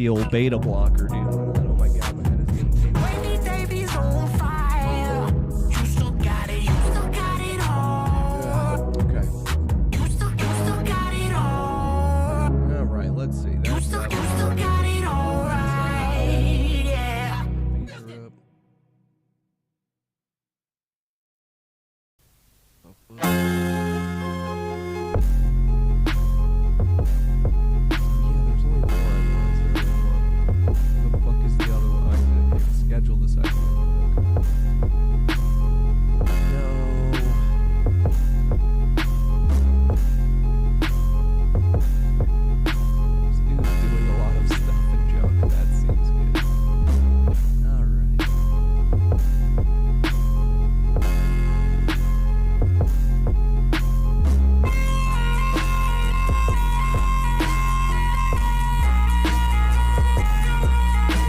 the old beta blocker, dude. Oh my god, my head is getting painful. Rainy Davies on fire. You still got it. You still got it all. Okay. You still got it all. All right, let's see. You still got it all right. Yeah. These are up. There's only one. Why is there only one? The fuck is the other one? I can schedule the second one. No. This dude's doing a lot of stuff and junk. That seems good. Alright.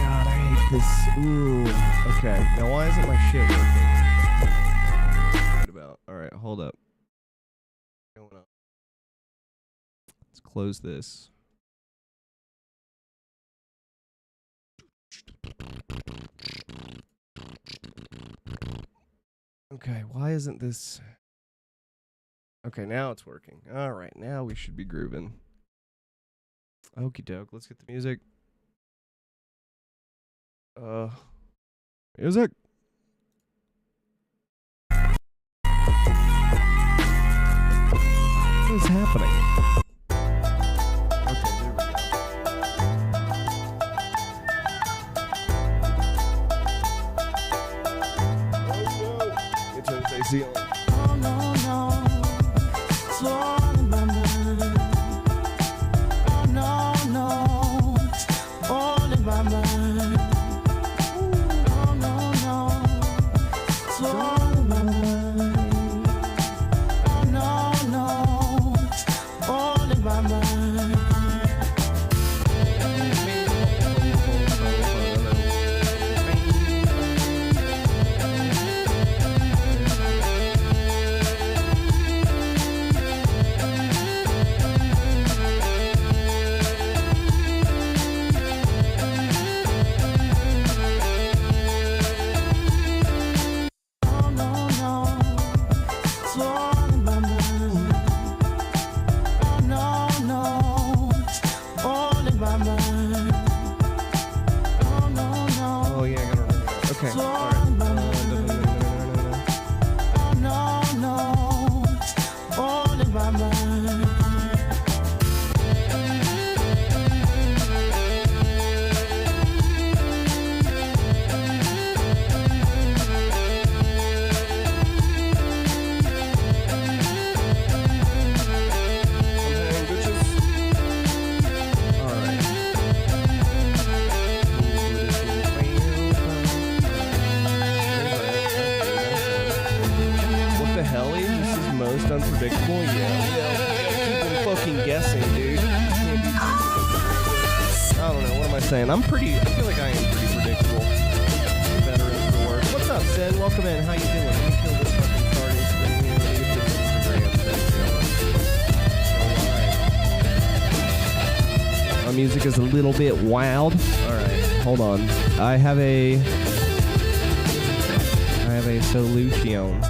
God, I hate this. Ooh. Okay. Now, why isn't my shit working? Right about. Alright, hold up. Going up. Let's close this. Okay, why isn't this... Okay, now it's working. Alright, now we should be grooving. Okie doke, let's get the music. Music! What is happening? Okay, there we go. Let me turn this AC on. Oh, no, no. It's all in my mind. Oh, no, no. All in my mind. Oh, no, no. It's all in my mind. Oh, no, no. All in my mind. Oh, no, no. It's all in my mind. Oh, no, no. All in my mind. Oh, no, no. Oh, yeah, I gotta remember that. Okay, It's all alright. in my mind. Oh, no, no. All in my mind. What the hell? This is most unpredictable? Yeah. Keep them fucking guessing, dude. Can't do I don't know. What am I saying? I feel like I am pretty predictable. Veteran for work. What's up, Zen? Welcome in. How you doing? Let me kill this fucking starting screen here. Let me get this Instagram thing going. My music is a little bit wild. Alright, hold on. I have a solution.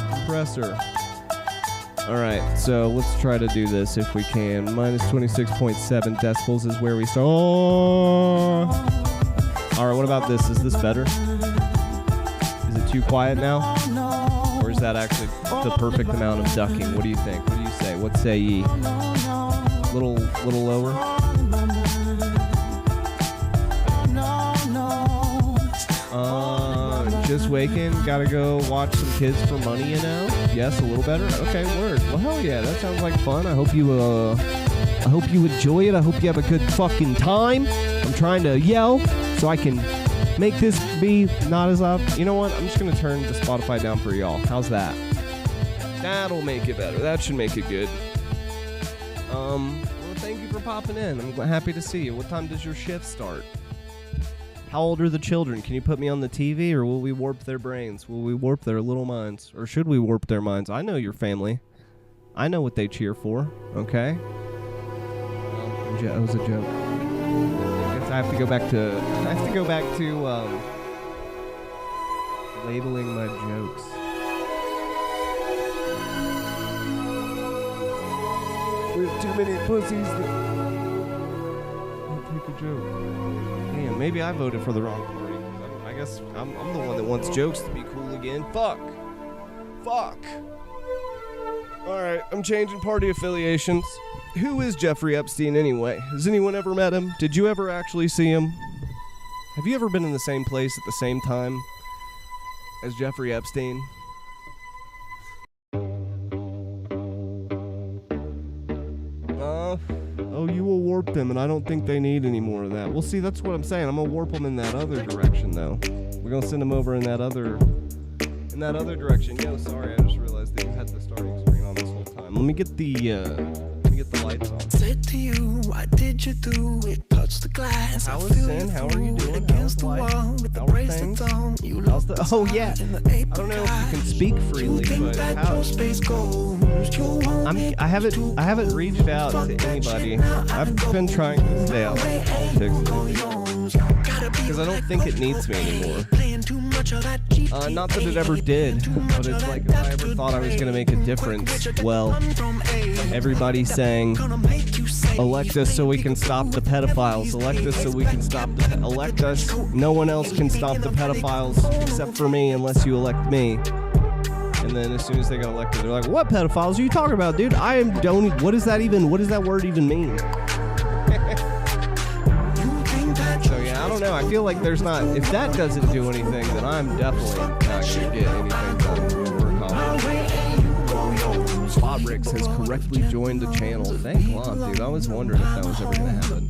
Compressor. Alright, so let's try to do this if we can. Minus 26.7 decibels is where we start. Oh! Alright, what about this? Is this better? Is it too quiet now? Or is that actually the perfect amount of ducking? What do you think? What do you say? What say ye? Little lower? Just waking, gotta go watch some Kids for Money, you know? Yes, a little better? Okay, word. Well, hell yeah, that sounds like fun. I hope you enjoy it. I hope you have a good fucking time. I'm trying to yell so I can make this be not as loud. You know what? I'm just gonna turn the Spotify down for y'all. How's that? That'll make it better. That should make it good. Well, thank you for popping in. I'm happy to see you. What time does your shift start? How old are the children? Can you put me on the TV, or will we warp their brains? Will we warp their little minds? Or should we warp their minds? I know your family. I know what they cheer for, okay? It was a joke. I guess I have to go back to labeling my jokes. We have too many pussies that won't take a joke. Damn, maybe I voted for the wrong party. I guess I'm the one that wants jokes to be cool again. Fuck. Alright, I'm changing party affiliations. Who is Jeffrey Epstein anyway? Has anyone ever met him? Did you ever actually see him? Have you ever been in the same place at the same time as Jeffrey Epstein? Oh, you will warp them, and I don't think they need any more of that. Well, see, that's what I'm saying. I'm gonna warp them in that other direction, though. We're gonna send them over in that other direction. Yo, sorry, I just realized that you had the starting screen on this whole time. Let me get the lights on. Said to you, why did you do it? Touch the glass. How is Sin? How are you doing? Against the wall with the bracelets on. You lost the oh yeah. I don't know if you can speak freely, but how? I haven't reached out to anybody. I've been trying to stay out of politics because I don't think it needs me anymore. Not that it ever did, but it's like if I ever thought I was gonna make a difference, well, everybody's saying, elect us so we can stop the pedophiles. Elect us so we can stop elect us. No one else can stop the pedophiles except for me unless you elect me. And then as soon as they got elected, they're like, what pedophiles are you talking about, dude? What does that word even mean? So yeah, I don't know. I feel like there's not, if that doesn't do anything, then I'm definitely not gonna get anything done. Bobrix has correctly joined the channel. Thank God, dude. I was wondering if that was ever gonna happen.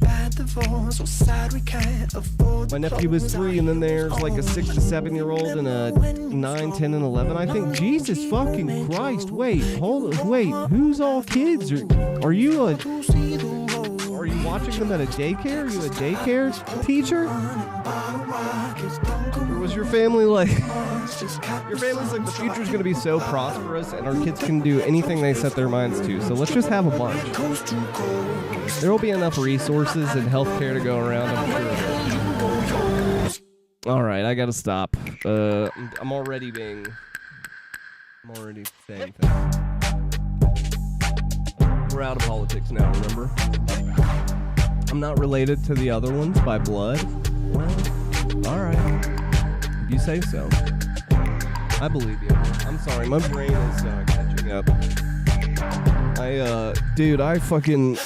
My nephew was 3, and then there's like a 6 to 7 year old and a 9, 10, and 11. I think, Jesus fucking Christ. Wait, who's all kids? Are you watching them at a daycare? Are you a daycare teacher? Or was your family like... Your family's like, the future's gonna be so prosperous and our kids can do anything they set their minds to, so let's just have a bunch. There will be enough resources and healthcare to go around, I'm sure. Alright, I gotta stop. I'm already saying things. We're out of politics now, remember? I'm not related to the other ones by blood. Well, alright. If you say so. I believe you. I'm sorry, my brain is catching up. I fucking...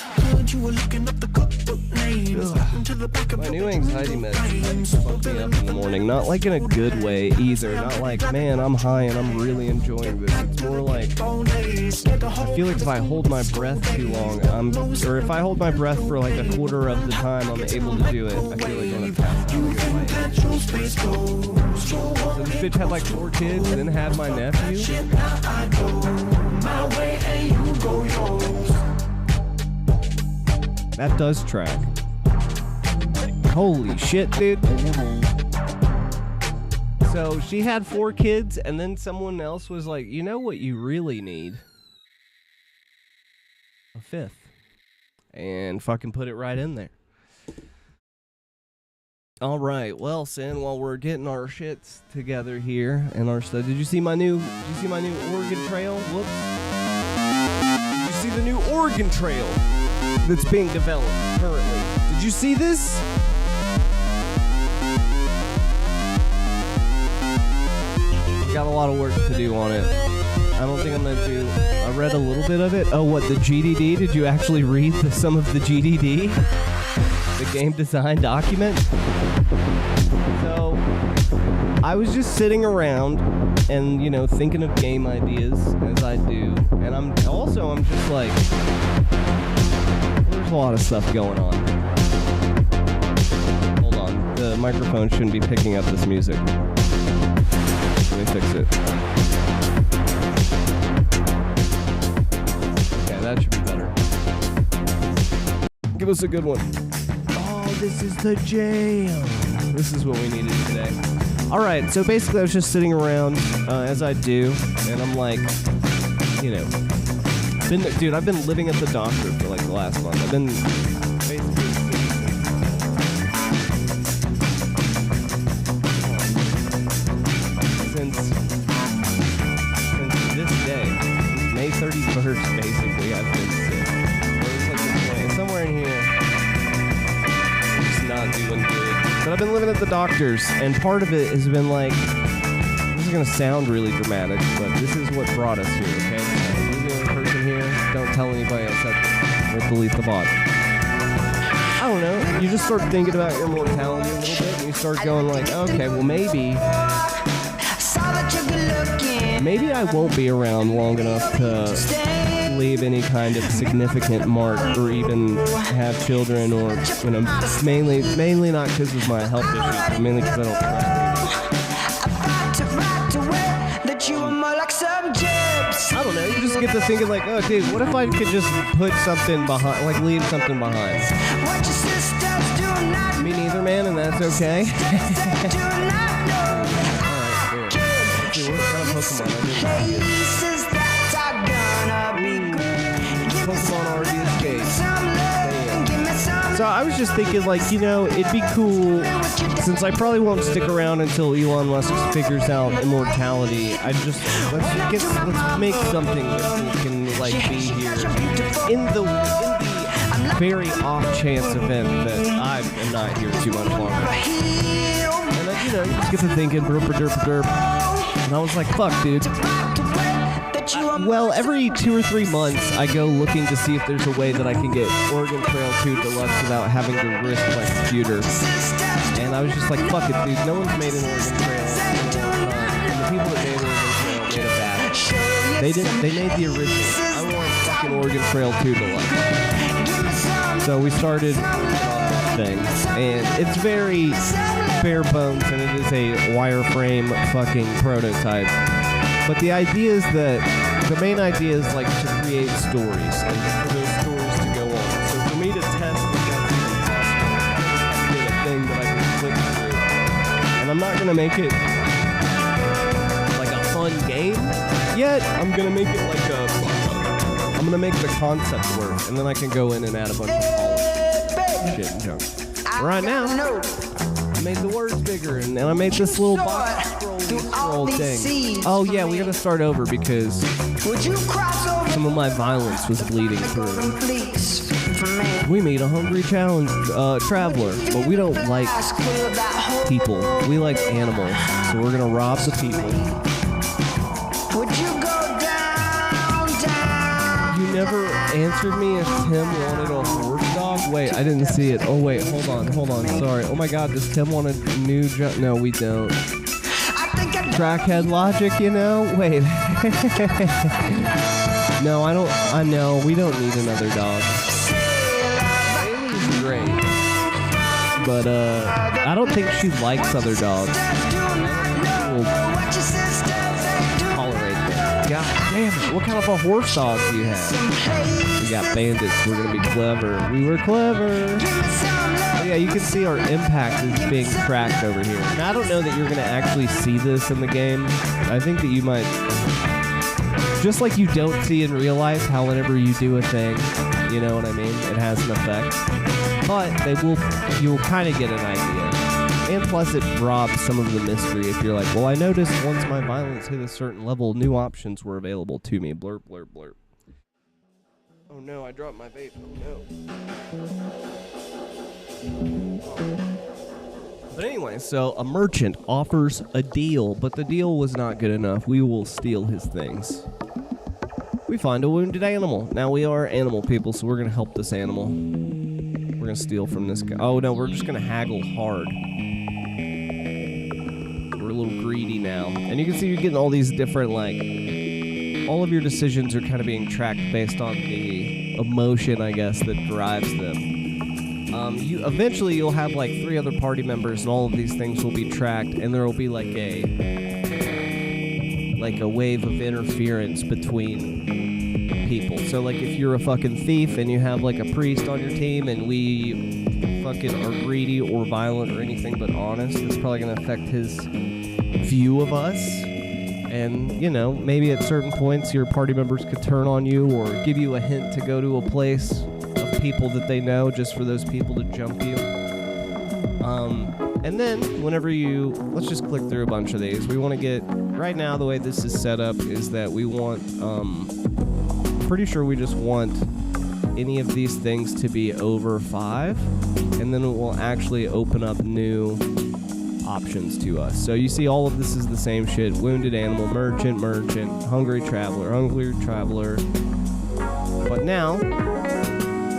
My new anxiety meds fuck me up in the morning. Not like in a good way either. Not like, man, I'm high and I'm really enjoying this. It's more like, I feel like if I hold my breath too long, or if I hold my breath for like a quarter of the time I'm able to do it, I feel like I'm gonna pass out. So this bitch had like 4 kids, then had my nephew. That does track. Holy shit, dude. So she had 4 kids, and then someone else was like, you know what you really need? A 5th. And fucking put it right in there. Alright, well, Sin, while we're getting our shits together here and our stuff, did you see my new Oregon Trail? Whoops. Did you see the new Oregon Trail that's being developed currently? Did you see this? Got a lot of work to do on it. I don't think I'm gonna do... I read a little bit of it. Oh, what, the GDD? Did you actually read some of the GDD? The game design document? So, I was just sitting around and, thinking of game ideas, as I do. And I'm just like... There's a lot of stuff going on. Hold on. The microphone shouldn't be picking up this music. Let me fix it. Okay, that should be better. Give us a good one. Oh, this is the jam. This is what we needed today. Alright, so basically I was just sitting around, as I do, and I'm like, I've been living at the doctor for like the last month. I've been basically the doctors, and part of it has been like, this is going to sound really dramatic, but this is what brought us here, okay? So you're the only person here. Don't tell anybody else that we'll delete the bot. I don't know. You just start thinking about your mortality a little bit, and you start going like, okay, well maybe I won't be around long enough to leave any kind of significant mark or even have children, or, you know, mainly not because of my health issues, but mainly because I don't trust people. I don't know, you just get to thinking like, oh dude, what if I could just put something behind, like leave something behind? Me neither, man, and that's okay. Alright, cool. Let's see, what kind of Pokemon I did. Pokemon RV Escape. So I was just thinking, like, you know, it'd be cool, since I probably won't stick around until Elon Musk figures out immortality. Let's make something that can like be here in the very off chance event that I am not here too much longer. And then, you know, you just get to thinking, derp. And I was like, fuck, dude. Well, every 2 or 3 months, I go looking to see if there's a way that I can get Oregon Trail 2 Deluxe without having to risk my computer. And I was just like, fuck it, dude. No one's made an Oregon Trail in a long time. And the people that made Oregon Trail made it bad. They made the original. I want fucking Oregon Trail 2 Deluxe. So we started on that thing. And it's very bare bones, and it is a wireframe fucking prototype. But the idea is that, the main idea is like to create stories and for those stories to go on. So for me to test if that's even possible, I create a thing that I can click through. And I'm not going to make it like a fun game yet. I'm going to make it like I'm going to make the concept work, and then I can go in and add a bunch of polish shit and junk. Right now, I made the words bigger, and then I made this little box scroll thing. Oh yeah, we gotta start over because some of my violence was bleeding through. We meet a hungry traveler, but we don't like people. We like animals, so we're gonna rob the people. You never answered me if Tim wanted a horse dog. Wait, I didn't see it. Oh wait, hold on. Sorry. Oh my God, does Tim want a new job? No, we don't. Crackhead logic, you know? Wait. No, I don't. I know, we don't need another dog. Bailey's great. But, I don't think she likes other dogs. We'll tolerate them. God damn it. What kind of a horse dog do you have? We got bandits. We're gonna be clever. We were clever. Oh yeah, you can see our impact is being tracked over here. Now, I don't know that you're going to actually see this in the game. I think that you might, just like you don't see in real life how whenever you do a thing, you know what I mean? It has an effect. But you'll kind of get an idea. And plus it robs some of the mystery if you're like, well, I noticed once my violence hit a certain level, new options were available to me. Blurp, blurp, blurp. Oh no, I dropped my vape. Oh no. But anyway, so a merchant offers a deal, but the deal was not good enough. We will steal his things. We find a wounded animal. Now we are animal people, so we're going to help this animal. We're going to steal from this guy. Oh no, we're just going to haggle hard. We're a little greedy now. And you can see you're getting all these different, like, all of your decisions are kind of being tracked based on the emotion, I guess, that drives them. Eventually you'll have like 3 other party members, and all of these things will be tracked, and there will be like a wave of interference between people. So like if you're a fucking thief and you have like a priest on your team, and we fucking are greedy or violent or anything but honest, it's probably gonna affect his view of us. And, you know, maybe at certain points your party members could turn on you or give you a hint to go to a place of people that they know just for those people to jump you. And then whenever let's just click through a bunch of these. We want to get, right now the way this is set up is that we want, pretty sure we just want any of these things to be over 5. And then it will actually open up new options to us. So you see all of this is the same shit. Wounded animal, merchant, hungry traveler. But now,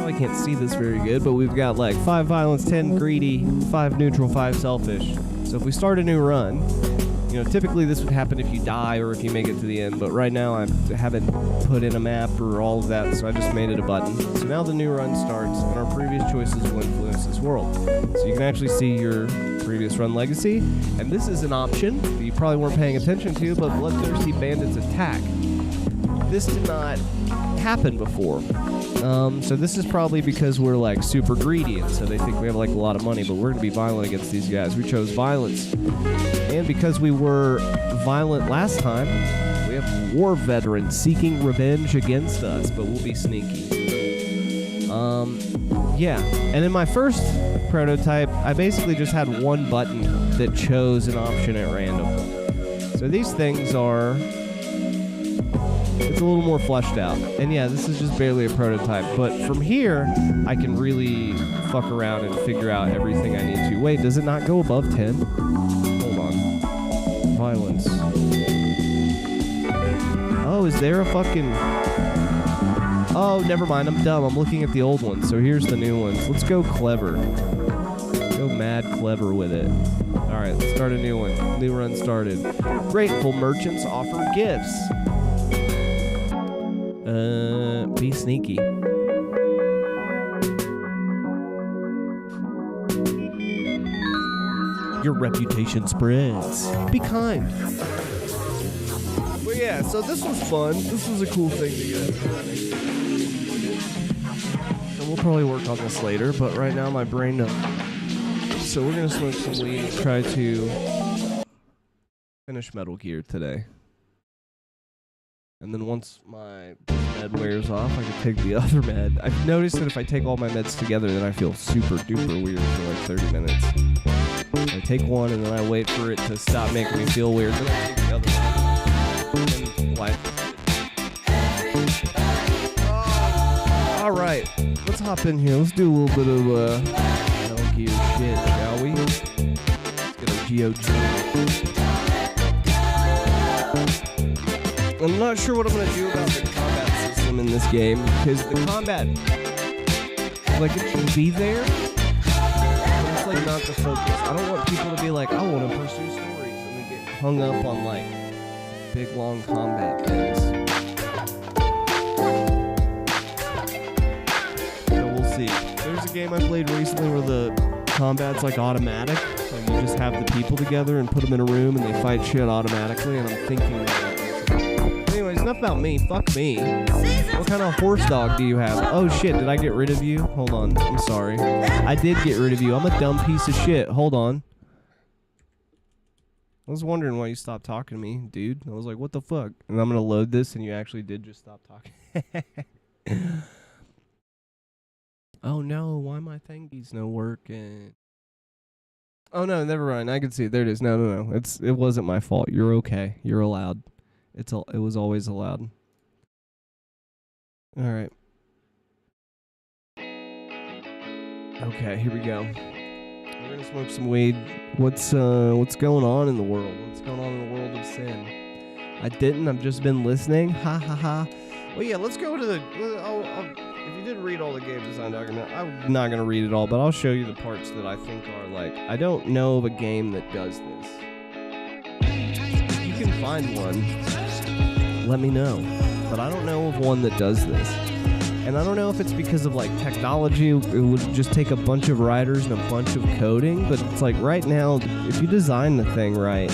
I can't see this very good, but we've got like 5 violence, 10 greedy, 5 neutral, 5 selfish. So if we start a new run, you know, typically this would happen if you die or if you make it to the end, but right now I haven't put in a map or all of that, so I just made it a button. So now the new run starts, and our previous choices will influence this world. So you can actually see your previous run legacy, and this is an option that you probably weren't paying attention to, but Bloodthirsty Bandits attack. This did not happen before. So this is probably because we're like super greedy, and so they think we have like a lot of money, but we're gonna be violent against these guys. We chose violence. And because we were violent last time, we have war veterans seeking revenge against us, but we'll be sneaky. Yeah. And in my first prototype, I basically just had one button that chose an option at random. So these things are... it's a little more fleshed out. And yeah, this is just barely a prototype. But from here, I can really fuck around and figure out everything I need to. Wait, does it not go above 10? Hold on. Violence. Oh, is there a fucking... oh, never mind. I'm dumb. I'm looking at the old ones. So here's the new ones. Let's go clever. Go mad clever with it. Alright, let's start a new one. New run started. Grateful merchants offer gifts. Be sneaky. Your reputation spreads. Be kind. But yeah, so this was fun. This was a cool thing to get. And we'll probably work on this later, but right now my brain knows. So we're gonna smoke some weed and try to finish Metal Gear today. And then once my med wears off, I can take the other med. I've noticed that if I take all my meds together, then I feel super duper weird for like 30 minutes. I take one and then I wait for it to stop making me feel weird. Then I take the other one. And life. Alright, let's hop in here. Let's do a little bit of Metal Gear shit, shall we? Let's get a GOG. I'm not sure what I'm going to do about the combat system in this game, because the combat, like, it should be there, but it's, like, not the focus. I don't want people to be like, I want to pursue stories, and then get hung up on, like, big, long combat things. So we'll see. There's a game I played recently where the combat's, like, automatic, and you just have the people together and put them in a room, and they fight shit automatically, and I'm thinking... anyways, enough about me. Fuck me. What kind of horse dog do you have? Oh shit, did I get rid of you? Hold on. I'm sorry. I did get rid of you. I'm a dumb piece of shit. Hold on. I was wondering why you stopped talking to me, dude. I was like, what the fuck? And I'm gonna load this and you actually did just stop talking. Oh no, why my thingies no working? Oh no, never mind. I can see it. There it is. No. It wasn't my fault. You're okay. You're allowed. It was always allowed. All right. Okay, here we go. We're gonna smoke some weed. What's going on in the world? What's going on in the world of sin? I didn't. I've just been listening. Ha ha ha. Well, yeah. Let's go to the. If you didn't read all the game design document, I'm not gonna read it all, but I'll show you the parts that I think are like. I don't know of a game that does this. If you can find one, let me know. But I don't know of one that does this. And I don't know if it's because of like technology, it would just take a bunch of writers and a bunch of coding, but it's like right now, if you design the thing right,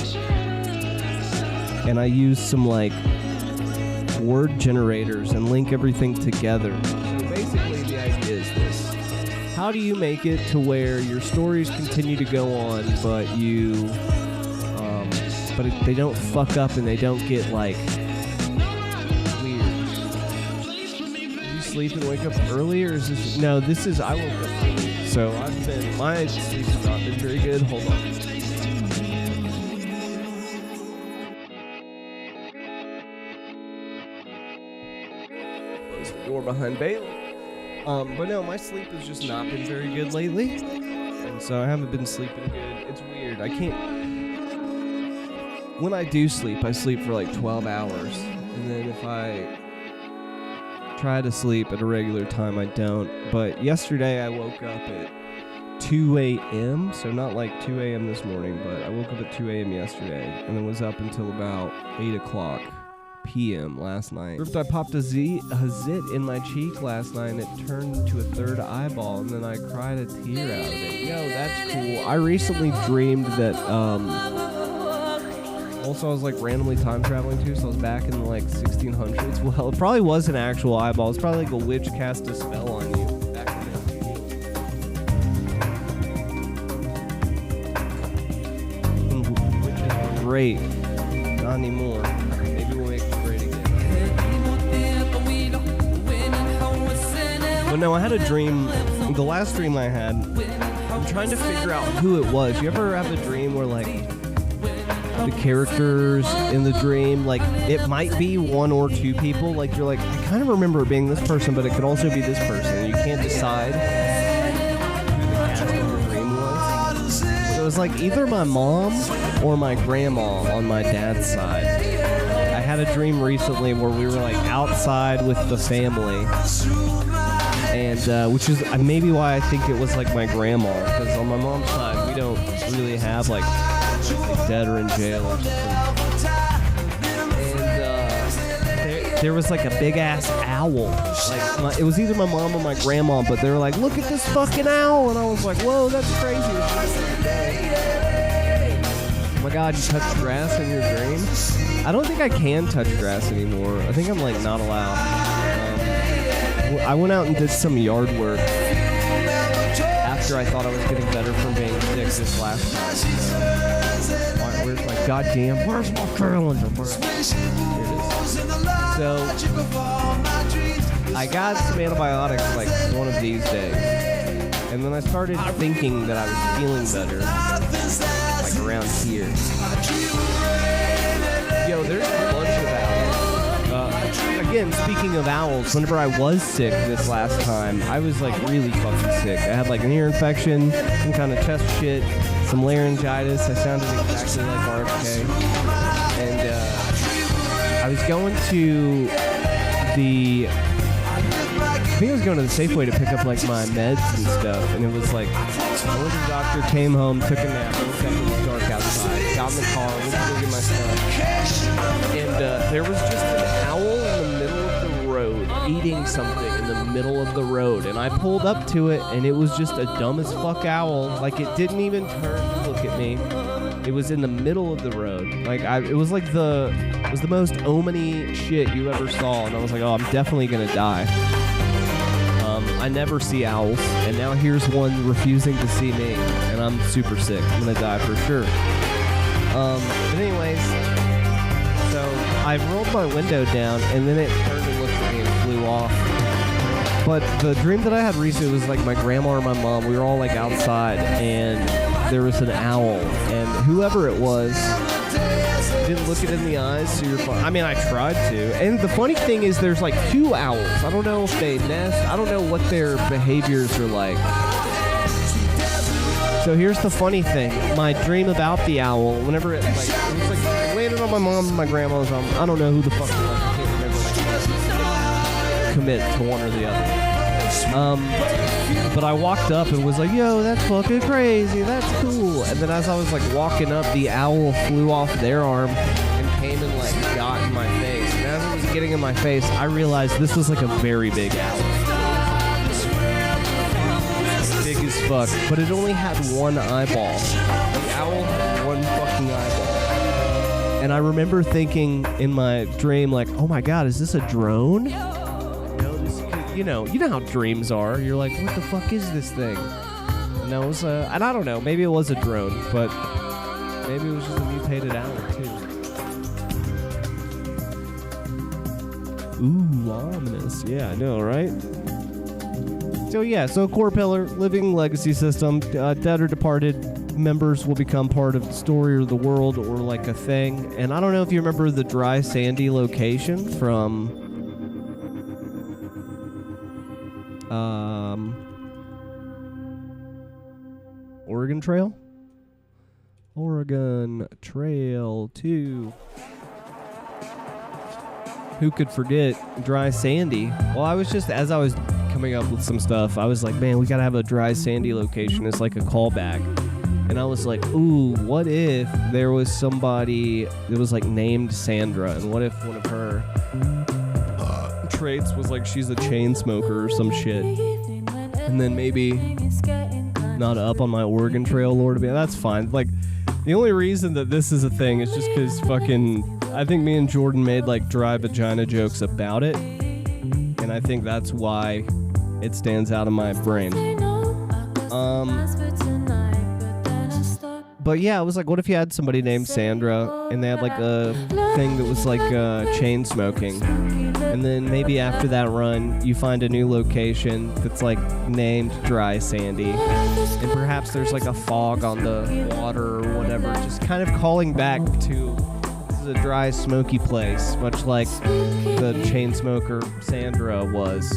and I use some like word generators and link everything together. So basically the idea is this. How do you make it to where your stories continue to go on, but they don't fuck up and they don't get like weird. Do you sleep and wake up early, or is this? No, this is I woke up early, so my sleep has not been very good. Hold on. Door behind Bailey. But no, my sleep has just not been very good lately. And So I haven't been sleeping good. It's weird. I can't... When I do sleep, I sleep for like 12 hours. And then if I try to sleep at a regular time, I don't. But yesterday I woke up at 2 a.m. So not like 2 a.m. this morning, but I woke up at 2 a.m. yesterday. And then was up until about 8 o'clock p.m. last night. I popped a zit in my cheek last night and it turned to a third eyeball. And then I cried a tear out of it. Yo, that's cool. I recently dreamed that... Also, I was like randomly time traveling too, so I was back in the like 1600s. Well, it probably was an actual eyeball. It's probably like a witch cast a spell on you back in the witches were great. Not anymore. Maybe we'll make it great again. But no, I had a dream. The last dream I had, I'm trying to figure out who it was. You ever have a dream where like the characters in the dream, like it might be one or two people, like you're like, I kind of remember it being this person, but it could also be this person, and you can't decide who the cast of the dream was. So it was like either my mom or my grandma on my dad's side. I had a dream recently where we were like outside with the family, and which is maybe why I think it was like my grandma, because on my mom's side we don't really have like dead or in jail or something. And there was like a big ass owl. Like it was either my mom or my grandma, but they were like, "Look at this fucking owl," and I was like, "Whoa, that's crazy!" Oh my God, you touched grass in your dream? I don't think I can touch grass anymore. I think I'm like not allowed. I went out and did some yard work after I thought I was getting better from being sick this last time. Where's my goddamn? Where's my calendar? Here it is. So I got some antibiotics like one of these days, and then I started thinking that I was feeling better, like around here. Yo, there's a bunch of owls. Again, speaking of owls, whenever I was sick this last time, I was like really fucking sick. I had like an ear infection, some kind of chest shit, some laryngitis. I sounded exactly like RFK. And I was going to the... I think I was going to the Safeway to pick up like my meds and stuff. And it was like, I went to the doctor, came home, took a nap, woke up, it was dark outside, got in the car, went to go get my stuff. And there was just an owl in the middle of the road eating something in the middle of the road, and I pulled up to it, and it was just a dumb as fuck owl. Like it didn't even turn to look at me. It was in the middle of the road. Like it was like the most omeny shit you ever saw, and I was like, oh, I'm definitely gonna die. I never see owls, and now here's one refusing to see me, and I'm super sick. I'm gonna die for sure. But anyways, so I rolled my window down, and then it turned and looked at me and flew off. But the dream that I had recently was like my grandma or my mom. We were all like outside, and there was an owl, and whoever it was didn't look it in the eyes, so you're fine. I mean, I tried to. And the funny thing is there's like two owls. I don't know if they nest. I don't know what their behaviors are like. So here's the funny thing. My dream about the owl, whenever it was like it landed on my mom and my grandma's arm. I don't know who the fuck it was. I can't remember. Commit to one or the other. But I walked up and was like, yo, that's fucking crazy. That's cool. And then as I was like walking up, the owl flew off their arm and came and like got in my face. And as it was getting in my face, I realized this was like a very big owl. Big as fuck. But it only had one eyeball. The owl had one fucking eyeball. And I remember thinking in my dream, like, oh my God, is this a drone? You know how dreams are. You're like, what the fuck is this thing? And that was and I don't know, maybe it was a drone, but maybe it was just a mutated owl too. Ooh, ominous. Yeah, I know, right? So yeah, core pillar, living legacy system, dead or departed members will become part of the story or the world or like a thing. And I don't know if you remember the dry sandy location from Oregon Trail? Oregon Trail 2. Who could forget Dry Sandy? Well, I was just, as I was coming up with some stuff, I was like, man, we gotta have a Dry Sandy location. It's like a callback. And I was like, ooh, what if there was somebody that was like named Sandra? And what if one of her traits was like she's a chain smoker or some shit? And then maybe not up on my Oregon Trail lore to be. That's fine. Like, the only reason that this is a thing is just because fucking, I think me and Jordan made like dry vagina jokes about it. And I think that's why it stands out in my brain. But yeah, it was like, what if you had somebody named Sandra and they had like a thing that was like chain smoking, and then maybe after that run you find a new location that's like named Dry Sandy, and perhaps there's like a fog on the water or whatever, just kind of calling back to this is a dry smoky place, much like the chain smoker Sandra was.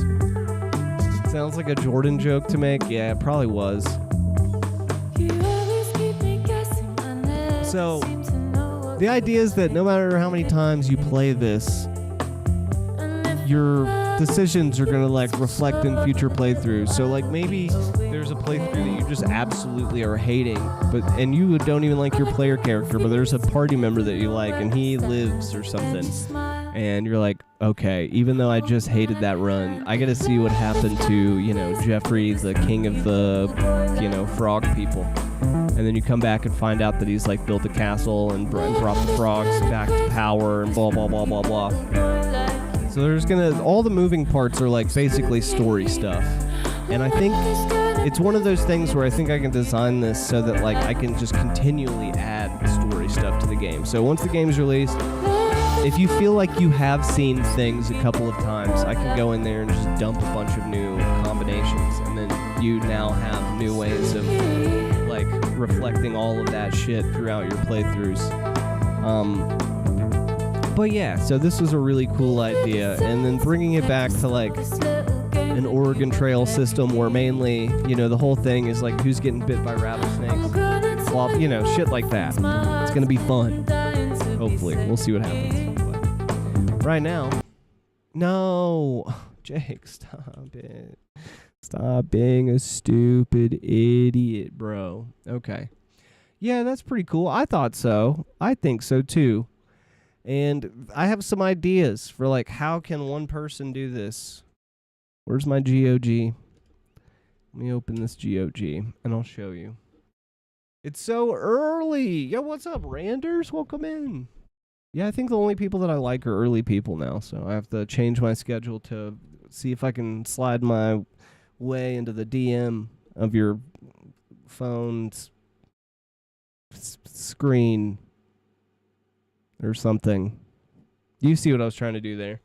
Sounds like a Jordan joke to make. Yeah, it probably was. So, the idea is that no matter how many times you play this, your decisions are going to like reflect in future playthroughs. So like maybe there's a playthrough that you just absolutely are hating, and you don't even like your player character, but there's a party member that you like and he lives or something. And you're like, okay, even though I just hated that run, I get to see what happened to, you know, Jeffrey, the king of the, you know, frog people. And then you come back and find out that he's like built a castle and brought the frogs back to power and blah, blah, blah, blah, blah. So there's all the moving parts are like basically story stuff. And I think it's one of those things where I think I can design this so that like I can just continually add story stuff to the game. So once the game's released, if you feel like you have seen things a couple of times, I can go in there and just dump a bunch of new combinations, and then you now have new ways of like reflecting all of that shit throughout your playthroughs. But yeah, so this was a really cool idea, and then bringing it back to like an Oregon Trail system where mainly, you know, the whole thing is like who's getting bit by rattlesnakes, well, you know, shit like that. It's gonna be fun. Hopefully, we'll see what happens. But right now, no, Jake, stop it. Stop being a stupid idiot, bro. Okay. Yeah, that's pretty cool. I thought so. I think so too. And I have some ideas for like how can one person do this. Where's my GOG? Let me open this GOG and I'll show you. It's so early. Yo, what's up, Randers? Welcome in. Yeah, I think the only people that I like are early people now, so I have to change my schedule to see if I can slide my way into the DM of your phone's screen or something. You see what I was trying to do there.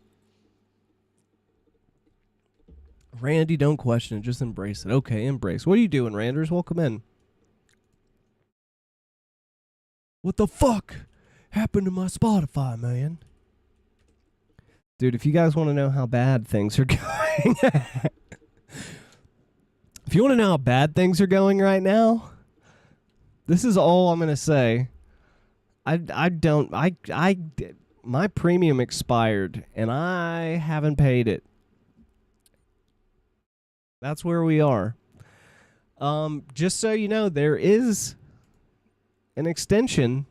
Randy, don't question it. Just embrace it. Okay, embrace. What are you doing, Randers? Welcome in. What the fuck happened to my Spotify, man? Dude, if you guys want to know how bad things are going... If you want to know how bad things are going right now, this is all I'm going to say. My premium expired, and I haven't paid it. That's where we are. Just so you know, there is an extension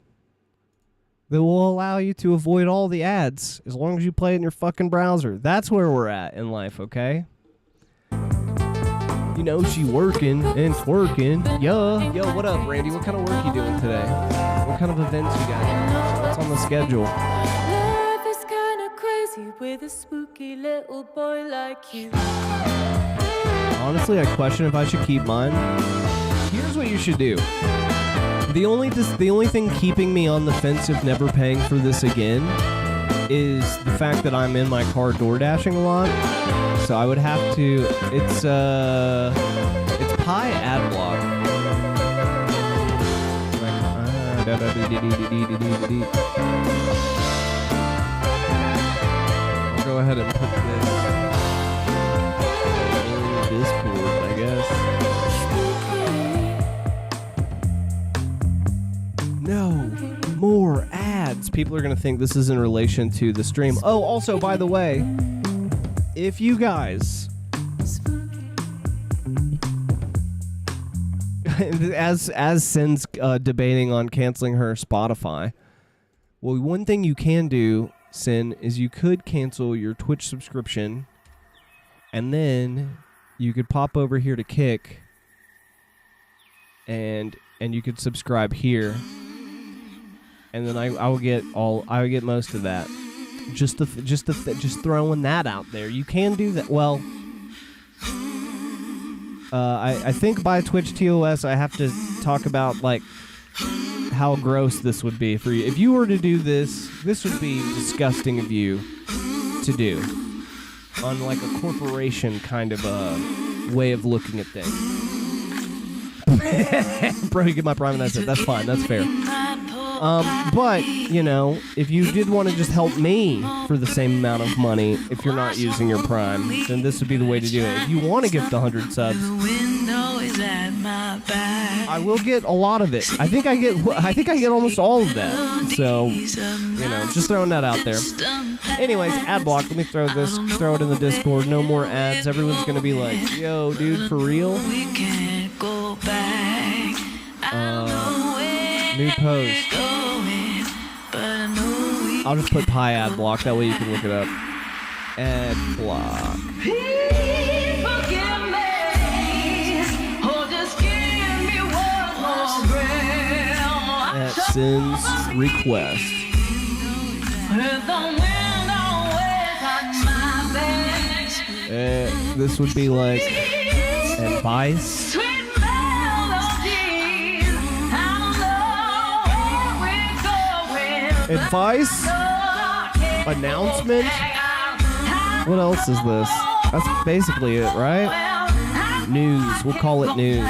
that will allow you to avoid all the ads as long as you play it in your fucking browser. That's where we're at in life, okay? You know, she working and twerking. Yo, what up, Randy? What kind of work you doing today? What kind of events you got? What's on the schedule? Life is kind of crazy with a spooky little boy like you. Honestly, I question if I should keep mine. Here's what you should do. The only thing keeping me on the fence of never paying for this again is the fact that I'm in my car door dashing a lot. So I would have to. It's Pi Adblock. I'll go ahead and put this in Discord, I guess. ads, people are going to think this is in relation to the stream. Oh, also, by the way, if you guys, as Sin's debating on canceling her Spotify, well, one thing you can do, Sin, is you could cancel your Twitch subscription, and then you could pop over here to Kick, and you could subscribe here, and then I will get most of that. Just throwing that out there. You can do that. Well, I think by Twitch TOS I have to talk about like how gross this would be for you. If you were to do this would be disgusting of you to do on like a corporation kind of a way of looking at things. Bro, you get my Prime and that's it. That's fine. That's fair. But, you know, if you did want to just help me for the same amount of money, if you're not using your Prime, then this would be the way to do it. If you want to gift 100 subs, I will get a lot of it. I think I get almost all of that. So, you know, just throwing that out there. Anyways, ad block. Let me throw it in the Discord. No more ads. Everyone's going to be like, yo, dude, for real? New post. I'll just put Pi ad block. That way you can look it up. Ad block. At Sin's request. This would be like advice. Advice? Announcement? What else is this? That's basically it, right? News. We'll call it news.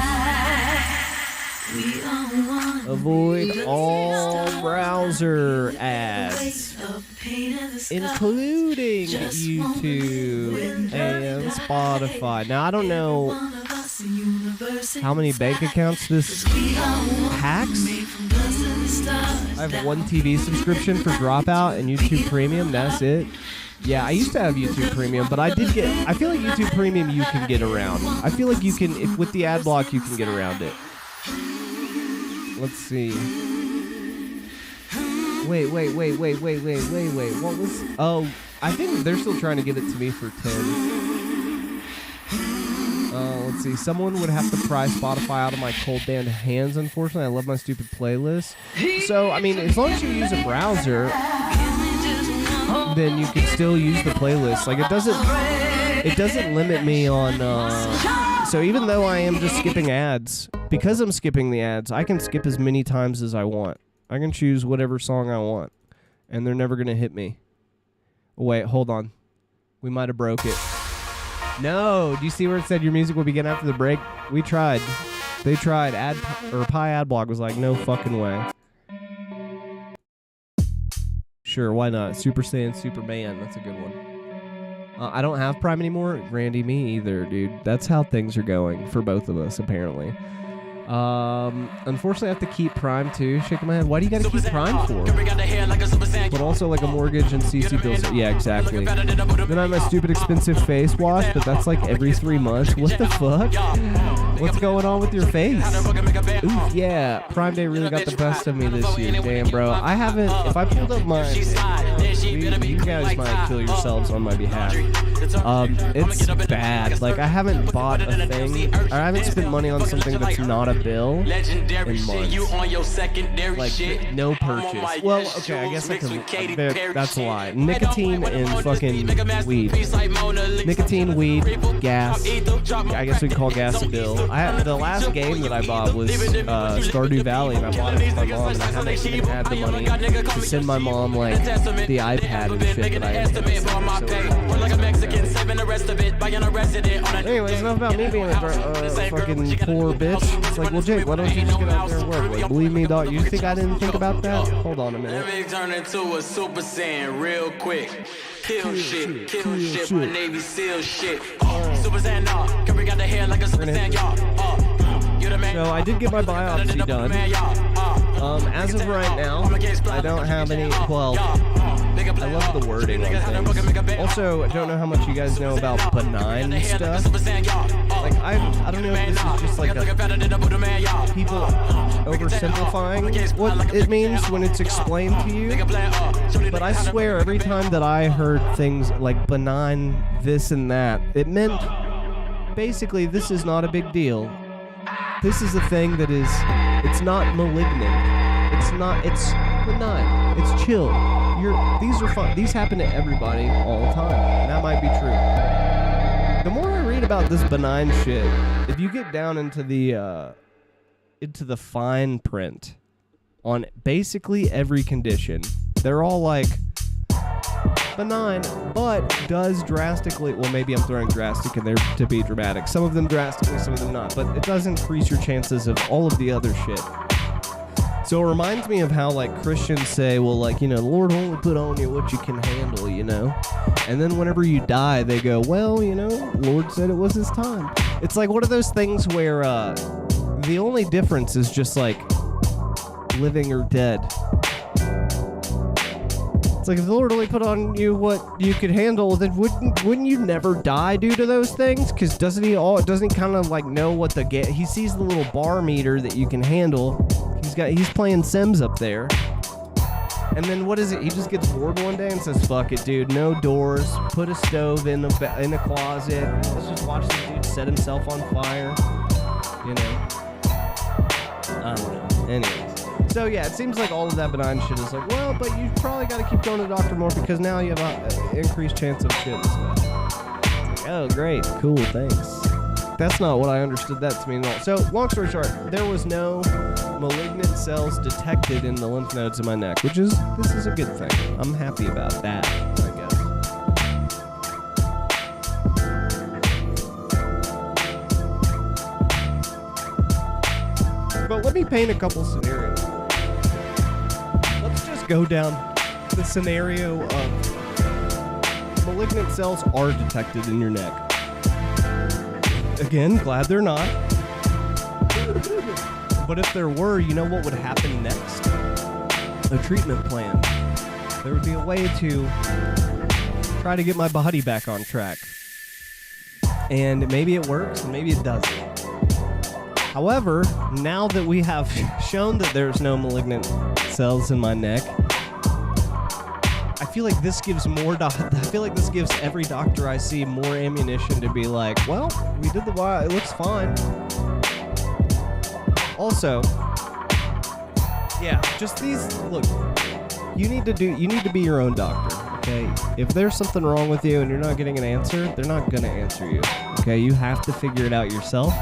Avoid all browser ads, including YouTube and Spotify. Now, I don't know how many bank accounts this hacks. I have one TV subscription for Dropout and YouTube Premium. That's it. Yeah, I used to have YouTube Premium, but I feel like YouTube Premium you can get around. I feel like you can, with the ad block, you can get around it. Let's see. Wait. What was... Oh, I think they're still trying to give it to me for 10. Let's see. Someone would have to pry Spotify out of my cold damned hands, unfortunately. I love my stupid playlist. So, I mean, as long as you use a browser, then you can still use the playlist. Like, it doesn't limit me on... So even though I am just skipping ads, because I'm skipping the ads, I can skip as many times as I want. I can choose whatever song I want, and they're never going to hit me. Oh, wait, hold on. We might have broke it. No, do you see where it said your music will begin after the break? We tried. They tried. Pi Adblock was like, no fucking way. Sure, why not? Super Saiyan Superman, that's a good one. I don't have Prime anymore. Randy, me either, dude. That's how things are going for both of us, apparently. Unfortunately, I have to keep Prime, too. Shaking my head. Why do you gotta keep Prime for? But also, like, a mortgage and CC bills. Yeah, exactly. Then I have my stupid expensive face wash, but that's, like, every 3 months. What the fuck? What's going on with your face? Ooh, yeah. Prime Day really got the best of me this year. Damn, bro. I haven't... If I pulled up mine... You guys might kill yourselves on my behalf. It's bad. Like, I haven't bought a thing, or I haven't spent money on something that's not a bill in months. Like, no purchase. Well, okay, I guess I can... That's a lie. Nicotine and fucking weed. Nicotine, weed, gas. I guess we can call gas a bill. The last game that I bought was Stardew Valley, and I bought it for my mom, and I haven't even had the money to send my mom, like, the iPad and shit that I had. Anyways, enough about me being a fucking poor bitch. It's like, well, Jake, why don't you just get out there and work? Like, believe me, dog, you think I didn't think about that? Hold on a minute. Let me turn into a Super Saiyan real quick. Kill shit, my Navy SEAL shit. Super Saiyan, Curry got the hair like a Super Saiyan, y'all. So I did get my biopsy done. As of right now, I don't have any. Well, I love the wording on things. Also, I don't know how much you guys know about benign stuff. Like, I don't know if this is just like people oversimplifying what it means when it's explained to you. But I swear, every time that I heard things like benign, this and that, it meant basically this is not a big deal. This is a thing that is, it's not malignant. It's benign. It's chill. These are fun. These happen to everybody all the time. And that might be true. The more I read about this benign shit, if you get down into the fine print on basically every condition, they're all like benign, but does drastically, well, maybe I'm throwing drastic in there to be dramatic. Some of them drastically, some of them not, but it does increase your chances of all of the other shit. So it reminds me of how, like, Christians say, well, like, you know, the Lord only put on you what you can handle, you know? And then whenever you die, they go, well, you know, Lord said it was his time. It's like one of those things where the only difference is just, like, living or dead. It's like if the Lord only put on you what you could handle, then wouldn't you never die due to those things? Because doesn't he kind of, like, know what he sees the little bar meter that you can handle. He's playing Sims up there. And then what is it? He just gets bored one day and says, fuck it, dude. No doors. Put a stove in a closet. Let's just watch this dude set himself on fire. You know? I don't know. Anyways. So, yeah, it seems like all of that benign shit is like, well, but you probably got to keep going to the doctor more because now you have an increased chance of shit and stuff. It's like, oh, great. Cool, thanks. That's not what I understood that to mean at all. So, long story short, there was no malignant cells detected in the lymph nodes in my neck, this is a good thing. I'm happy about that, I guess. But let me paint a couple scenarios. Let's just go down the scenario of malignant cells are detected in your neck. Again, glad they're not. But if there were, you know what would happen next? A treatment plan. There would be a way to try to get my body back on track. And maybe it works, and maybe it doesn't. However, now that we have shown that there's no malignant cells in my neck, I feel like this gives every doctor I see more ammunition to be like, well, we did it looks fine. Also, yeah, just these, look, you need to be your own doctor, okay? If there's something wrong with you and you're not getting an answer, they're not gonna answer you, okay? You have to figure it out yourself.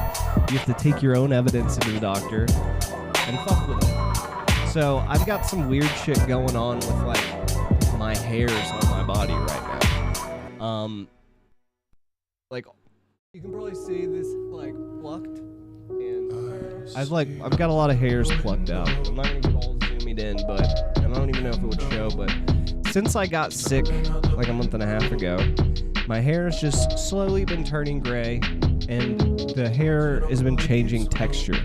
You have to take your own evidence into the doctor and fuck with it. So, I've got some weird shit going on with, like, my hairs on my body right now. Like, you can probably see this, like, plucked. I've got a lot of hairs plucked out. I'm not gonna get all zoomed in, but I don't even know if it would show, but since I got sick like a month and a half ago, my hair has just slowly been turning gray, and the hair has been changing texture.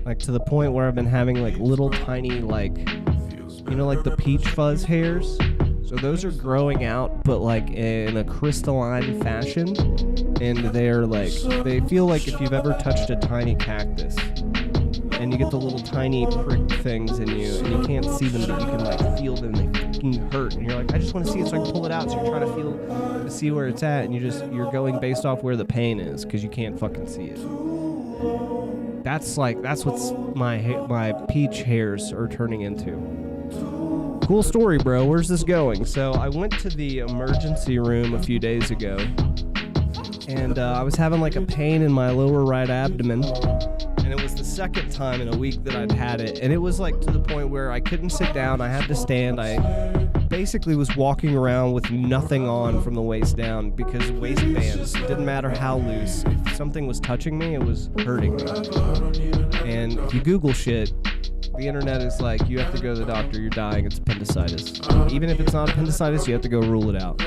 Like to the point where I've been having like little tiny, like, you know, like the peach fuzz hairs. So those are growing out, but like in a crystalline fashion. And they're like, they feel like if you've ever touched a tiny cactus and you get the little tiny prick things in you and you can't see them, but you can like feel them, they fucking hurt. And you're like, I just want to see it so I can pull it out. So you're trying to see where it's at, and you're going based off where the pain is because you can't fucking see it. That's what's my peach hairs are turning into. Cool story, bro. Where's this going? So I went to the emergency room a few days ago, and I was having like a pain in my lower right abdomen, and it was the second time in a week that I'd had it, and it was like to the point where I couldn't sit down. I had to stand. I basically was walking around with nothing on from the waist down because waistbands, it didn't matter how loose, if something was touching me, it was hurting me. And if you Google shit, the internet is like, you have to go to the doctor, you're dying, it's appendicitis. Even if it's not appendicitis, you have to go rule it out.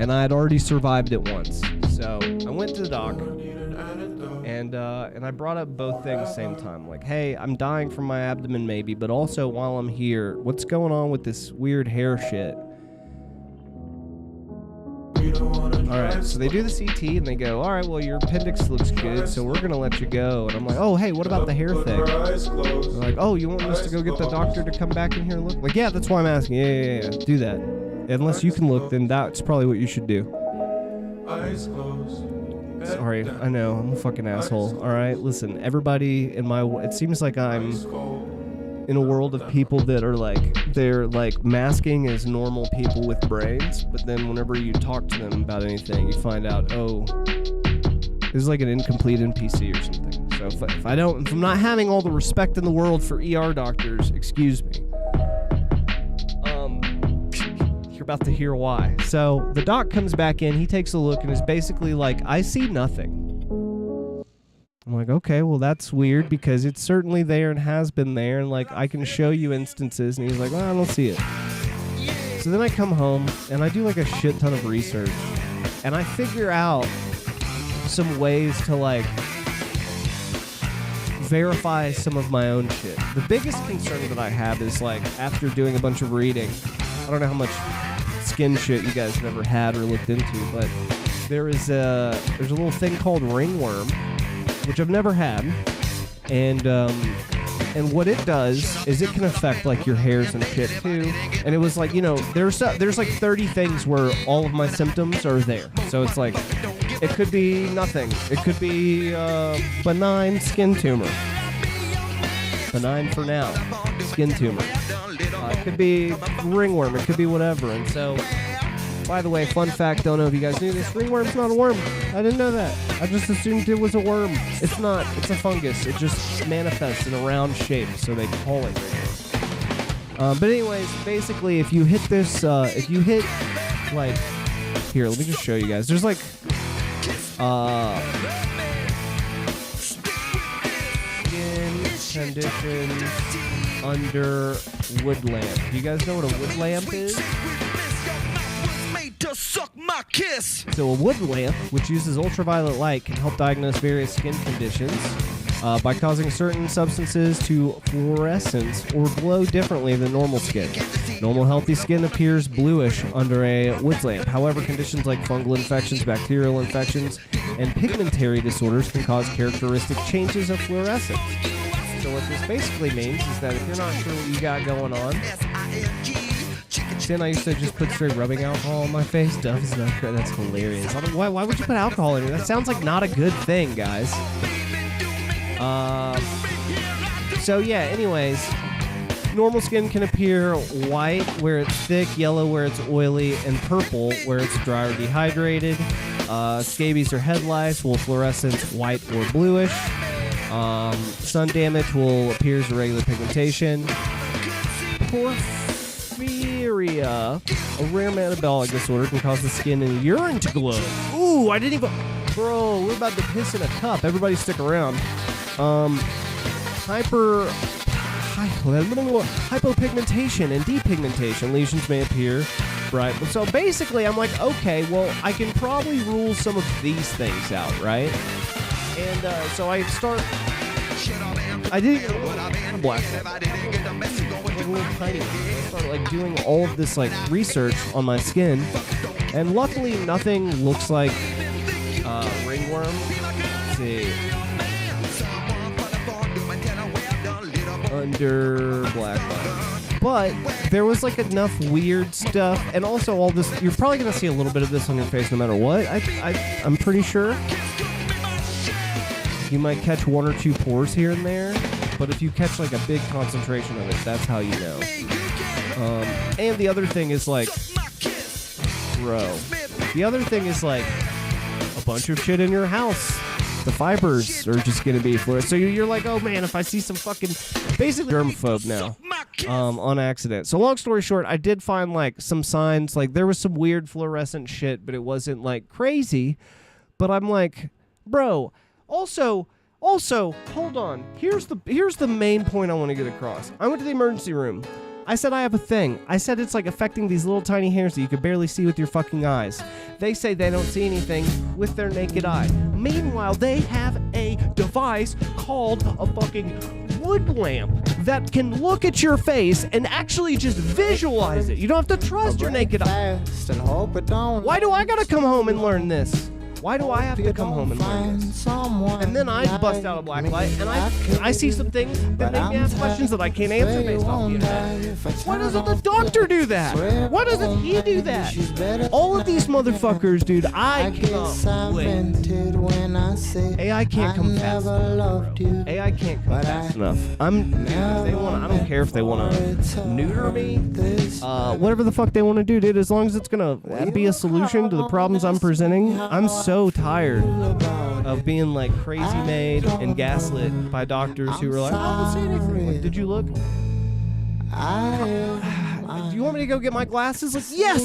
And I had already survived it once. So I went to the doc, and And I brought up both things same time. Like, hey, I'm dying from my abdomen maybe, but also while I'm here, what's going on with this weird hair shit? Alright, so they do the CT and they go, alright, well, your appendix looks good, so we're gonna let you go. And I'm like, oh, hey, what about the hair thing? They're like, oh, you want us to go get the doctor to come back in here and look? Like, yeah, that's why I'm asking. Yeah, do that. Unless you can look, then that's probably what you should do. Sorry, I know, I'm a fucking asshole. Alright, listen, everybody in my... It seems like I'm in a world of people that are like, they're like masking as normal people with brains, but then whenever you talk to them about anything, you find out, oh, this is like an incomplete NPC or something. So if I'm not having all the respect in the world for ER doctors, excuse me. You're about to hear why. So the doc comes back in, he takes a look and is basically like, I see nothing. I'm like, okay, well, that's weird because it's certainly there and has been there, and like I can show you instances. And he's like, well, I don't see it. So then I come home and I do like a shit ton of research, and I figure out some ways to like verify some of my own shit. The biggest concern that I have is like after doing a bunch of reading, I don't know how much skin shit you guys have ever had or looked into, but there's a little thing called ringworm, which I've never had, and what it does is it can affect like your hairs and shit too. And it was like, you know, there's like 30 things where all of my symptoms are there. So it's like, it could be nothing. It could be benign skin tumor. Benign for now. Skin tumor. It could be ringworm. It could be whatever. And so, by the way, fun fact, don't know if you guys knew this, ringworm's not a worm. I didn't know that. I just assumed it was a worm. It's not. It's a fungus. It just manifests in a round shape, so they call it ringworm. But anyways, basically, if you hit this, like, here, let me just show you guys. There's like, skin conditions under wood lamp. Do you guys know what a wood lamp is? So a wood lamp, which uses ultraviolet light, can help diagnose various skin conditions by causing certain substances to fluorescence or glow differently than normal skin. Normal healthy skin appears bluish under a wood lamp. However, conditions like fungal infections, bacterial infections, and pigmentary disorders can cause characteristic changes of fluorescence. So what this basically means is that if you're not sure what you got going on, then I used to just put straight rubbing alcohol on my face. Duff is not great. That's hilarious. Why would you put alcohol in it? That sounds like not a good thing, guys. So yeah, anyways, normal skin can appear white where it's thick, yellow where it's oily, and purple where it's dry or dehydrated. Scabies or head lice will fluorescence white or bluish. Sun damage will appear as irregular pigmentation. Porphyria, a rare metabolic disorder, can cause the skin and urine to glow. Ooh, I didn't even... Bro, we're about to piss in a cup. Everybody stick around. Hypopigmentation and depigmentation lesions may appear bright. So basically, I'm like, okay, well, I can probably rule some of these things out, right? And so I start... I didn't get a black tiny. I started like doing all of this like research on my skin, and luckily nothing looks like ringworm. Let's see. Under black line. But there was like enough weird stuff, and also all this. You're probably gonna see a little bit of this on your face no matter what. I'm pretty sure. You might catch one or two pores here and there, but if you catch like a big concentration of it, that's how you know. And the other thing is like, bro, the other thing is like a bunch of shit in your house. The fibers are just gonna be fluorescent. So you're like, oh man, if I see some fucking, basically germaphobe now, on accident. So long story short, I did find like some signs, like there was some weird fluorescent shit, but it wasn't like crazy. But I'm like, bro. Also, hold on. Here's the main point I want to get across. I went to the emergency room. I said I have a thing. I said it's like affecting these little tiny hairs that you could barely see with your fucking eyes. They say they don't see anything with their naked eye. Meanwhile, they have a a device called a fucking wood lamp that can look at your face and actually just visualize it. You don't have to trust your naked eye. Why do I gotta come home and learn this? Why do I have to come home and learn this? And then I bust out a black light, and I see some things that make me ask questions that I can't answer based off the internet. Why doesn't the doctor do that? Why doesn't he do that? All of these motherfuckers, dude, I cannot wait. AI can't come fast enough, bro. AI can't come fast enough. I don't care if they want to neuter me. Whatever the fuck they want to do, dude, as long as it's going to be a solution to the problems I'm presenting. I'm so tired of being like crazy made and gaslit by doctors who are like, oh, I don't see anything. Like, did you look? Do you want me to go get my glasses? Like, yes!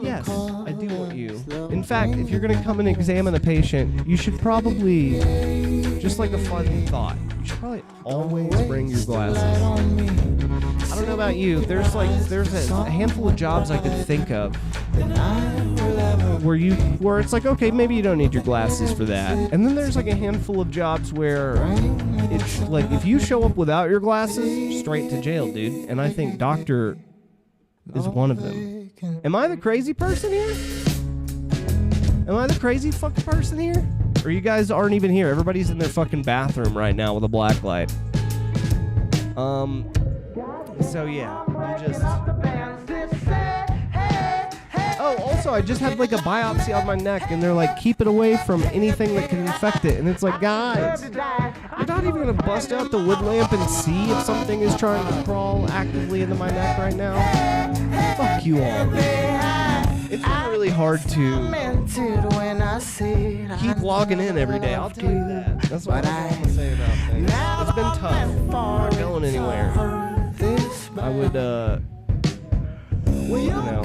Yes, I do want you. In fact, if you're going to come and examine a patient, you should probably, just like a fun thought, you should probably always bring your glasses. I don't know about you, there's a handful of jobs I could think of where it's like, okay, maybe you don't need your glasses for that. And then there's like a handful of jobs where it's like, if you show up without your glasses, straight to jail, dude. And I think doctor is one of them. Am I the crazy person here? Am I the crazy fucking person here? Or you guys aren't even here? Everybody's in their fucking bathroom right now with a black light. So yeah, I'm just... Oh, also, I just had like a biopsy on my neck, and they're like, keep it away from anything that can infect it. And it's like, guys, you're not even gonna bust out the wood lamp and see if something is trying to crawl actively into my neck right now? Fuck you all. It's been really hard to keep logging in every day. I'll tell you that. That's what I want to say about things. It's been tough. I'm not going anywhere. I would, you know,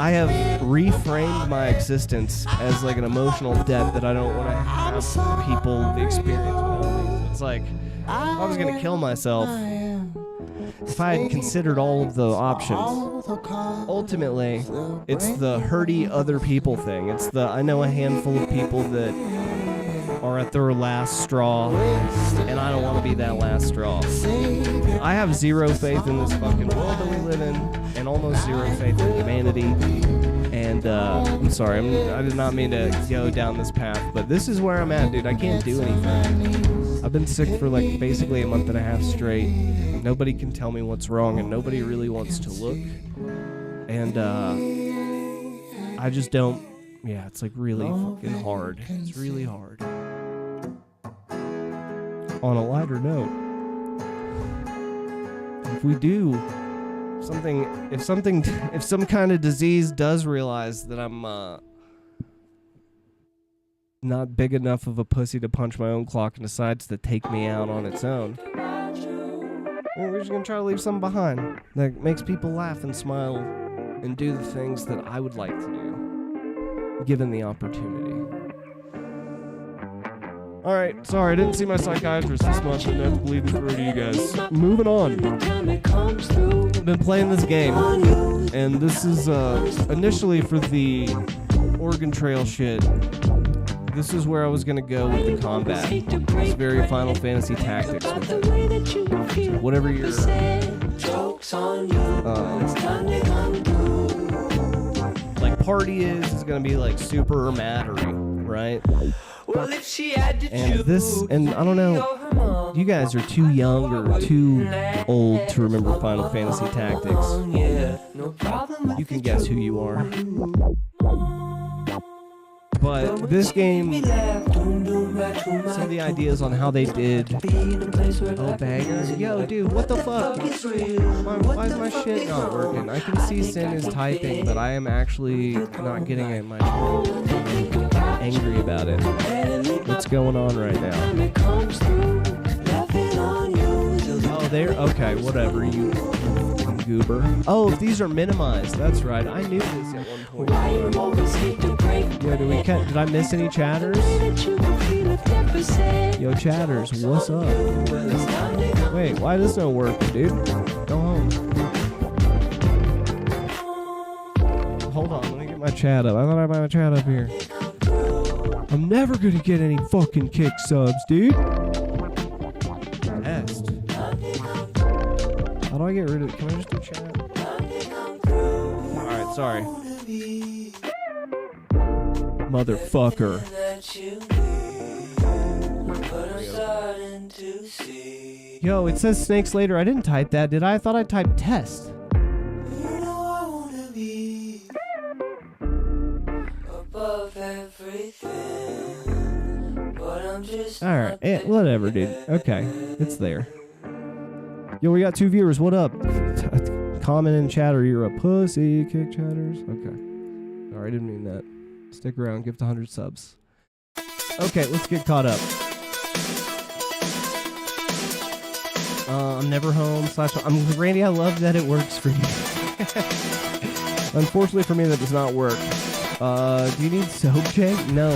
I have reframed my existence as like an emotional debt that I don't want to have people experience without me. It's like, if I was going to kill myself, if I had considered all of the options, ultimately, it's the hurty other people thing. It's the, I know a handful of people that are at their last straw, and I don't want to be that last straw. I have zero faith in this fucking world that we live in, and almost zero faith in humanity. And I'm sorry, I did not mean to go down this path, but this is where I'm at, dude. I can't do anything. I've been sick for like basically a month and a half straight. Nobody can tell me what's wrong, and nobody really wants to look. And I just don't. Yeah, it's like really fucking hard. It's really hard. On a lighter note, if some kind of disease does realize that I'm not big enough of a pussy to punch my own clock and decides to take me out on its own, well, we're just gonna try to leave something behind that makes people laugh and smile and do the things that I would like to do, given the opportunity. Alright, sorry, I didn't see my psychiatrist this month and I have to believe it through to you guys. Moving on. I've been playing this game, and this is initially for the Oregon Trail shit. This is where I was gonna go with the combat. It's very Final Fantasy Tactics. Whatever your like party is gonna be like super or Mattery, right? And this, and I don't know, you guys are too young or too old to remember Final Fantasy Tactics. You can guess who you are. But this game, some of the ideas on how they did, oh bangers, yo dude, what the fuck? Why is my shit not working? I can see Sin is typing, but I am actually not getting it. My angry about it. What's going on right now? Oh, they're okay. Whatever, you goober. Oh, these are minimized. That's right. I knew this at one point. Yeah, did I miss any chatters? Yo, chatters, what's up? Wait, why does this not work, dude? Go home. Hold on, let me get my chat up. I thought I had my chat up here. I'm never gonna get any fucking kick subs, dude. Test. How do I get rid of it? Can I just do chat? Alright, sorry. Motherfucker. Yo, it says Snakes Later. I didn't type that, did I? I thought I typed test. Alright, whatever, dude. Okay, it's there. Yo, we got 2 viewers. What up? Comment in chat or you're a pussy. Kick chatters. Okay. Sorry, I didn't mean that. Stick around. Give to 100 subs. Okay, let's get caught up. I'm never home. Randy, I love that it works for you. Unfortunately for me, that does not work. Do you need soap, Jake? No,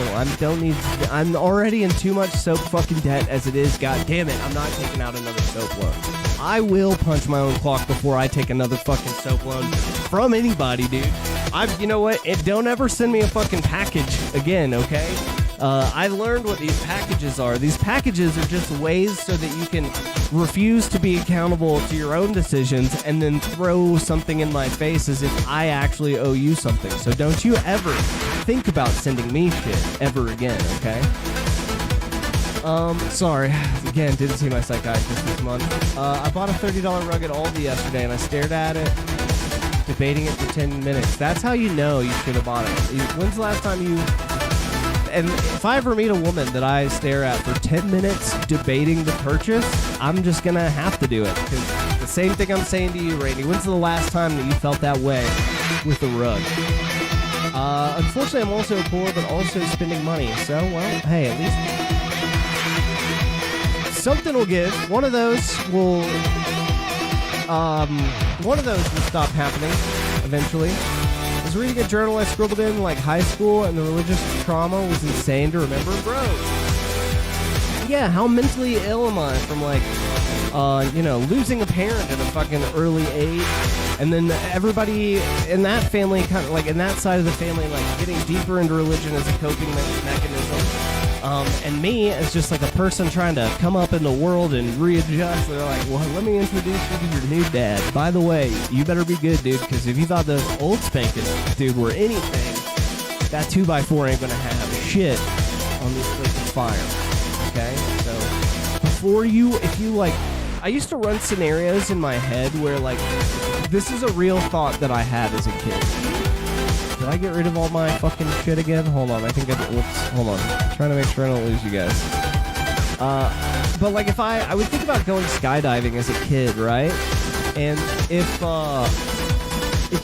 I'm already in too much soap fucking debt as it is. God damn it, I'm not taking out another soap loan. I will punch my own clock before I take another fucking soap loan from anybody, dude. You know what? Don't ever send me a fucking package again, okay? I learned what these packages are. These packages are just ways so that you can refuse to be accountable to your own decisions and then throw something in my face as if I actually owe you something. So don't you ever think about sending me shit ever again, okay? Sorry. Again, didn't see my psychiatrist this month. I bought a $30 rug at Aldi yesterday and I stared at it, debating it for 10 minutes. That's how you know you should have bought it. When's the last time you... And if I ever meet a woman that I stare at for 10 minutes debating the purchase, I'm just going to have to do it. Because the same thing I'm saying to you, Randy. When's the last time that you felt that way with a rug? Unfortunately, I'm also poor, but also spending money. So, well, hey, at least something will give. One of those will stop happening eventually. I was reading a journal I scribbled in like high school, and the religious trauma was insane to remember. Bro, yeah, how mentally ill am I from losing a parent at a fucking early age, and then everybody in that family, kind of like in that side of the family, like getting deeper into religion as a coping mechanism. And me as just like a person trying to come up in the world and readjust. They're like, well, let me introduce you to your new dad. By the way, you better be good, dude, because if you thought the old spanking dude were anything, that 2x4 ain't gonna have shit on this freaking fire. Okay? So, I used to run scenarios in my head where, like, this is a real thought that I had as a kid. Did I get rid of all my fucking shit again? Hold on, I think hold on. I'm trying to make sure I don't lose you guys. But like if I would think about going skydiving as a kid, right? And if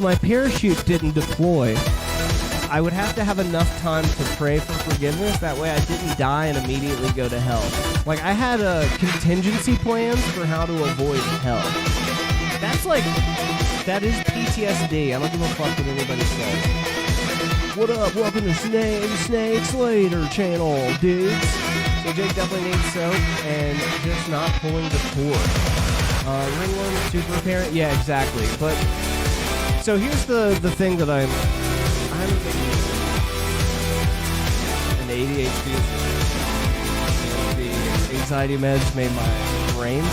my parachute didn't deploy, I would have to have enough time to pray for forgiveness. That way I didn't die and immediately go to hell. Like I had a contingency plans for how to avoid hell. That is PTSD. I don't give a fuck what anybody says. What up? Welcome to Snakes Later channel, dudes. So Jake definitely needs soap and just not pulling the cord. Ringworm super apparent? Yeah, exactly. But so here's the thing that I'm an ADHD. The anxiety meds made my brain.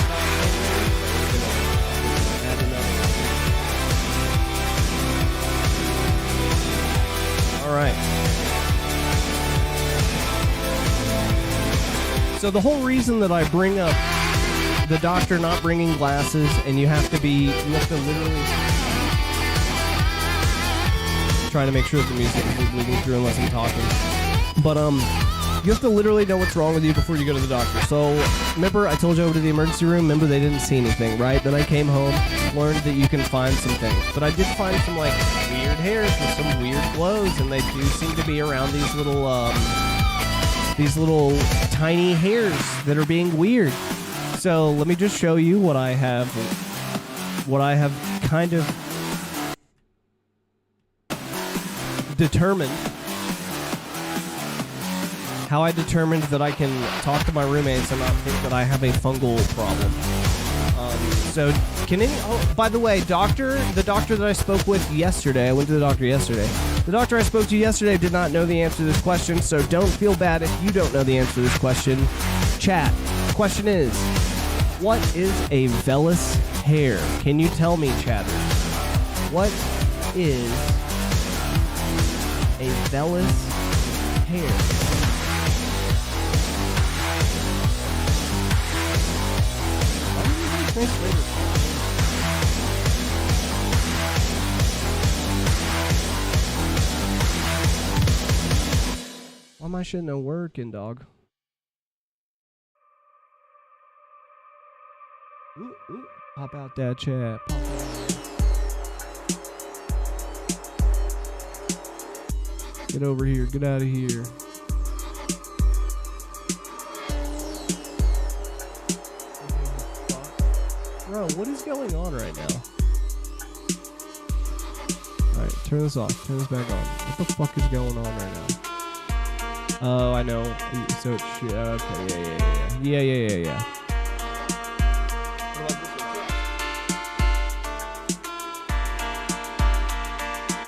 All right. So the whole reason that I bring up the doctor not bringing glasses and you have to literally trying to make sure that the music isn't bleeding through unless I'm talking. But you have to literally know what's wrong with you before you go to the doctor. So remember I told you over to the emergency room, remember they didn't see anything, right? Then I came home, learned that you can find some things. But I did find some like weird hairs with some weird glows, and they do seem to be around these little tiny hairs that are being weird. So let me just show you what I have kind of determined. How I determined that I can talk to my roommates and not think that I have a fungal problem. By the way, the doctor that I spoke with yesterday, I went to the doctor yesterday. The doctor I spoke to yesterday did not know the answer to this question, so don't feel bad if you don't know the answer to this question. Chat. The question is, what is a vellus hair? Can you tell me, chatters? What is a vellus hair? Why do you think translators? Why am I shitting no working, dog? Ooh, ooh. Pop out that chat. Pop out. Get over here. Get out of here. Bro, what is going on right now? Alright, turn this off. Turn this back on. What the fuck is going on right now? Oh, I know. So it should. Okay, yeah.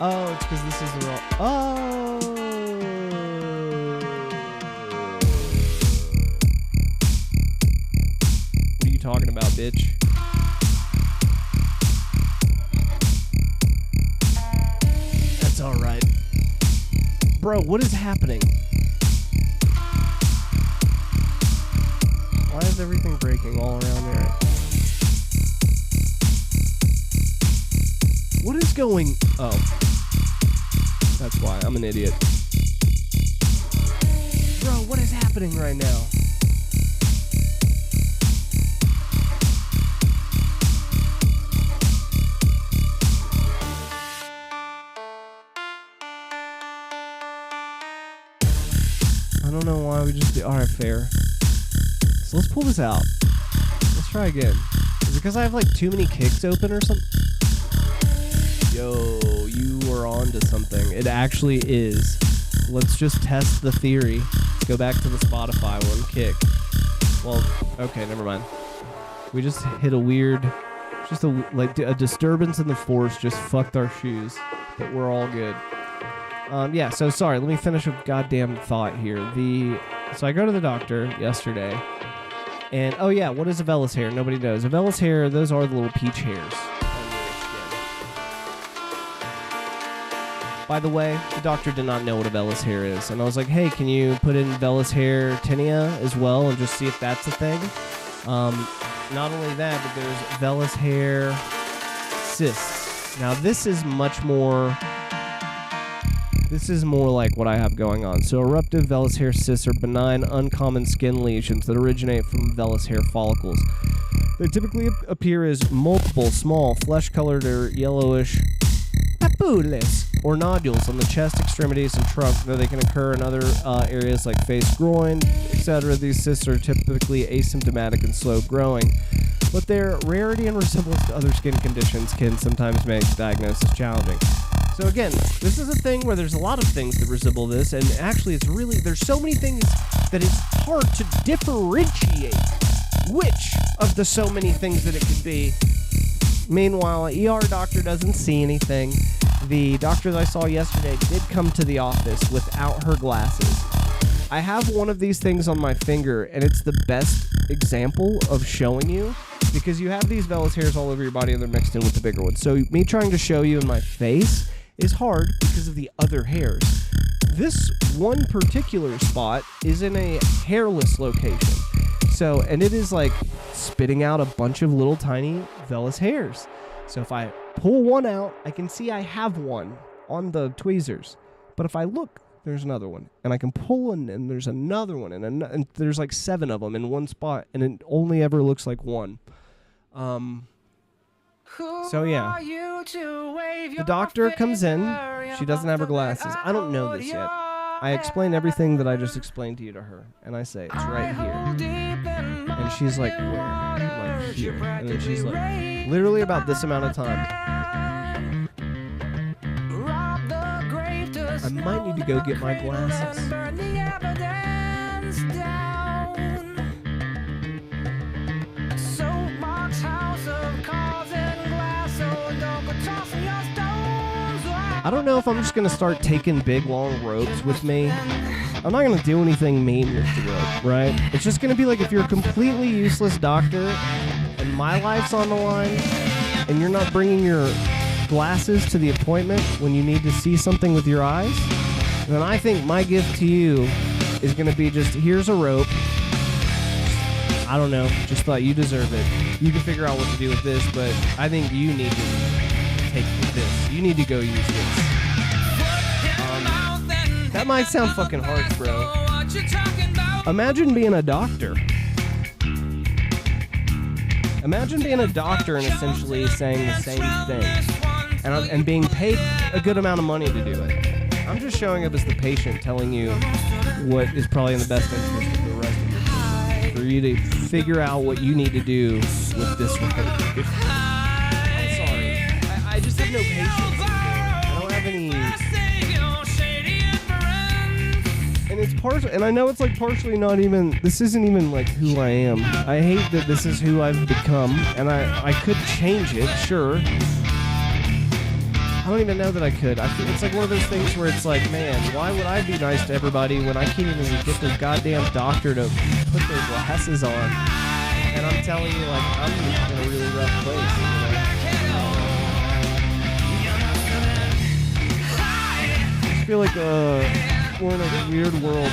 Oh, it's because this is the wrong. Oh. What are you talking about, bitch? That's all right. Bro, what is happening? Why is everything breaking all around there? What is going... Oh. That's why. I'm an idiot. Bro, what is happening right now? I don't know why we just did... Alright, fair. So let's pull this out. Let's try again. Is it because I have like too many kicks open or something? Yo, you were on to something. It actually is. Let's just test the theory. Let's go back to the Spotify one. Kick. Well, okay, never mind. We just hit a weird... Just a disturbance in the force just fucked our shoes. But we're all good. Yeah, so sorry. Let me finish a goddamn thought here. So I go to the doctor yesterday. And, oh yeah, what is a vellus hair? Nobody knows. A vellus hair, those are the little peach hairs. By the way, the doctor did not know what a vellus hair is. And I was like, hey, can you put in vellus hair tinea as well and just see if that's a thing? Not only that, but there's vellus hair cysts. Now, this is more like what I have going on. So eruptive vellus hair cysts are benign, uncommon skin lesions that originate from vellus hair follicles. They typically appear as multiple, small, flesh-colored or yellowish papules or nodules on the chest, extremities, and trunk, though they can occur in other areas like face, groin, etc. These cysts are typically asymptomatic and slow growing, but their rarity and resemblance to other skin conditions can sometimes make diagnosis challenging. So again, this is a thing where there's a lot of things that resemble this, and actually there's so many things that it's hard to differentiate which of the so many things that it could be. Meanwhile, an ER doctor doesn't see anything. The doctor that I saw yesterday did come to the office without her glasses. I have one of these things on my finger, and it's the best example of showing you, because you have these vellus hairs all over your body and they're mixed in with the bigger ones. So me trying to show you in my face is hard because of the other hairs. This one particular spot is in a hairless location. So, and it is like spitting out a bunch of little tiny vellus hairs. So if I pull one out, I can see I have one on the tweezers. But if I look, there's another one. And I can pull one, and there's another one. And there's like 7 of them in one spot. And it only ever looks like one. So yeah. The doctor comes in. She doesn't have her glasses. I don't know this yet. I explain everything that I just explained to you to her. And I say, it's right here. And she's like, where? I'm like, here. And then she's like, literally about this amount of time. I might need to go get my glasses. House of cards and glass, so don't go tossing your stones. I don't know if I'm just gonna start taking big long ropes with me. I'm not gonna do anything mean with the rope, right? It's just gonna be like if you're a completely useless doctor and my life's on the line and you're not bringing your glasses to the appointment when you need to see something with your eyes, then I think my gift to you is gonna be just, here's a rope. I don't know, just thought you deserve it. You can figure out what to do with this, but I think you need to take this. You need to go use this. That might sound fucking harsh, bro. Imagine being a doctor. Imagine being a doctor and essentially saying the same thing. And being paid a good amount of money to do it. I'm just showing up as the patient telling you what is probably in the best interest of the rest of your patient. For you to figure out what you need to do with this rope. I'm sorry. I just have no patience. I don't have any... And it's partial, and I know it's like partially not even, this isn't even like who I am. I hate that this is who I've become, and I could change it, sure. I don't even know that I could. I feel it's like one of those things where it's like, man, why would I be nice to everybody when I can't even get this goddamn doctor to put their glasses on? And I'm telling you, like, I'm in a really rough place. I just feel like, we're in a weird world.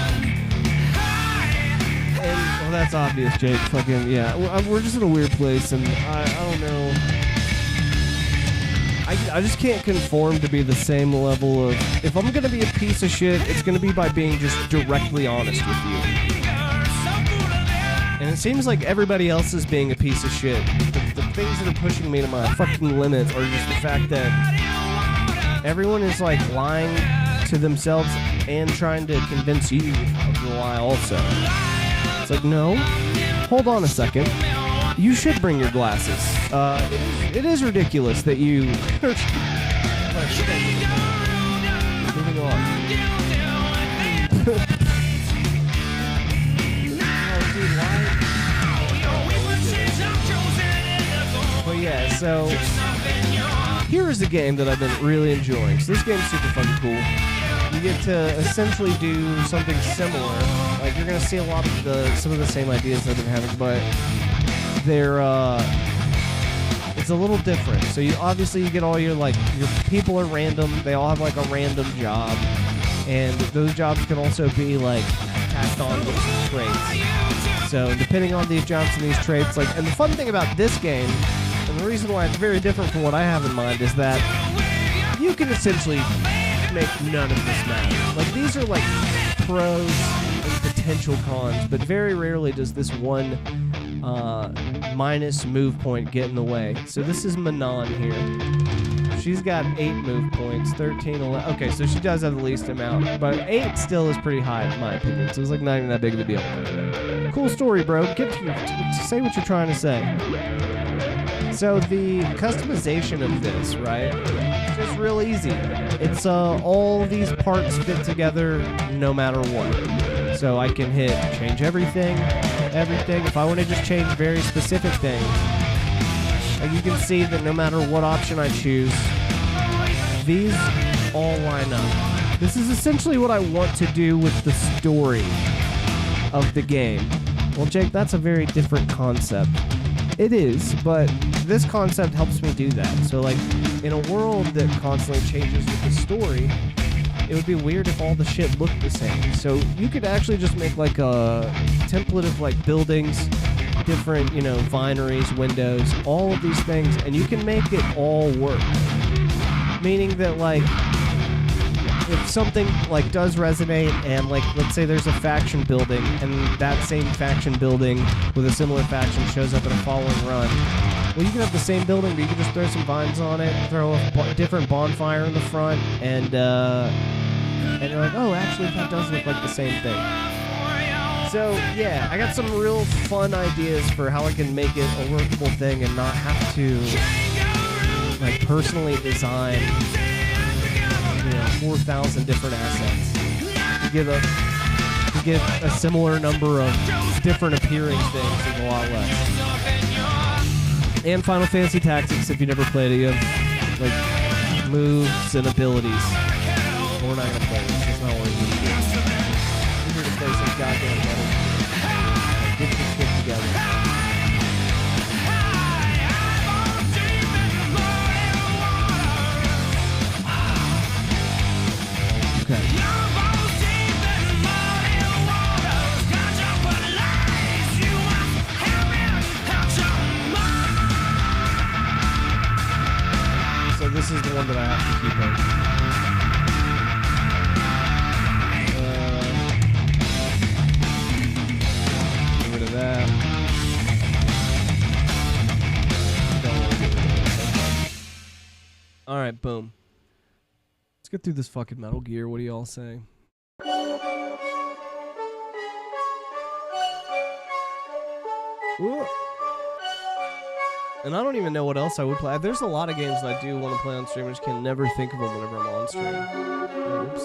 And, well, that's obvious, Jake. Fucking, yeah. We're just in a weird place, and I don't know. I just can't conform to be the same level of... If I'm going to be a piece of shit, it's going to be by being just directly honest with you. And it seems like everybody else is being a piece of shit. The things that are pushing me to my fucking limit are just the fact that everyone is, like, lying to themselves and trying to convince you of the lie also. It's like, no, hold on a second. You should bring your glasses. It is ridiculous that you... Moving on. But yeah, so... Here is a game that I've been really enjoying. So this game's super fucking cool. You get to essentially do something similar. Like, you're going to see a lot of some of the same ideas that I've been having, but they're, it's a little different. So you get all your people are random. They all have, like, a random job. And those jobs can also be, like, tacked on with some traits. So depending on these jobs and these traits, like, and the fun thing about this game, and the reason why it's very different from what I have in mind, is that you can essentially make none of this matter. Like, these are like pros and potential cons, but very rarely does this one minus move point get in the way. So this is Manon here. She's got 8 move points, 13, 11. Okay, so she does have the least amount, but 8 still is pretty high in my opinion. So it's like not even that big of a deal. Cool story, bro. Get to say what you're trying to say. So the customization of this, right? It's just real easy. It's all these parts fit together no matter what. So I can hit change everything. If I want to just change very specific things, like you can see that no matter what option I choose, these all line up. This is essentially what I want to do with the story of the game. Well, Jake, that's a very different concept. It is, but this concept helps me do that. So, like, in a world that constantly changes with the story, it would be weird if all the shit looked the same. So you could actually just make, like, a template of, like, buildings, different, vineries, windows, all of these things, and you can make it all work. Meaning that, like, if something, like, does resonate and, like, let's say there's a faction building and that same faction building with a similar faction shows up in a following run, well, you can have the same building, but you can just throw some vines on it, throw a different bonfire in the front, and you're like, oh, actually, that does look like the same thing. So, yeah, I got some real fun ideas for how I can make it a workable thing and not have to, like, personally design 4,000 different assets to get a similar number of different appearing things with a lot less. And Final Fantasy Tactics, if you never played it, you have like moves and abilities. We're not gonna play this. That's not what we're gonna do. We're here to play some goddamn Metal Gear. Get your shit together. Okay. So this is the one that I have to keep in. Get rid of that. Don't want to get rid of this. All right, boom. Let's get through this fucking Metal Gear. What do y'all say? Ooh. And I don't even know what else I would play. There's a lot of games that I do want to play on stream. I just can never think of them whenever I'm on stream. Oops.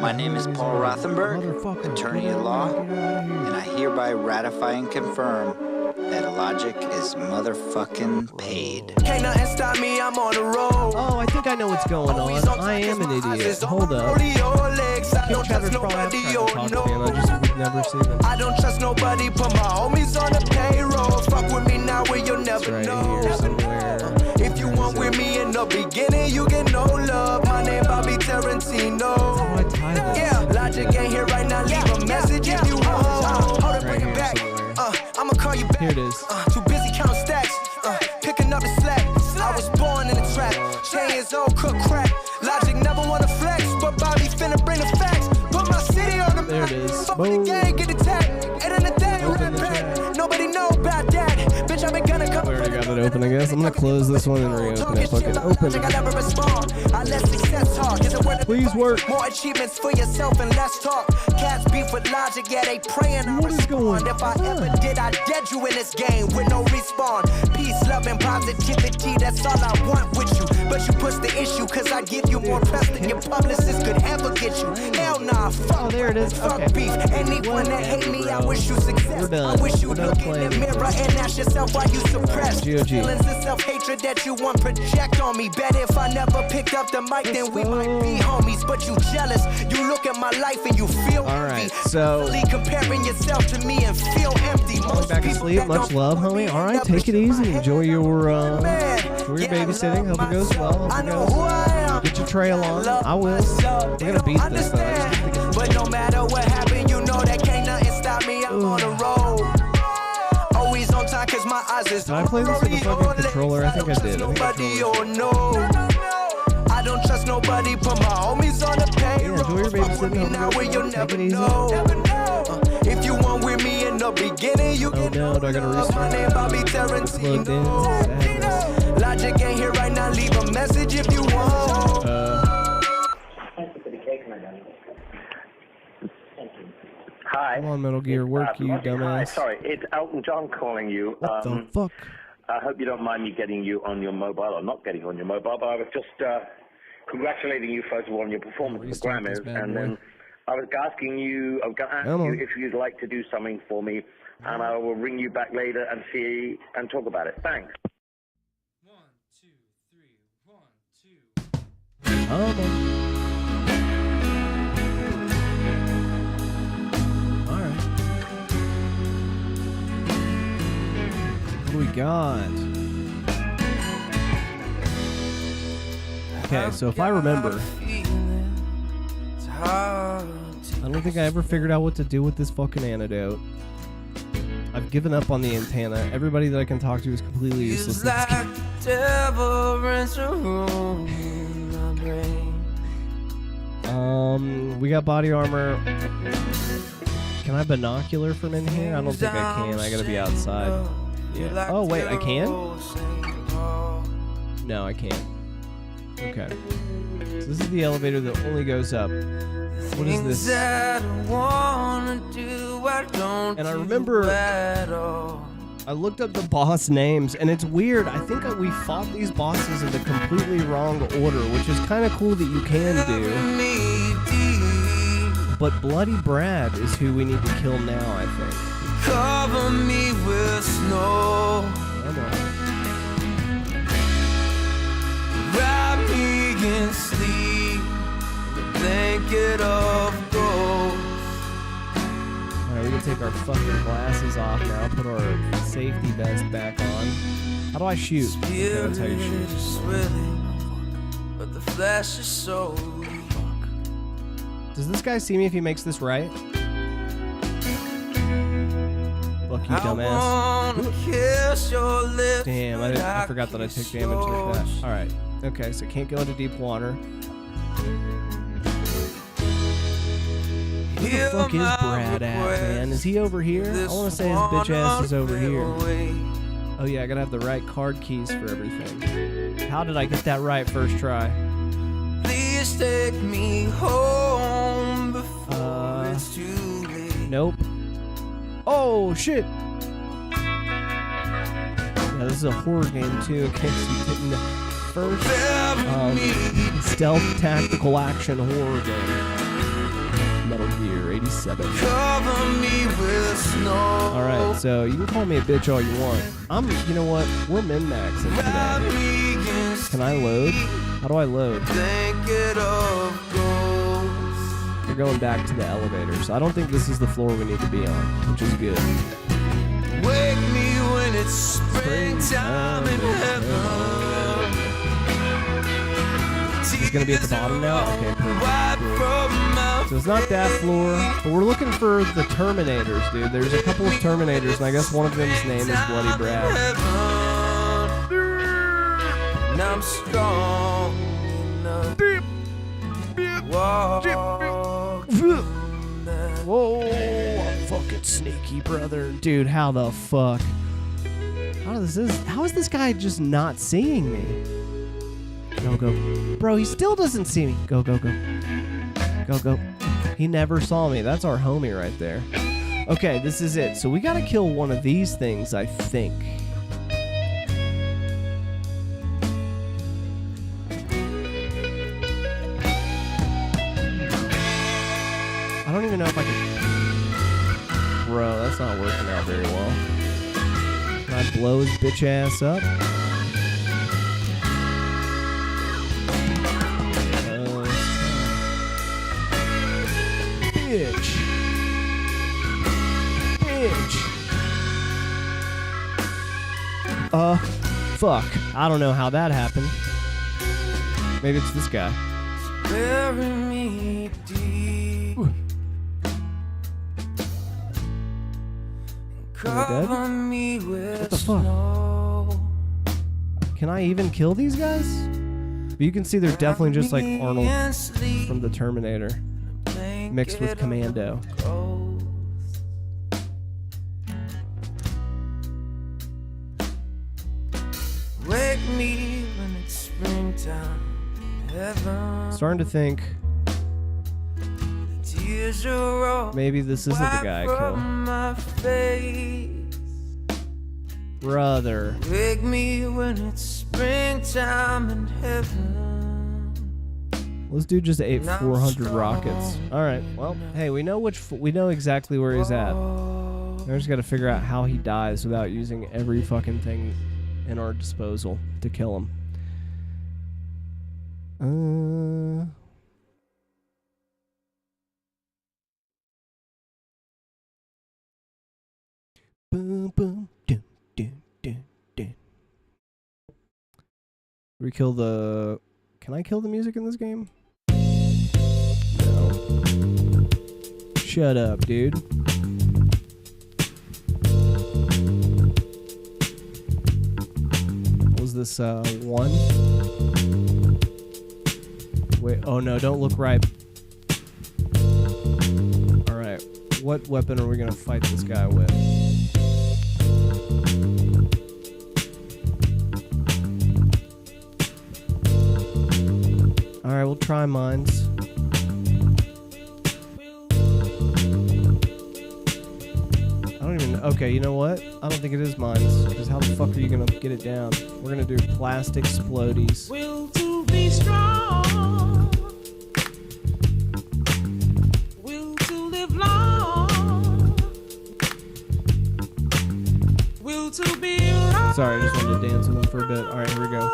My name is Paul Rothenberg, attorney at law, and I hereby ratify and confirm that Logic is motherfucking paid. Can't nothing stop me, I'm on the road. Oh, I think I know what's going on. I am an idiot. Hold up. Can't Travis probably have tried to talk to me and I just would never see them. I don't trust nobody, put my homies on the payroll. Fuck with me now where you'll never Right know. here somewhere. If you want with me in the beginning, you get no love. My name Bobby Tarantino. How do I tie this? Yeah, Logic ain't here right now. Leave a message if you want. Hold it, bring it back. I'ma call you back. Here it is. Too busy counting stacks. Picking up the slack. I was born in the trap. 10 years old, cook crack. Logic never wanna flex, but Bobby finna bring the facts. Put my city on the map. There it is. Fuck with the gang, get attacked. And in the day, Open rap the back. chat. Nobody know about that. Bitch, I've been gonna come. I already got it open, I guess. I'm gonna close this one and reopen it. Fucking open. I never respond. I let success talk. Is it worth it? Please work. More achievements for yourself and less talk. Cats beef with Logic, yeah, they praying I What is going respond. If I on? ever did, I dead you in this game with no respawn. Peace, love, and positivity, that's all I want with you. But you push the issue, cause I give you more press than your publicist could ever get you. Hell nah, fuck. Oh, there it is. Fuck Okay. beef. Anyone that hate me, I wish you success. We're done. I wish you We're done look in playing the mirror this. and ask yourself why you suppress. GOG. Feelings and self-hatred that you want project on me. Bet if I never picked up the mic, then we might be homies. But you jealous. You look at my life and you feel All right, envy. so- Constantly comparing yourself to me and feel empty. Going back to sleep. Much love, homie. All right, take it easy. Enjoy your babysitting. Hope it goes well. I Hope it know goes. who I am. Get your tray along. I will. We're gonna beat this though. I just have to get this. But no matter what happened, you know that can't nothing stop me. I'm on the road. Always on time, cause my eyes is Did I play this with the fucking controller? I think I did. I think I Nobody totally or no. I don't trust nobody, put my homies on the payroll. enjoy your Fuck with me babysitting. now where you'll Take never it easy. know. If you want with me in the beginning, you Oh can no, do I gotta restart? My name Bobby Plugged in. Tarantino. Sadness. Logic ain't here right now, leave a message if you want. Hi. Come on, Metal Gear, work, you Hi, dumbass. sorry, it's Elton John calling you. What the fuck? I hope you don't mind me getting you on your mobile, or not getting you on your mobile, but I was just congratulating you, first of all, on your performance at the Restart this Grammys, bad and boy. then I was asking you, I was going to ask Come on. you if you'd like to do something for me, and I will ring you back later and see and talk about it. Thanks. 1, 2, 3, 1, 2. Oh, man. All right. What do we got? Okay, so if I remember, I don't think I ever figured out what to do with this fucking antidote. I've given up on the antenna. Everybody that I can talk to is completely useless. in this game. We got body armor. Can I binocular from in here? I don't think I can. I gotta be outside. Yeah. Oh, wait, I can? No, I can't. Okay. So this is the elevator that only goes up. What is this? And I remember I looked up the boss names, and it's weird. I think we fought these bosses in the completely wrong order, which is kind of cool that you can do. But Bloody Brad is who we need to kill now, I think. Cover me with snow. Come on. sleep in a blanket of ghosts. Alright, we can take our fucking glasses off now, put our safety vest back on. How do I shoot? Okay, that's how you shoot. Is willing, but the flesh is so weak. Does this guy see me if he makes this right? Fuck you, dumbass. Kiss your lips, Damn, I forgot that I took damage like that. Alright, okay, so can't go into deep water. Where the fuck is Brad at, man? Is he over here? I want to say his bitch ass is over here. Oh yeah, I gotta have the right card keys for everything. How did I get that right first try? Please take me home before it's too late. Nope. Oh shit! Yeah, this is a horror game too, in case you didn't know. First stealth tactical action horror game. Metal Gear 87. Cover me with snow. Alright, so you can call me a bitch all you want. You know what? We're min-maxing today. Can I load? How do I load? We're going back to the elevator, so I don't think this is the floor we need to be on, which is good. Wake me when it's springtime in heaven. It's gonna be at the bottom now? Okay, perfect. So it's not that floor, but we're looking for the Terminators, dude. There's a couple of Terminators, and I guess one of them's name is Bloody Brad. And I'm strong enough. Whoa, I'm fucking sneaky, brother. Dude, how the fuck? How is this guy just not seeing me? Go. Bro, he still doesn't see me. Go. Go. He never saw me. That's our homie right there. Okay, this is it. So we gotta kill one of these things, I think. I don't even know if I can... Bro, that's not working out very well. Can I blow his bitch ass up? Bitch. Fuck. I don't know how that happened. Maybe it's this guy. Bury me deep. Cover me with What the fuck? snow. Can I even kill these guys? But you can see they're definitely just like Arnold from the Terminator mixed with Commando. Wake me when it's springtime in heaven. Starting to think Tears are maybe this isn't the guy I killed. my face. Brother. Wake me when it's springtime in heaven. This dude just ate 400 rockets. All right. Well, hey, we know exactly where he's at. We just got to figure out how he dies without using every fucking thing in our disposal to kill him. Boom, boom, dun, dun, dun, dun. We kill the... Can I kill the music in this game? No. Shut up, dude. What was this, 1? Wait, oh no, don't look right. Alright, what weapon are we gonna fight this guy with? Alright, we'll try mines. I don't even... Okay, you know what? I don't think it is mines. Because how the fuck are you gonna get it down? We're gonna do plastic explodies. Will to be strong. Will to live long. Will to be right. Sorry, I just wanted to dance with him for a bit. All right, here we go.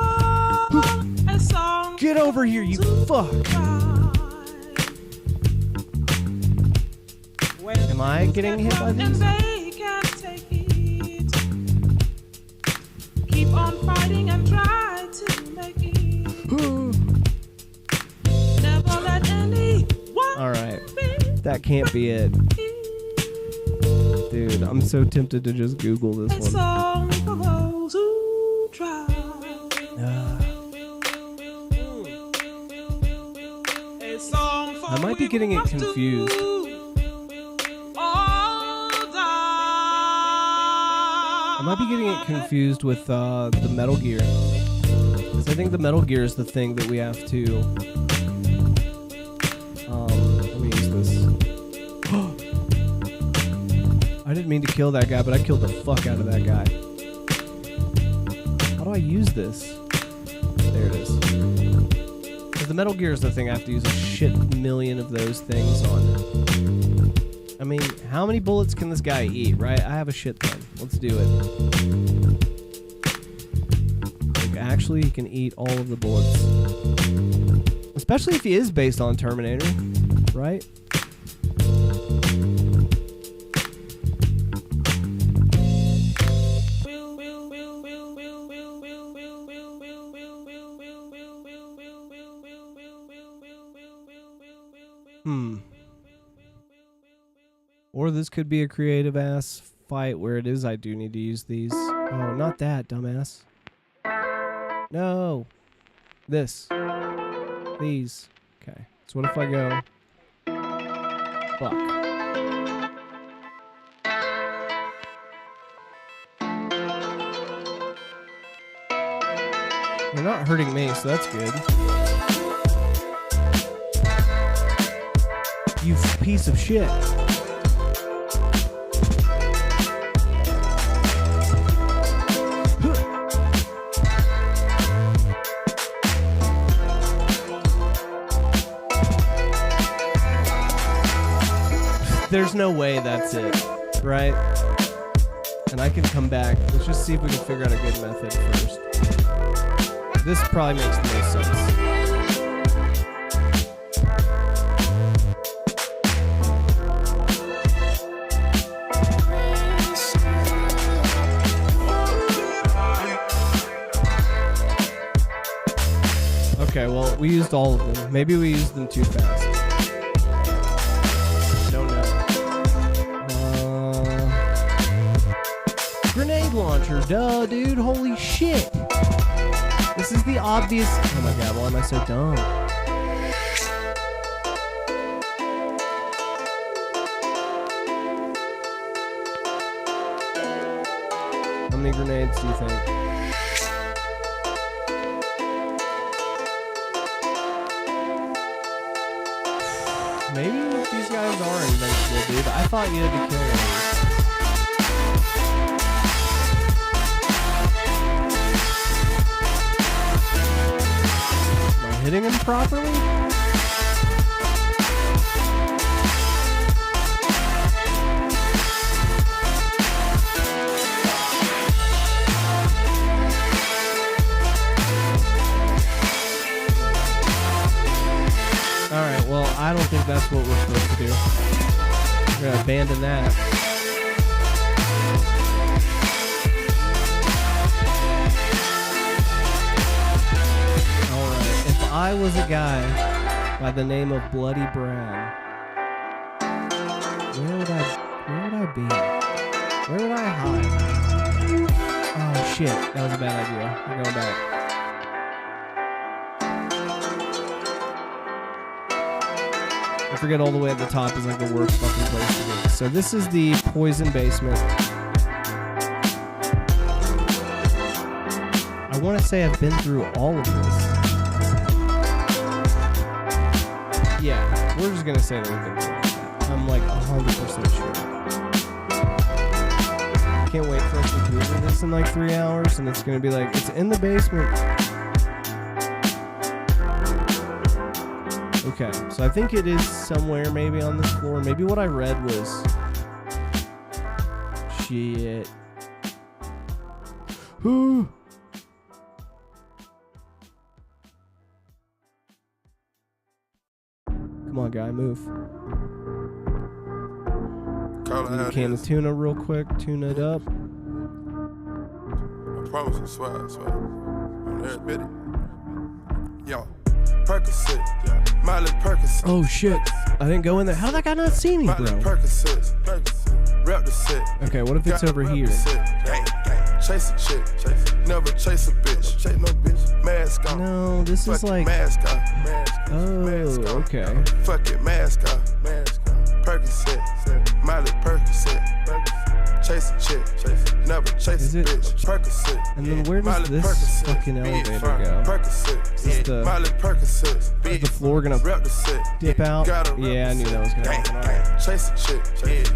Get over here, you fuck. Am I getting hit by these? Keep on fighting and try to make it. Never let anyone. All right, that can't be it. Dude, I'm so tempted to just Google this one. Song for those who try. I might be getting it confused. I might be getting it confused with the Metal Gear. Because I think the Metal Gear is the thing that we have to... let me use this. I didn't mean to kill that guy, but I killed the fuck out of that guy. How do I use this? There it is. Because the Metal Gear is the thing I have to use a shit million of those things on. I mean, how many bullets can this guy eat, right? I have a shit ton. Let's do it. Like, actually, he can eat all of the bullets. Especially if he is based on Terminator, right? Or this could be a creative ass fight where it is I do need to use these. Oh, not that, dumbass. No. This. These. Okay. So what if I go... Fuck. They're not hurting me, so that's good. You piece of shit. There's no way that's it, right? And I can come back. Let's just see if we can figure out a good method first. This probably makes the most sense. Okay, well, we used all of them. Maybe we used them too fast. Grenade launcher, duh, dude, holy shit. This is the obvious... Oh my god, why am I so dumb? How many grenades do you think? Maybe these guys are invincible, dude. I thought you had to kill them. Hitting him properly? Alright, well, I don't think that's what we're supposed to do. We're gonna abandon that. I was a guy by the name of Bloody Brad. Where would I be? Where would I hide? Oh shit, that was a bad idea. I'm going back. I forget all the way at the top is like the worst fucking place to be. So this is the poison basement. I want to say I've been through all of this. Yeah, we're just gonna say that we've been through that. I'm like 100% sure. Can't wait for us to Google this in like 3 hours, and it's gonna be like, it's in the basement. Okay, so I think it is somewhere maybe on this floor. Maybe what I read was... Shit. Come on, guy, move. Call it Need how a it can is. of tuna real quick. Tune it up. I promise I swear. On every bit. Yo, Percocet, Miley Percocet. Oh shit! I didn't go in there. How did that guy not see me, Miley bro? Percocet, rep the set. Okay, what if it's over here? Gang, gang. Chase a chick, never chase a bitch. Chase no bitch. Mask on. No, this is Fuck it, like. mask on. Oh, Mask on. okay. Fuck it, mask on. Percocet, Miley Percocet. Chase a chick, never chase Is a it- bitch. Percocet. And then where does Miley this Percocet. fucking Big elevator fine. go? Percocet. Is the- Miley Percocet. Is Big the floor gonna rep the set. dip out? Gotta Yeah, I knew that was gonna gang, happen. gang. Chase a chick,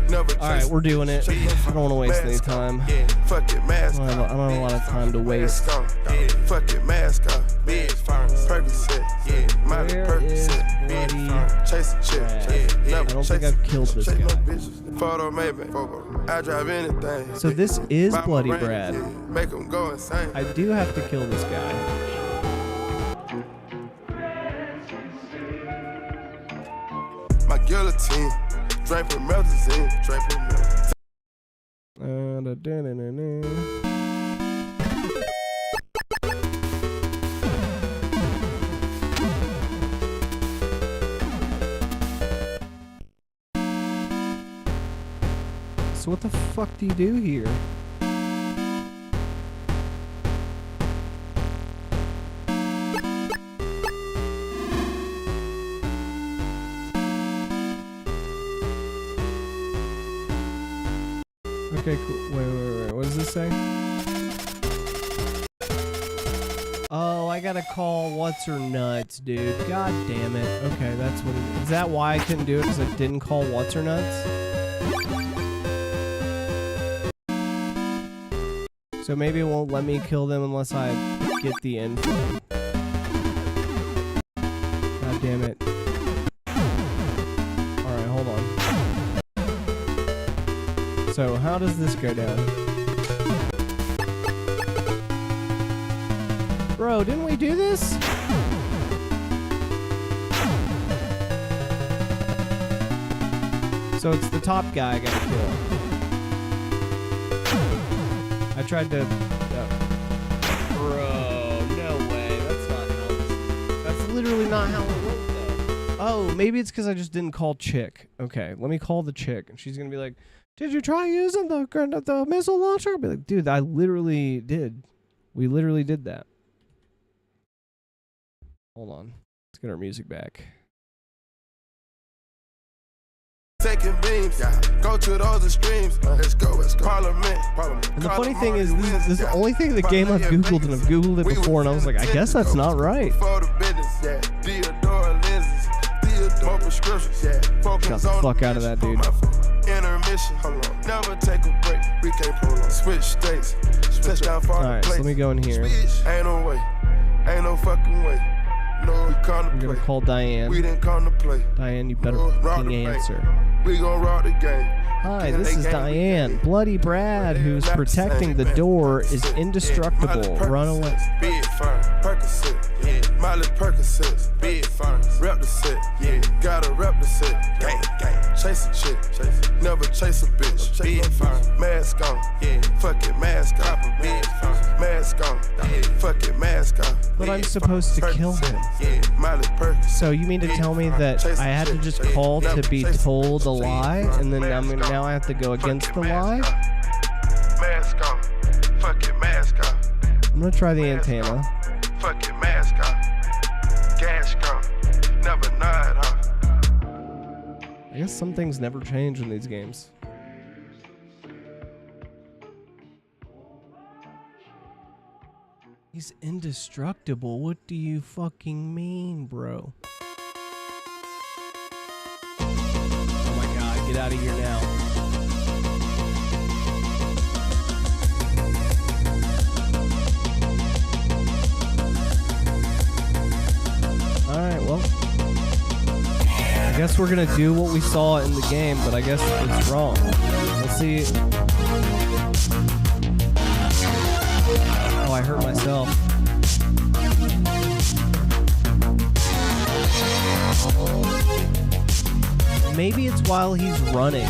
never All right, chase we're doing it. I don't want to waste any Mask time. on. Yeah, fuck it, mask I don't have a lot of time to waste. Mask on. Yeah, fuck it, mask on. Big fine. Percocet. Yeah, Miley Where is Percocet. Big Bloody fine. Chase a chick. Brad? Never I don't think chase I've a killed bitch. this Chase no guy. bitches. Photo maybe. I drive anything. So this is Buy my Bloody ring, Brad. yeah. Make 'em go insane. I do have to kill this guy. My guillotine. Draper Meltazine. Draper Meltazine. Da-da-da-da-da. So what the fuck do you do here? Okay, cool. Wait. What does this say? Oh, I gotta call what's her nuts, dude. God damn it. Okay, that's what it is. Is that why I couldn't do it? Because I didn't call what's her nuts? So maybe it won't let me kill them unless I get the info. God damn it. Alright, hold on. So how does this go down? Bro, didn't we do this? So it's the top guy I gotta kill. I tried to... Bro, no way. That's not how this... That's literally not how it worked, though. Oh, maybe it's because I just didn't call chick. Okay, let me call the chick. And she's gonna be like, did you try using the missile launcher? I'll be like, dude, I literally did. We literally did that. Hold on. Let's get our music back. Taking beams, go to those extremes. Let's go. Parliament. And the funny thing is, this is the only thing in the game I've Googled, and I've Googled it before, and I was like, I guess that's not right. For the business, Theodore lenses, Theodore prescriptions, Got the fuck out of that, dude. Intermission, never take a break. We can't prolong. Switch states, touchdown for the Alright, so let me go in here. Ain't no way, ain't no fucking way. No, we come to I'm play. gonna call Diane. We didn't come to play. Diane, you better Rock fucking the bank. answer. We gon' rock the game. Hi, this is Diane. Bloody Brad, who's protecting the door, is indestructible. Run away. Big fine, Percocet, Miley Percocet, big fine, rep the set, gotta rep the set, gang, gang, chase a chick, never chase a bitch, big fine, mask on, fuck it, mask on, big fine, mask on, fuck it, mask on. But I'm supposed to kill him. Miley Percocet. So you mean to tell me that I had to just call to be told a lie, and then now I have to go against the lie? Mask on, fuck it, mask on. I'm gonna try the antenna. Fuck it, mask on. Gas gone. Never nod off. I guess some things never change in these games. He's indestructible. What do you fucking mean, bro? Oh my god, get out of here now. Alright, well. I guess we're gonna do what we saw in the game, but I guess it's wrong. Let's see. I hurt myself. Maybe it's while he's running.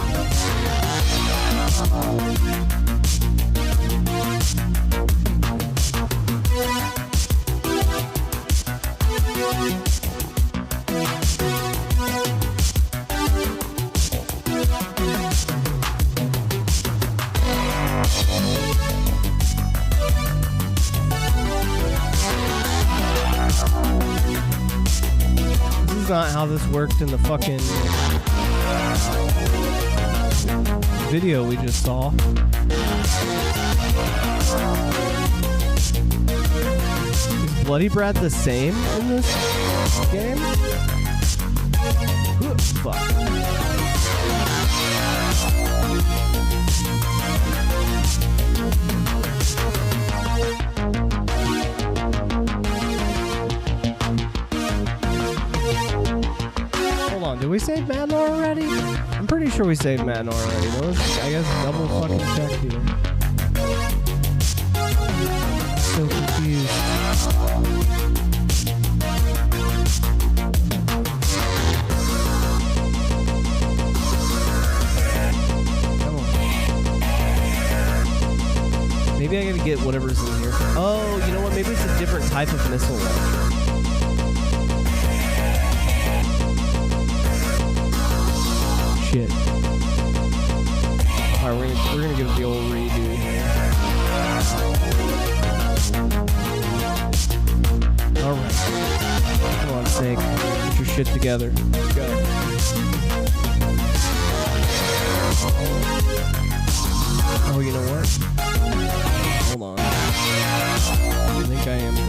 This is not how this worked in the fucking video we just saw. Is Bloody Brad the same in this game? Ooh, fuck. Hold on, did we save Madden already? I'm pretty sure we saved Madden already. Let's, I guess, double fucking check here. So confused. Come on. Maybe I gotta get whatever's in here. Oh, you know what? Maybe it's a different type of missile launcher. Shit. Alright, we're gonna give it the old redo here. Alright. Come on, Snake. Get your shit together. Let's go. Oh, you know what? Hold on. I think I am done.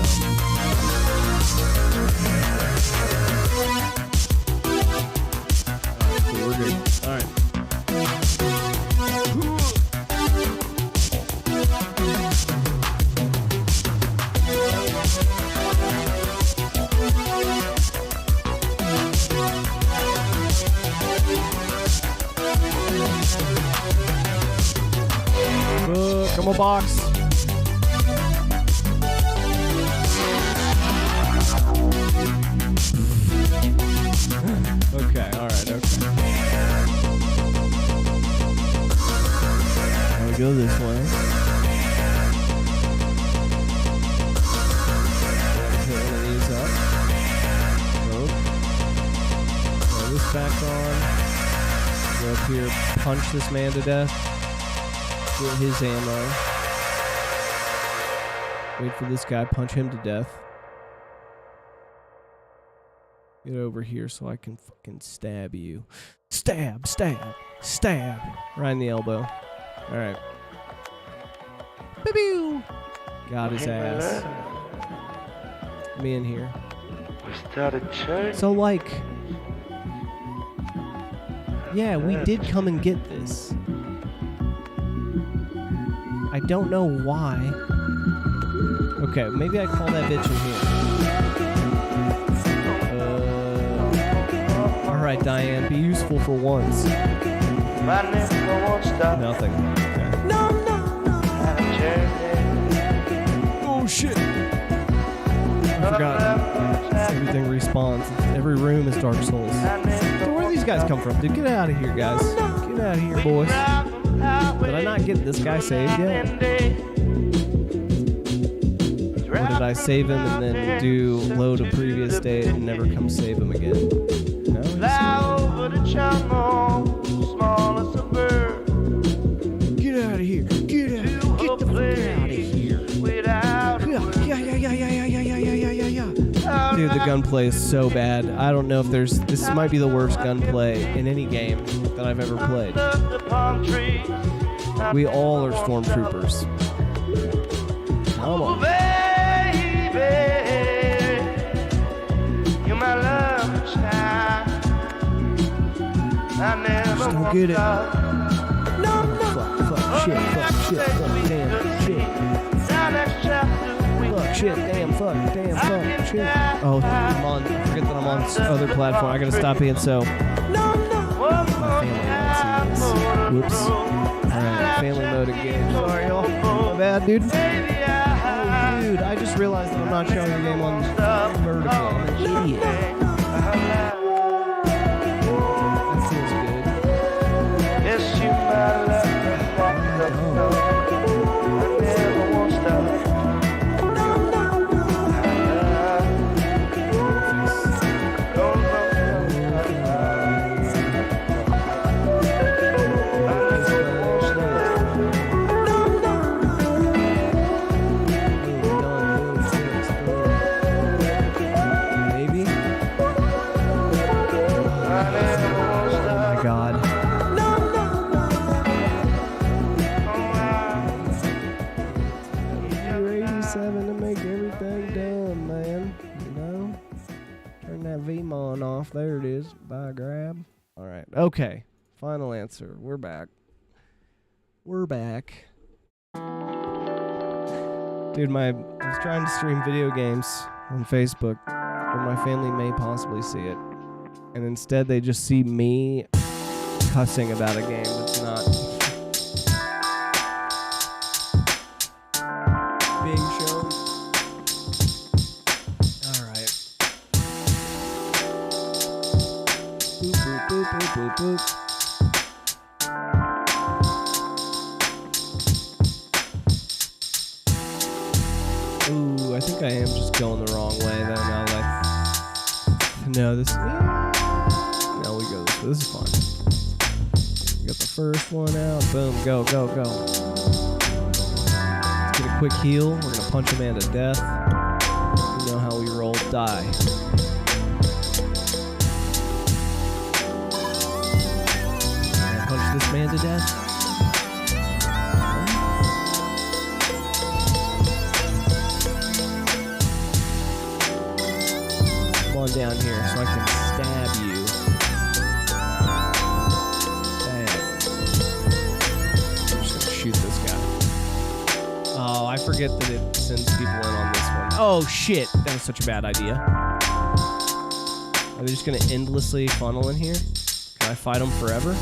We're good. Alright. Come on, box. Okay, alright, okay. Now we go this way. Hit one of these up. Nope. Throw this back on. Go up here, punch this man to death. Get his ammo. Wait for this guy, punch him to death. Get over here so I can fucking stab you. Stab, stab, stab. Right in the elbow. Alright. Pew! Got his ass. Me in here. So, like... Yeah, we did come and get this. I don't know why. Okay, maybe I call that bitch in here. Alright, Diane, be useful for once. Nothing. Okay. Oh shit! I forgot. Everything respawns. Every room is Dark Souls. So where do these guys come from? Dude, get out of here, guys. Get out of here, boys. Did I not get this guy saved yet? Or did I save him and then do load a previous state and never come save him again? No? Get out of here. Get out. Get the fuck out of here. Yeah. Dude, the gunplay is so bad. I don't know if there's... This might be the worst gunplay in any game that I've ever played. We all are stormtroopers. Come on. Just don't get it. Fuck, shit, fuck, damn, shit. Fuck, shit, damn, fuck, shit. Oh, I forget that I'm on this other platform. I gotta stop being so. My family won't see this. Whoops. Alright, family mode engaged. Sorry, y'all. My bad, dude. Dude, I just realized that I'm not showing the game on vertical. I'm an idiot. That feels good. Yes, you might love me. I never won't stop. Off. There it is. By grab. All right. Okay. Final answer. We're back. We're back. Dude, I was trying to stream video games on Facebook where my family may possibly see it. And instead they just see me cussing about a game that's not being shown. Boop, boop, boop. Ooh, I think I am just going the wrong way though now that no, this no, we go this way. This is fun. We got the first one out. Boom, go, go, go. Let's get a quick heal. We're gonna punch a man to death. You know how we roll. Die. This man to death. Come on down here so I can stab you. I'm just gonna shoot this guy. Oh, I forget that it sends people in on this one. Oh shit, that was such a bad idea. Are they just gonna endlessly funnel in here? Can I fight them forever?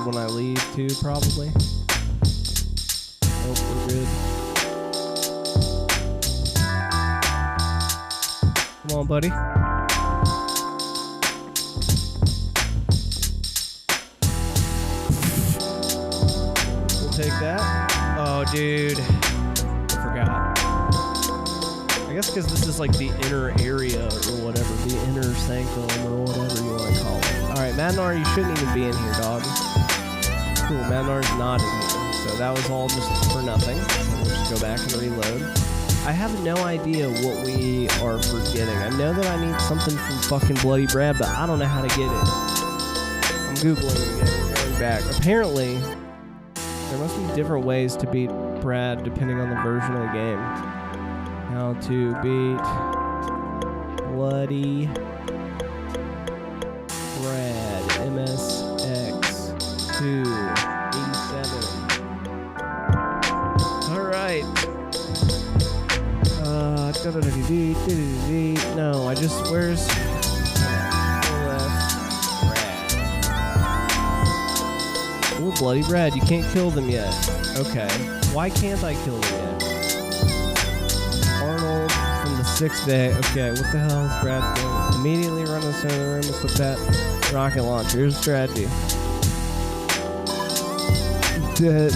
When I leave too, probably. Nope, we're good. Come on, buddy. We'll take that. Oh, dude. I forgot. I guess because this is like the inner area or whatever. The inner sanctum or whatever you want to call it. Alright, Madnar, you shouldn't even be in here, dog. Cool, Madnar's not in here. So that was all just for nothing. So we'll just go back and reload. I have no idea what we are forgetting. I know that I need something from fucking Bloody Brad, but I don't know how to get it. I'm Googling again, going back. Apparently, there must be different ways to beat Brad depending on the version of the game. How to beat Bloody Brad MSX 287. Alright. No, I just, where's Brad? Ooh, Bloody Brad, you can't kill them yet. Okay. Why can't I kill them yet? Arnold from the 6th day. Okay, what the hell is Brad doing? Immediately run to the center of the room and put that rocket launcher. Here's the strategy. Wait.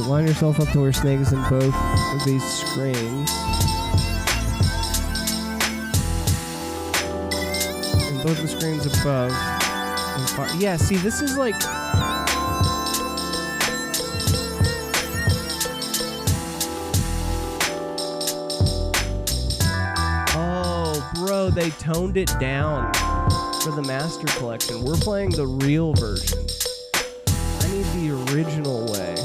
Line yourself up to where Snake is in both of these screens. In both the screens above. Yeah, see, this is like... Oh, bro, they toned it down for the Master Collection. We're playing the real version. I need the original way.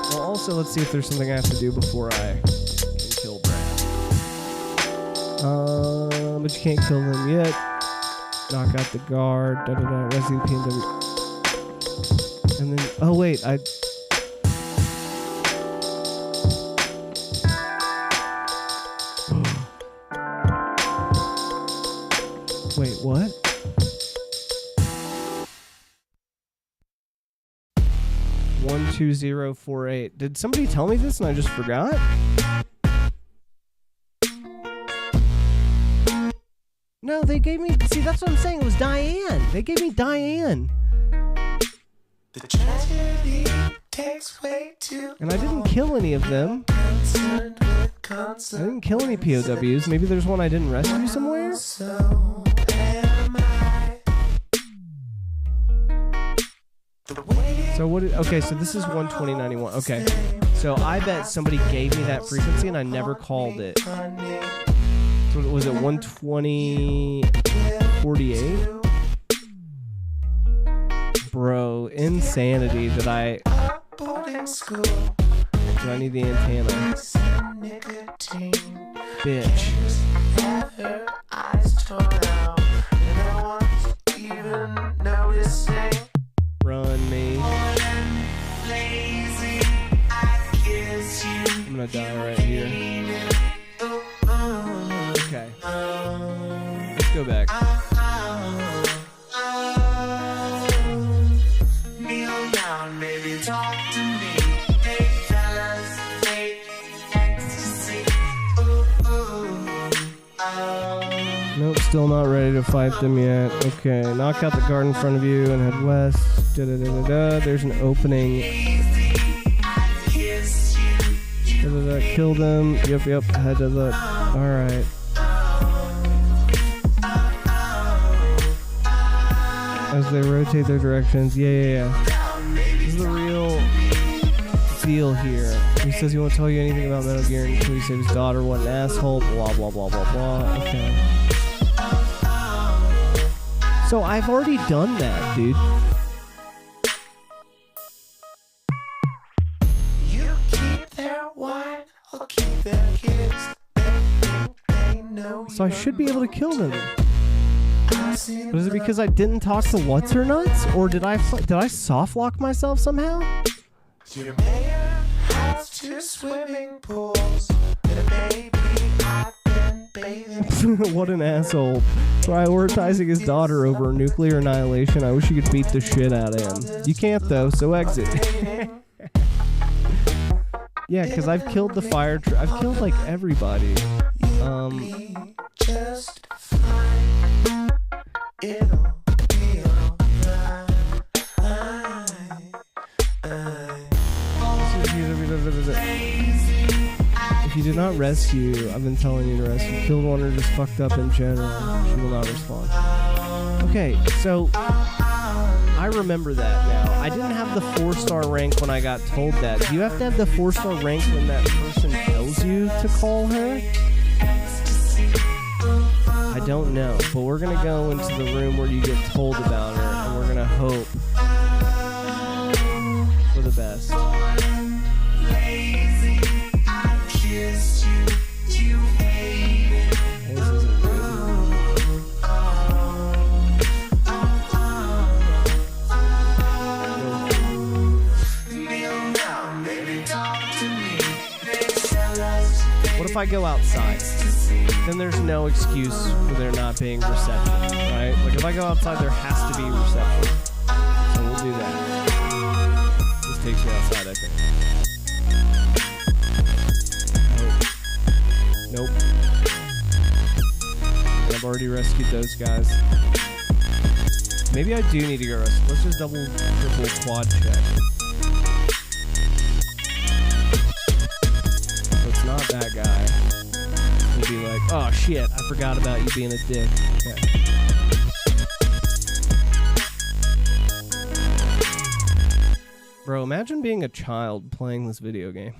Well, also, let's see if there's something I have to do before I can kill Brad. But you can't kill them yet. Knock out the guard. Rescue the PNW. And then, oh wait, 12048. Did somebody tell me this and I just forgot? No, they gave me... See, that's what I'm saying. It was Diane. They gave me Diane. The tragedy takes way too And I didn't kill any of them. I didn't kill any POWs. Maybe there's one I didn't rescue somewhere? So am I. So what... Okay, so this is 12091. Okay. So I bet somebody gave me that frequency and I never called it. So was it 12048? Bro, insanity that I need the antenna. Bitch. Run me. I'm gonna die right here. Okay. Let's go back. Kneel down, baby, talk to me. Hey, fellas, take ecstasy. Ooh, ooh. Nope, still not ready to fight them yet. Okay, knock out the guard in front of you and head west. Da-da-da-da-da. There's an opening. Da-da-da. Kill them. Yep, head to the... Alright. As they rotate their directions. Yeah. This is the real deal here. He says he won't tell you anything about Metal Gear until you save his daughter. What an asshole. Blah, blah, blah, blah, blah. Okay. So I've already done that, dude. You keep their wine, I'll keep their kids. They know So I should be able to kill them. I've seen But is it because I didn't talk to What's Her Nuts? Or did I soft lock myself somehow? your mayor has 2 swimming pools. And maybe I've been bathing. What an asshole. Prioritizing his daughter over nuclear annihilation. I wish you could beat the shit out of him. You can't though, so exit. Yeah, because I've killed the fire I've killed like everybody. Just fine. It'll be If you did not rescue, I've been telling you to rescue. Killed one or just fucked up in general. She will not respond. Okay, so I remember that now. I didn't have the 4-star rank when I got told that. Do you have to have the 4-star rank when that person tells you to call her? I don't know, but we're gonna go into the room where you get told about her, and we're gonna hope for the best. This isn't good. What if I go outside? Then there's no excuse for there not being reception, right? Like if I go outside, there has to be reception. So we'll do that. This takes me outside, I think. Nope. I've already rescued those guys. Maybe I do need to go rescue. Let's just double, triple, quad check. So it's not that guy. We'll be like, oh shit, I forgot about you being a dick. Okay. Bro, imagine being a child playing this video game.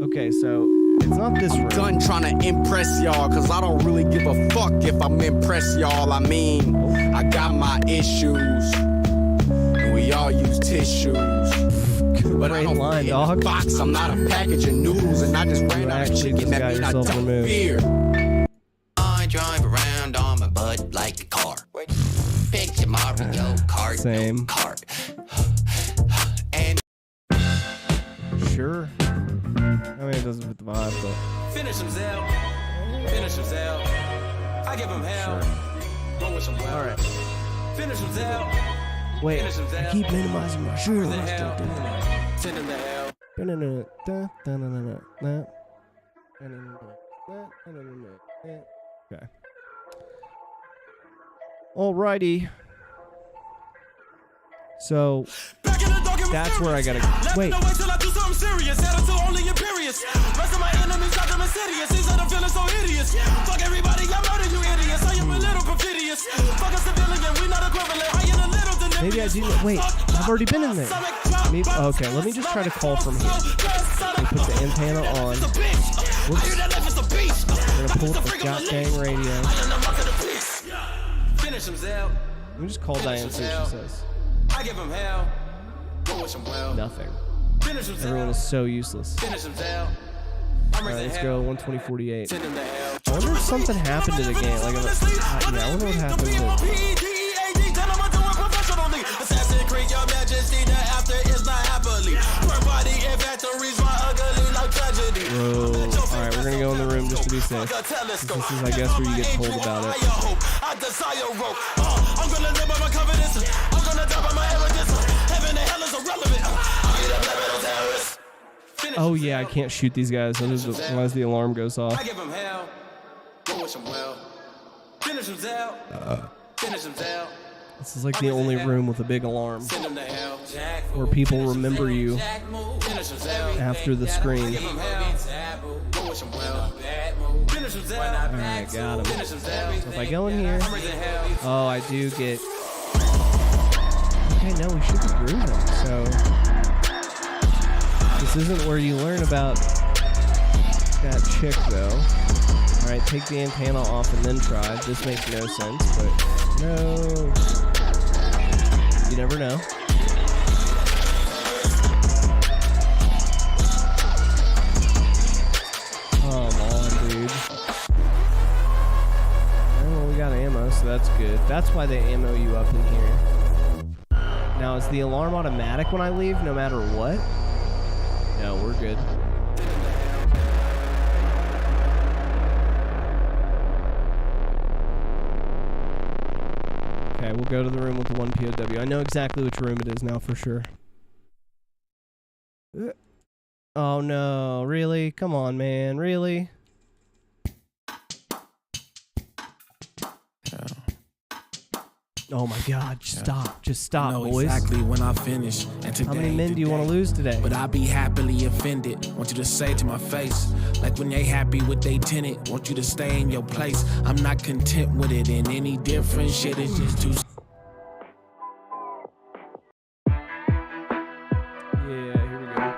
Okay, so it's not this room. Done trying to impress y'all, cause I don't really give a fuck if I'm impress y'all. I mean, I got my issues, and we all use tissues. But I don't line, fit in dog. a box, I'm not a package of noodles, and I just ran out of actually chicken, just that got mean I yourself don't removed. fear. I drive around on my butt like a car. Picture Mario Kart, Same. Kart. And Sure. I mean, it doesn't fit the vibe, but... Finish him, Zell. Finish Finish him, Zell. I give him hell. Roll with some well. All right. Finish him, Zell. Wait, Finish him, I Zell. keep minimizing my share. Who the hell? Send him to hell. Okay. Alrighty. So that's where I gotta wait. Till I do something serious. Attitude only imperious. Rest of my enemies got them insidious. These are them feeling so hideous. Fuck everybody, I murder you idiots. I am a little perfidious. Fuck a civilian, we not equivalent. I am a little delirious. Maybe I do. Wait, I've already been in there. Maybe, okay, let me just try to call from here. Let me put the antenna on. Whoops. We're gonna pull up the goddamn radio. Finish him, Zell. Let me just call Diane and see what she says. I give him hell. Roll with some well. Nothing. Finish him, Zell. Everyone is so useless. Finish him, Zell. I'm Alright, raising let's hell. go 120.48. Send him to hell. I wonder if something happened to the game. Like, yeah, I wonder what happened to Assassin Creed, your majesty, the after is not happily. Per body and factories, my ugly like tragedy. Alright, we're gonna go in the room just to be safe. This is, I guess, where you get told about it. I desire rope. I'm gonna live by my confidence. I'm gonna die by my evidence. Heaven and hell is irrelevant. I'm a little terrorist. Oh yeah, I can't shoot these guys unless the alarm goes off. I give him hell. Roll with some well. Finish him, Zell. Finish him, Zell. This is like the only room with a big alarm Send him to hell. where people remember you Finish him, Zell. after the screen. Give him hell. Roll with some well. Finish him, Zell. Alright, got him. Finish him, Zell. So if I go in here, I'm raising hell. oh, I do get. Okay, no, we should be grooving. So this isn't where you learn about that chick, though. All right, take the antenna off and then try. This makes no sense, but no. You never know. Come on, dude. Well, we got ammo, so that's good. That's why they ammo you up in here. Now, is the alarm automatic when I leave, no matter what? No, we're good. Okay, we'll go to the room with the one POW. I know exactly which room it is now for sure. Oh no, really? Come on, man, really? Oh my God, just stop, know boys. exactly when I finish. And today, How many men do you want to lose today? But I be happily offended. Want you to say to my face, like when they happy with they tenant, want you to stay in your place. I'm not content with it in any different shit. It's just too. Yeah, here we go.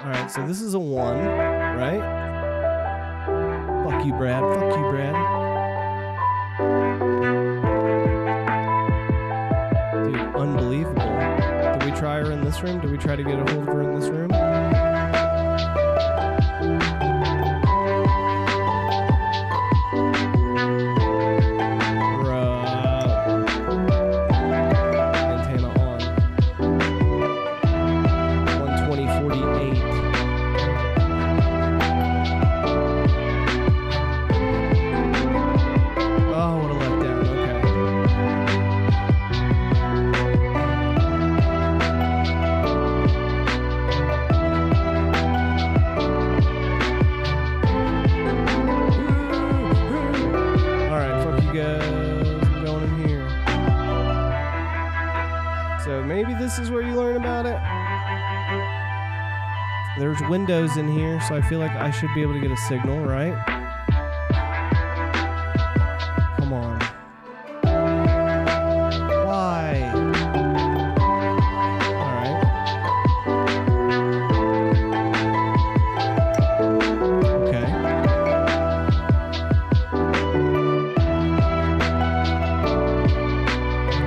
Alright, so this is a 1, right? Fuck you, Brad. Fuck you, Brad. Dude, unbelievable. Did we try her in this room? Did we try to get a hold of her in this room? Antenna on. 120.48. Oh, what a letdown. Okay. Alright, fuck you guys. I'm going in here. So maybe this is where you learn about it. There's windows in here, so I feel like I should be able to get a signal, right? Come on. Why? Alright. Okay.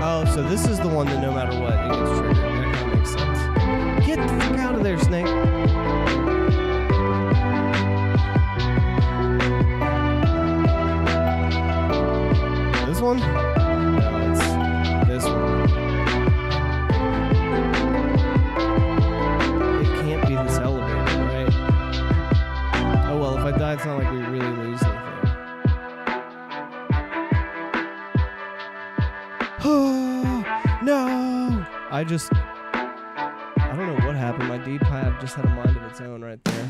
Oh, so this is the one that no matter what, it gets triggered. That kind of makes sense. Get the fuck out of there, Snake. This one? No, it's this one. just... I don't know what happened. My D-pad just had a mind of its own right there.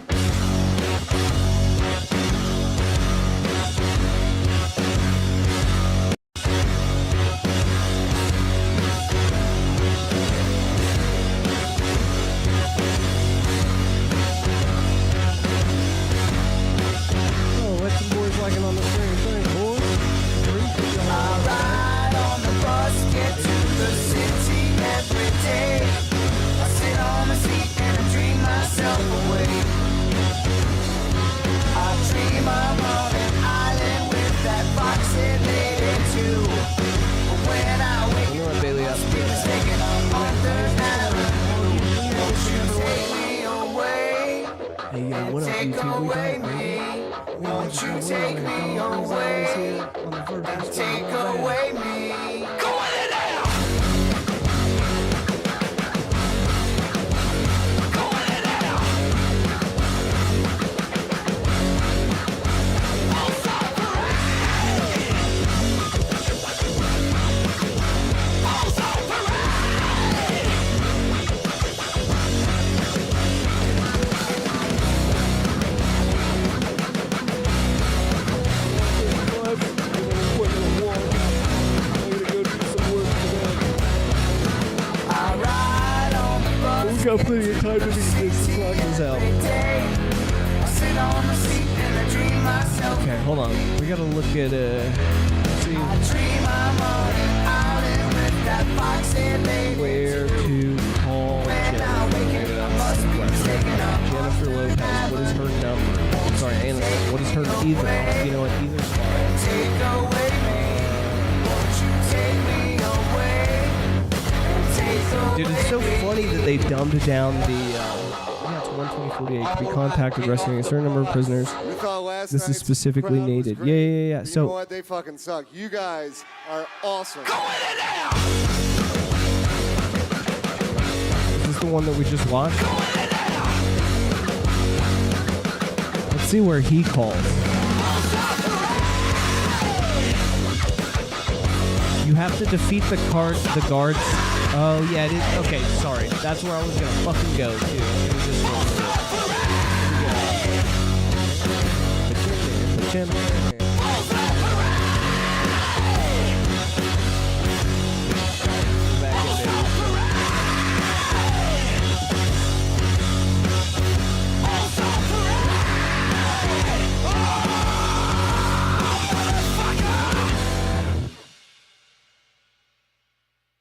Oh, let some boys like it on the screen. Thanks, boys. I ride on the bus, get to the city every day. I sit on the seat and I dream myself away. I dream I'm on an island with that foxy lady too. But when I wake up, I'm still mistaken on Third Avenue. Won't you take me away? Hey, what up, Take YouTube? We away back, baby. me. Won't you take me away? And take away me. Go in it now! Go in it now! We got plenty of time to be knock this out. Okay, hold on. We gotta look at see where to call Jennifer Lopez. What is her number? Sorry, Anna. What is her either? You know what? Either's fine. Take away me. Won't you take me away? Dude, it's so funny that they dumbed down the, yeah, it's 12048 to be contacted rescuing a certain number of prisoners. This is specifically needed. Yeah. So, you know what? They fucking suck. You guys are awesome. is this the one that we just watched? Let's see where he calls. You have to defeat the guards. Oh, yeah, it is. Okay, sorry. That's where I was going to fucking go, too.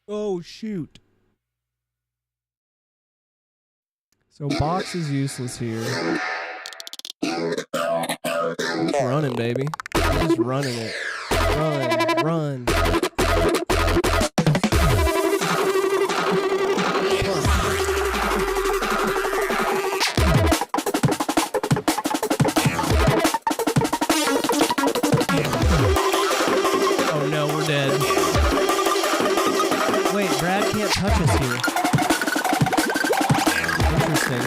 Oh, shoot. So box is useless here. Just running, baby. Just running it. Run. Oh no, we're dead. Wait, Brad can't touch us here. Interesting.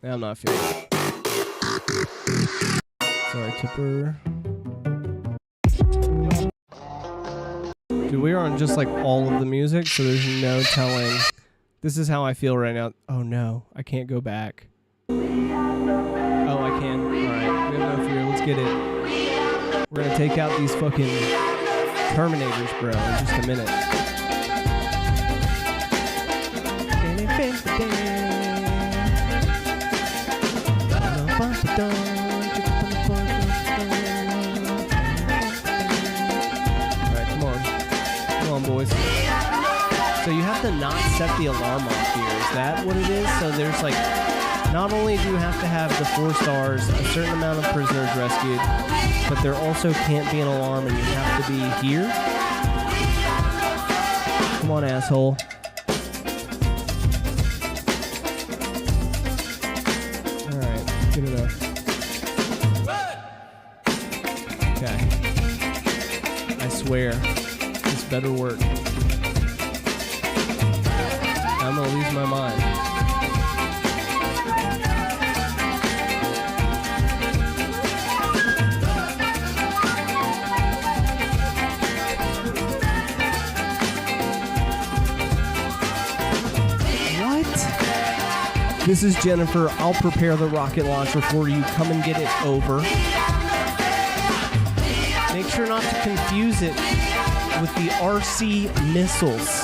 I'm not feeling it. Sorry, Tipper. Dude, we are on just like all of the music, so there's no telling. This is how I feel right now. Oh no, I can't go back. Oh, I can. Alright, we have no fear. Let's get it. We're gonna take out these fucking Terminators, bro, in just a minute. Alright, come on, boys. So you have to not set the alarm off here. Is that what it is? So there's like, not only do you have to have the 4 stars, a certain amount of prisoners rescued, but there also can't be an alarm and you have to be here? Come on, asshole. Alright, good enough. Okay. I swear, this better work. I'm gonna lose my mind. This is Jennifer. I'll prepare the rocket launcher for you. Come and get it over. Make sure not to confuse it with the RC missiles,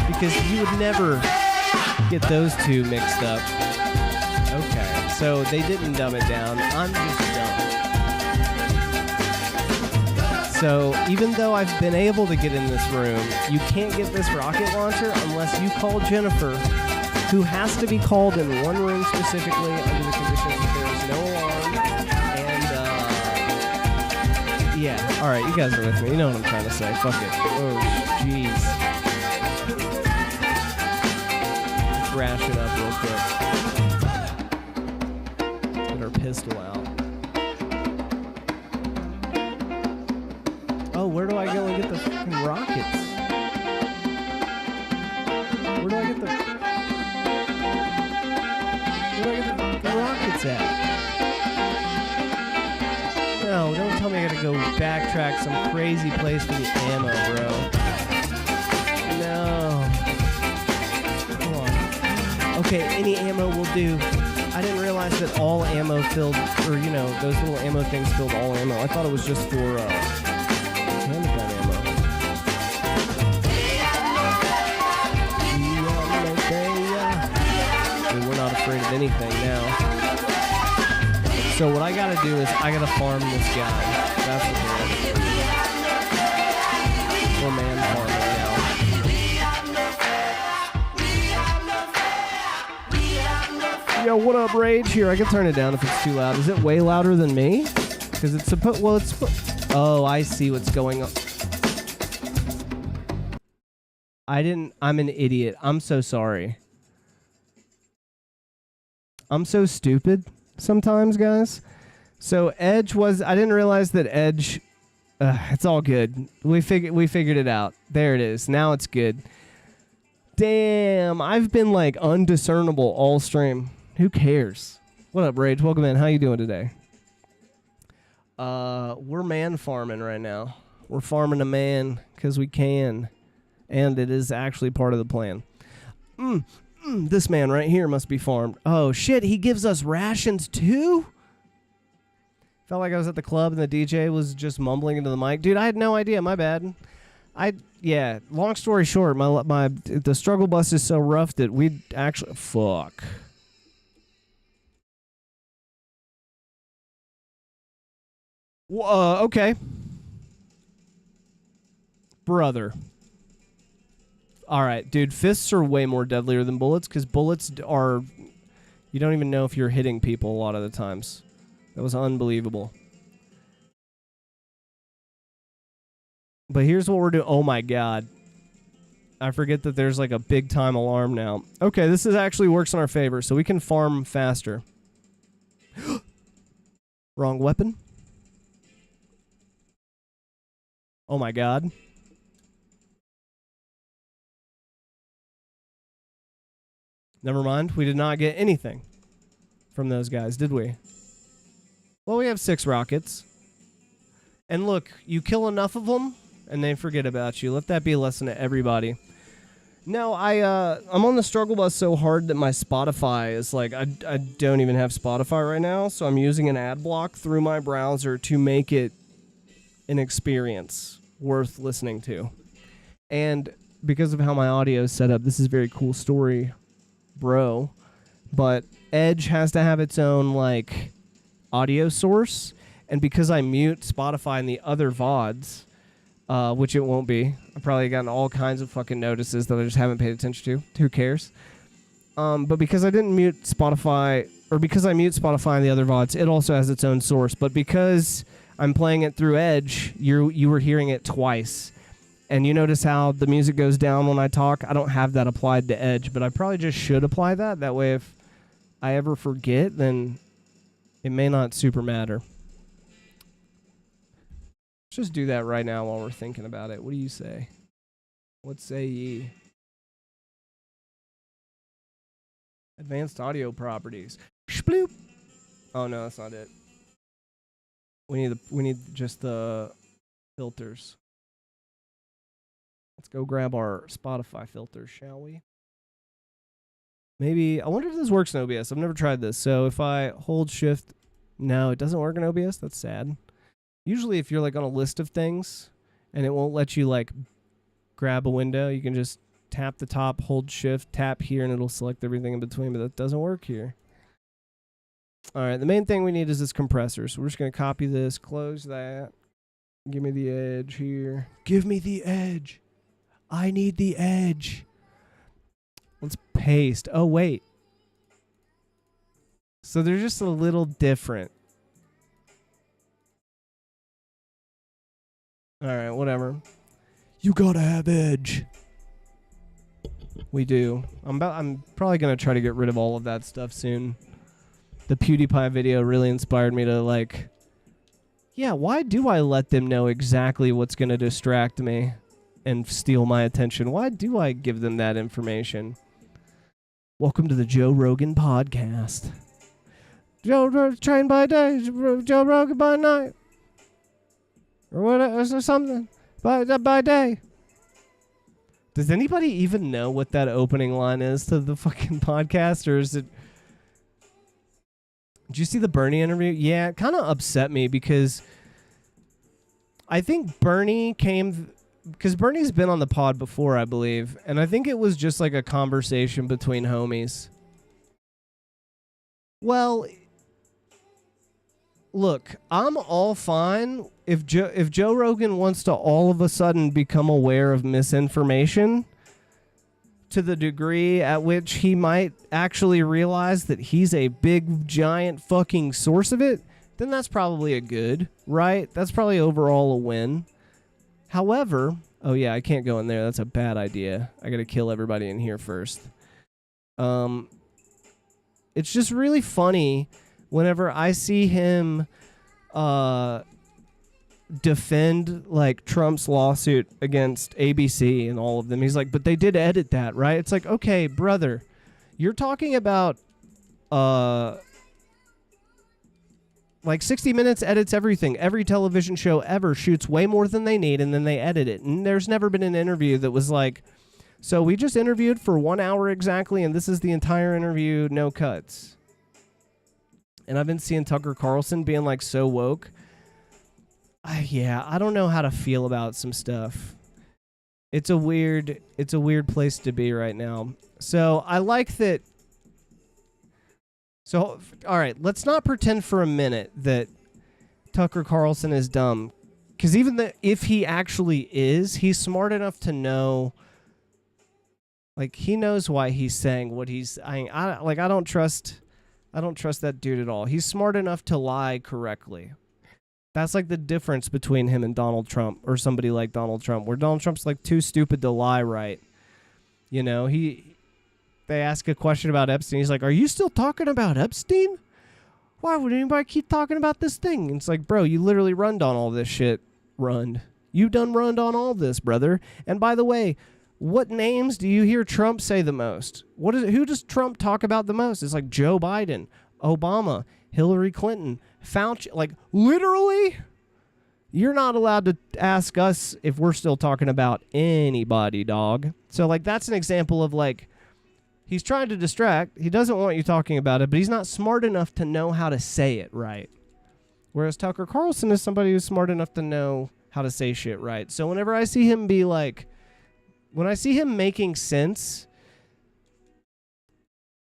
because you would never get those two mixed up. Okay, so they didn't dumb it down. I'm just dumb. So even though I've been able to get in this room, you can't get this rocket launcher unless you call Jennifer, who has to be called in one room specifically under the conditions that there is no alarm. And, yeah. All right, you guys are with me. You know what I'm trying to say. Fuck it. Oh, jeez. Let's rash it up real quick. Get our pistol out. Oh, where do I go and get the fucking rockets? Where do I get the rockets at? No, don't tell me I gotta go backtrack some crazy place for the ammo, bro. No. Come on. Okay, any ammo will do. I didn't realize that all ammo filled, or you know, those little ammo things filled all ammo. I thought it was just for handgun ammo. Dude, we're not afraid of anything now. So what I gotta do is I gotta farm this guy. That's what we're doing. We're man farming now. Yo, what up, Rage? Here, I can turn it down if it's too loud. Is it way louder than me? Because it's supposed. Well, it's. Oh, I see what's going on. I'm an idiot. I'm so sorry. I'm so stupid sometimes, guys. So Edge was. I didn't realize that Edge. It's all good. We figured it out. There it is. Now it's good. Damn, I've been like undiscernible all stream. Who cares? What up, Rage? Welcome in. How you doing today? We're man farming right now. We're farming a man because we can, and it is actually part of the plan. This man right here must be farmed. Oh shit, he gives us rations too? Felt like I was at the club and the DJ was just mumbling into the mic. Dude, I had no idea. My bad. Yeah. Long story short, the struggle bus is so rough that we'd actually fuck. Okay. Brother. All right, dude, fists are way more deadlier than bullets because bullets are... You don't even know if you're hitting people a lot of the times. That was unbelievable. But here's what we're doing. Oh, my God. I forget that there's like a big-time alarm now. Okay, this actually works in our favor, so we can farm faster. Wrong weapon. Oh, my God. Never mind. We did not get anything from those guys, did we? Well, we have 6 rockets. And look, you kill enough of them, and they forget about you. Let that be a lesson to everybody. No, I'm on the struggle bus so hard that my Spotify is like, I don't even have Spotify right now, so I'm using an ad block through my browser to make it an experience worth listening to. And because of how my audio is set up, this is a very cool story, bro. But Edge has to have its own, like, audio source. And because I mute Spotify and the other VODs, which it won't be. I've probably gotten all kinds of fucking notices that I just haven't paid attention to. Who cares? But because I didn't mute Spotify, or because I mute Spotify and the other VODs, it also has its own source. But because I'm playing it through Edge, you were hearing it twice. And you notice how the music goes down when I talk? I don't have that applied to Edge, but I probably just should apply that. That way if I ever forget, then it may not super matter. Let's just do that right now while we're thinking about it. What do you say? What say ye? Advanced audio properties. Shploop. Oh no, that's not it. We need just the filters. Let's go grab our Spotify filters, shall we? Maybe, I wonder if this works in OBS. I've never tried this. So if I hold shift, no, it doesn't work in OBS. That's sad. Usually if you're like on a list of things and it won't let you like grab a window, you can just tap the top, hold shift, tap here, and it'll select everything in between, but that doesn't work here. All right, the main thing we need is this compressor. So we're just going to copy this, close that. Give me the edge here. Give me the edge. I need the edge. Let's paste. Oh, wait. So they're just a little different. All right, whatever. You gotta have edge. We do. I'm probably gonna try to get rid of all of that stuff soon. The PewDiePie video really inspired me to like, yeah, why do I let them know exactly what's gonna distract me and steal my attention? Why do I give them that information? Welcome to the Joe Rogan podcast. Joe train by day, Joe Rogan by night, or what? Is there something by day? Does anybody even know what that opening line is to the fucking podcast, or is it? Did you see the Bernie interview? Yeah, it kind of upset me because I think Bernie came. Because Bernie's been on the pod before, I believe. And I think it was just like a conversation between homies. Well, look, I'm all fine if Joe Rogan wants to all of a sudden become aware of misinformation to the degree at which he might actually realize that he's a big, giant fucking source of it, then that's probably a good, right? That's probably overall a win. However, oh yeah, I can't go in there. That's a bad idea. I gotta kill everybody in here first. It's just really funny whenever I see him defend like Trump's lawsuit against ABC and all of them. He's like, but they did edit that, right? It's like, okay, brother, you're talking about like 60 Minutes edits everything. Every television show ever shoots way more than they need, and then they edit it. And there's never been an interview that was like, so we just interviewed for 1 hour exactly, and this is the entire interview, no cuts. And I've been seeing Tucker Carlson being like so woke. Yeah, I don't know how to feel about some stuff. It's a weird place to be right now. So I like that. So, all right, let's not pretend for a minute that Tucker Carlson is dumb. Because even if he actually is, he's smart enough to know, like, he knows why he's saying what he's... I don't trust that dude at all. He's smart enough to lie correctly. That's like the difference between him and Donald Trump, or somebody like Donald Trump, where Donald Trump's like too stupid to lie right. You know, they ask a question about Epstein. He's like, are you still talking about Epstein? Why would anybody keep talking about this thing? And it's like, bro, you literally runned on all this shit. You done runned on all this, brother. And by the way, what names do you hear Trump say the most? Who does Trump talk about the most? It's like Joe Biden, Obama, Hillary Clinton, Fauci. Like, literally, you're not allowed to ask us if we're still talking about anybody, dog. So, like, that's an example of, like, he's trying to distract. He doesn't want you talking about it, but he's not smart enough to know how to say it right. Whereas Tucker Carlson is somebody who's smart enough to know how to say shit right. So whenever I see him be like, when I see him making sense,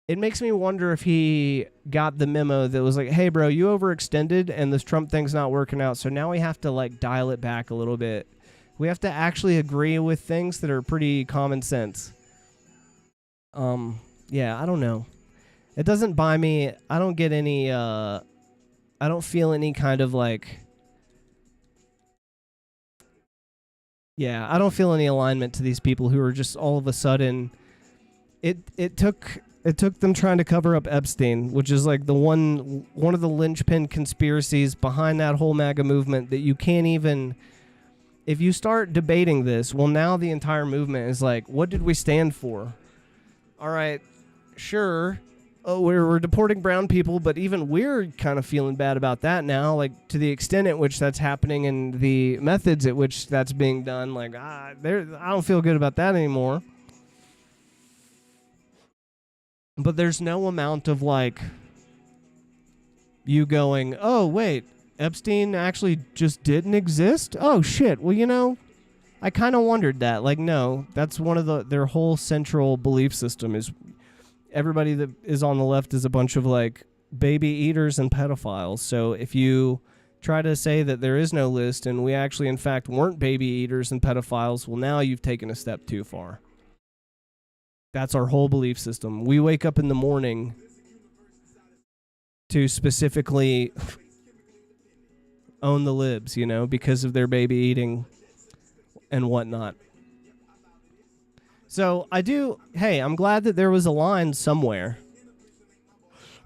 it makes me wonder if he got the memo that was like, hey, bro, you overextended and this Trump thing's not working out. So now we have to like dial it back a little bit. We have to actually agree with things that are pretty common sense. Yeah, I don't know. It doesn't buy me. I don't get any, I don't feel any kind of like, yeah, I don't feel any alignment to these people who are just all of a sudden, it took them trying to cover up Epstein, which is like the one of the linchpin conspiracies behind that whole MAGA movement that you can't even, if you start debating this, well, now the entire movement is like, what did we stand for? All right, sure. Oh, we're deporting brown people, but even we're kind of feeling bad about that now, like to the extent at which that's happening and the methods at which that's being done. Like, I don't feel good about that anymore. But there's no amount of like you going, oh wait, Epstein actually just didn't exist? Oh shit. Well, you know, I kind of wondered that. Like, no, that's one of their whole central belief system is everybody that is on the left is a bunch of like baby eaters and pedophiles. So if you try to say that there is no list and we actually in fact weren't baby eaters and pedophiles, well, now you've taken a step too far. That's our whole belief system. We wake up in the morning to specifically own the libs, you know, because of their baby eating and whatnot. So I'm glad that there was a line somewhere.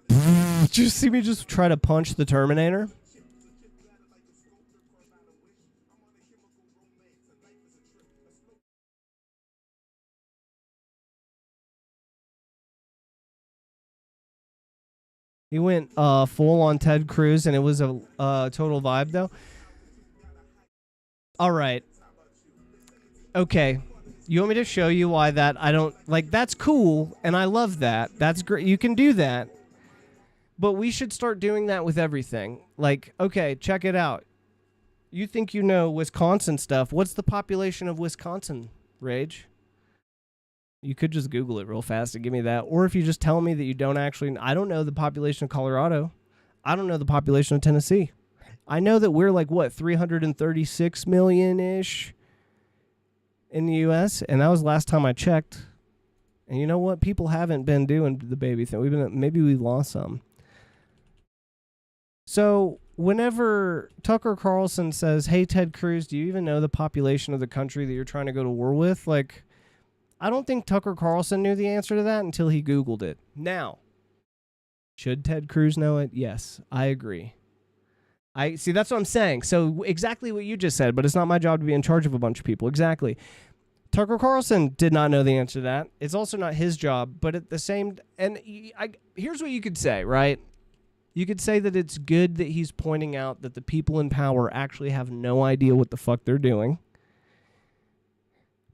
Did you see me just try to punch the Terminator? He went full on Ted Cruz, and it was a total vibe, though. All right. Okay. You want me to show you why that I don't... Like, that's cool, and I love that. That's great. You can do that. But we should start doing that with everything. Like, okay, check it out. You think you know Wisconsin stuff. What's the population of Wisconsin, Rage? You could just Google it real fast and give me that. Or if you just tell me that you don't actually... I don't know the population of Colorado. I don't know the population of Tennessee. I know that we're like, what, 336 million-ish in the U.S.? And that was last time I checked. And you know what? People haven't been doing the baby thing. Maybe we lost some. So whenever Tucker Carlson says, hey, Ted Cruz, do you even know the population of the country that you're trying to go to war with? Like... I don't think Tucker Carlson knew the answer to that until he Googled it. Now, should Ted Cruz know it? Yes, I agree. I see, that's what I'm saying. So exactly what you just said, but it's not my job to be in charge of a bunch of people. Exactly. Tucker Carlson did not know the answer to that. It's also not his job, but at the same... And here's what you could say, right? You could say that it's good that he's pointing out that the people in power actually have no idea what the fuck they're doing.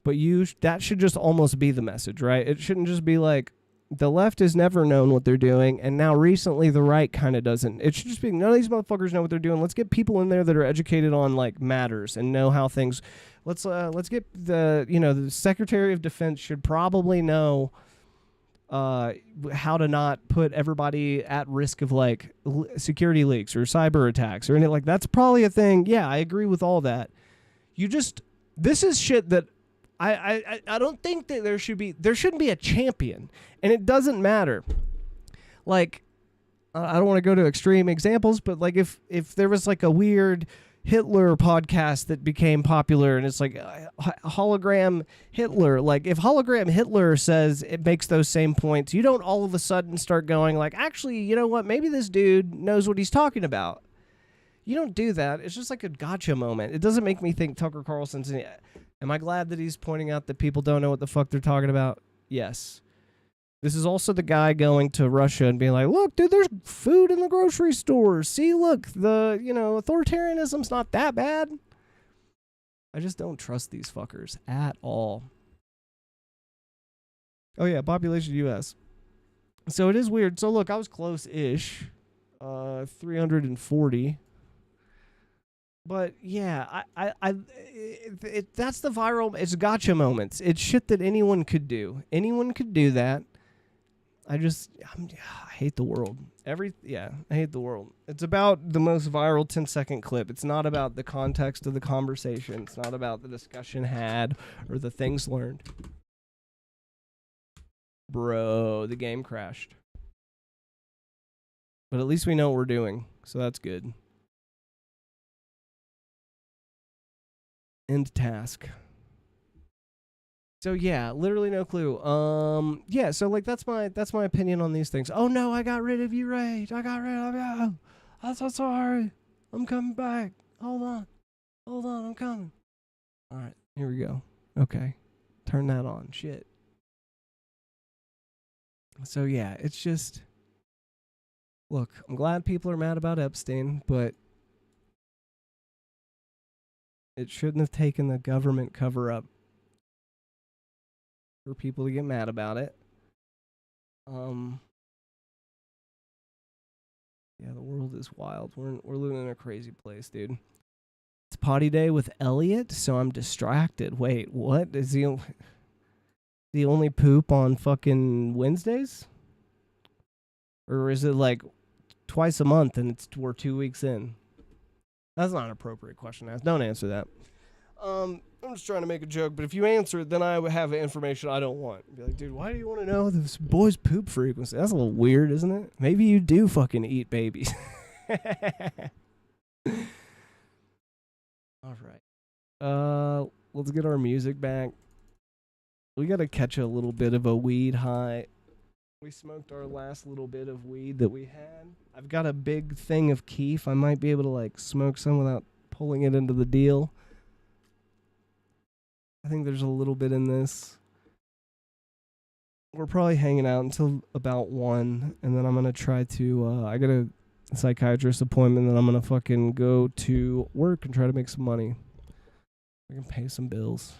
But that should just almost be the message, right? It shouldn't just be like, the left has never known what they're doing, and now recently the right kind of doesn't. It should just be, none of these motherfuckers know what they're doing. Let's get people in there that are educated on, like, matters and know how things... Let's get the Secretary of Defense should probably know how to not put everybody at risk of, like, security leaks or cyber attacks or anything like that. That's probably a thing. Yeah, I agree with all that. This is shit that I don't think that there shouldn't be a champion, and it doesn't matter. Like, I don't want to go to extreme examples, but like if there was like a weird Hitler podcast that became popular and it's like hologram Hitler, like if hologram Hitler says it makes those same points, you don't all of a sudden start going like, actually, you know what? Maybe this dude knows what he's talking about. You don't do that. It's just like a gotcha moment. It doesn't make me think Tucker Carlson's... Am I glad that he's pointing out that people don't know what the fuck they're talking about? Yes. This is also the guy going to Russia and being like, look, dude, there's food in the grocery store. See, look, authoritarianism's not that bad. I just don't trust these fuckers at all. Oh, yeah, population U.S. So it is weird. So, look, I was close-ish. 340. But yeah, that's the viral. It's gotcha moments. It's shit that anyone could do. Anyone could do that. I hate the world. I hate the world. It's about the most viral 10-second clip. It's not about the context of the conversation. It's not about the discussion had or the things learned. Bro, the game crashed. But at least we know what we're doing, so that's good. End task. So yeah, literally no clue. Yeah, so like that's my opinion on these things. Oh no, I got rid of you, Rage. I got rid of you. I'm so sorry. I'm coming back. Hold on, I'm coming. All right, here we go. Okay, turn that on. Shit. So yeah, it's just... Look, I'm glad people are mad about Epstein, but it shouldn't have taken the government cover-up for people to get mad about it. Yeah, the world is wild. We're living in a crazy place, dude. It's potty day with Elliot, so I'm distracted. Wait, what? Is the only poop on fucking Wednesdays? Or is it like twice a month and we're 2 weeks in? That's not an appropriate question to ask. Don't answer that. I'm just trying to make a joke, but if you answer it, then I would have information I don't want. Be like, dude, why do you want to know this boy's poop frequency? That's a little weird, isn't it? Maybe you do fucking eat babies. All right. Let's get our music back. We got to catch a little bit of a weed high. We smoked our last little bit of weed that we had. I've got a big thing of keef. I might be able to like smoke some without pulling it into the deal. I think there's a little bit in this. We're probably hanging out until about 1, and then I'm going to try to, I got a psychiatrist appointment, and I'm going to fucking go to work and try to make some money. I can pay some bills.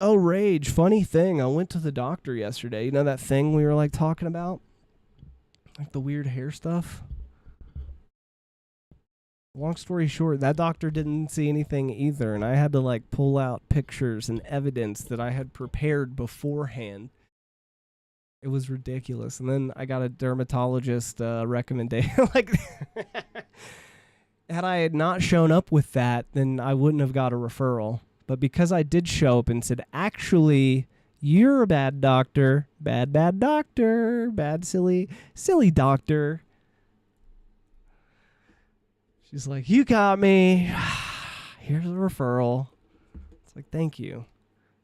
Oh, Rage, funny thing, I went to the doctor yesterday. You know that thing we were like talking about? Like the weird hair stuff? Long story short, that doctor didn't see anything either, and I had to like pull out pictures and evidence that I had prepared beforehand. It was ridiculous. And then I got a dermatologist recommendation. Like, had I not shown up with that, then I wouldn't have got a referral. But because I did show up and said, actually, you're a bad doctor, bad doctor, bad silly doctor. She's like, you got me. Here's a referral. It's like, thank you.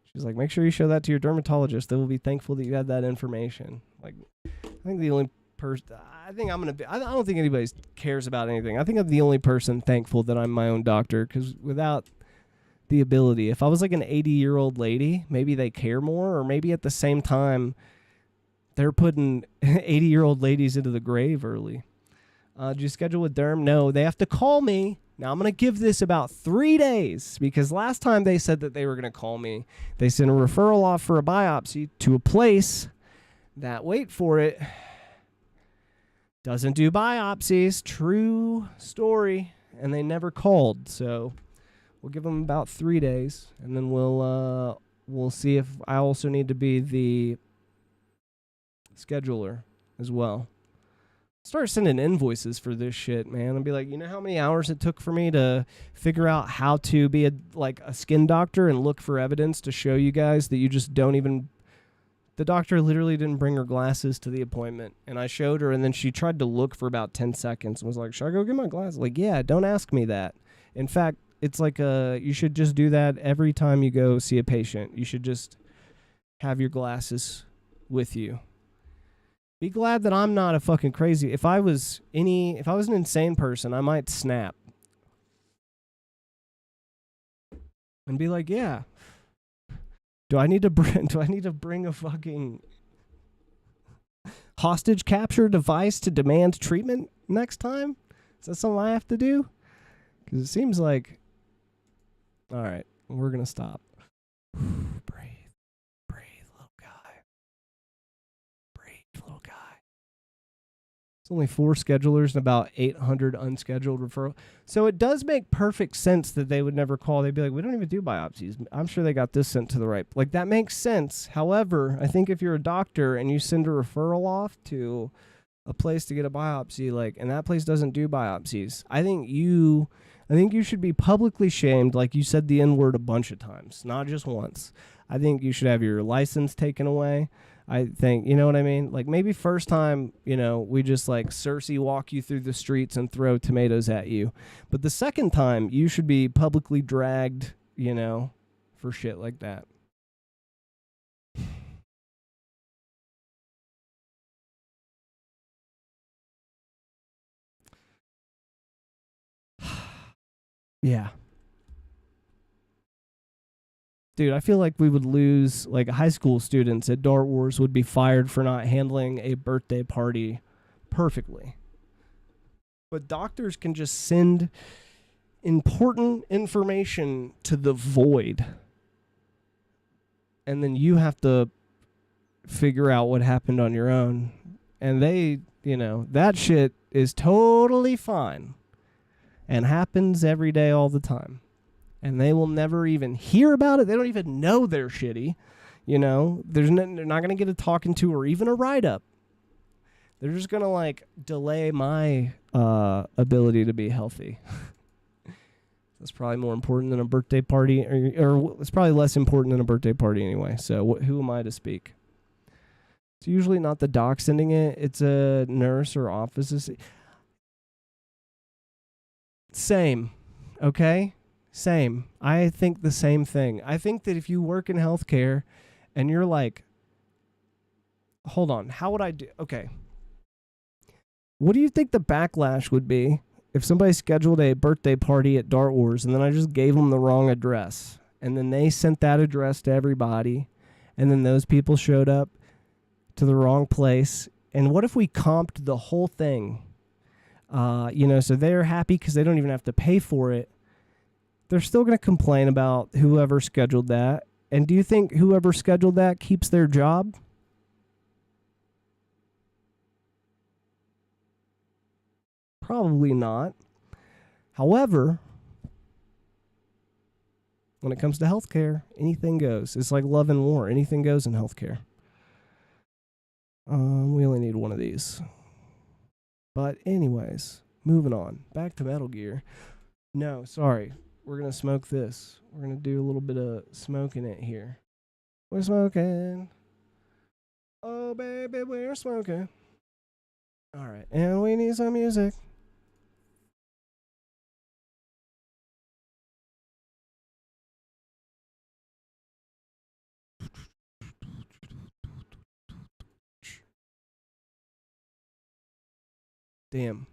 She's like, make sure you show that to your dermatologist. They will be thankful that you had that information. Like, I think the only person, I don't think anybody cares about anything. I think I'm the only person thankful that I'm my own doctor, because without the ability, if I was like an 80-year-old lady, maybe they care more, or maybe at the same time, they're putting 80-year-old ladies into the grave early. Did you schedule with Derm? No, they have to call me. Now, I'm going to give this about 3 days, because last time they said that they were going to call me. They sent a referral off for a biopsy to a place that, wait for it, doesn't do biopsies. True story. And they never called, so we'll give them about 3 days, and then we'll see if I also need to be the scheduler as well. Start sending invoices for this shit, man. And be like, you know how many hours it took for me to figure out how to be a skin doctor and look for evidence to show you guys that you just don't even... The doctor literally didn't bring her glasses to the appointment. And I showed her, and then she tried to look for about 10 seconds and was like, should I go get my glasses? Like, yeah, don't ask me that. In fact, it's like you should just do that every time you go see a patient. You should just have your glasses with you. Be glad that I'm not a fucking crazy. If I was an insane person, I might snap and be like, yeah. Do I need to bring a fucking hostage capture device to demand treatment next time? Is that something I have to do? Because it seems like... All right, we're going to stop. Breathe, little guy. Breathe, little guy. It's only 4 schedulers and about 800 unscheduled referrals. So it does make perfect sense that they would never call. They'd be like, we don't even do biopsies. I'm sure they got this sent to the right. Like, that makes sense. However, I think if you're a doctor and you send a referral off to a place to get a biopsy, like, and that place doesn't do biopsies, I think you should be publicly shamed. Like, you said the N-word a bunch of times, not just once. I think you should have your license taken away. I think, you know what I mean? Like, maybe first time, we just like Cersei walk you through the streets and throw tomatoes at you. But the second time, you should be publicly dragged, for shit like that. Yeah. Dude, I feel like we would lose, like, high school students at Dart Wars would be fired for not handling a birthday party perfectly. But doctors can just send important information to the void. and then you have to figure out what happened on your own. And they, that shit is totally fine and happens every day all the time. And they will never even hear about it. They don't even know they're shitty. They're not going to get a talking to or even a write-up. They're just going to, delay my ability to be healthy. That's probably more important than a birthday party, or it's probably less important than a birthday party anyway. So who am I to speak? It's usually not the doc sending it. It's a nurse or office. Same, okay? Same. I think the same thing. I think that if you work in healthcare and you're like, hold on, how would I do? Okay. What do you think the backlash would be if somebody scheduled a birthday party at Dart Wars and then I just gave them the wrong address and then they sent that address to everybody and then those people showed up to the wrong place? And what if we comped the whole thing? So they're happy because they don't even have to pay for it. They're still going to complain about whoever scheduled that. And do you think whoever scheduled that keeps their job? Probably not. However, when it comes to healthcare, anything goes. It's like love and war. Anything goes in healthcare. We only need one of these. But anyways, moving on. Back to Metal Gear. No, sorry. We're going to smoke this. We're going to do a little bit of smoking it here. We're smoking. Oh, baby, we're smoking. All right. And we need some music. Damn.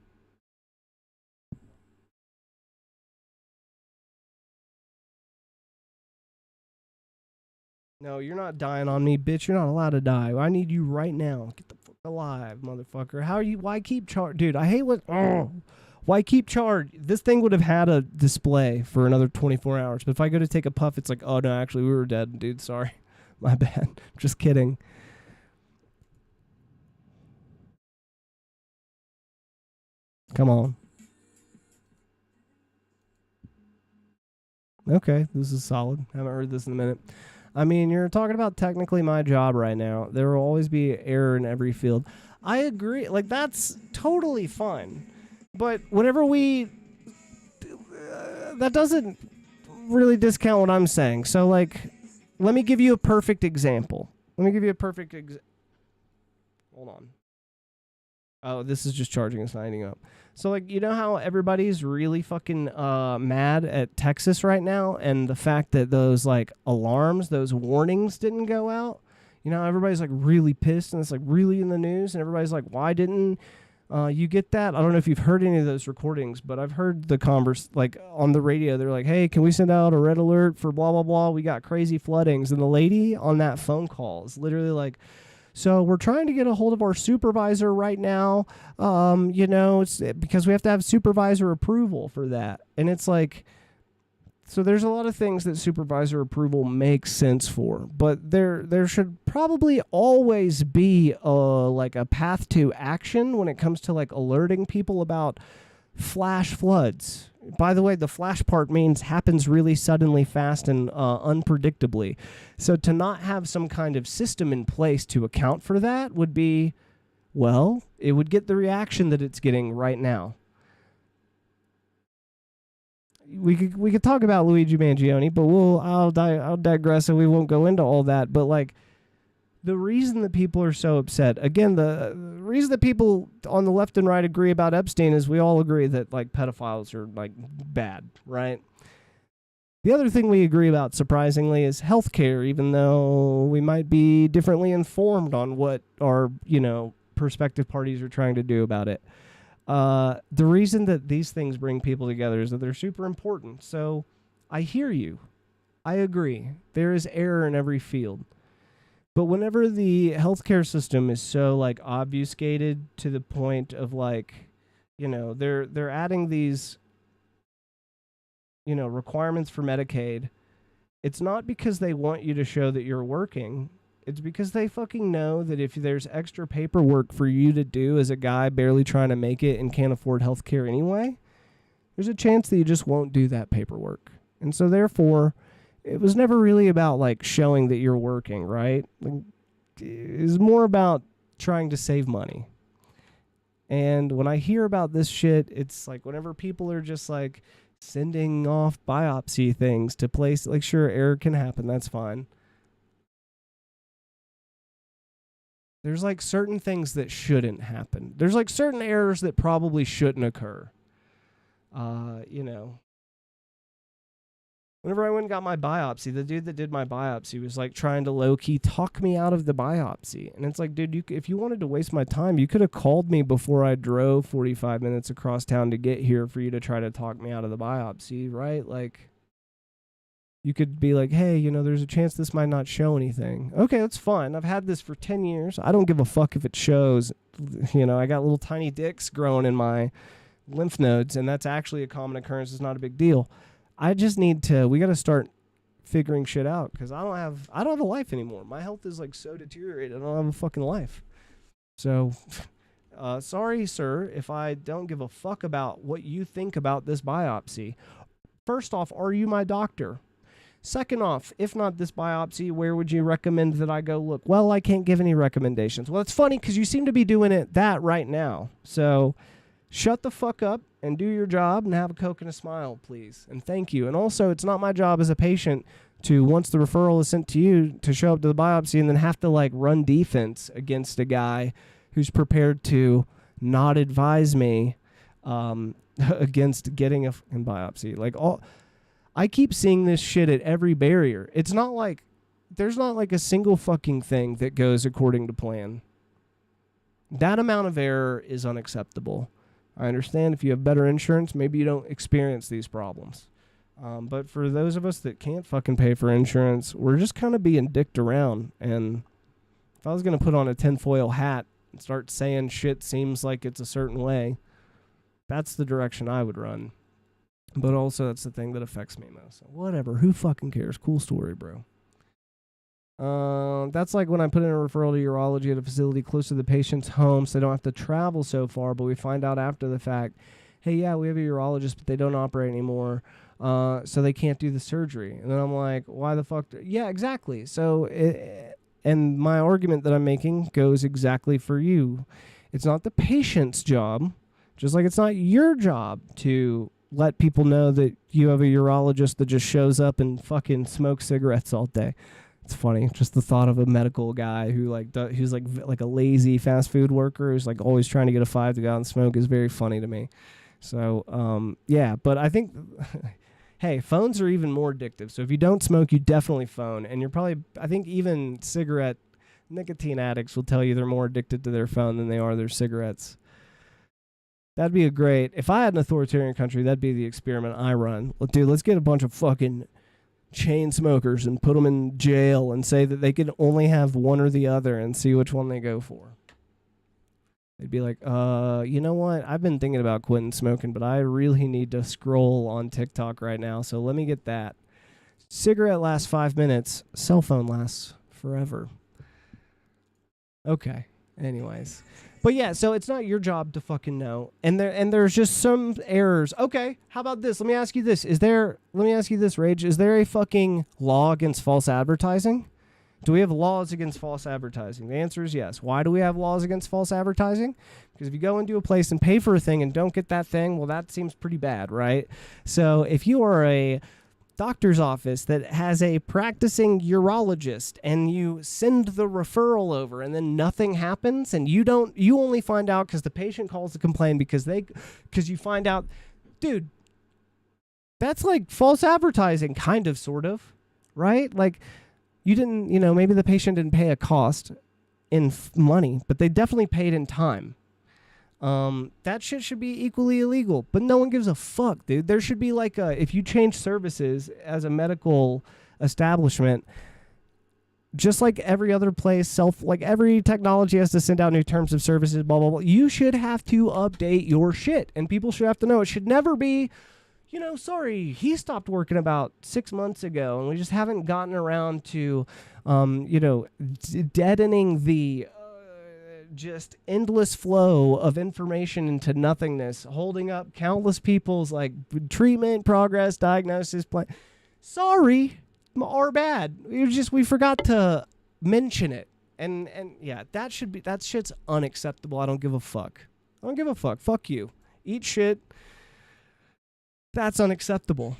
No, you're not dying on me, bitch. You're not allowed to die. I need you right now. Get the fuck alive, motherfucker. Why keep charged? Dude, I hate what... Why keep charged? This thing would have had a display for another 24 hours. But if I go to take a puff, it's like, oh, no, actually, we were dead, dude. Sorry. My bad. Just kidding. Come on. Okay, this is solid. Haven't heard this in a minute. I mean, you're talking about technically my job right now. There will always be error in every field. I agree. That's totally fine. But whenever that doesn't really discount what I'm saying. So, let me give you a perfect example. Hold on. Oh, this is just charging and signing up. So, you know how everybody's really fucking mad at Texas right now and the fact that those, alarms, those warnings didn't go out? Everybody's, really pissed and it's, really in the news and everybody's like, why didn't you get that? I don't know if you've heard any of those recordings, but I've heard the on the radio, they're like, hey, can we send out a red alert for blah, blah, blah? We got crazy floodings. And the lady on that phone call is literally like, so we're trying to get a hold of our supervisor right now. It's because we have to have supervisor approval for that. And it's like, so there's a lot of things that supervisor approval makes sense for, but there should probably always be a path to action when it comes to alerting people about flash floods. By the way, the flash part means happens really suddenly, fast, and unpredictably. So to not have some kind of system in place to account for that would be, well, it would get the reaction that it's getting right now. We could talk about Luigi Mangione, but I'll digress and we won't go into all that. But the reason that people are so upset, again, the reason that people on the left and right agree about Epstein is we all agree that pedophiles are bad, right? The other thing we agree about, surprisingly, is healthcare, even though we might be differently informed on what our, prospective parties are trying to do about it. The reason that these things bring people together is that they're super important. So I hear you. I agree. There is error in every field. But whenever the healthcare system is so obfuscated to the point of they're adding these requirements for Medicaid it's not because they want you to show that you're working. It's because they fucking know that if there's extra paperwork for you to do as a guy barely trying to make it and can't afford health care anyway, there's a chance that you just won't do that paperwork. And so therefore, it was never really about like showing that you're working, right? Like, it was more about trying to save money. And when I hear about this shit, it's like whenever people are just like sending off biopsy things to place, like sure, error can happen, that's fine. There's like certain things that shouldn't happen. There's like certain errors that probably shouldn't occur. You know, whenever I went and got my biopsy, the dude that did my biopsy was like trying to low-key talk me out of the biopsy. And it's like, dude, if you wanted to waste my time, you could have called me before I drove 45 minutes across town to get here for you to try to talk me out of the biopsy, right? Like, you could be like, hey, you know, there's a chance this might not show anything. Okay, that's fine. I've had this for 10 years. I don't give a fuck if it shows. You know, I got little tiny dicks growing in my lymph nodes, and that's actually a common occurrence. It's not a big deal. I just need to, we got to start figuring shit out because I don't have a life anymore. My health is like so deteriorated. I don't have a fucking life. So, sorry, sir, if I don't give a fuck about what you think about this biopsy. First off, are you my doctor? Second off, if not this biopsy, where would you recommend that I go look? Well, I can't give any recommendations. Well, it's funny because you seem to be doing that right now. So shut the fuck up and do your job and have a Coke and a smile, please. And thank you. And also, it's not my job as a patient to, once the referral is sent to you, to show up to the biopsy and then have to like run defense against a guy who's prepared to not advise me against getting a fucking biopsy. Like I keep seeing this shit at every barrier. It's not like, there's not like a single fucking thing that goes according to plan. That amount of error is unacceptable. I understand if you have better insurance, maybe you don't experience these problems. But for those of us that can't fucking pay for insurance, we're just kind of being dicked around. And if I was going to put on a tinfoil hat and start saying shit seems like it's a certain way, that's the direction I would run. But also, that's the thing that affects me most. So whatever. Who fucking cares? Cool story, bro. That's like when I put in a referral to urology at a facility close to the patient's home so they don't have to travel so far, but we find out after the fact, hey, yeah, we have a urologist, but they don't operate anymore, so they can't do the surgery. And then I'm like, why the fuck? Yeah, exactly. So, and my argument that I'm making goes exactly for you. It's not the patient's job, just like it's not your job to let people know that you have a urologist that just shows up and fucking smokes cigarettes all day. It's funny, just the thought of a medical guy who who's like a lazy fast food worker who's like always trying to get a 5 to go out and smoke is very funny to me. So yeah, but I think hey, phones are even more addictive. So if you don't smoke, you definitely phone, and you're probably, I think even nicotine addicts will tell you they're more addicted to their phone than they are their cigarettes. That'd be if I had an authoritarian country, that'd be the experiment I run. Well, dude, let's get a bunch of fucking chain smokers and put them in jail and say that they can only have one or the other and see which one they go for. They'd be like, you know what? I've been thinking about quitting smoking, but I really need to scroll on TikTok right now, so let me get that. Cigarette lasts 5 minutes. Cell phone lasts forever. Okay. Anyways. But yeah, so it's not your job to fucking know. And there's just some errors. Okay, how about this? Let me ask you this, Rage. Is there a fucking law against false advertising? Do we have laws against false advertising? The answer is yes. Why do we have laws against false advertising? Because if you go into a place and pay for a thing and don't get that thing, well, that seems pretty bad, right? So if you are a doctor's office that has a practicing urologist and you send the referral over and then nothing happens and you only find out because the patient calls to complain because you find out, dude, that's like false advertising, kind of, sort of, right? Like you didn't, maybe the patient didn't pay a cost in money, but they definitely paid in time. That shit should be equally illegal, but no one gives a fuck, dude. There should be like if you change services as a medical establishment, just like every other place, like every technology has to send out new terms of services, blah, blah, blah. You should have to update your shit, and people should have to know. It should never be, sorry, he stopped working about 6 months ago, and we just haven't gotten around to, deadening the just endless flow of information into nothingness, holding up countless people's like treatment, progress, diagnosis, plan. Sorry, our bad. We forgot to mention it, and yeah, that shit's unacceptable. I don't give a fuck. Fuck you. Eat shit. That's unacceptable.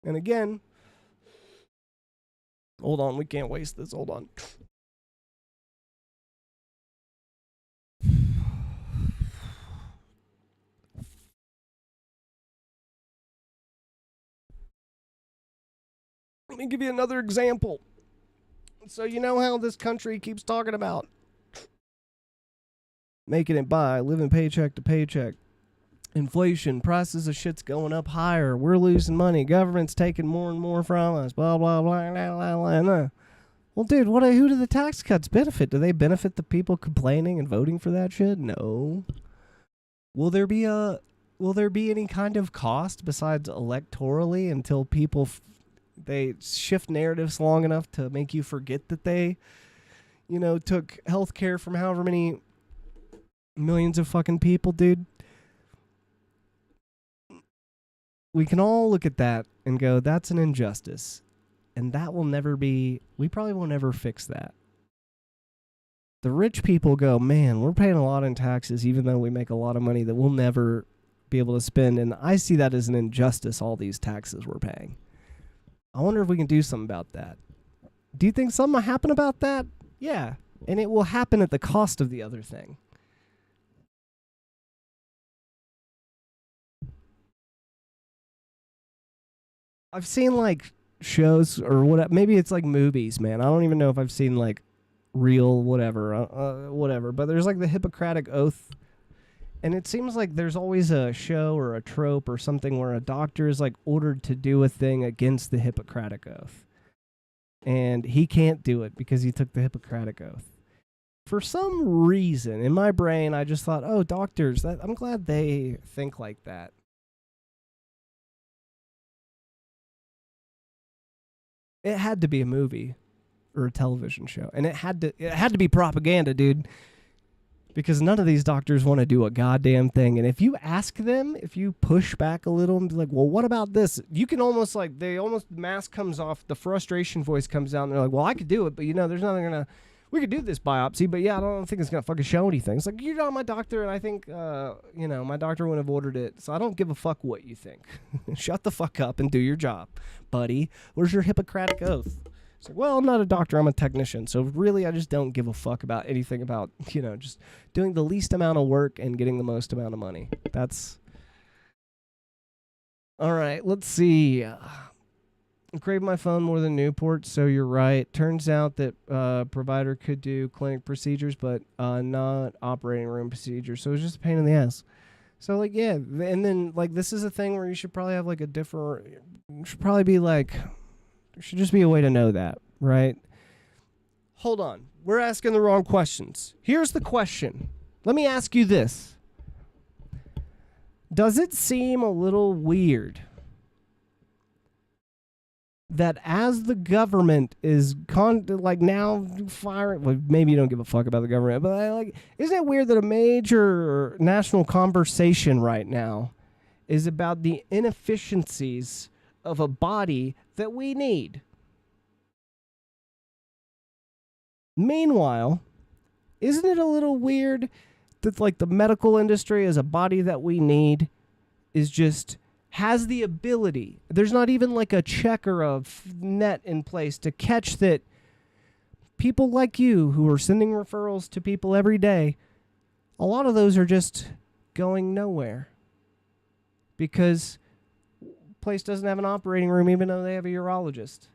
And again, hold on, we can't waste this. Hold on. Let me give you another example. So you know how this country keeps talking about making it by, living paycheck to paycheck. Inflation, prices of shit's going up higher. We're losing money. Government's taking more and more from us. Blah, blah, blah, blah, blah, blah. Well, dude, who do the tax cuts benefit? Do they benefit the people complaining and voting for that shit? No. Will there be any kind of cost besides electorally until people they shift narratives long enough to make you forget that they, took health care from however many millions of fucking people, dude? We can all look at that and go, that's an injustice. And that will never be, we probably will never fix that. The rich people go, man, we're paying a lot in taxes even though we make a lot of money that we'll never be able to spend. And I see that as an injustice, all these taxes we're paying. I wonder if we can do something about that. Do you think something will happen about that? Yeah. And it will happen at the cost of the other thing. I've seen like shows or whatever. Maybe it's like movies, man. I don't even know if I've seen like real whatever. But there's like the Hippocratic Oath. And it seems like there's always a show or a trope or something where a doctor is like ordered to do a thing against the Hippocratic Oath. And he can't do it because he took the Hippocratic Oath. For some reason, in my brain, I just thought, oh, doctors, I'm glad they think like that. It had to be a movie or a television show. And it had to be propaganda, dude. Because none of these doctors want to do a goddamn thing. And if you ask them, if you push back a little and be like, well, what about this? You can almost mask comes off, the frustration voice comes out, and they're like, well, I could do it, but there's nothing we could do this biopsy, but yeah, I don't think it's going to fucking show anything. It's like, you're not my doctor, and I think, my doctor wouldn't have ordered it, so I don't give a fuck what you think. Shut the fuck up and do your job, buddy. Where's your Hippocratic Oath? It's like, well, I'm not a doctor, I'm a technician, so really I just don't give a fuck about anything about, just doing the least amount of work and getting the most amount of money. That's... All right, let's see. Crave my phone more than Newport, so you're right. Turns out that provider could do clinic procedures, but not operating room procedures, so it's just a pain in the ass. So, like, yeah, and then, like, this is a thing where you should probably have, like, there should just be a way to know that, right? Hold on. We're asking the wrong questions. Here's the question. Let me ask you this. Does it seem a little weird that as the government is now firing, well, maybe you don't give a fuck about the government, but isn't it weird that a major national conversation right now is about the inefficiencies of a body that we need? Meanwhile, isn't it a little weird that like the medical industry as a body that we need is just has the ability, there's not even like a check or a net in place to catch that people like you who are sending referrals to people every day, a lot of those are just going nowhere because place doesn't have an operating room even though they have a urologist.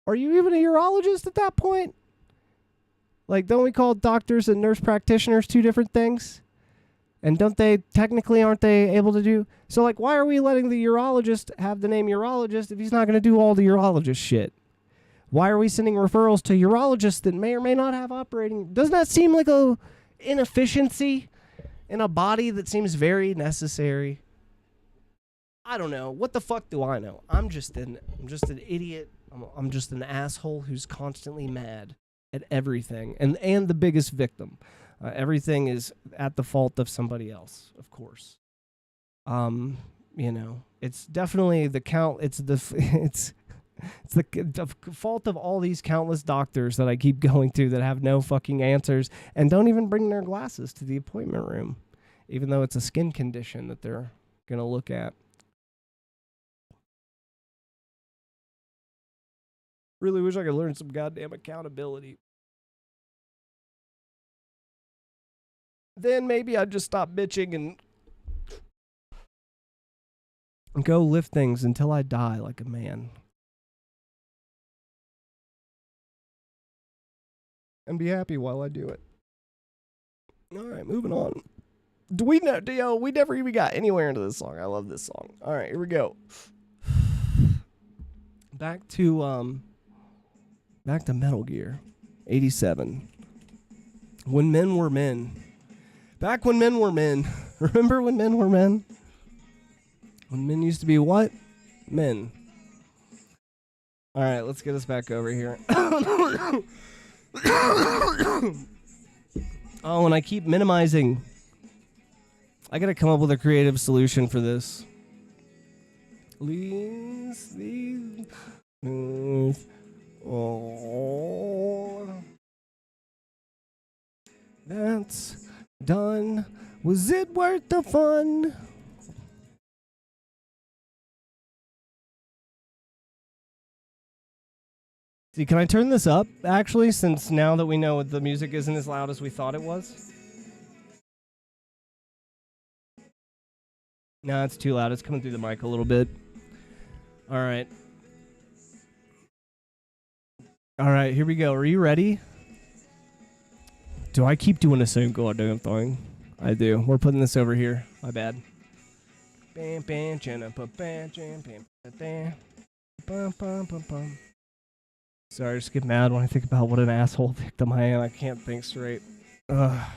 Are you even a urologist at that point? Like, don't we call doctors and nurse practitioners two different things? And aren't they able to do? So, like, why are we letting the urologist have the name urologist if he's not going to do all the urologist shit? Why are we sending referrals to urologists that may or may not have operating? Doesn't that seem like a inefficiency in a body that seems very necessary? I don't know. What the fuck do I know? I'm just an idiot. I'm just an asshole who's constantly mad at everything and the biggest victim. Everything is at the fault of somebody else, of course. You know, it's definitely the fault of all these countless doctors that I keep going through that have no fucking answers and don't even bring their glasses to the appointment room, even though it's a skin condition that they're going to look at. Really wish I could learn some goddamn accountability. Then maybe I'd just stop bitching and go lift things until I die like a man. And be happy while I do it. All right, moving on. We never even got anywhere into this song. I love this song. All right, here we go. Back to Metal Gear 87. When men were men. Back when men were men. Remember when men were men? When men used to be what? Men. All right, let's get us back over here. Oh, and I keep minimizing. I gotta come up with a creative solution for this. Oh, that's done. Was it worth the fun? See, can I turn this up, actually, since now that we know the music isn't as loud as we thought it was? No, it's too loud. It's coming through the mic a little bit. All right. All right, here we go. Are you ready? Do I keep doing the same goddamn thing? I do. We're putting this over here. My bad. Bam, bam, bam, bam, bam, bam. Sorry, I just get mad when I think about what an asshole victim I am. I can't think straight. Ugh.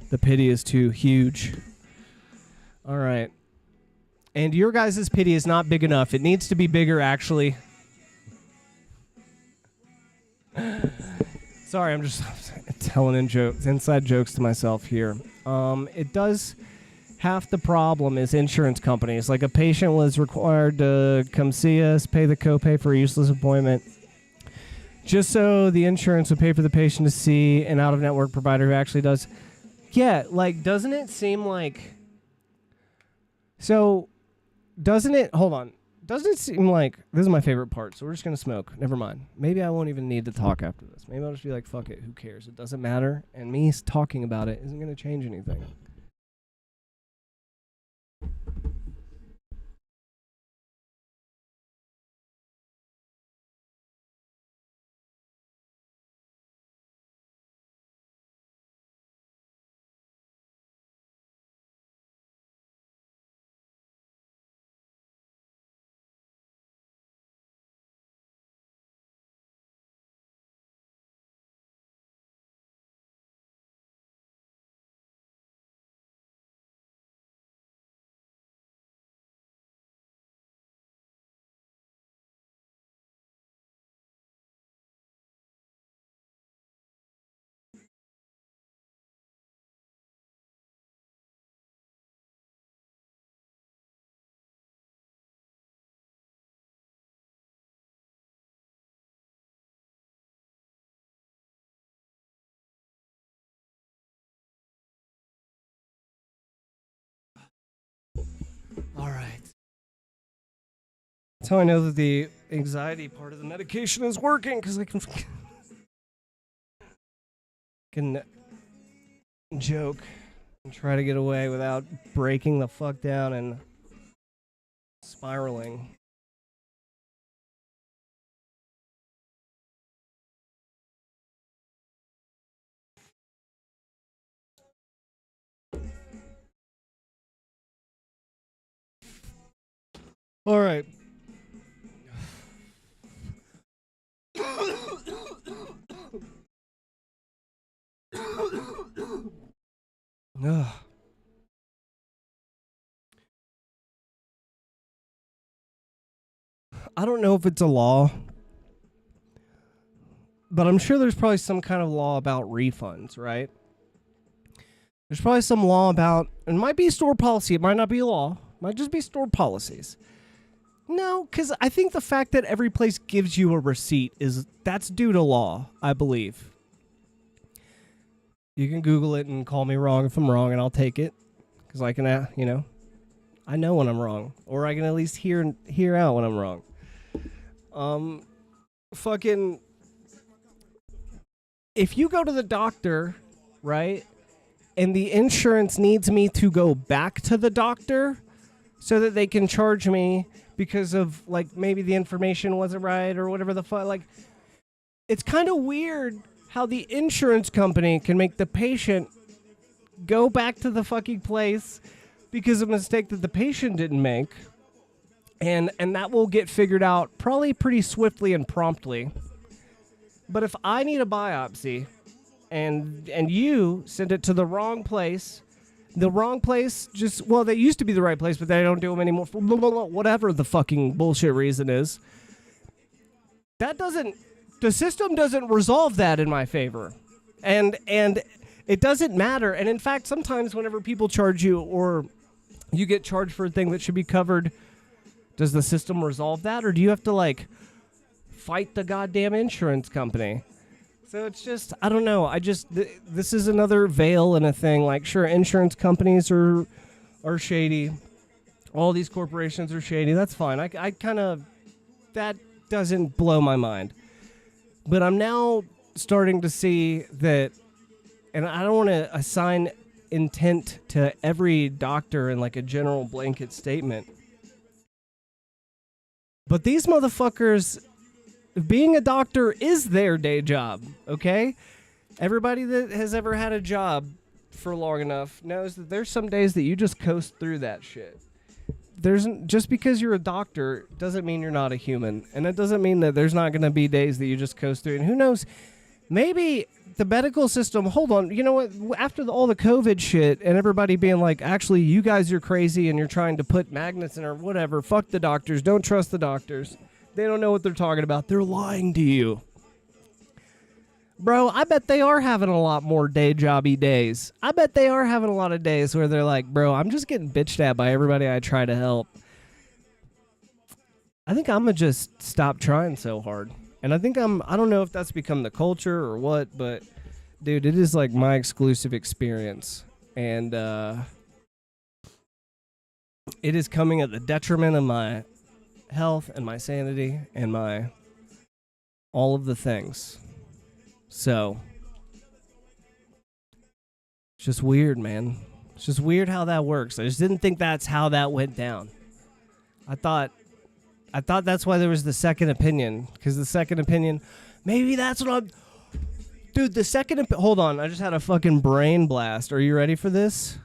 The pity is too huge. All right. And your guys' pity is not big enough. It needs to be bigger, actually. Sorry, I'm just telling inside jokes to myself here. It does half the problem is insurance companies. Like a patient was required to come see us, pay the copay for a useless appointment, just so the insurance would pay for the patient to see an out-of-network provider who actually does. Yeah, like, doesn't it seem like... So, doesn't it... Hold on. Doesn't it seem like... This is my favorite part, so we're just going to smoke. Never mind. Maybe I won't even need to talk after this. Maybe I'll just be like, fuck it, who cares? It doesn't matter, and me talking about it isn't going to change anything. All right. That's how I know that the anxiety part of the medication is working, because I can joke and try to get away without breaking the fuck down and spiraling. All right. Ugh. I don't know if it's a law, but I'm sure there's probably some kind of law about refunds, right? There's probably some law about, it might be store policy, it might not be a law, it might just be store policies. No, because I think the fact that every place gives you a receipt that's due to law, I believe. You can Google it and call me wrong if I'm wrong, and I'll take it. Because I can, I know when I'm wrong. Or I can at least hear out when I'm wrong. Fucking, if you go to the doctor, right, and the insurance needs me to go back to the doctor so that they can charge me because of, like, maybe the information wasn't right or whatever the fuck, like, it's kind of weird how the insurance company can make the patient go back to the fucking place because of a mistake that the patient didn't make. And that will get figured out probably pretty swiftly and promptly. But if I need a biopsy and you send it to the wrong place just, well, they used to be the right place, but they don't do them anymore for whatever the fucking bullshit reason is. The system doesn't resolve that in my favor. And it doesn't matter. And in fact, sometimes whenever people charge you or you get charged for a thing that should be covered, does the system resolve that? Or do you have to, like, fight the goddamn insurance company? So it's just, I don't know. This is another veil in a thing. Like, sure, insurance companies are shady. All these corporations are shady. That's fine. I kind of, that doesn't blow my mind. But I'm now starting to see that, and I don't want to assign intent to every doctor in like a general blanket statement. But these motherfuckers, being a doctor is their day job, okay? Everybody that has ever had a job for long enough knows that there's some days that you just coast through that shit. Just because you're a doctor doesn't mean you're not a human. And it doesn't mean that there's not going to be days that you just coast through. And who knows, maybe the medical system, hold on, you know what, after all the COVID shit and everybody being like, actually, you guys are crazy and you're trying to put magnets in or whatever, fuck the doctors, don't trust the doctors. They don't know what they're talking about. They're lying to you. Bro, I bet they are having a lot more day jobby days. I bet they are having a lot of days where they're like, bro, I'm just getting bitched at by everybody I try to help. I think I'm going to just stop trying so hard. And I think I don't know if that's become the culture or what, but dude, it is like my exclusive experience. And it is coming at the detriment of my health and my sanity and my all of the things. So it's just weird, man. It's just weird how that works. I just didn't think that's how that went down. I thought that's why there was the second opinion, because the second opinion, maybe that's what I'm... Dude, the second... Hold on, I just had a fucking brain blast. Are you ready for this?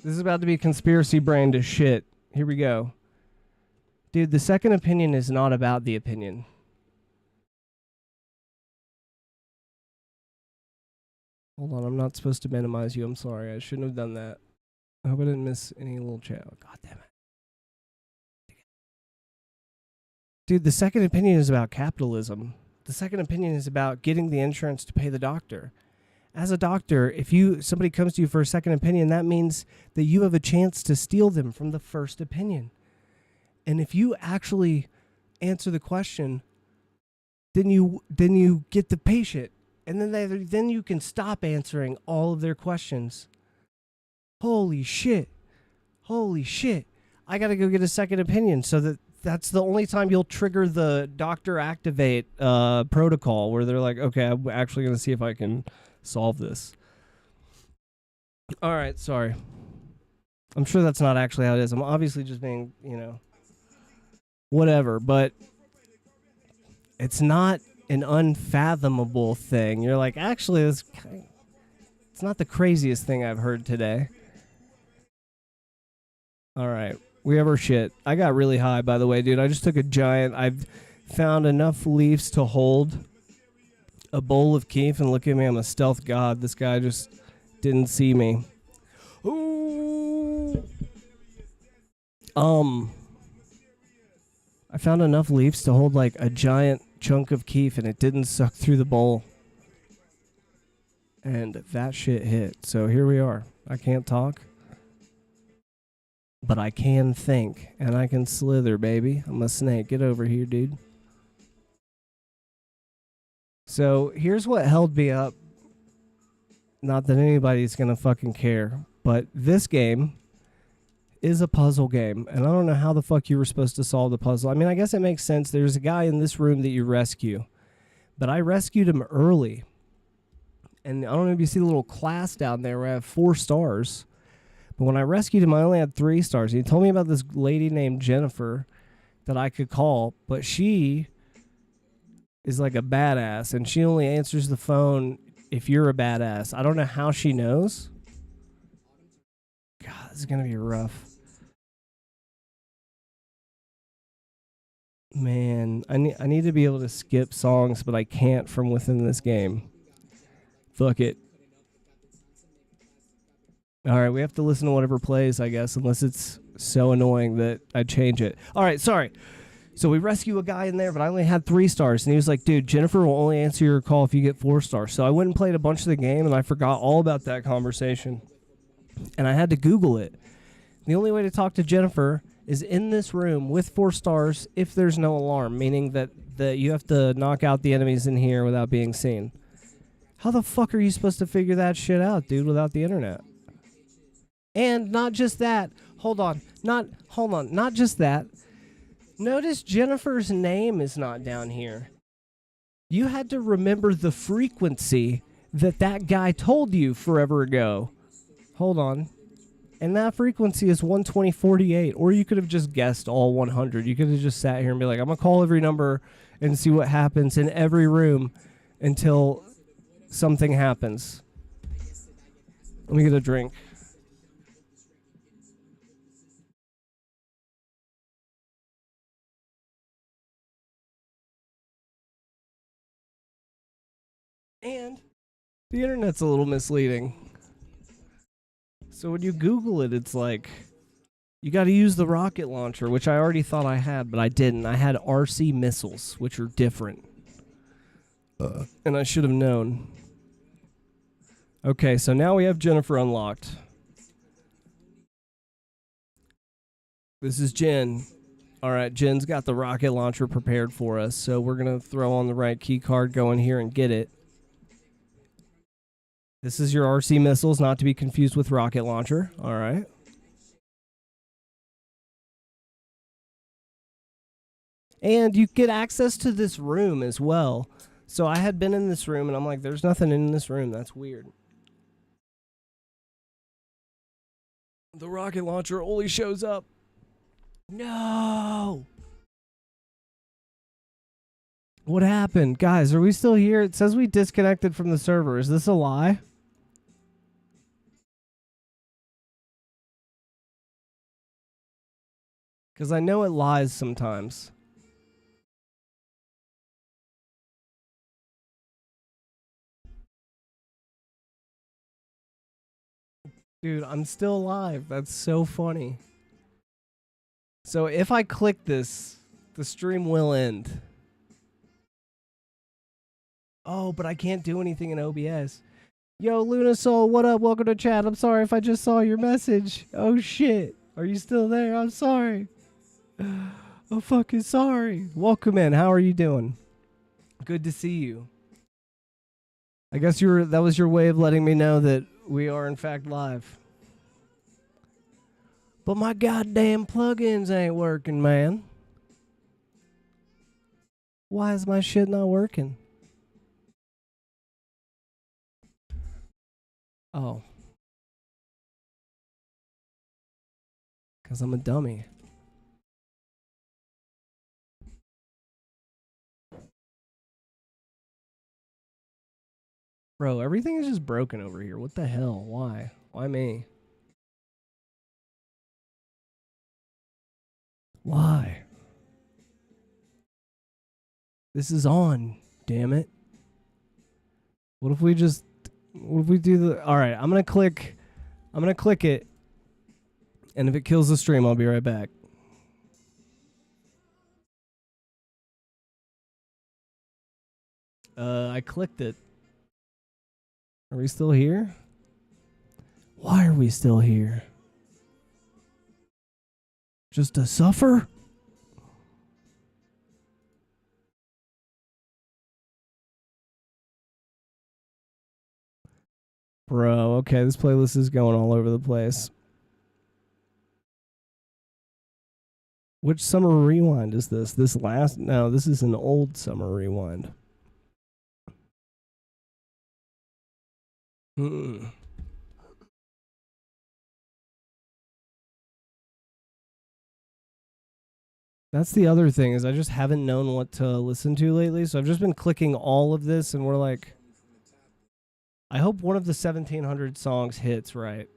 This is about to be conspiracy brain to shit. Here we go. Dude, the second opinion is not about the opinion. Hold on, I'm not supposed to minimize you. I'm sorry. I shouldn't have done that. I hope I didn't miss any little chat. Oh, God damn it. Dude, the second opinion is about capitalism. The second opinion is about getting the insurance to pay the doctor. As a doctor, if somebody comes to you for a second opinion, that means that you have a chance to steal them from the first opinion. And if you actually answer the question, then you get the patient. And then you can stop answering all of their questions. Holy shit. Holy shit. I got to go get a second opinion so that's the only time you'll trigger the doctor activate protocol where they're like, okay, I'm actually going to see if I can solve this. All right, sorry. I'm sure that's not actually how it is. I'm obviously just being, whatever, but it's not an unfathomable thing. You're like, actually, it's not the craziest thing I've heard today. All right. We have our shit. I got really high, by the way, dude. I just took a giant... I've found enough leaves to hold a bowl of keef, and look at me, I'm a stealth god. This guy just didn't see me. Ooh. I found enough leaves to hold like a giant chunk of keef, and it didn't suck through the bowl. And that shit hit. So here we are. I can't talk, but I can think, and I can slither, baby. I'm a snake. Get over here, dude. So here's what held me up. Not that anybody's gonna fucking care, but this game is a puzzle game, and I don't know how the fuck you were supposed to solve the puzzle. I mean, I guess it makes sense. There's a guy in this room that you rescue, but I rescued him early. And I don't know if you see the little class down there where I have 4 stars. But when I rescued him, I only had 3 stars. He told me about this lady named Jennifer that I could call, but she is like a badass, and she only answers the phone if you're a badass. I don't know how she knows. God, this is going to be rough. Man, I need to be able to skip songs, but I can't from within this game. Fuck it. Alright, we have to listen to whatever plays, I guess, unless it's so annoying that I change it. Alright, sorry. So we rescue a guy in there, but I only had 3 stars, and he was like, dude, Jennifer will only answer your call if you get 4 stars. So I went and played a bunch of the game, and I forgot all about that conversation. And I had to Google it. The only way to talk to Jennifer is in this room with 4 stars if there's no alarm, meaning that you have to knock out the enemies in here without being seen. How the fuck are you supposed to figure that shit out, dude, without the internet? And not just that. Hold on. Not just that. Notice Jennifer's name is not down here. You had to remember the frequency that guy told you forever ago. Hold on. And that frequency is 12048. Or you could have just guessed all 100. You could have just sat here and be like, I'm going to call every number and see what happens in every room until something happens. Let me get a drink. And the internet's a little misleading. So when you Google it, it's like, you got to use the rocket launcher, which I already thought I had, but I didn't. I had RC missiles, which are different. And I should have known. Okay, so now we have Jennifer unlocked. This is Jen. Alright, Jen's got the rocket launcher prepared for us, so we're going to throw on the right key card, go in here and get it. This is your RC missiles, not to be confused with rocket launcher. Alright. And you get access to this room as well. So I had been in this room, and I'm like, there's nothing in this room. That's weird. The rocket launcher only shows up. No! What happened? Guys, are we still here? It says we disconnected from the server. Is this a lie? Because I know it lies sometimes. Dude, I'm still alive. That's so funny. So if I click this, the stream will end. Oh, but I can't do anything in OBS. Yo, Lunasol, what up? Welcome to chat. I'm sorry if I just saw your message. Oh, shit. Are you still there? I'm sorry. I'm fucking sorry. Welcome in. How are you doing? Good to see you. I guess that was your way of letting me know that we are in fact live. But my goddamn plugins ain't working, man. Why is my shit not working? Oh. Because I'm a dummy. Bro, everything is just broken over here. What the hell? Why? Why me? Why? This is on, damn it. What if we do the... All right, I'm going to click it. And if it kills the stream, I'll be right back. I clicked it. Are we still here? Why are we still here? Just to suffer? Bro, okay, this playlist is going all over the place. Which summer rewind is this? No, this is an old summer rewind. That's the other thing, is I just haven't known what to listen to lately, so I've just been clicking all of this, and we're like... I hope one of the 1700 songs hits right.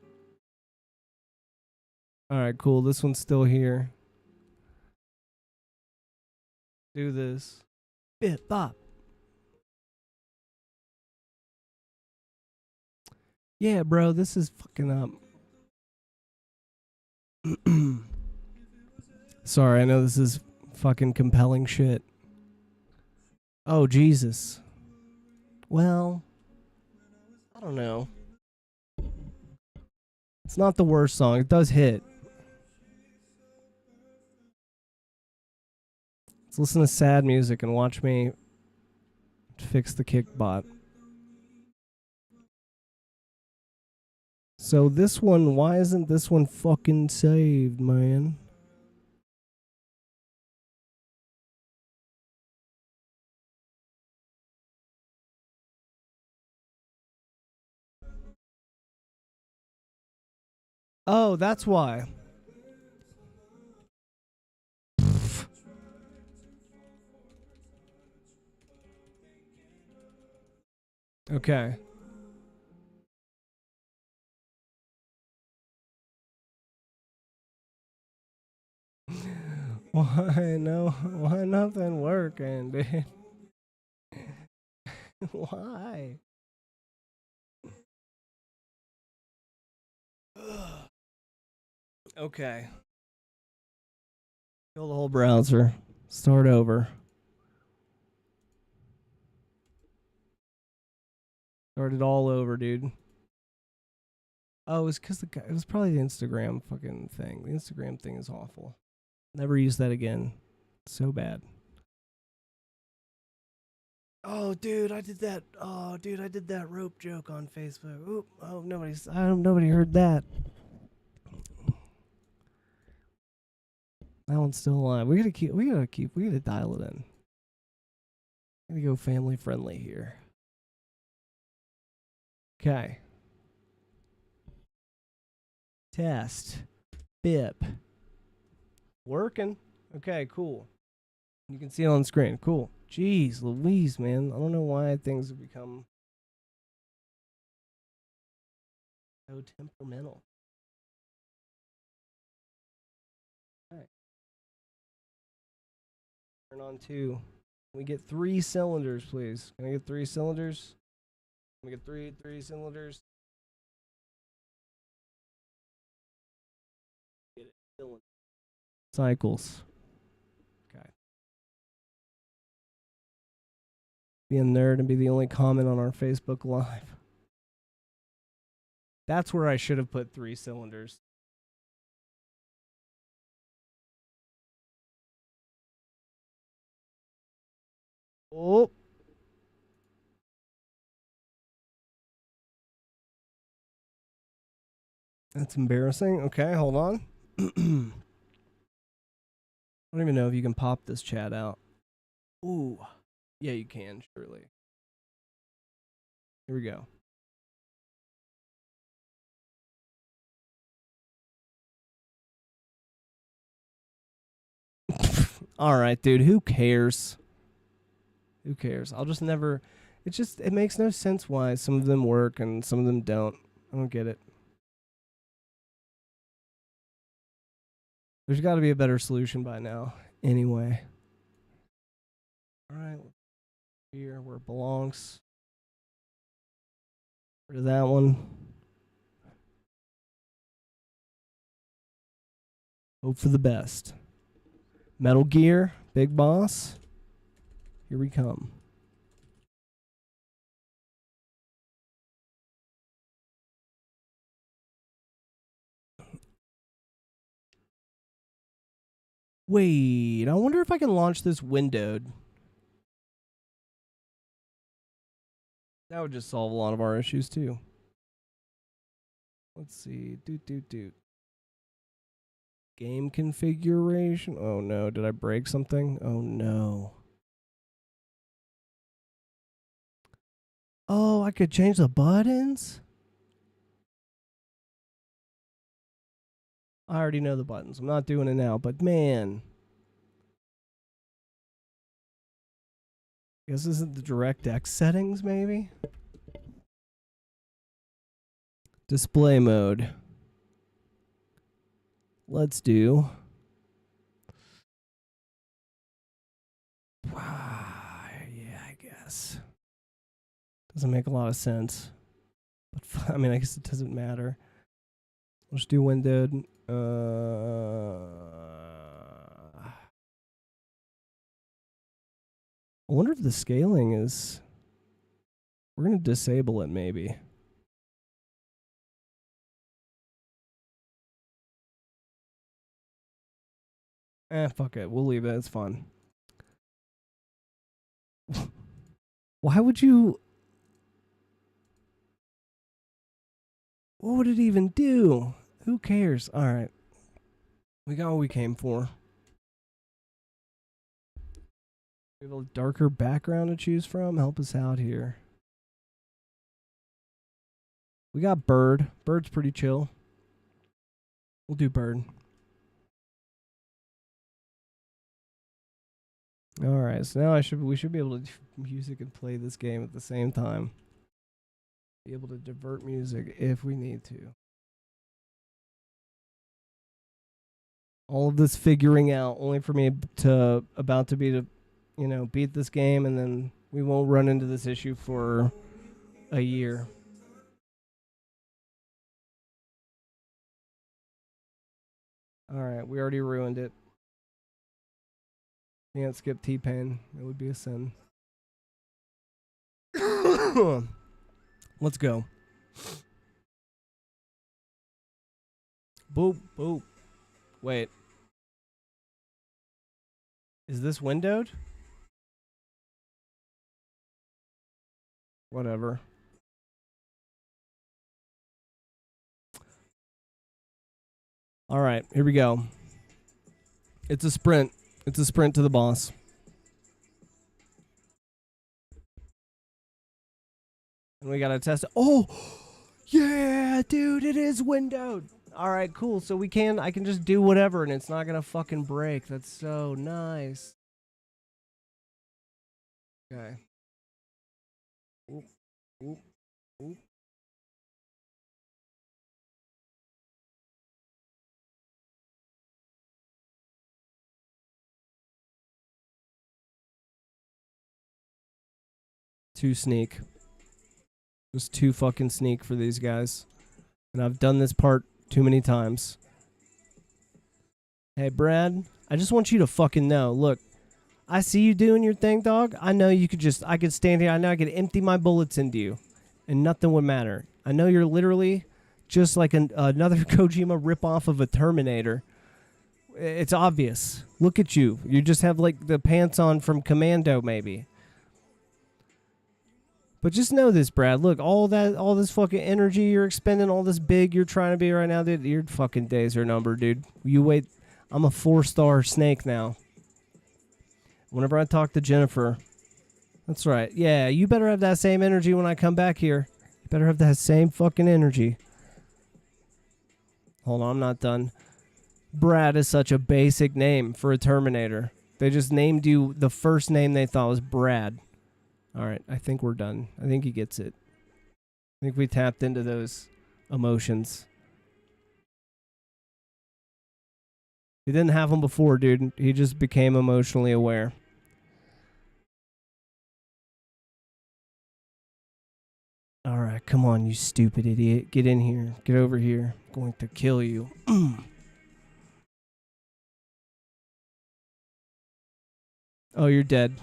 Alright, cool. This one's still here. Do this. Bip bop. Yeah, bro, this is fucking up. Sorry, I know this is fucking compelling shit. Oh, Jesus. Well... I don't know. It's not the worst song. It does hit. Let's listen to sad music and watch me fix the kick bot. So this one, why isn't this one fucking saved, man? Oh, that's why. Okay. Why nothing working, dude? Why? Okay. Kill the whole browser. Start over. Start it all over, dude. Oh, it was because it was probably the Instagram fucking thing. The Instagram thing is awful. Never use that again. It's so bad. Oh, dude, I did that. Oh, dude, I did that rope joke on Facebook. Oop. Oh, nobody heard that. That one's still alive. We gotta dial it in. We gotta go family friendly here. Okay. Test. Bip. Working. Okay, cool. You can see it on screen. Cool. Jeez Louise, man. I don't know why things have become so temperamental. Okay. Turn on 2. Can we get 3 cylinders, please? Can I get 3 cylinders? Can we get three cylinders? Get it. Cylinder. Cycles. Okay. Be a nerd and be the only comment on our Facebook Live. That's where I should have put 3 cylinders. Oh. That's embarrassing. Okay, hold on. I don't even know if you can pop this chat out. Ooh. Yeah, you can, surely. Here we go. All right, dude, who cares? Who cares? I'll just never... It makes no sense why some of them work and some of them don't. I don't get it. There's got to be a better solution by now. Anyway. All right. Here where it belongs. Rid of that one. Hope for the best. Metal Gear, Big Boss. Here we come. Wait, I wonder if I can launch this windowed. That would just solve a lot of our issues too. Let's see. Doot. Game configuration. Oh no, did I break something? Oh no. Oh, I could change the buttons? I already know the buttons. I'm not doing it now, but man. Guess this isn't the DirectX settings, maybe? Display mode. Let's do. Yeah, I guess. Doesn't make a lot of sense. But I mean, I guess it doesn't matter. Let's do windowed. I wonder if the scaling is... We're going to disable it, maybe. Fuck it. We'll leave it. It's fun. Why would you... What would it even do? Who cares? All right. We got what we came for. We have a darker background to choose from. Help us out here. We got Bird. Bird's pretty chill. We'll do Bird. All right. So now we should be able to do music and play this game at the same time. Be able to divert music if we need to. All of this figuring out only for me to beat this game, and then we won't run into this issue for a year. All right, we already ruined it. Can't skip T-Pain. It would be a sin. Let's go. Boop, boop. Wait. Is this windowed? Whatever. All right, here we go. It's a sprint. It's a sprint to the boss. And we gotta test it. Oh, yeah, dude, it is windowed. All right, cool. So I can just do whatever, and it's not gonna fucking break. That's so nice. Okay. Oop, oop, oop. Too sneak. It was too fucking sneak for these guys. And I've done this part too many times. Hey, Brad, I just want you to fucking know. Look, I see you doing your thing, dog. I know I could stand here. I know I could empty my bullets into you. And nothing would matter. I know you're literally just like another Kojima ripoff of a Terminator. It's obvious. Look at you. You just have like the pants on from Commando, maybe. But just know this, Brad. Look, all this fucking energy you're expending, all this big you're trying to be right now, dude, your fucking days are numbered, dude. You wait. I'm a 4-star snake now. Whenever I talk to Jennifer, that's right. Yeah, you better have that same energy when I come back here. You better have that same fucking energy. Hold on, I'm not done. Brad is such a basic name for a Terminator. They just named you the first name they thought was Brad. All right, I think we're done. I think he gets it. I think we tapped into those emotions. He didn't have them before, dude. He just became emotionally aware. All right, come on, you stupid idiot. Get in here. Get over here. I'm going to kill you. Oh, you're dead.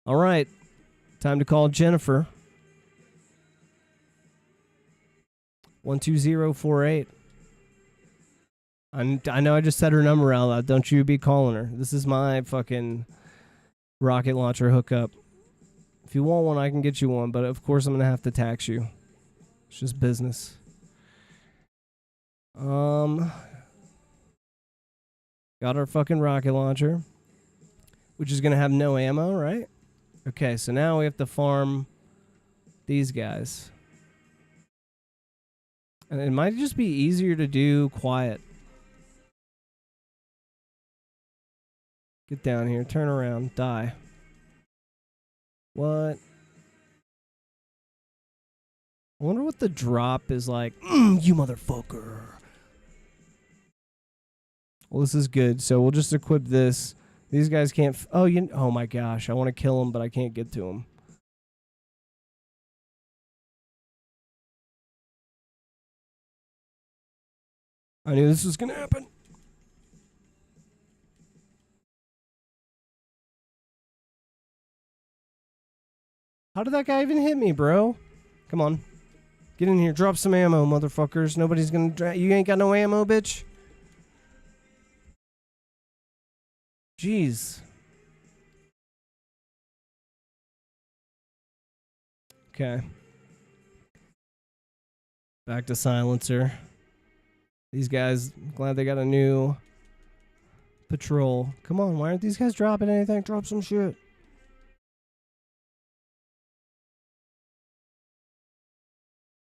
All right. Time to call Jennifer. 12048. I know I just said her number out loud. Don't you be calling her. This is my fucking rocket launcher hookup. If you want one, I can get you one, but of course I'm going to have to tax you. It's just business. Got our fucking rocket launcher, which is going to have no ammo, right? Okay, so now we have to farm these guys. And it might just be easier to do quiet. Get down here, turn around, die. What? I wonder what the drop is like. You motherfucker. Well, this is good. So we'll just equip this. These guys can't... oh my gosh. I want to kill them, but I can't get to them. I knew this was going to happen. How did that guy even hit me, bro? Come on. Get in here. Drop some ammo, motherfuckers. Nobody's going to... You ain't got no ammo, bitch? Jeez. Okay. Back to silencer. These guys, glad they got a new patrol. Come on, why aren't these guys dropping anything? Drop some shit.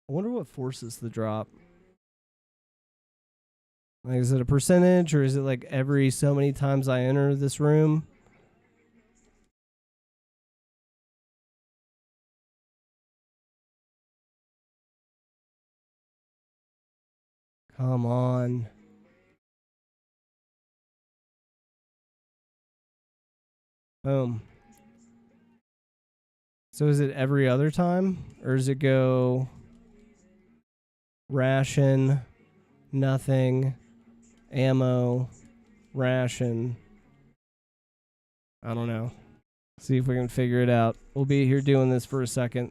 I wonder what forces the drop. Like, is it a percentage, or is it like every so many times I enter this room? Come on. Boom. So is it every other time? Or does it go ration, nothing, ammo, ration? I don't know. See if we can figure it out. We'll be here doing this for a second.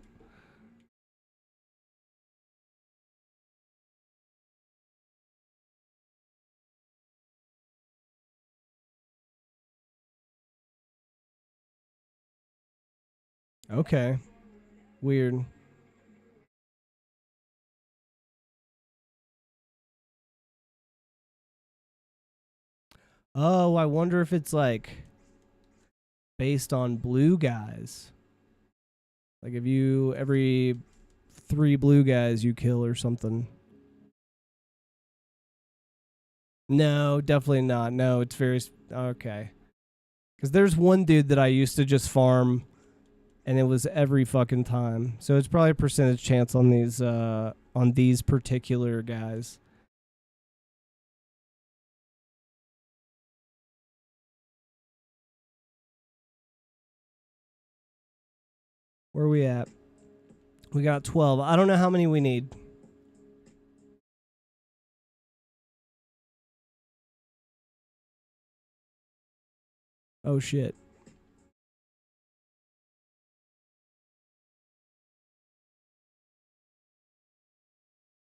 Okay. Weird. Oh, I wonder if it's like based on blue guys. Like if you every 3 blue guys you kill or something. No, definitely not. No, it's very okay. Cuz there's one dude that I used to just farm and it was every fucking time. So it's probably a percentage chance on these particular guys. Where are we at? We got 12. I don't know how many we need. Oh shit.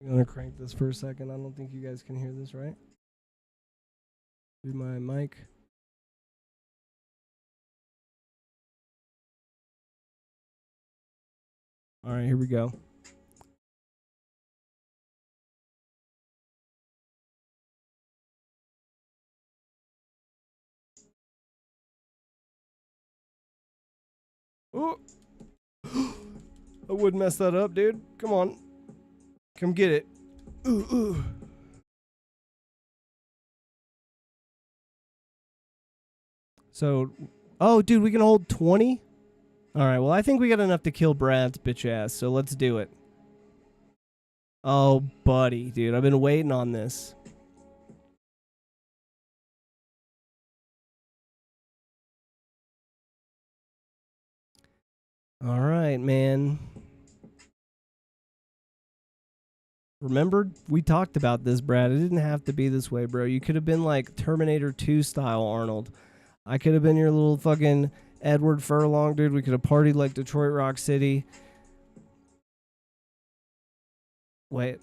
I'm gonna crank this for a second. I don't think you guys can hear this, right? Do my mic. All right, here we go. Oh, I wouldn't mess that up, dude. Come on. Come get it. Ooh, ooh. So, oh, dude, we can hold 20? All right, well, I think we got enough to kill Brad's bitch ass, so let's do it. Oh, buddy, dude, I've been waiting on this. All right, man. Remember, we talked about this, Brad. It didn't have to be this way, bro. You could have been like Terminator 2 style Arnold. I could have been your little fucking Edward Furlong, dude. We could have partied like Detroit Rock City. Wait.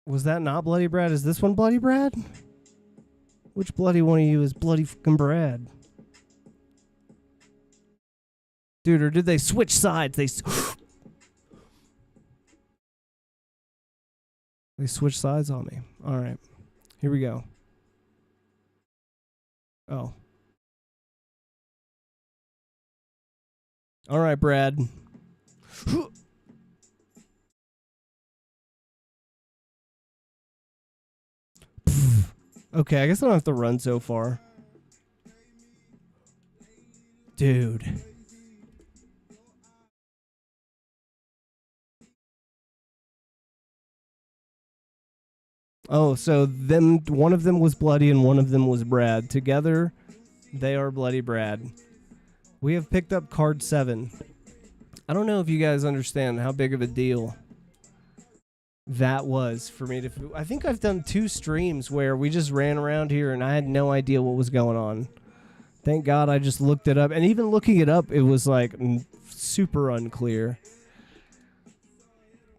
Was that not Bloody Brad? Is this one Bloody Brad? Which bloody one of you is Bloody fucking Brad? Dude, or did they switch sides? They switched sides on me. All right. Here we go. Oh. All right, Brad. Okay, I guess I don't have to run so far. Dude. Oh, so one of them was Bloody and one of them was Brad. Together, they are Bloody Brad. We have picked up card 7. I don't know if you guys understand how big of a deal that was for me to... I think I've done 2 streams where we just ran around here and I had no idea what was going on. Thank God I just looked it up. And even looking it up, it was like super unclear.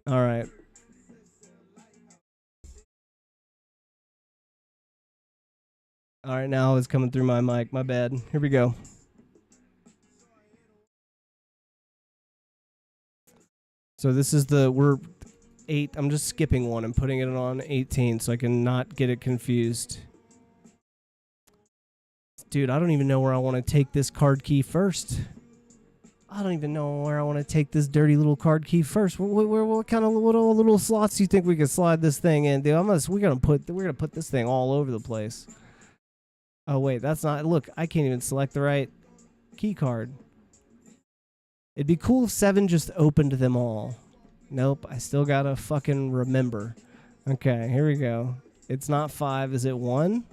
All right. All right, now it's coming through my mic. My bad. Here we go. So this is we're 8. I'm just skipping one and putting it on 18 so I can not get it confused. Dude, I don't even know where I want to take this card key first. I don't even know where I want to take this dirty little card key first. What kind of little slots do you think we could slide this thing in, dude? We're gonna put this thing all over the place. Oh, wait, that's not... Look, I can't even select the right key card. It'd be cool if 7 just opened them all. Nope, I still gotta fucking remember. Okay, here we go. It's not 5. Is it 1?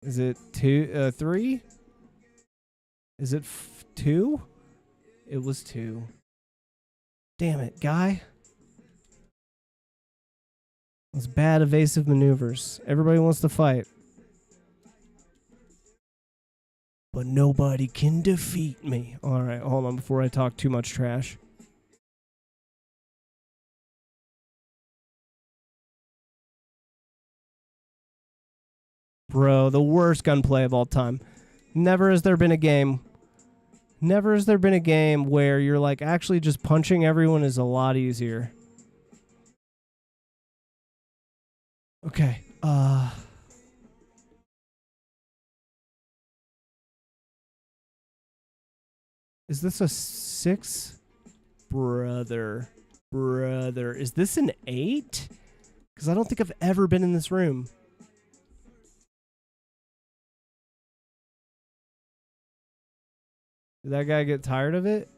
Is it 2? 3? Is it 2? It was 2. Damn it, guy. Those bad evasive maneuvers. Everybody wants to fight. But nobody can defeat me. All right, hold on before I talk too much trash. Bro, the worst gunplay of all time. Never has there been a game where you're like, actually just punching everyone is a lot easier. Okay, is this a 6? Brother. Is this an 8? Because I don't think I've ever been in this room. Did that guy get tired of it?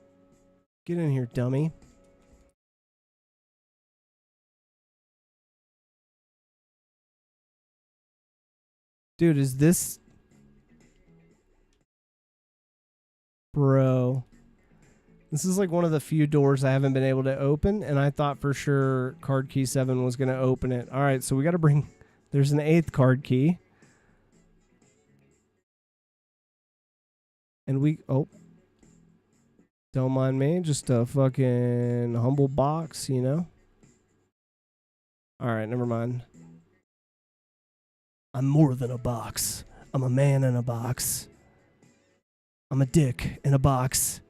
Get in here, dummy. Dude, is this... Bro. This is like one of the few doors I haven't been able to open, and I thought for sure card key 7 was going to open it. All right, so we got to bring... There's an 8th card key. And we... Oh. Don't mind me. Just a fucking humble box, you know? All right, never mind. I'm more than a box. I'm a man in a box. I'm a dick in a box.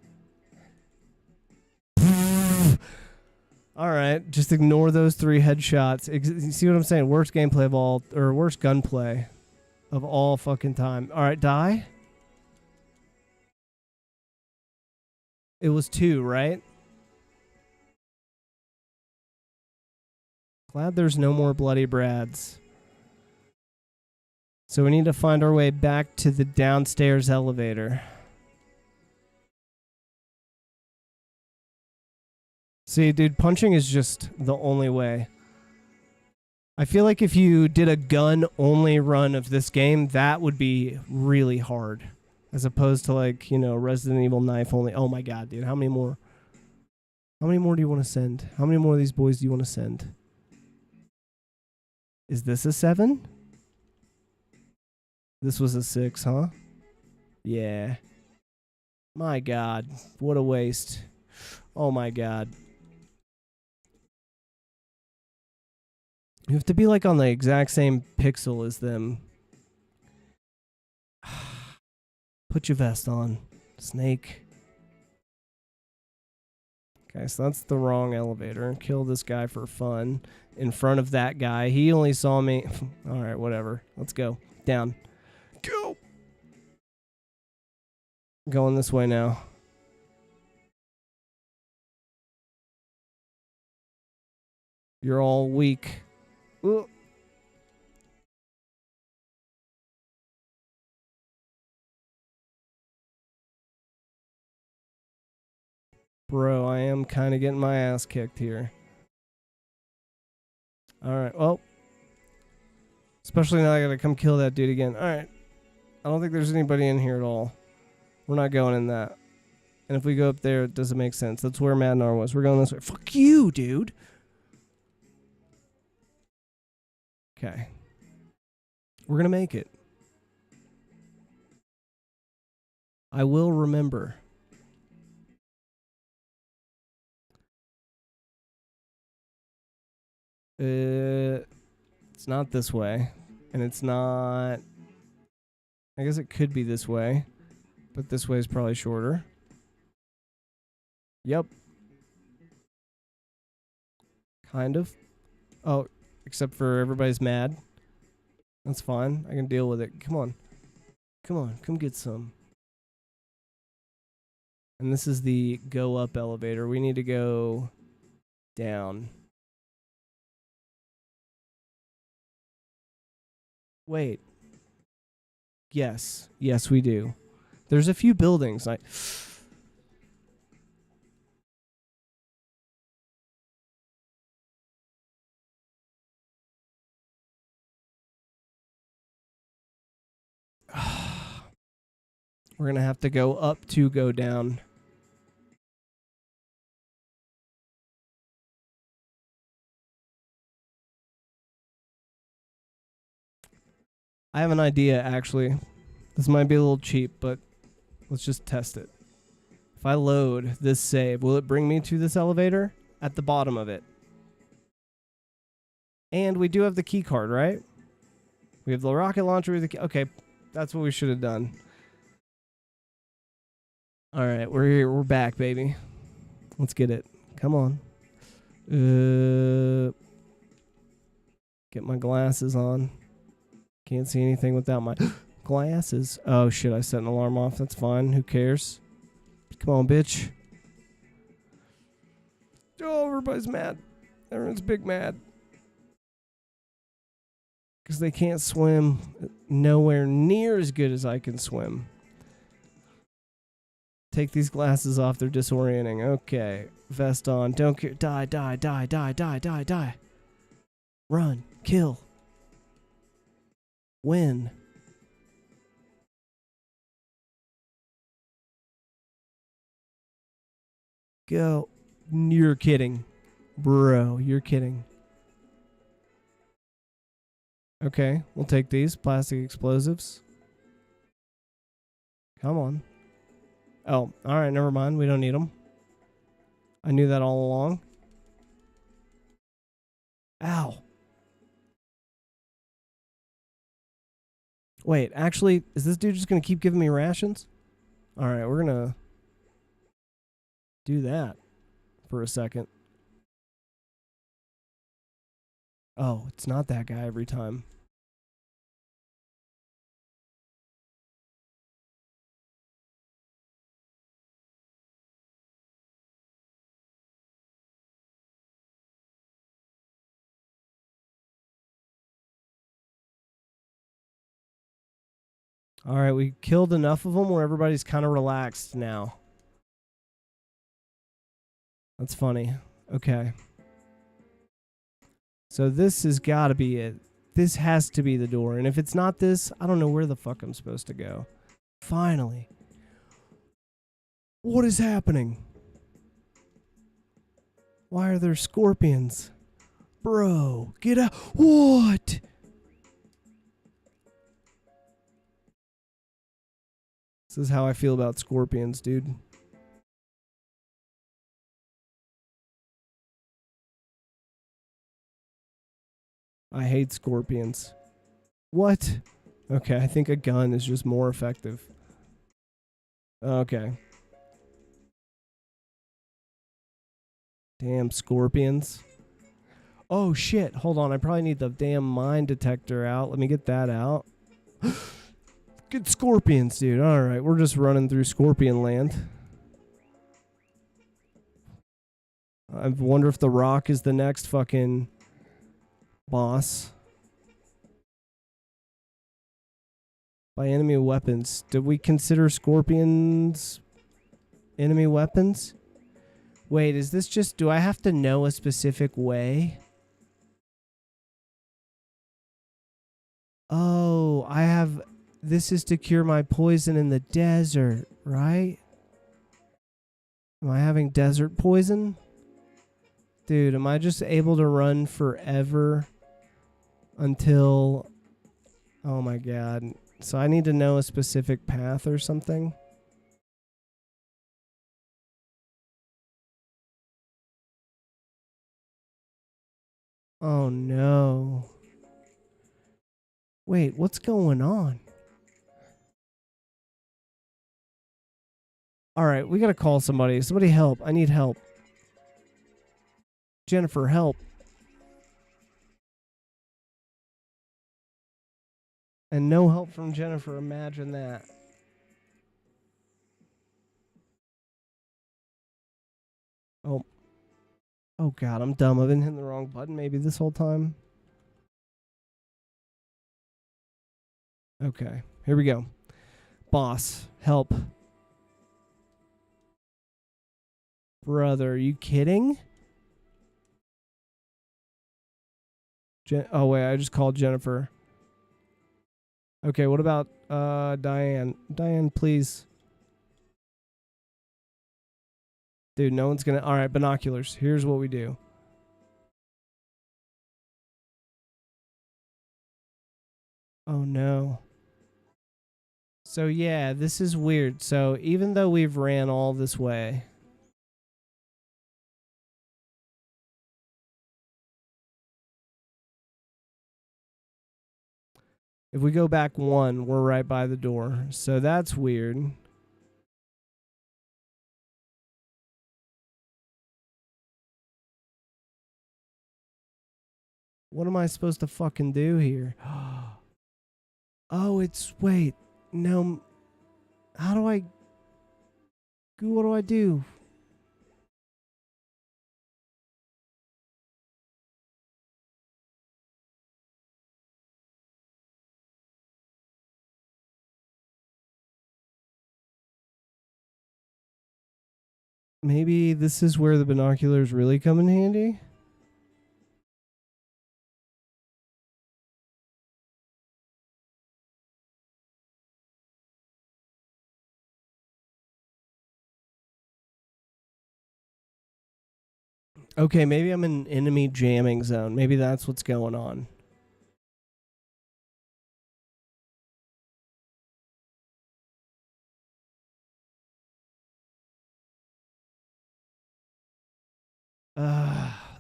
All right, just ignore those 3 headshots. You see what I'm saying? Worst gameplay of all, or worst gunplay of all fucking time. All right, die. It was 2, right? Glad there's no more Bloody Brads. So we need to find our way back to the downstairs elevator. See, dude, punching is just the only way. I feel like if you did a gun-only run of this game, that would be really hard. As opposed to, like, you know, Resident Evil knife only. Oh my god, dude. How many more? How many more do you want to send? How many more of these boys do you want to send? Is this a 7? This was a 6, huh? Yeah. My god. What a waste. Oh my god. You have to be like on the exact same pixel as them. Put your vest on, Snake. Okay, so that's the wrong elevator. Kill this guy for fun in front of that guy. He only saw me. Alright, whatever. Let's go. Down. Go! Going this way now. You're all weak. Ooh. Bro, I am kind of getting my ass kicked here. Alright, well. Especially now I gotta come kill that dude again. Alright. I don't think there's anybody in here at all. We're not going in that. And if we go up there, it doesn't make sense. That's where Madnar was. We're going this way. Fuck you, dude! Okay. We're gonna make it. I will remember. It's not this way. And it's not... I guess it could be this way. But this way is probably shorter. Yep. Kind of. Oh, except for everybody's mad. That's fine. I can deal with it. Come on. Come on. Come get some. And this is the go up elevator. We need to go down. Wait. Yes. Yes, we do. There's a few buildings. We're going to have to go up to go down. I have an idea, actually. This might be a little cheap, but let's just test it. If I load this save, will it bring me to this elevator? At the bottom of it. And we do have the key card, right? We have the rocket launcher with the key. Okay, that's what we should have done. Alright, we're here. We're back, baby. Let's get it. Come on. Get my glasses on. Can't see anything without my glasses. Oh, shit. I set an alarm off. That's fine. Who cares? Come on, bitch. Oh, everybody's mad. Everyone's big mad. Because they can't swim nowhere near as good as I can swim. Take these glasses off. They're disorienting. Okay. Vest on. Don't care. Die, die, die, die, die, die, die. Run. Kill. Win. Go. You're kidding. Bro, you're kidding. Okay, we'll take these. Plastic explosives. Come on. Oh, alright, never mind. We don't need them. I knew that all along. Ow. Wait, actually, is this dude just going to keep giving me rations? Alright, we're going to do that for a second. Oh, it's not that guy every time. Alright, we killed enough of them where everybody's kind of relaxed now. That's funny. Okay. So this has got to be it. This has to be the door. And if it's not this, I don't know where the fuck I'm supposed to go. Finally. What is happening? Why are there scorpions? Bro, get out. What? This is how I feel about scorpions, dude. I hate scorpions. What? Okay, I think a gun is just more effective. Okay. Damn scorpions. Oh shit, hold on. I probably need the damn mine detector out. Let me get that out. Good scorpions, dude. Alright, we're just running through scorpion land. I wonder if the Rock is the next fucking boss. By enemy weapons. Did we consider scorpions enemy weapons? Wait, is this just... Do I have to know a specific way? Oh, I have... This is to cure my poison in the desert, right? Am I having desert poison? Dude, am I just able to run forever until... Oh my god. So I need to know a specific path or something? Oh no. Wait, what's going on? Alright, we gotta call somebody. Somebody help. I need help. Jennifer, help. And no help from Jennifer. Imagine that. Oh. Oh god, I'm dumb. I've been hitting the wrong button maybe this whole time. Okay, here we go. Boss, help. Brother, are you kidding? Oh wait, I just called Jennifer. Okay, what about Diane? Diane, please. Dude, no one's gonna... Alright, binoculars. Here's what we do. Oh no. So yeah, this is weird. So even though we've ran all this way... If we go back one, we're right by the door. So that's weird. What am I supposed to fucking do here? Oh, it's... Wait. No. How do I... What do I do? Maybe this is where the binoculars really come in handy? Okay, maybe I'm in enemy jamming zone. Maybe that's what's going on.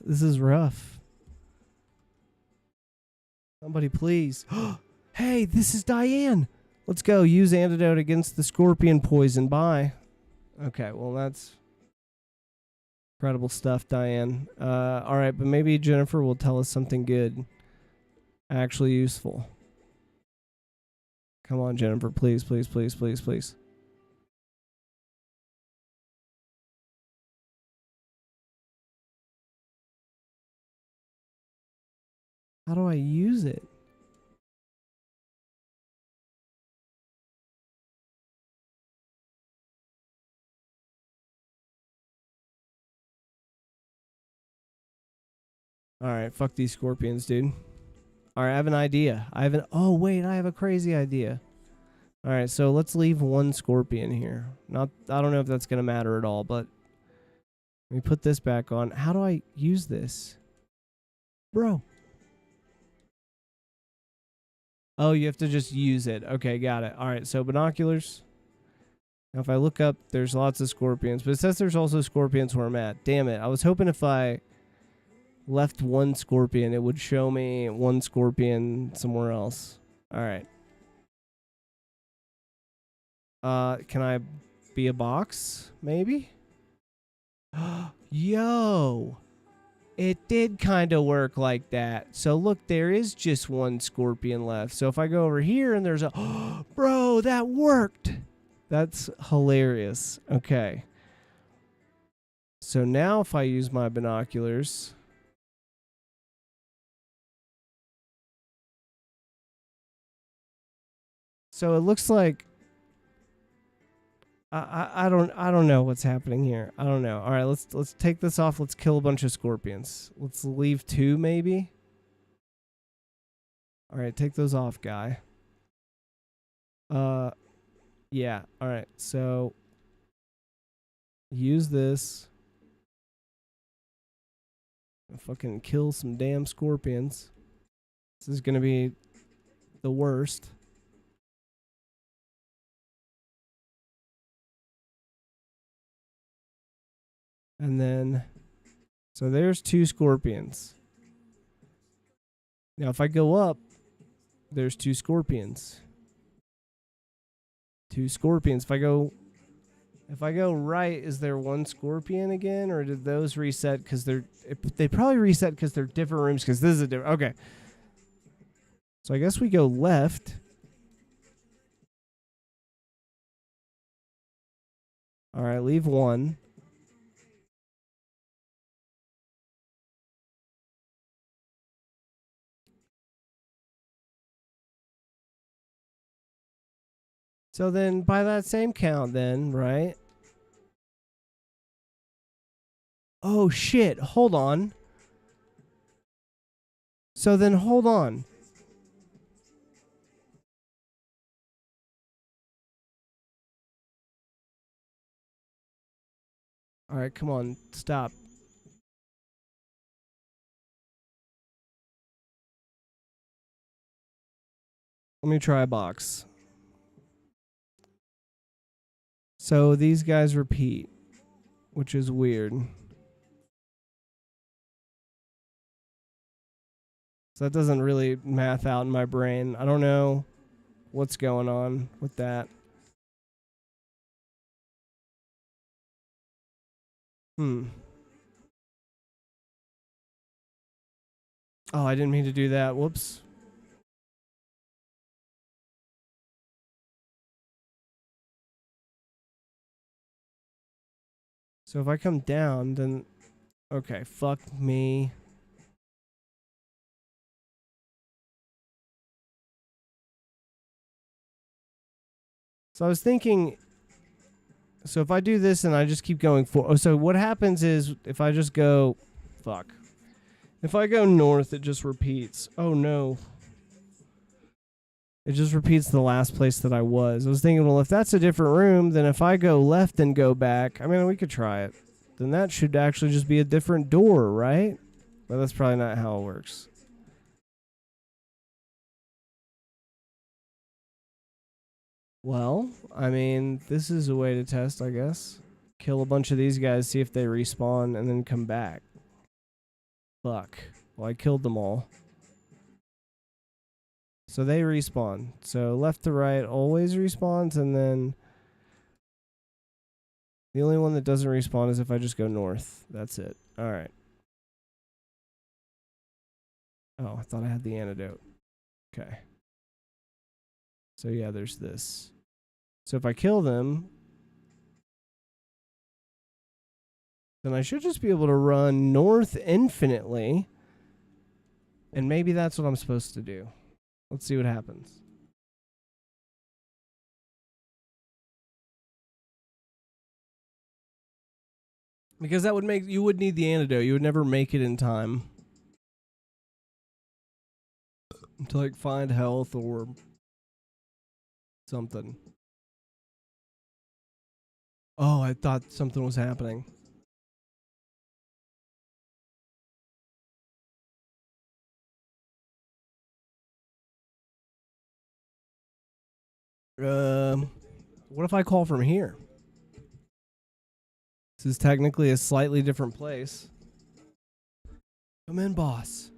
This is rough. Somebody please. Hey, this is Diane. Let's go. Use antidote against the scorpion poison. Bye. Okay, well that's incredible stuff, Diane. Alright, but maybe Jennifer will tell us something good. Actually useful. Come on, Jennifer. Please, please, please, please, please. How do I use it? Alright, fuck these scorpions, dude. Alright, I have an idea. Oh, wait, I have a crazy idea. Alright, so let's leave one scorpion here. I don't know if that's going to matter at all, but let me put this back on. How do I use this? Bro. Oh, you have to just use it. Okay, got it. Alright, so binoculars. Now, if I look up, there's lots of scorpions, but it says there's also scorpions where I'm at. Damn it. I was hoping if I left one scorpion, it would show me one scorpion somewhere else. Alright. Can I be a box? Maybe? Yo! It did kind of work like that. So look, there is just one scorpion left. So if I go over here and there's a... Bro, that worked! That's hilarious. Okay. So now if I use my binoculars... So it looks like... I don't know what's happening here. I don't know. All right, let's take this off. Let's kill a bunch of scorpions. Let's leave 2 maybe. All right, take those off, guy. Yeah. All right. So use this. Fucking kill some damn scorpions. This is going to be the worst. And then, so there's 2 scorpions. Now, if I go up, there's 2 scorpions. 2 scorpions. If I go right, is there 1 scorpion again, or did those reset because they probably reset because they're different rooms? Because this is a different. Okay. So I guess we go left. All right, leave 1. So then, by that same count then, right? Oh, shit. Hold on. So then, hold on. All right, come on. Stop. Let me try a box. So these guys repeat, which is weird. So that doesn't really math out in my brain. I don't know what's going on with that. Oh, I didn't mean to do that. Whoops. So if I come down, then... Okay, fuck me. So I was thinking... So if I do this and I just keep going forward... Oh, so what happens is if I just go... Fuck. If I go north, it just repeats. Oh, no. It just repeats the last place that I was. I was thinking, well, if that's a different room, then if I go left and go back, I mean, we could try it. Then that should actually just be a different door, right? But that's probably not how it works. Well, I mean, this is a way to test, I guess. Kill a bunch of these guys, see if they respawn, and then come back. Fuck. Well, I killed them all. So they respawn. So left to right always respawns, and then the only one that doesn't respawn is if I just go north. That's it. Alright. Oh, I thought I had the antidote. Okay. So yeah, there's this. So if I kill them, then I should just be able to run north infinitely. And maybe that's what I'm supposed to do. Let's see what happens. Because that would make... You would need the antidote. You would never make it in time. To like find health or something. Oh, I thought something was happening. What if I call from here? This is technically a slightly different place. Come in, boss.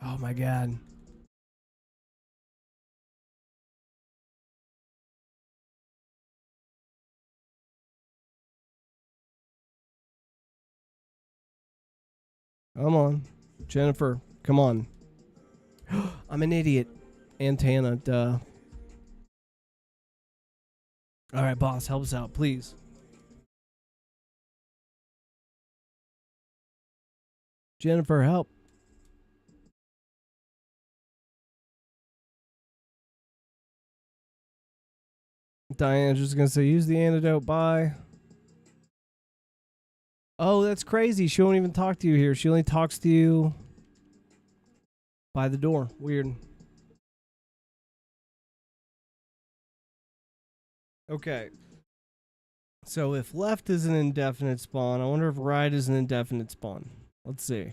Oh my god. Come on. Jennifer, come on. I'm an idiot. Antenna, duh. Alright, boss, help us out, please. Jennifer, help. Diana's just gonna say, use the antidote, bye. Oh, that's crazy. She won't even talk to you here. She only talks to you by the door. Weird. Okay. So if left is an indefinite spawn, I wonder if right is an indefinite spawn. Let's see.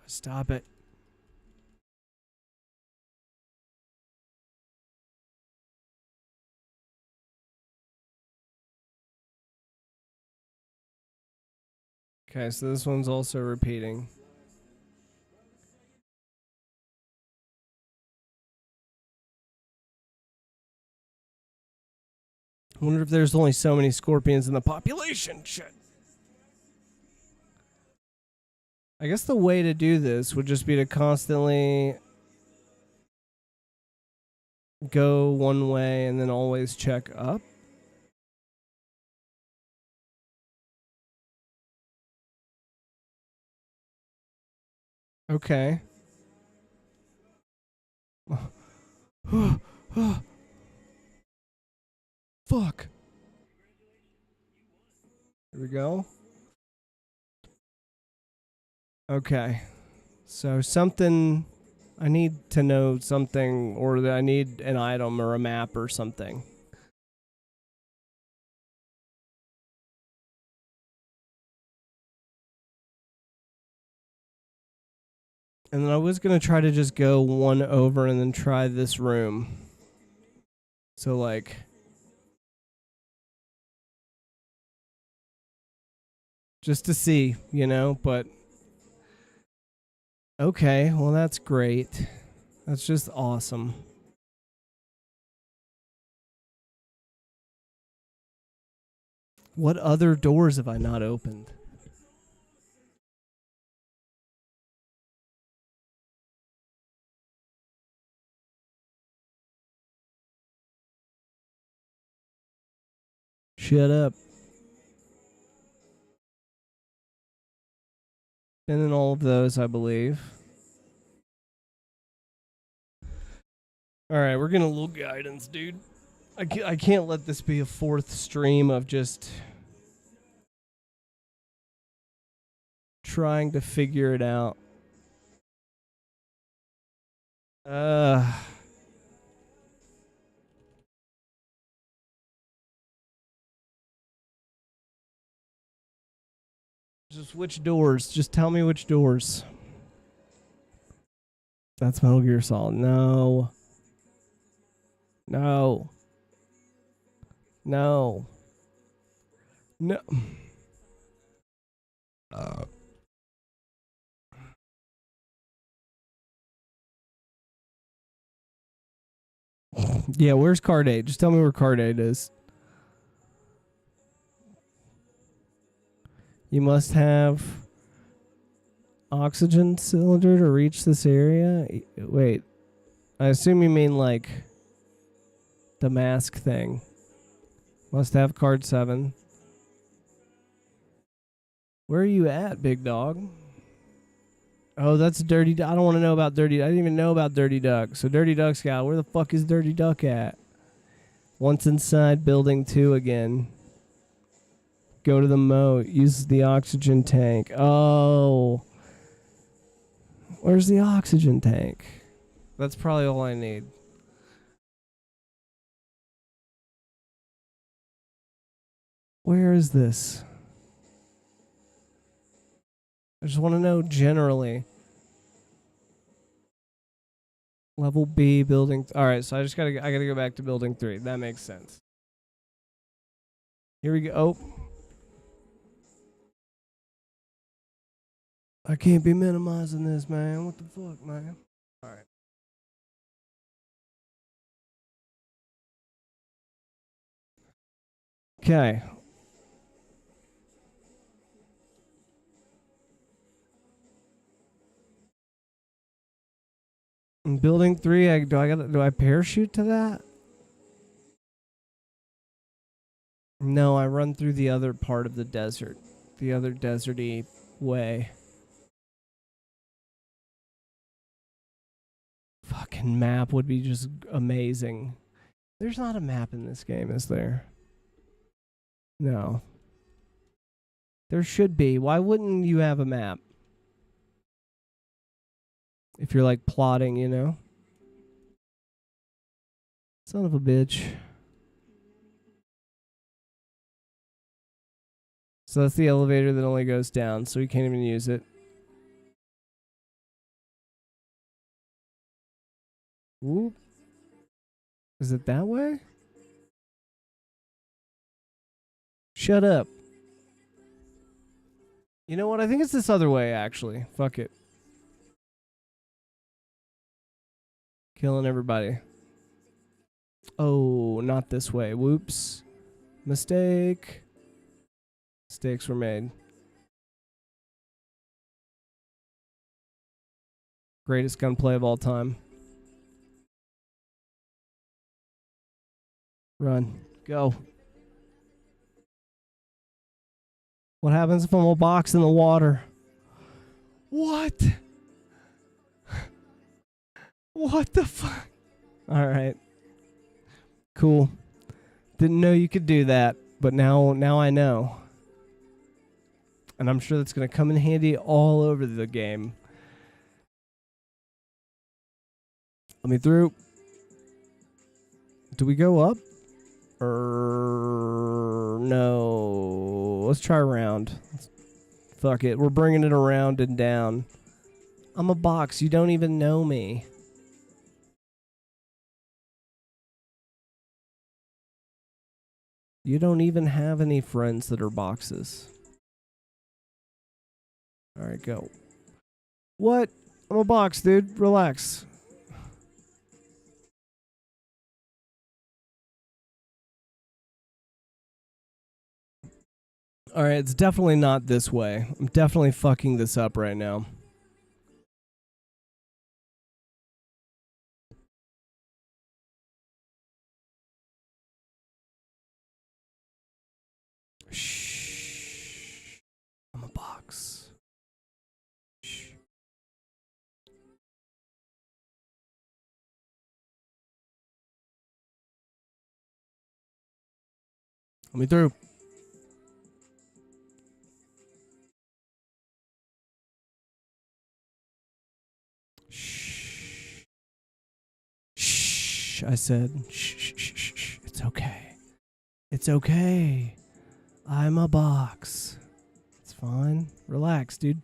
Stop it. Okay, so this one's also repeating. I wonder if there's only so many scorpions in the population. Shit. I guess the way to do this would just be to constantly go one way and then always check up. Okay. Fuck. Here we go. Okay. So something, I need to know something, or that I need an item or a map or something. And then I was going to try to just go one over and then try this room. So like, just to see, you know, but okay, well that's great. That's just awesome. What other doors have I not opened? Shut up. And then all of those, I believe. Alright, we're getting a little guidance, dude. I can't let this be a fourth stream of just trying to figure it out. Just which doors? Just tell me which doors. That's Metal Gear Solid. No. No. No. No. Yeah, where's card 8? Just tell me where card 8 is. You must have oxygen cylinder to reach this area. Wait, I assume you mean like the mask thing. Must have card 7. Where are you at, big dog? Oh, that's Dirty Duck. I don't want to know about Dirty. I didn't even know about Dirty Duck. So Dirty Duck Scout, where the fuck is Dirty Duck at? Once inside building 2 again. Go to the moat. Use the oxygen tank. Oh. Where's the oxygen tank? That's probably all I need. Where is this? I just want to know generally. Level B, building. All right, so I gotta go back to building 3. That makes sense. Here we go. Oh. I can't be minimizing this, man. What the fuck, man? All right. Okay. In building 3, do I parachute to that? No, I run through the other part of the desert. The other deserty way. Fucking map would be just amazing. There's not a map in this game, is there? No. There should be. Why wouldn't you have a map? If you're like plotting, you know? Son of a bitch. So that's the elevator that only goes down, so we can't even use it. Whoop. Is it that way? Shut up. You know what? I think it's this other way, actually. Fuck it. Killing everybody. Oh, not this way. Whoops. Mistake. Mistakes were made. Greatest gunplay of all time. Run. Go. What happens if I'm a box in the water? What? What the fuck? Alright. Cool. Didn't know you could do that, but now I know. And I'm sure that's going to come in handy all over the game. Let me through. Do we go up? No. Let's try around. Fuck it. We're bringing it around and down. I'm a box. You don't even know me. You don't even have any friends that are boxes. Alright, go. What? I'm a box, dude. Relax. Alright, it's definitely not this way. I'm definitely fucking this up right now. Shh. I'm a box. Shh. Let me through. Shh. Shh. I said, shh, shh, shh, shh, shh. It's okay. It's okay. I'm a box. It's fine. Relax, dude.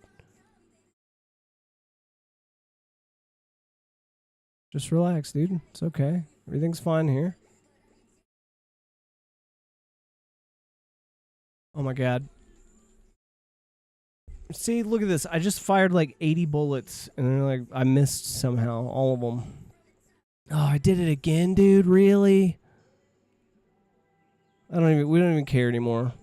Just relax, dude. It's okay. Everything's fine here. Oh my god. See, look at this. I just fired like 80 bullets and then like I missed somehow all of them. Oh, I did it again, dude. Really? We don't even care anymore.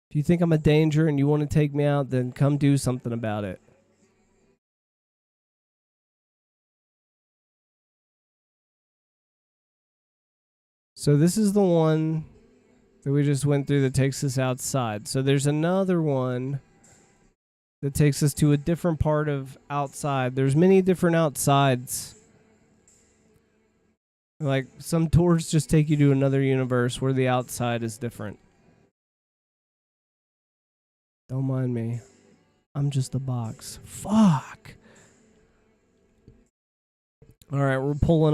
If you think I'm a danger and you want to take me out, then come do something about it. So this is the one that we just went through that takes us outside. So there's another one that takes us to a different part of outside. There's many different outsides. Like, some tours just take you to another universe where the outside is different. Don't mind me. I'm just a box. Fuck. Alright, we're pulling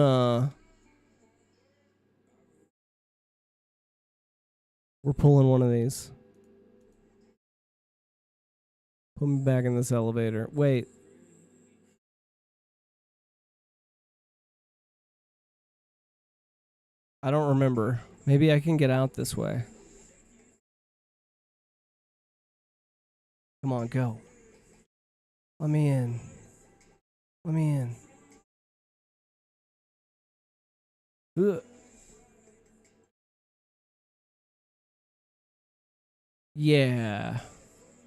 one of these. Put me back in this elevator. Wait. I don't remember. Maybe I can get out this way. Come on, go. Let me in. Let me in. Ugh. Yeah.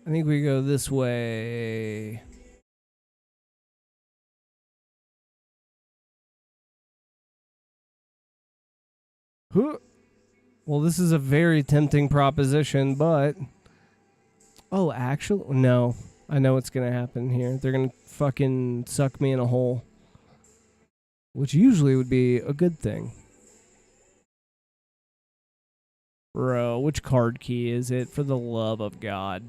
I think we go this way. Huh. Well, this is a very tempting proposition, but... Oh, actually... No. I know what's going to happen here. They're going to fucking suck me in a hole. Which usually would be a good thing. Bro, which card key is it? For the love of God.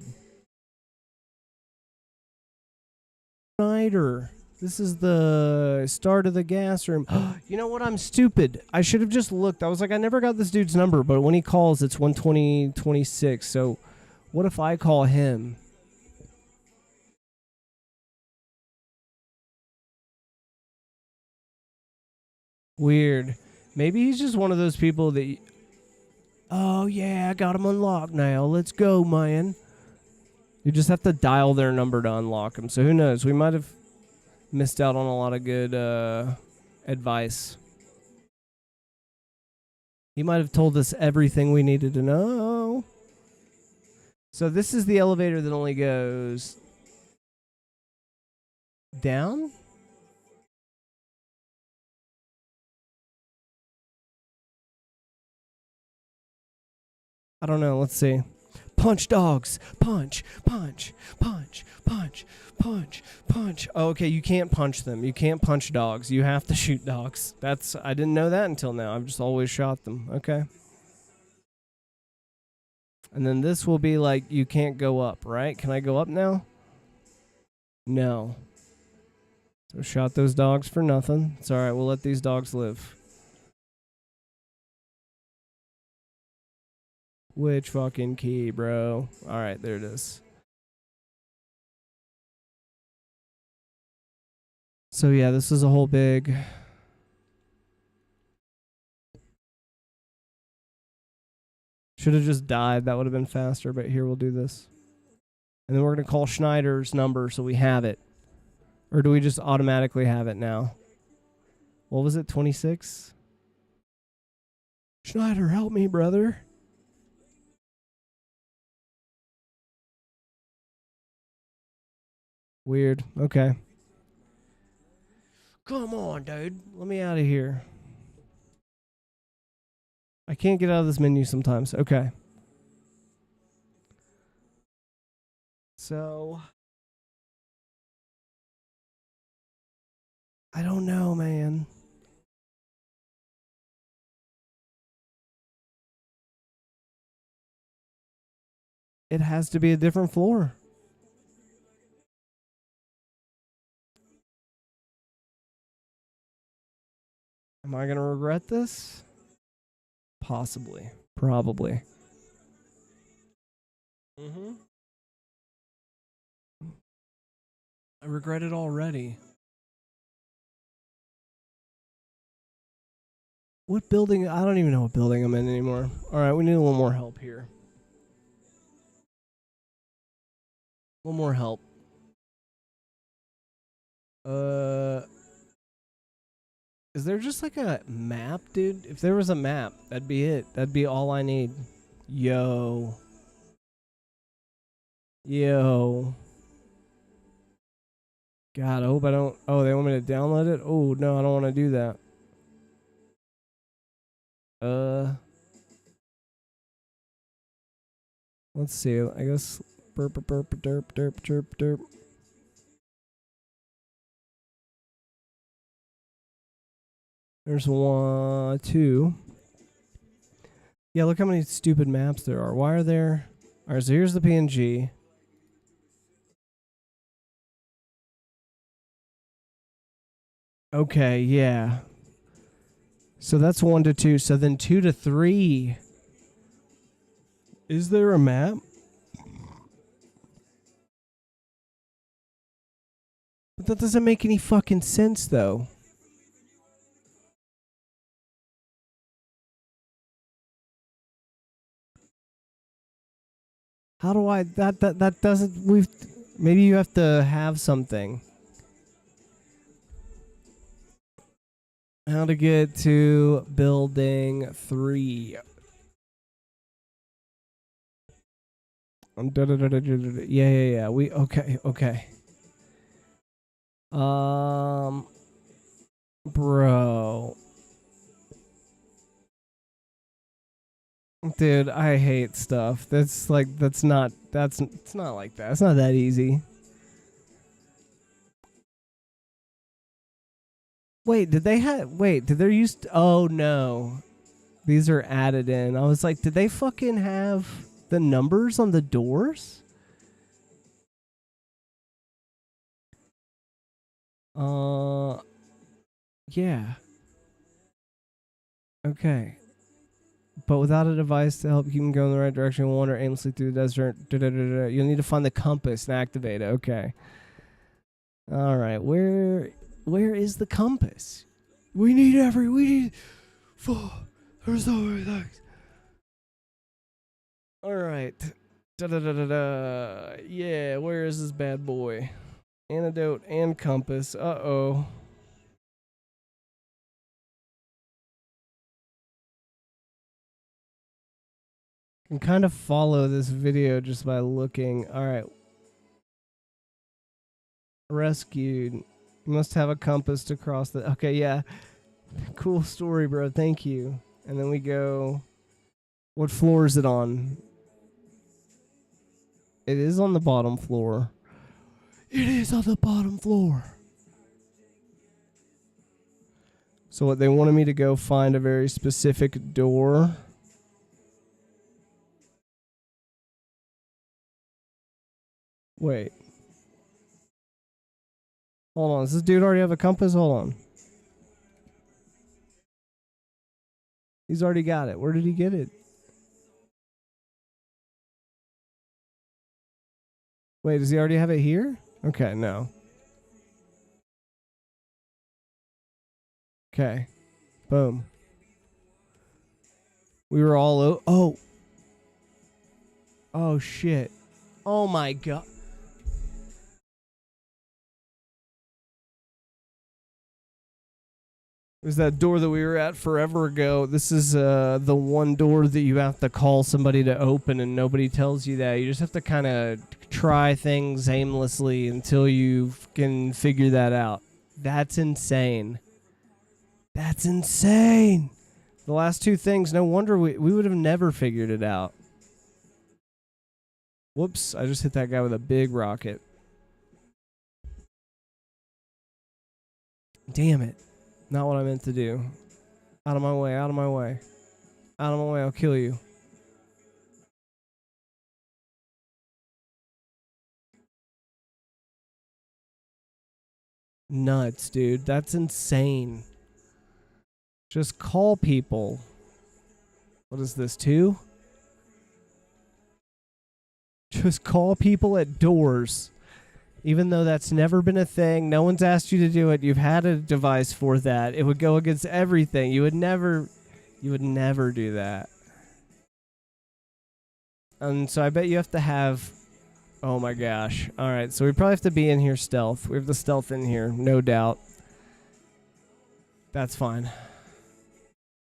Schneider. This is the start of the gas room. You know what? I'm stupid. I should have just looked. I was like, I never got this dude's number, but when he calls, it's 120-26. So what if I call him? Weird. Maybe he's just one of those people that... Oh, yeah, I got him unlocked now. Let's go, man. You just have to dial their number to unlock them. So who knows? We might have missed out on a lot of good advice. He might have told us everything we needed to know. So this is the elevator that only goes down? I don't know. Let's see. Punch dogs. Punch, punch, punch, punch, punch, punch. Oh, okay, you can't punch them. You can't punch dogs. You have to shoot dogs. I didn't know that until now. I've just always shot them. Okay. And then this will be like, you can't go up, right? Can I go up now? No. So shot those dogs for nothing. It's alright, we'll let these dogs live. Which fucking key, bro? Alright, there it is. So yeah, this is a whole big... Should have just died. That would have been faster, but here we'll do this. And then we're going to call Schneider's number so we have it. Or do we just automatically have it now? What was it, 26? Schneider, help me, brother. Weird. Okay. Come on, dude. Let me out of here. I can't get out of this menu sometimes. Okay. So... I don't know, man. It has to be a different floor. Am I going to regret this? Possibly. Probably. Mm-hmm. I regret it already. What building? I don't even know what building I'm in anymore. Alright, we need a little more help here. A little more help. Is there just like a map, dude? If there was a map, that'd be it. That'd be all I need. Yo. Yo. God, I hope I don't... Oh, they want me to download it? Oh, no, I don't want to do that. Let's see. I guess... Burp, burp, derp, derp, derp, derp. There's 1, 2. Yeah, look how many stupid maps there are. Why are there... Alright, so here's the PNG. Okay, yeah. So that's 1 to 2. So then 2 to 3. Is there a map? But that doesn't make any fucking sense, though. How do I... That doesn't... We've... Maybe you have to have something. How to get to building 3. Yeah. We... Okay. Bro. Dude, I hate stuff. It's not like that. It's not that easy. Wait, did there used to, oh no. These are added in. I was like, did they fucking have the numbers on the doors? Yeah. Okay. But without a device to help you can go in the right direction, wander aimlessly through the desert. You'll need to find the compass and activate it. Okay. All right. Where is the compass? We need. There's so many things. All right. Yeah. Where is this bad boy? Antidote and compass. Uh-oh. Can kind of follow this video just by looking. All right. Rescued. You must have a compass to cross the... Okay, yeah. Cool story, bro. Thank you. And then we go... What floor is it on? It is on the bottom floor. It is on the bottom floor. So what, they wanted me to go find a very specific door... Wait. Hold on. Does this dude already have a compass? Hold on. He's already got it. Where did he get it? Wait, does he already have it here? Okay, no. Okay. Boom. We were all... Oh. Oh, shit. Oh, my God. It was that door that we were at forever ago. This is the one door that you have to call somebody to open, and nobody tells you that. You just have to kind of try things aimlessly until you can figure that out. That's insane. That's insane. The last two things, no wonder we would have never figured it out. Whoops, I just hit that guy with a big rocket. Damn it. Not what I meant to do. Out of my way, out of my way. Out of my way, I'll kill you. Nuts, dude. That's insane. Just call people. What is this, 2? Just call people at doors. Even though that's never been a thing, no one's asked you to do it. You've had a device for that. It would go against everything. You would never do that. And so I bet you have to have... Oh my gosh. Alright, so we probably have to be in here stealth. We have the stealth in here, no doubt. That's fine.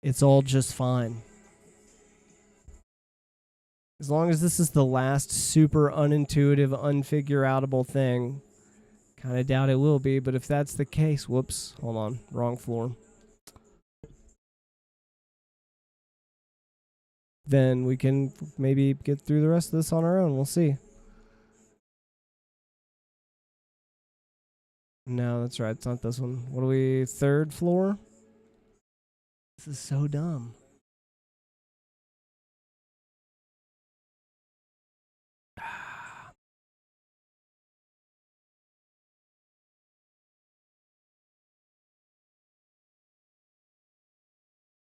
It's all just fine. As long as this is the last super unintuitive, unfigure-outable thing. Kind of doubt it will be, but if that's the case... Whoops. Hold on. Wrong floor. Then we can maybe get through the rest of this on our own. We'll see. No, that's right. It's not this one. What are we... 3rd floor? This is so dumb.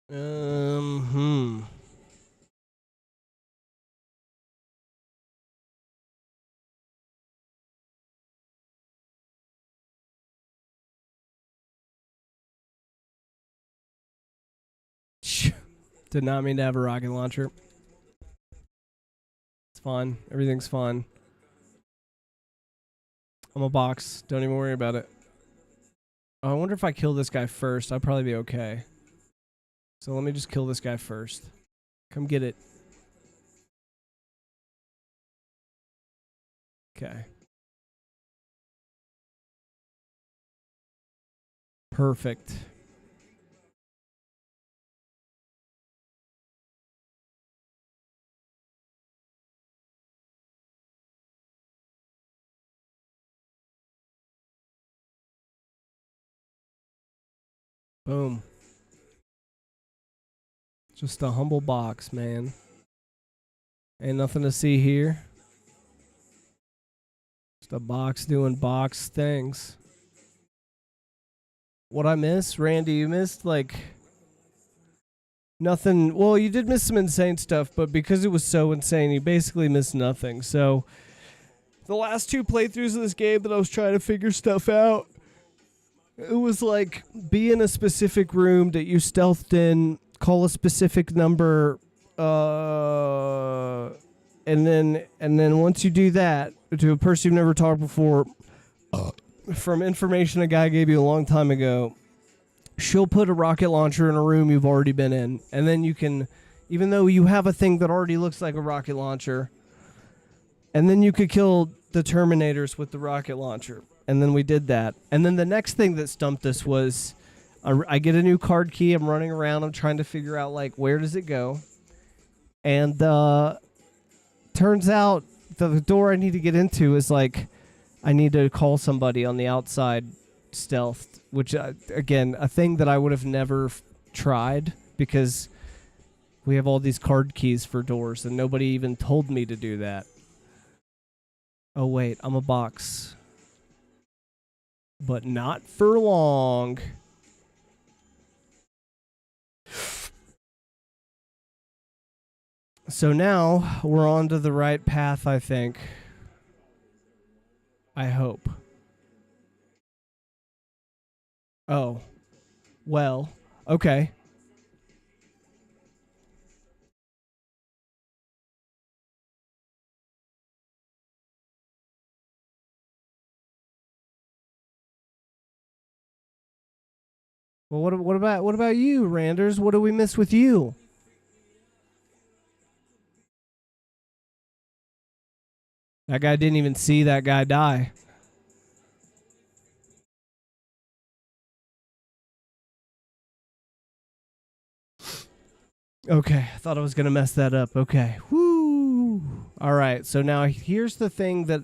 Hmm. Did not mean to have a rocket launcher. It's fine. Everything's fine. I'm a box. Don't even worry about it. Oh, I wonder if I kill this guy first. I'll probably be okay. So let me just kill this guy first. Come get it. Okay. Perfect. Boom. Just a humble box, man. Ain't nothing to see here. Just a box doing box things. What I miss? Randy, you missed, like, nothing. Well, you did miss some insane stuff, but because it was so insane, you basically missed nothing. So, the last 2 playthroughs of this game that I was trying to figure stuff out, it was like, be in a specific room that you stealthed in, call a specific number, and then once you do that to a person you've never talked before, from information a guy gave you a long time ago, she'll put a rocket launcher in a room you've already been in, and then you can, even though you have a thing that already looks like a rocket launcher, and then you could kill the Terminators with the rocket launcher. And then we did that. And then the next thing that stumped us was I get a new card key. I'm running around. I'm trying to figure out, like, where does it go? And turns out the door I need to get into is, like, I need to call somebody on the outside stealth, which, again, a thing that I would have never tried because we have all these card keys for doors, and nobody even told me to do that. Oh, wait. I'm a box. But not for long. So now we're on to the right path, I think. I hope. Oh. Well, okay. Well, what about you, Randers? What do we miss with you? That guy didn't even see that guy die. Okay, I thought I was going to mess that up. Okay. Woo! All right, so now here's the thing that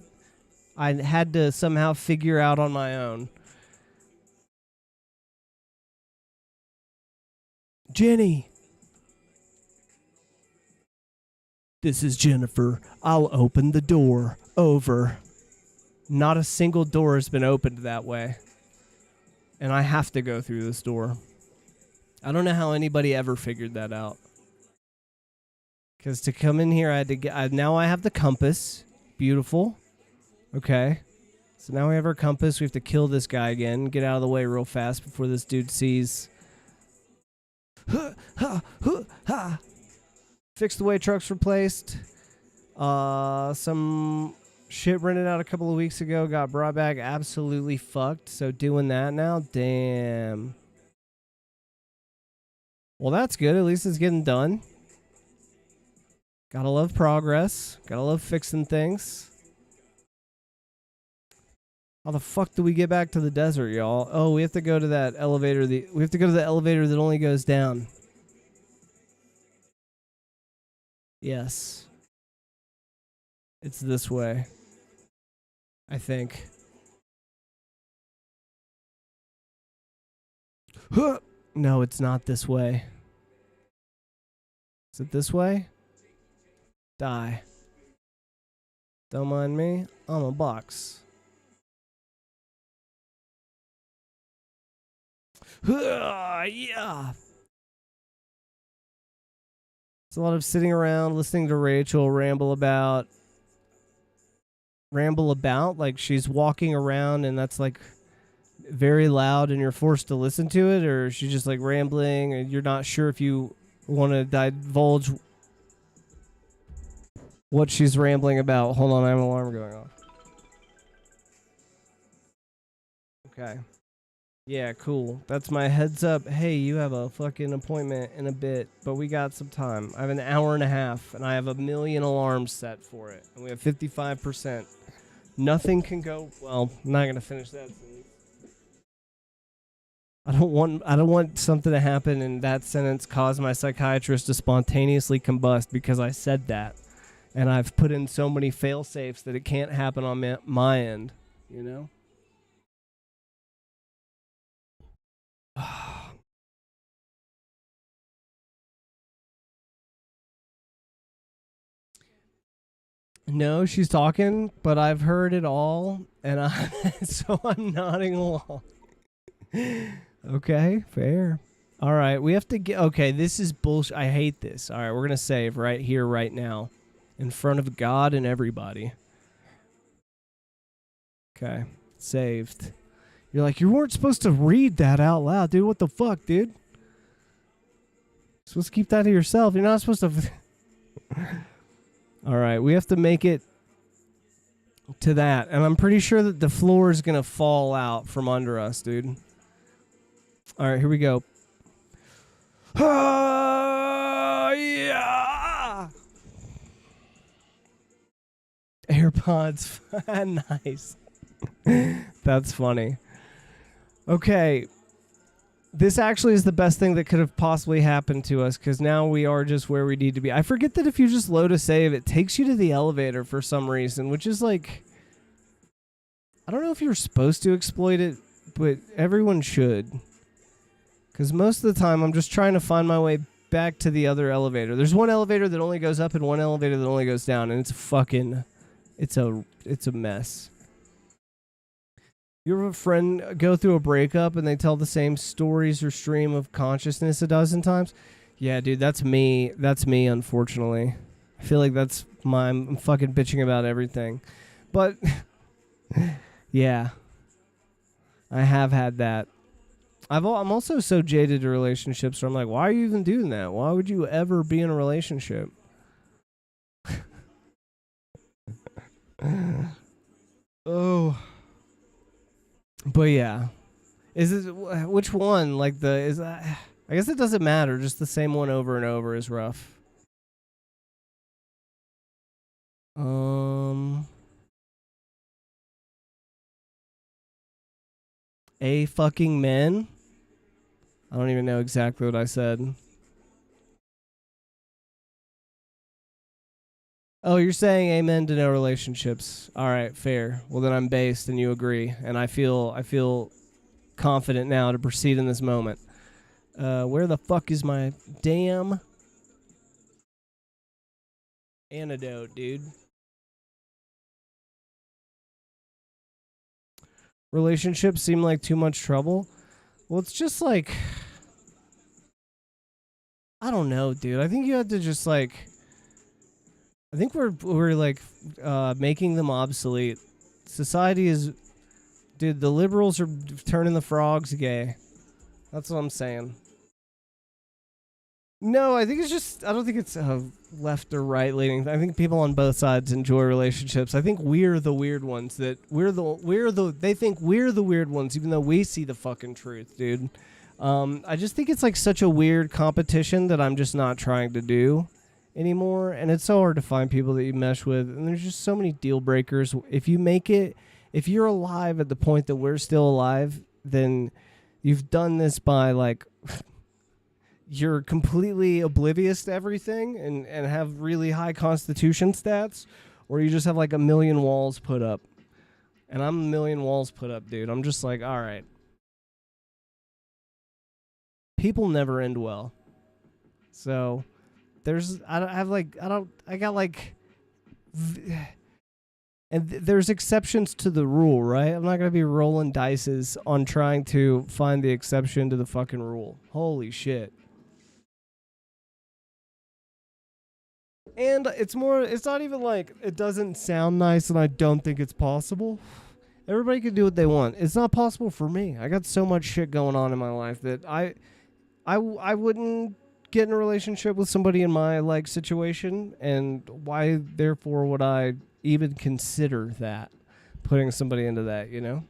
I had to somehow figure out on my own. Jenny. This is Jennifer. I'll open the door. Over. Not a single door has been opened that way. And I have to go through this door. I don't know how anybody ever figured that out. Because to come in here, I had to get... now I have the compass. Beautiful. Okay. So now we have our compass. We have to kill this guy again. Get out of the way real fast before this dude sees... Fix the way trucks replaced. Some shit rented out a couple of weeks ago got brought back absolutely fucked. So doing that now, damn. Well, that's good. At least it's getting done. Gotta love progress. Gotta love fixing things. How the fuck do we get back to the desert, y'all? Oh, we have to go to that elevator. We have to go to the elevator that only goes down. Yes. It's this way. I think. No, it's not this way. Is it this way? Die. Don't mind me. I'm a box. Yeah. It's a lot of sitting around listening to Rachel ramble about like she's walking around and that's like very loud and you're forced to listen to it, or she's just like rambling and you're not sure if you want to divulge what she's rambling about. Hold on, I have an alarm going off. Okay. Yeah, cool. That's my heads up. Hey, you have a fucking appointment in a bit, but we got some time. I have an hour and a half, and I have 1,000,000 alarms set for it. And we have 55%. Nothing can go... Well, I'm not going to finish that sentence. I don't want something to happen and that sentence cause my psychiatrist to spontaneously combust because I said that. And I've put in so many fail-safes that it can't happen on my end, you know? No, she's talking, but I've heard it all, and so I'm nodding along. Okay, fair. All right, we have to get... Okay, this is bullshit. I hate this. All right, we're going to save right here, right now, in front of God and everybody. Okay, saved. You're like, you weren't supposed to read that out loud, dude. What the fuck, dude? You're supposed to keep that to yourself. You're not supposed to... All right, we have to make it to that. And I'm pretty sure that the floor is going to fall out from under us, dude. All right, here we go. Yeah! AirPods. Nice. That's funny. Okay. This actually is the best thing that could have possibly happened to us because now we are just where we need to be. I forget that if you just load a save, it takes you to the elevator for some reason, which is like... I don't know if you're supposed to exploit it, but everyone should. Because most of the time, I'm just trying to find my way back to the other elevator. There's one elevator that only goes up and one elevator that only goes down, and it's fucking... It's a mess. You ever have a friend go through a breakup and they tell the same stories or stream of consciousness a dozen times? Yeah, dude, that's me. That's me, unfortunately. I feel like I'm fucking bitching about everything. But, yeah. I have had that. I'm also so jaded to relationships where I'm like, why are you even doing that? Why would you ever be in a relationship? Oh. But yeah, which one? Like is that? I guess it doesn't matter. Just the same one over and over is rough. A fucking men. I don't even know exactly what I said. Oh, you're saying amen to no relationships. All right, fair. Well, then I'm based and you agree. And I feel confident now to proceed in this moment. Where the fuck is my damn antidote, dude? Relationships seem like too much trouble. Well, it's just like... I don't know, dude. I think you have to just like... I think we're like making them obsolete. Society is, dude. The liberals are turning the frogs gay. That's what I'm saying. No, I think it's just. I don't think it's left or right leaning. I think people on both sides enjoy relationships. I think we're the weird ones. They think we're the weird ones, even though we see the fucking truth, dude. I just think it's like such a weird competition that I'm just not trying to do anymore, and it's so hard to find people that you mesh with, and there's just so many deal breakers. If you're alive at the point that we're still alive, then you've done this by like you're completely oblivious to everything and have really high constitution stats, or you just have like 1,000,000 walls put up. And I'm 1,000,000 walls put up, dude. I'm just like, all right. People never end well. So there's exceptions to the rule, right? I'm not going to be rolling dices on trying to find the exception to the fucking rule. Holy shit. And it's not even like it doesn't sound nice and I don't think it's possible. Everybody can do what they want. It's not possible for me. I got so much shit going on in my life that I wouldn't get in a relationship with somebody in my like situation, and why therefore would I even consider that, putting somebody into that, you know?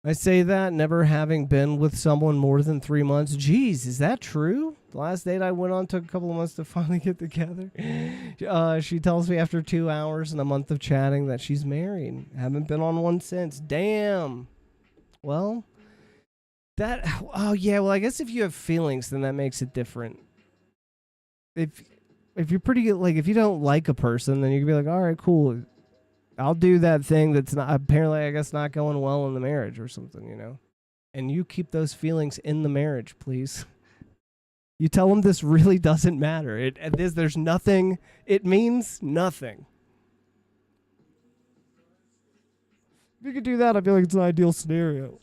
I say that never having been with someone more than 3 months. Jeez, is that true? The last date I went on took a couple of months to finally get together. She tells me after 2 hours and a month of chatting that she's married. Haven't been on one since. Damn. Well, oh yeah, well I guess if you have feelings, then that makes it different. If you're pretty good, like if you don't like a person, then you can be like, all right, cool. I'll do that thing that's not apparently, I guess, not going well in the marriage or something, you know? And you keep those feelings in the marriage, please. You tell them this really doesn't matter. There's nothing, it means nothing. If you could do that, I feel like it's an ideal scenario.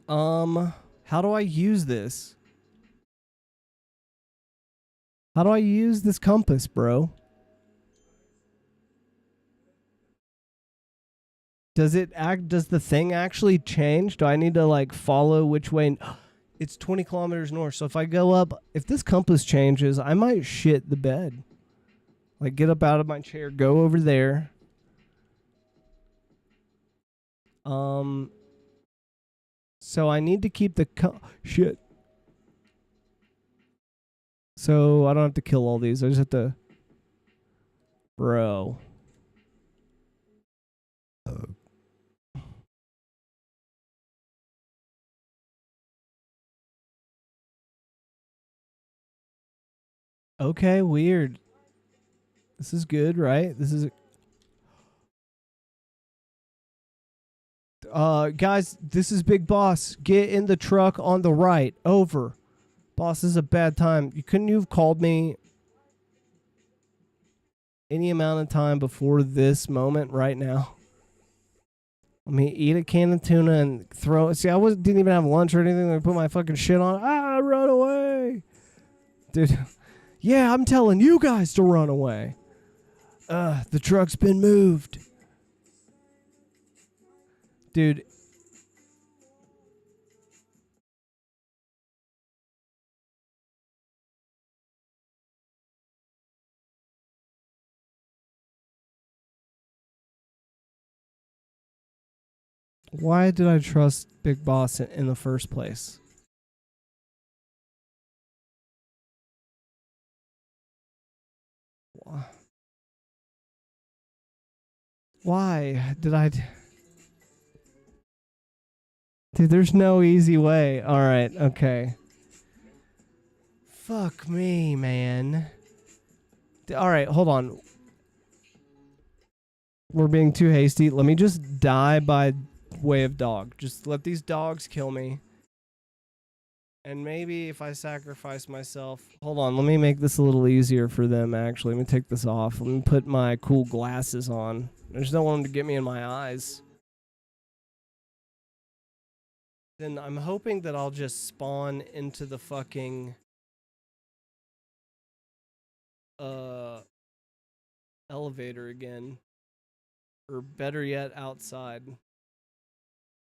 How do I use this? How do I use this compass, bro? Does the thing actually change? Do I need to like follow which way? It's 20 kilometers north. So if I go up, if this compass changes, I might shit the bed. Like get up out of my chair, go over there. So I need to keep the shit. So I don't have to kill all these. I just have to, bro. Okay, weird. This is good, right? This is guys, this is Big Boss. Get in the truck on the right. Over. Boss, this is a bad time. Couldn't you have called me any amount of time before this moment right now? Let me eat a can of tuna and throw it. See, didn't even have lunch or anything. I put my fucking shit on. Run away. Dude. Yeah, I'm telling you guys to run away. The truck's been moved. Dude. Why did I trust Big Boss in the first place? Why did I... Dude, there's no easy way. All right, okay. Fuck me, man. All right, hold on. We're being too hasty. Let me just die by way of dog. Just let these dogs kill me. And maybe if I sacrifice myself... Hold on, let me make this a little easier for them, actually. Let me take this off. Let me put my cool glasses on. I just don't want them to get me in my eyes. Then I'm hoping that I'll just spawn into the fucking... elevator again. Or better yet, outside.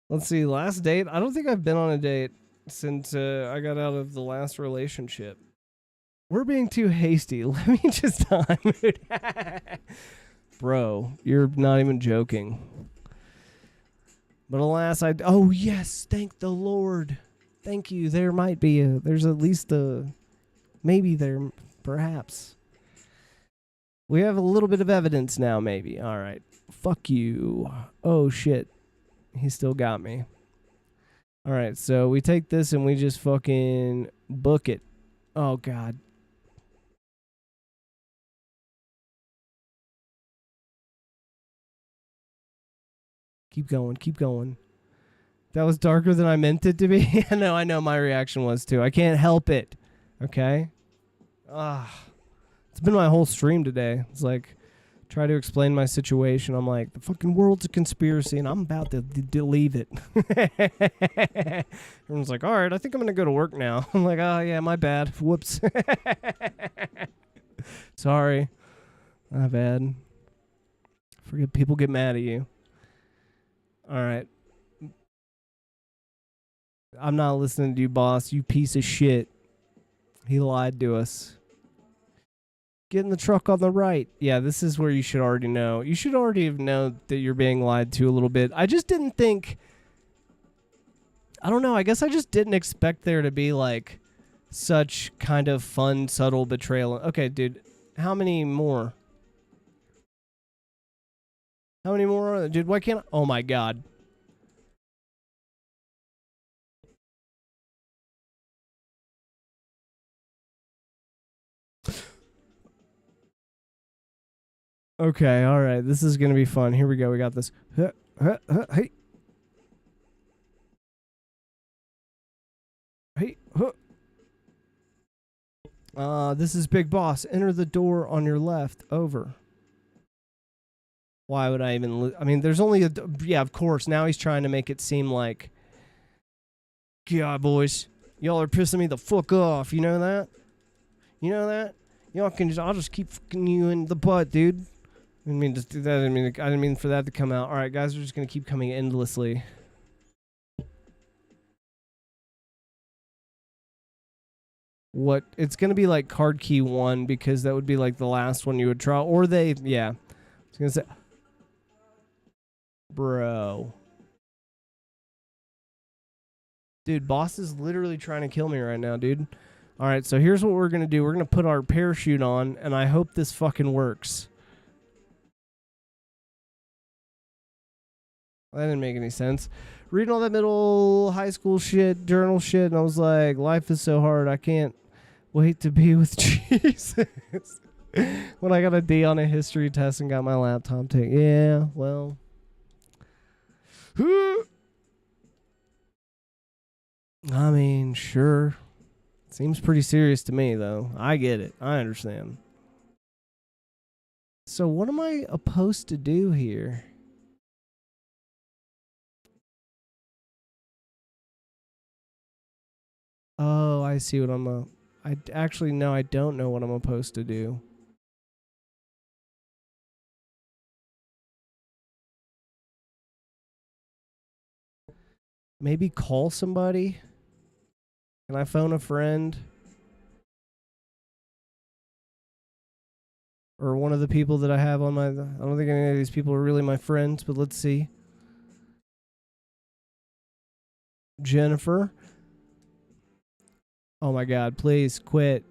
Let's see, last date? I don't think I've been on a date since I got out of the last relationship. We're being too hasty. Let me just time it. Bro, you're not even joking. But alas, oh yes, thank the Lord. Thank you. There might be there's at least maybe there, perhaps. We have a little bit of evidence now, maybe. All right. Fuck you. Oh shit. He still got me. All right, so we take this and we just fucking book it. Oh, God. Keep going, keep going. That was darker than I meant it to be. No, I know my reaction was too. I can't help it. Okay? It's been my whole stream today. It's like, try to explain my situation. I'm like, the fucking world's a conspiracy, and I'm about to leave it. Everyone's like, all right, I think I'm going to go to work now. I'm like, oh, yeah, my bad. Whoops. Sorry. My bad. Forget people get mad at you. All right. I'm not listening to you, boss. You piece of shit. He lied to us. Get in the truck on the right. Yeah, this is where you should already know. You should already have known that you're being lied to a little bit. I just didn't think... I don't know. I guess I just didn't expect there to be, like, such kind of fun, subtle betrayal. Okay, dude. How many more? How many more are there? Dude, why can't I... Oh, my God. Okay, all right. This is going to be fun. Here we go. We got this. Hey. Hey. This is Big Boss. Enter the door on your left. Over. Why would I even... I mean, there's only a... Yeah, of course. Now he's trying to make it seem like... God, boys. Y'all are pissing me the fuck off. You know that? You know that? Y'all can just... I'll just keep fucking you in the butt, dude. I didn't mean to do that. I didn't mean for that to come out. All right, guys, we're just going to keep coming endlessly. What? It's going to be like card key 1 because that would be like the last one you would try. Or they... Yeah. I was going to say... Bro. Dude, boss is literally trying to kill me right now, dude. All right, so here's what we're going to do. We're going to put our parachute on, and I hope this fucking works. That didn't make any sense. Reading all that middle high school shit, journal shit, and I was like, life is so hard. I can't wait to be with Jesus. When I got a D on a history test and got my laptop taken. Yeah, well. I mean, sure. Seems pretty serious to me, though. I get it. I understand. So what am I supposed to do here? Oh, I see what I actually, no, I don't know what I'm supposed to do. Maybe call somebody? Can I phone a friend? Or one of the people that I have on my... I don't think any of these people are really my friends, but let's see. Jennifer. Oh my God, please quit.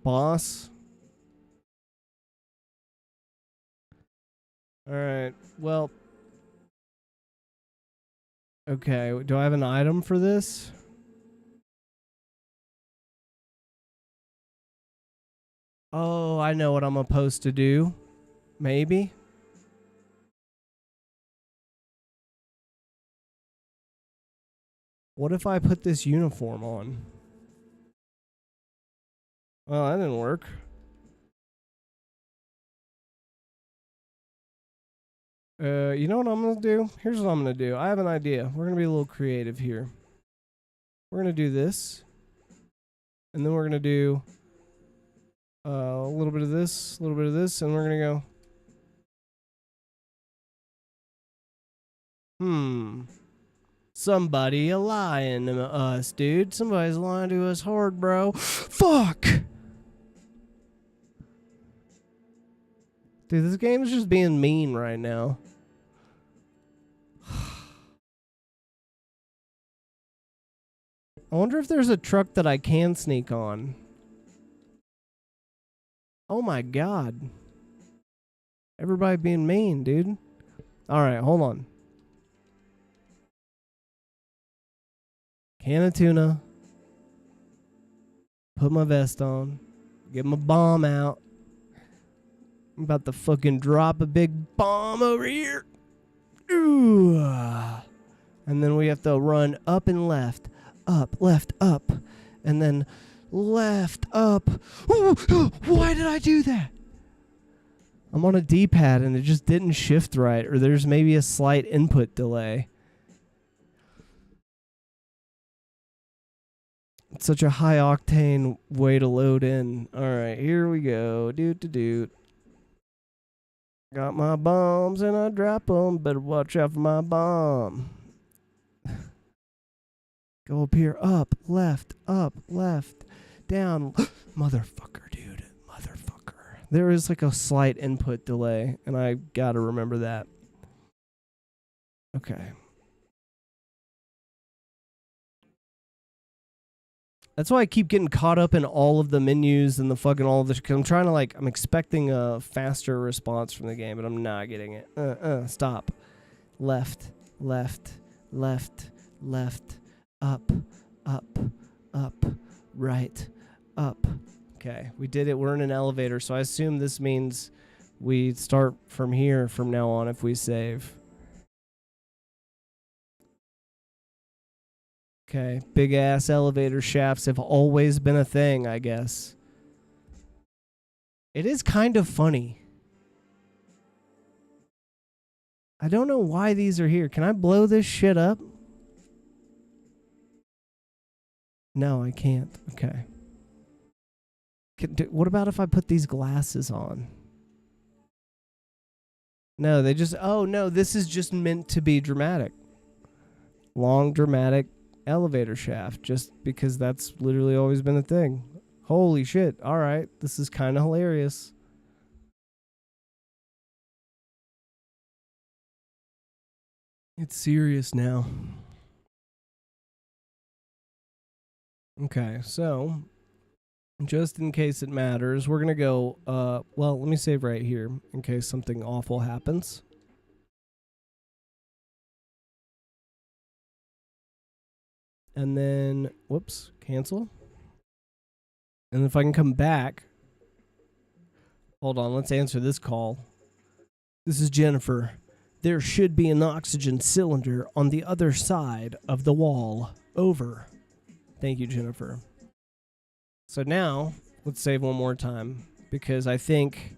Boss. All right. Well. Okay. Do I have an item for this? Oh, I know what I'm supposed to do. Maybe. What if I put this uniform on? Well, that didn't work. You know what I'm going to do? Here's what I'm going to do. I have an idea. We're going to be a little creative here. We're going to do this. And then we're going to do a little bit of this, a little bit of this, and we're going to go... Somebody lying to us, dude. Somebody's lying to us hard, bro. Fuck! Dude, this game is just being mean right now. I wonder if there's a truck that I can sneak on. Oh my God. Everybody being mean, dude. Alright, hold on. Can of tuna. Put my vest on. Get my bomb out. I'm about to fucking drop a big bomb over here. Ooh. And then we have to run up and left, up, and then left, up. Ooh, why did I do that? I'm on a D-pad and it just didn't shift right, or there's maybe a slight input delay. It's such a high-octane way to load in. All right, here we go. Doot. Got my bombs and I drop them. Better watch out for my bomb. Go up here. Up, left, down. Motherfucker, dude. Motherfucker. There is like a slight input delay, and I gotta remember that. Okay. That's why I keep getting caught up in all of the menus and the fucking all of this, because I'm trying to I'm expecting a faster response from the game, but I'm not getting it. Stop. Left, up, right, up. Okay, we did it. We're in an elevator, so I assume this means we start from here from now on if we save. Okay, big-ass elevator shafts have always been a thing, I guess. It is kind of funny. I don't know why these are here. Can I blow this shit up? No, I can't. Okay. What about if I put these glasses on? No, they just... Oh, no, this is just meant to be dramatic. Long, dramatic elevator shaft, just because that's literally always been a thing. Holy shit. All right. This is kind of hilarious. It's serious now. Okay, so just in case it matters, we're going to go, well, let me save right here in case something awful happens. And then, whoops, cancel. And if I can come back, hold on, let's answer this call. This is Jennifer. There should be an oxygen cylinder on the other side of the wall. Over. Thank you, Jennifer. So now, let's save one more time, because I think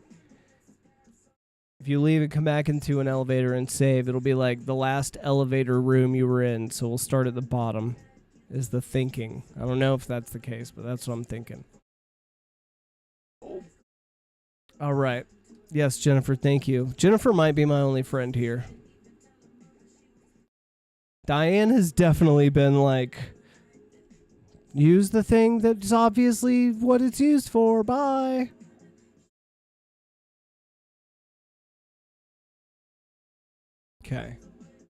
if you leave and come back into an elevator and save, it'll be like the last elevator room you were in, so we'll start at the bottom, is the thinking. I don't know if that's the case, but that's what I'm thinking. All right. Yes, Jennifer, thank you. Jennifer might be my only friend here. Diane has definitely been like, use the thing that's obviously what it's used for. Bye. Okay.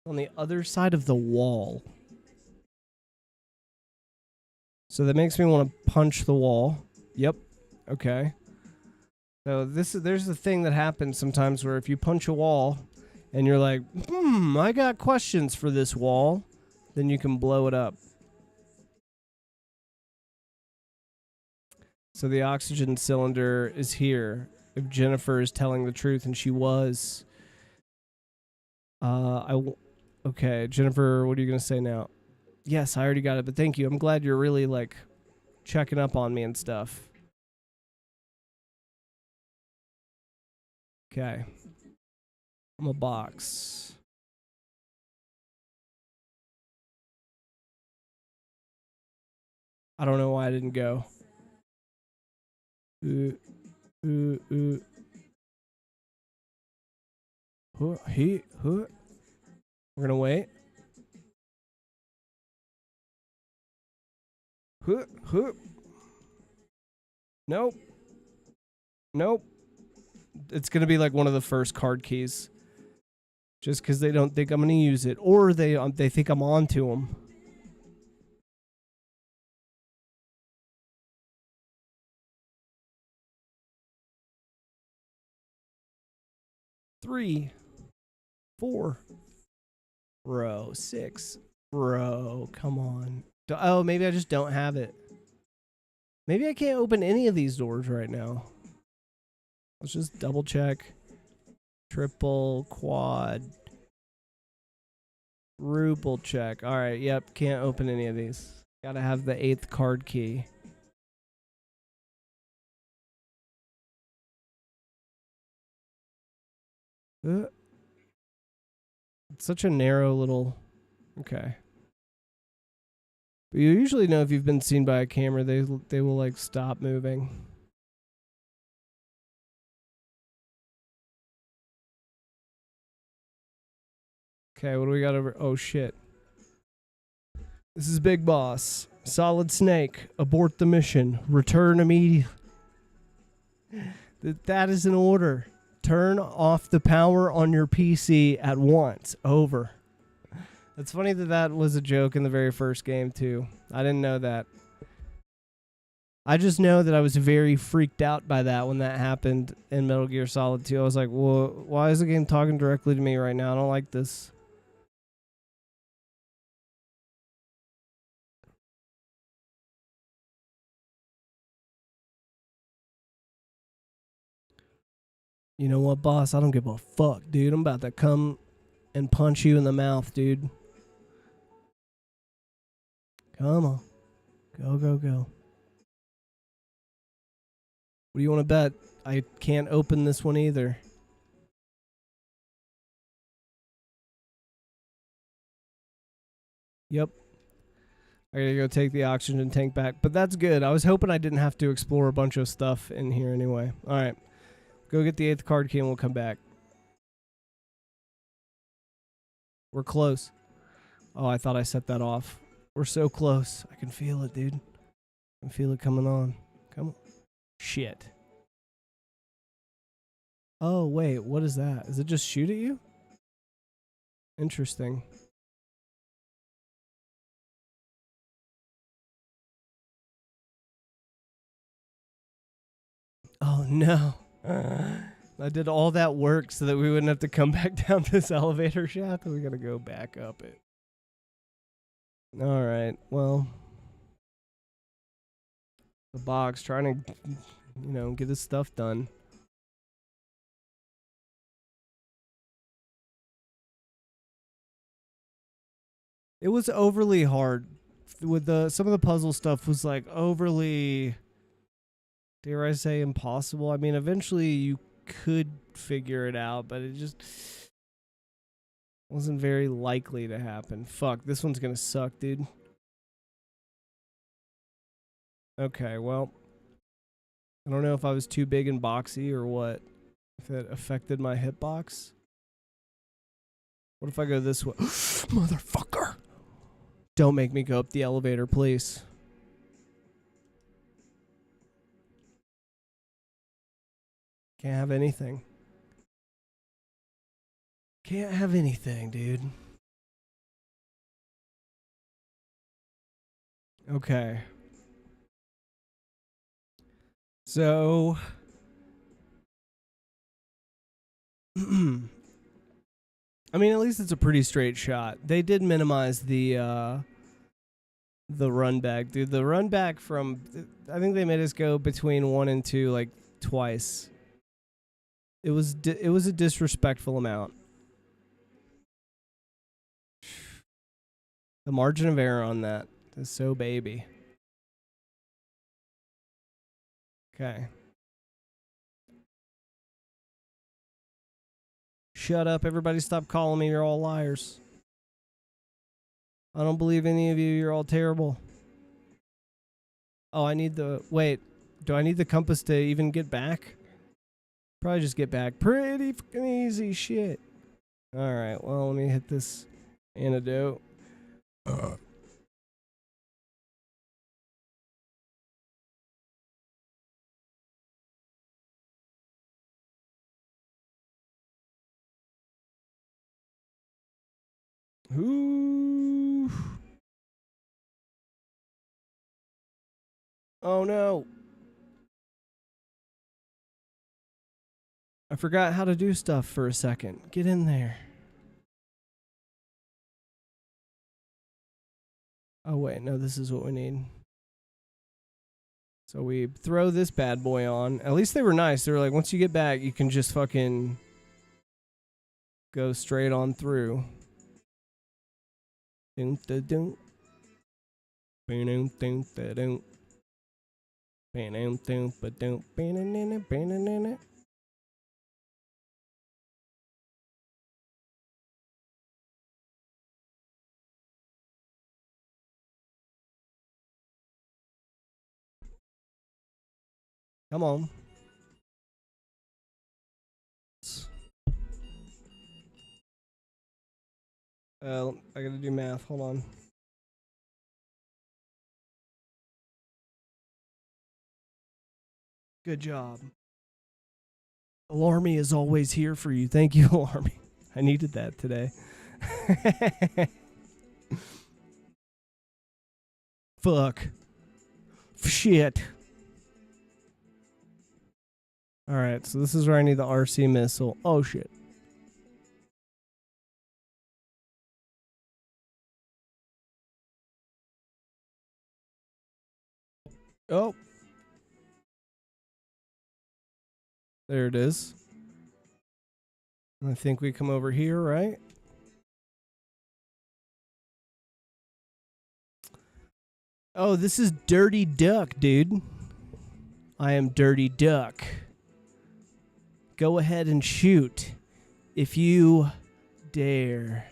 On the other side of the wall. So that makes me want to punch the wall. Yep. Okay. So there's the thing that happens sometimes where if you punch a wall and you're like, I got questions for this wall, then you can blow it up. So the oxygen cylinder is here. If Jennifer is telling the truth, and she was. Okay, Jennifer, what are you going to say now? Yes, I already got it, but thank you. I'm glad you're really, like, checking up on me and stuff. Okay. I'm a box. I don't know why I didn't go. We're gonna wait. Nope. Nope. It's gonna be like one of the first card keys. Just because they don't think I'm gonna use it, or they think I'm on to them. Three, 4, bro, 6, bro, come on. Oh, maybe I just don't have it. Maybe I can't open any of these doors right now. Let's just double check. Triple, quad, ruble check. All right, yep, can't open any of these. Gotta have the 8th card key. It's such a narrow little... Okay. But you usually know if you've been seen by a camera, they will like stop moving. Okay, what do we got over? Oh shit. This is Big Boss. Solid Snake. Abort the mission. Return immediately. That is an order. Turn off the power on your PC at once. Over. It's funny that that was a joke in the very first game, too. I didn't know that. I just know that I was very freaked out by that when that happened in Metal Gear Solid 2. I was like, well, why is the game talking directly to me right now? I don't like this. You know what, boss? I don't give a fuck, dude. I'm about to come and punch you in the mouth, dude. Come on. Go, go, go. What do you want to bet? I can't open this one either. Yep. I gotta go take the oxygen tank back. But that's good. I was hoping I didn't have to explore a bunch of stuff in here anyway. Alright. Go get the 8th card key and we'll come back. We're close. Oh, I thought I set that off. We're so close. I can feel it, dude. I can feel it coming on. Come on. Shit. Oh, wait. What is that? Does it just shoot at you? Interesting. Oh, no. I did all that work so that we wouldn't have to come back down this elevator shaft. We gotta go back up it. Alright, well. The box trying to, you know, get his stuff done. It was overly hard. With some of the puzzle stuff was like overly, dare I say, impossible. I mean, eventually you could figure it out, but it just wasn't very likely to happen. Fuck, this one's gonna suck, dude. Okay, well, I don't know if I was too big and boxy or what. If it affected my hitbox. What if I go this way? Motherfucker! Don't make me go up the elevator, please. Can't have anything. Can't have anything, dude. Okay. So... I mean, at least it's a pretty straight shot. They did minimize the run back, dude. The run back from... I think they made us go between 1 and 2, like, twice. It was a disrespectful amount. The margin of error on that is so baby. Okay. Shut up, everybody stop calling me, you're all liars. I don't believe any of you, you're all terrible. Oh, I need the... Wait, do I need the compass to even get back? Probably just get back. Pretty fucking easy shit. Alright, well, let me hit this antidote. Ooh. Oh no. I forgot how to do stuff for a second. Get in there. Oh wait, no, this is what we need. So we throw this bad boy on. At least they were nice. They were like, once you get back, you can just fucking go straight on through. Doom da doom. Doom doom da doom. Doom doom ba doom. Doom. Come on. I gotta do math. Hold on. Good job. Alarmy is always here for you. Thank you, Alarmy. I needed that today. Fuck. Shit. Alright, so this is where I need the RC missile. Oh, shit. Oh. There it is. I think we come over here, right? Oh, this is Dirty Duck, dude. I am Dirty Duck. Go ahead and shoot if you dare.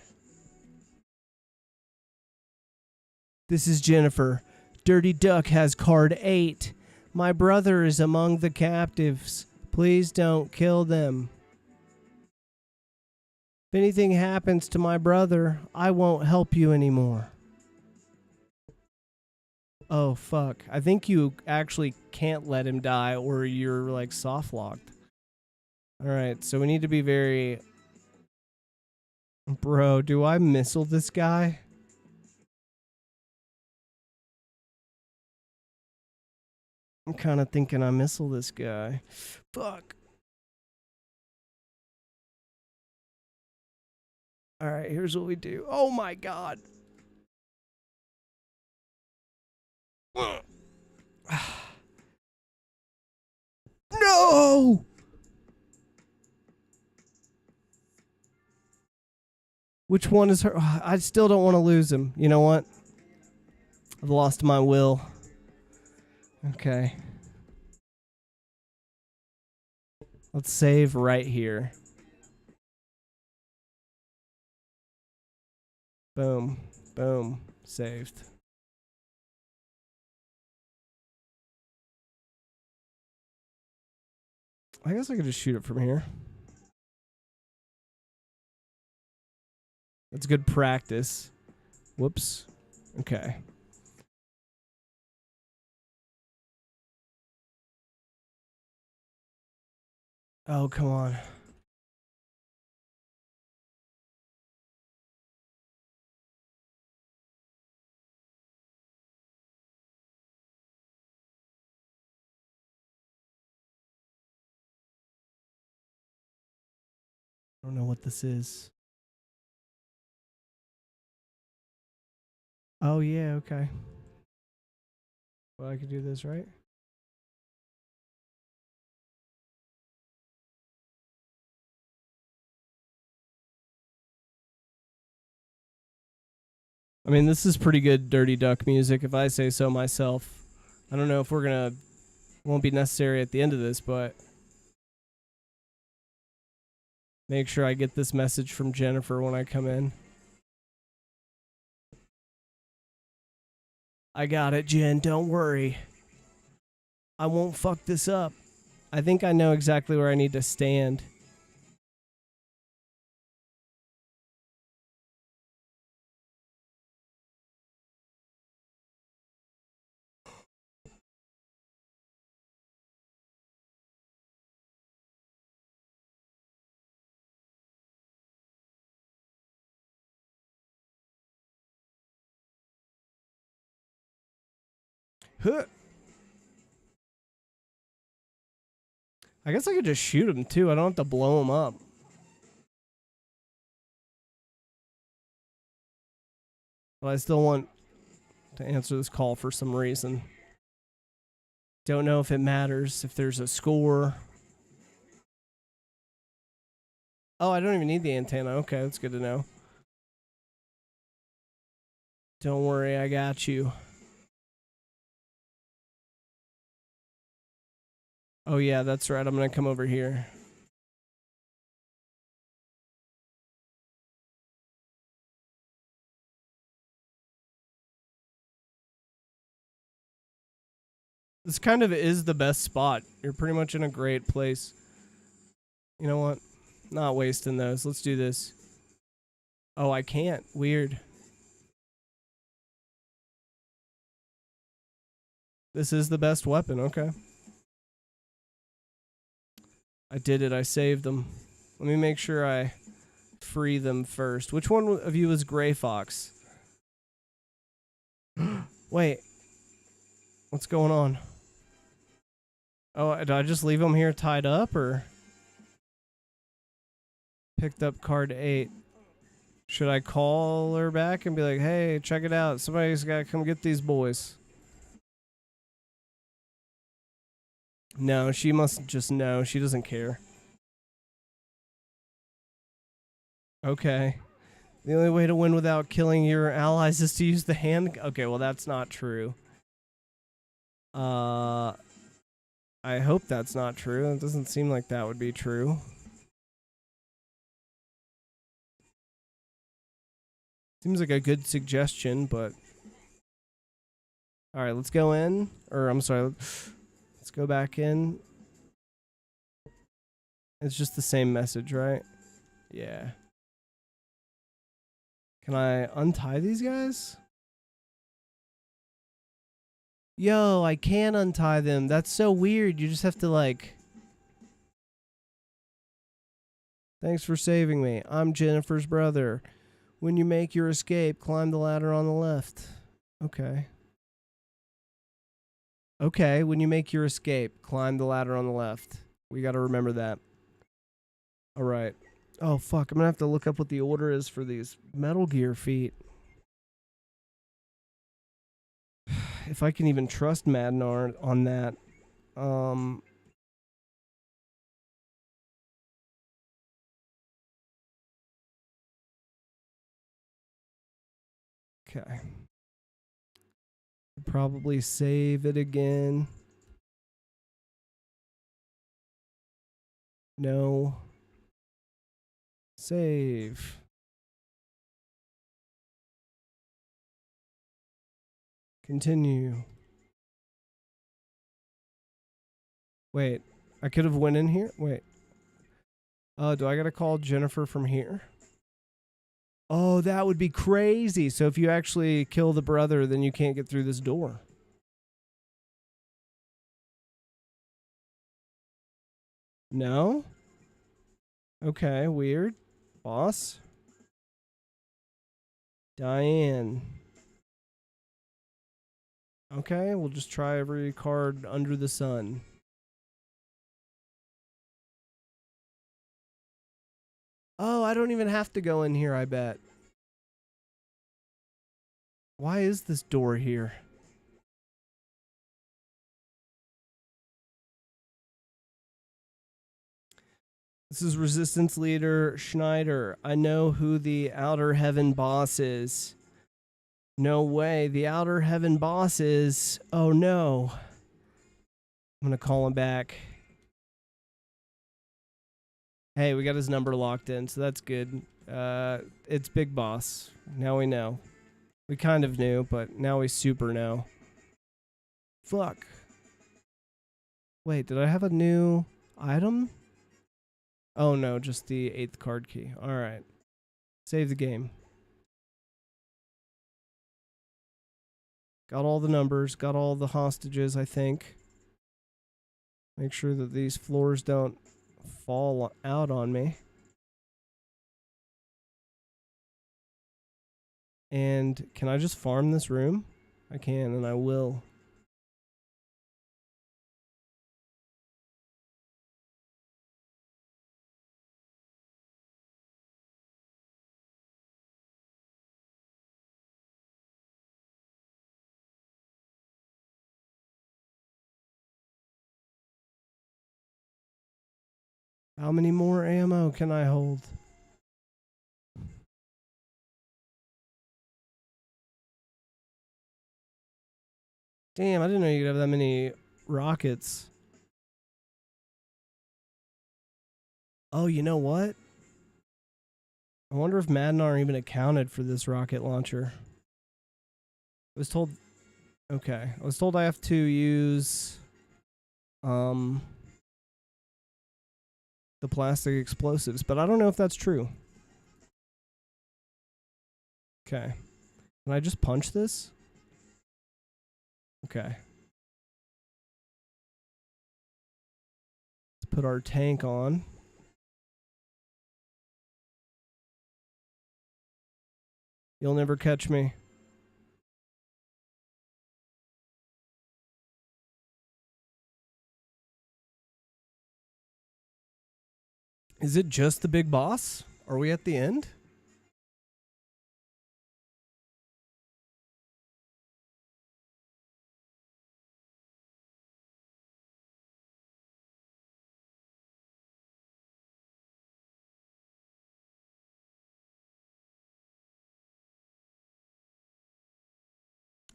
This is Jennifer. Dirty Duck has card 8. My brother is among the captives. Please don't kill them. If anything happens to my brother, I won't help you anymore. Oh, fuck. I think you actually can't let him die or you're like soft locked. Alright, so we need to be very... Bro, do I missile this guy? I'm kind of thinking I missile this guy. Fuck. Alright, here's what we do. Oh my god. No! Which one is her? I still don't want to lose him. You know what? I've lost my will. Okay. Let's save right here. Boom. Boom. Saved. I guess I could just shoot it from here. That's good practice. Whoops. Okay. Oh, come on. I don't know what this is. Oh, yeah, okay. Well, I could do this, right? I mean, this is pretty good Dirty Duck music, if I say so myself. I don't know if won't be necessary at the end of this, but make sure I get this message from Jennifer when I come in. I got it, Jen. Don't worry. I won't fuck this up. I think I know exactly where I need to stand. Huh. I guess I could just shoot him too. I don't have to blow him up. But I still want to answer this call for some reason. Don't know if it matters if there's a score. Oh, I don't even need the antenna. Okay, that's good to know. Don't worry, I got you. Oh yeah, that's right. I'm gonna come over here. This kind of is the best spot. You're pretty much in a great place. You know what? Not wasting those. Let's do this. Oh, I can't. Weird. This is the best weapon. Okay. I did it. I saved them. Let me make sure I free them first. Which one of you is Gray Fox? Wait. What's going on? Oh, did I just leave him here tied up, or? Picked up card 8. Should I call her back and be like, hey, check it out. Somebody's got to come get these boys. No, she must just know. She doesn't care. Okay. The only way to win without killing your allies is to use the hand. Okay, well, that's not true. I hope that's not true. It doesn't seem like that would be true. Seems like a good suggestion, but... Alright, let's go in. Or, I'm sorry. Let's go back in. It's just the same message, right? Yeah. Can I untie these guys? Yo, I can untie them. That's so weird. You just have to, like... Thanks for saving me. I'm Jennifer's brother. When you make your escape, climb the ladder on the left. Okay. Okay, when you make your escape, climb the ladder on the left. We gotta remember that. Alright. Oh, fuck. I'm gonna have to look up what the order is for these Metal Gear feet. If I can even trust Madnar on that. Okay. Probably save it again. No. Save. Continue. Wait, I could have went in here? Wait. Do I gotta call Jennifer from here? Oh, that would be crazy. So if you actually kill the brother, then you can't get through this door. No? Okay, weird. Boss? Diane. Okay, we'll just try every card under the sun. Oh, I don't even have to go in here, I bet. Why is this door here? This is Resistance Leader Schneider. I know who the Outer Heaven boss is. No way. The Outer Heaven boss is... Oh, no. I'm going to call him back. Hey, we got his number locked in, so that's good. It's Big Boss. Now we know. We kind of knew, but now we super know. Fuck. Wait, did I have a new item? Oh no, just the 8th card key. Alright. Save the game. Got all the numbers, got all the hostages, I think. Make sure that these floors don't fall out on me. And can I just farm this room? I can, and I will. How many more ammo can I hold? Damn, I didn't know you could have that many rockets. Oh, you know what? I wonder if Madnar even accounted for this rocket launcher. I was told... Okay. I was told I have to use... the plastic explosives, but I don't know if that's true. Okay. Can I just punch this? Okay. Let's put our tank on. You'll never catch me. Is it just the big boss? Are we at the end?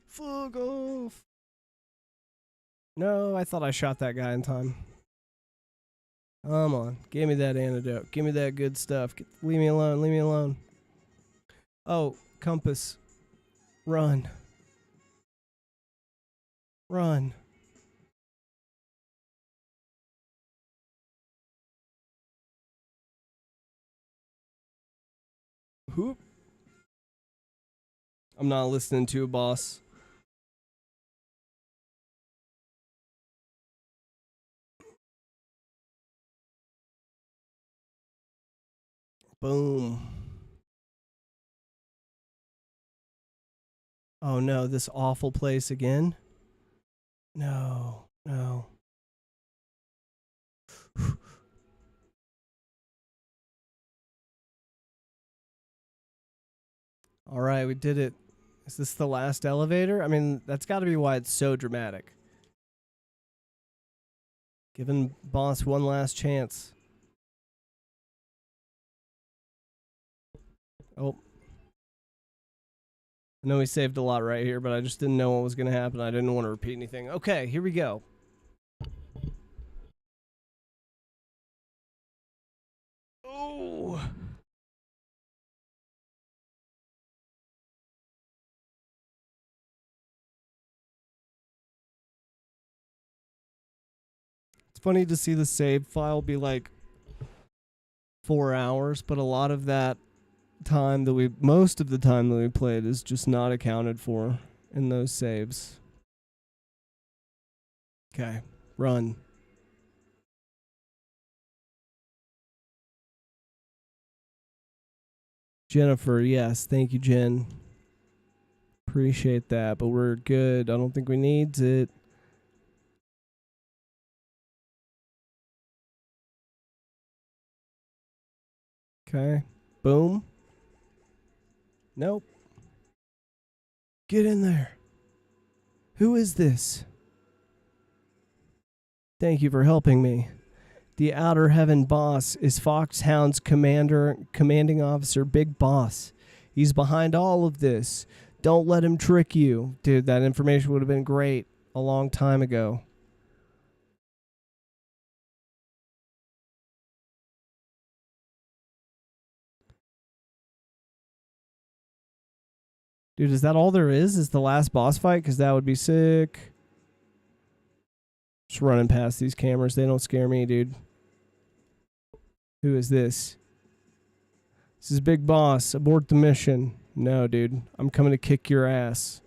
Fuck off. No, I thought I shot that guy in time. Come on. Give me that antidote. Give me that good stuff. Leave me alone. Leave me alone. Oh, compass. Run. Run. Whoop. I'm not listening to a boss. Boom. Oh no, this awful place again? No, no. All right, we did it. Is this the last elevator? I mean, that's got to be why it's so dramatic. Giving boss one last chance. Oh. I know we saved a lot right here, but I just didn't know what was going to happen. I didn't want to repeat anything. Okay, here we go. Oh. It's funny to see the save file be like 4 hours, but a lot of that time that most of the time that we played is just not accounted for in those saves. Okay, run. Jennifer, yes, thank you, Jen. Appreciate that, but we're good. I don't think we need it. Okay, boom. Nope. Get in there. Who is this? Thank you for helping me. The Outer Heaven boss is Foxhound's commanding officer, Big Boss. He's behind all of this. Don't let him trick you. Dude, that information would have been great a long time ago. Dude, is that all there is? Is the last boss fight? Because that would be sick. Just running past these cameras. They don't scare me, dude. Who is this? This is Big Boss. Abort the mission. No, dude. I'm coming to kick your ass.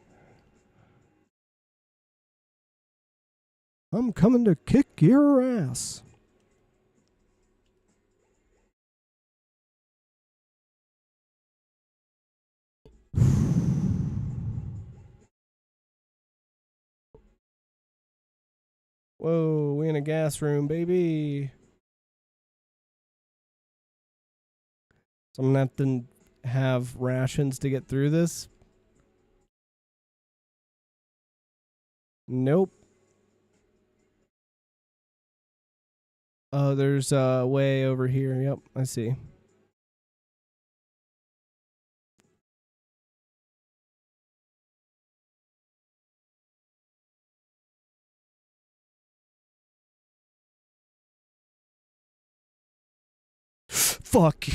I'm coming to kick your ass. Whoa, we in a gas room, baby. So I'm gonna have to have rations to get through this. Nope. Oh, there's way over here. Yep, I see. Fuck.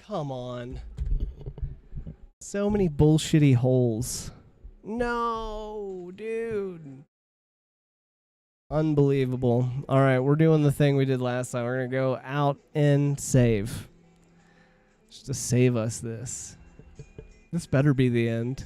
Come on. So many bullshitty holes. No, dude. Unbelievable. All right, we're doing the thing we did last time. We're going to go out and save. Just to save us this. This better be the end.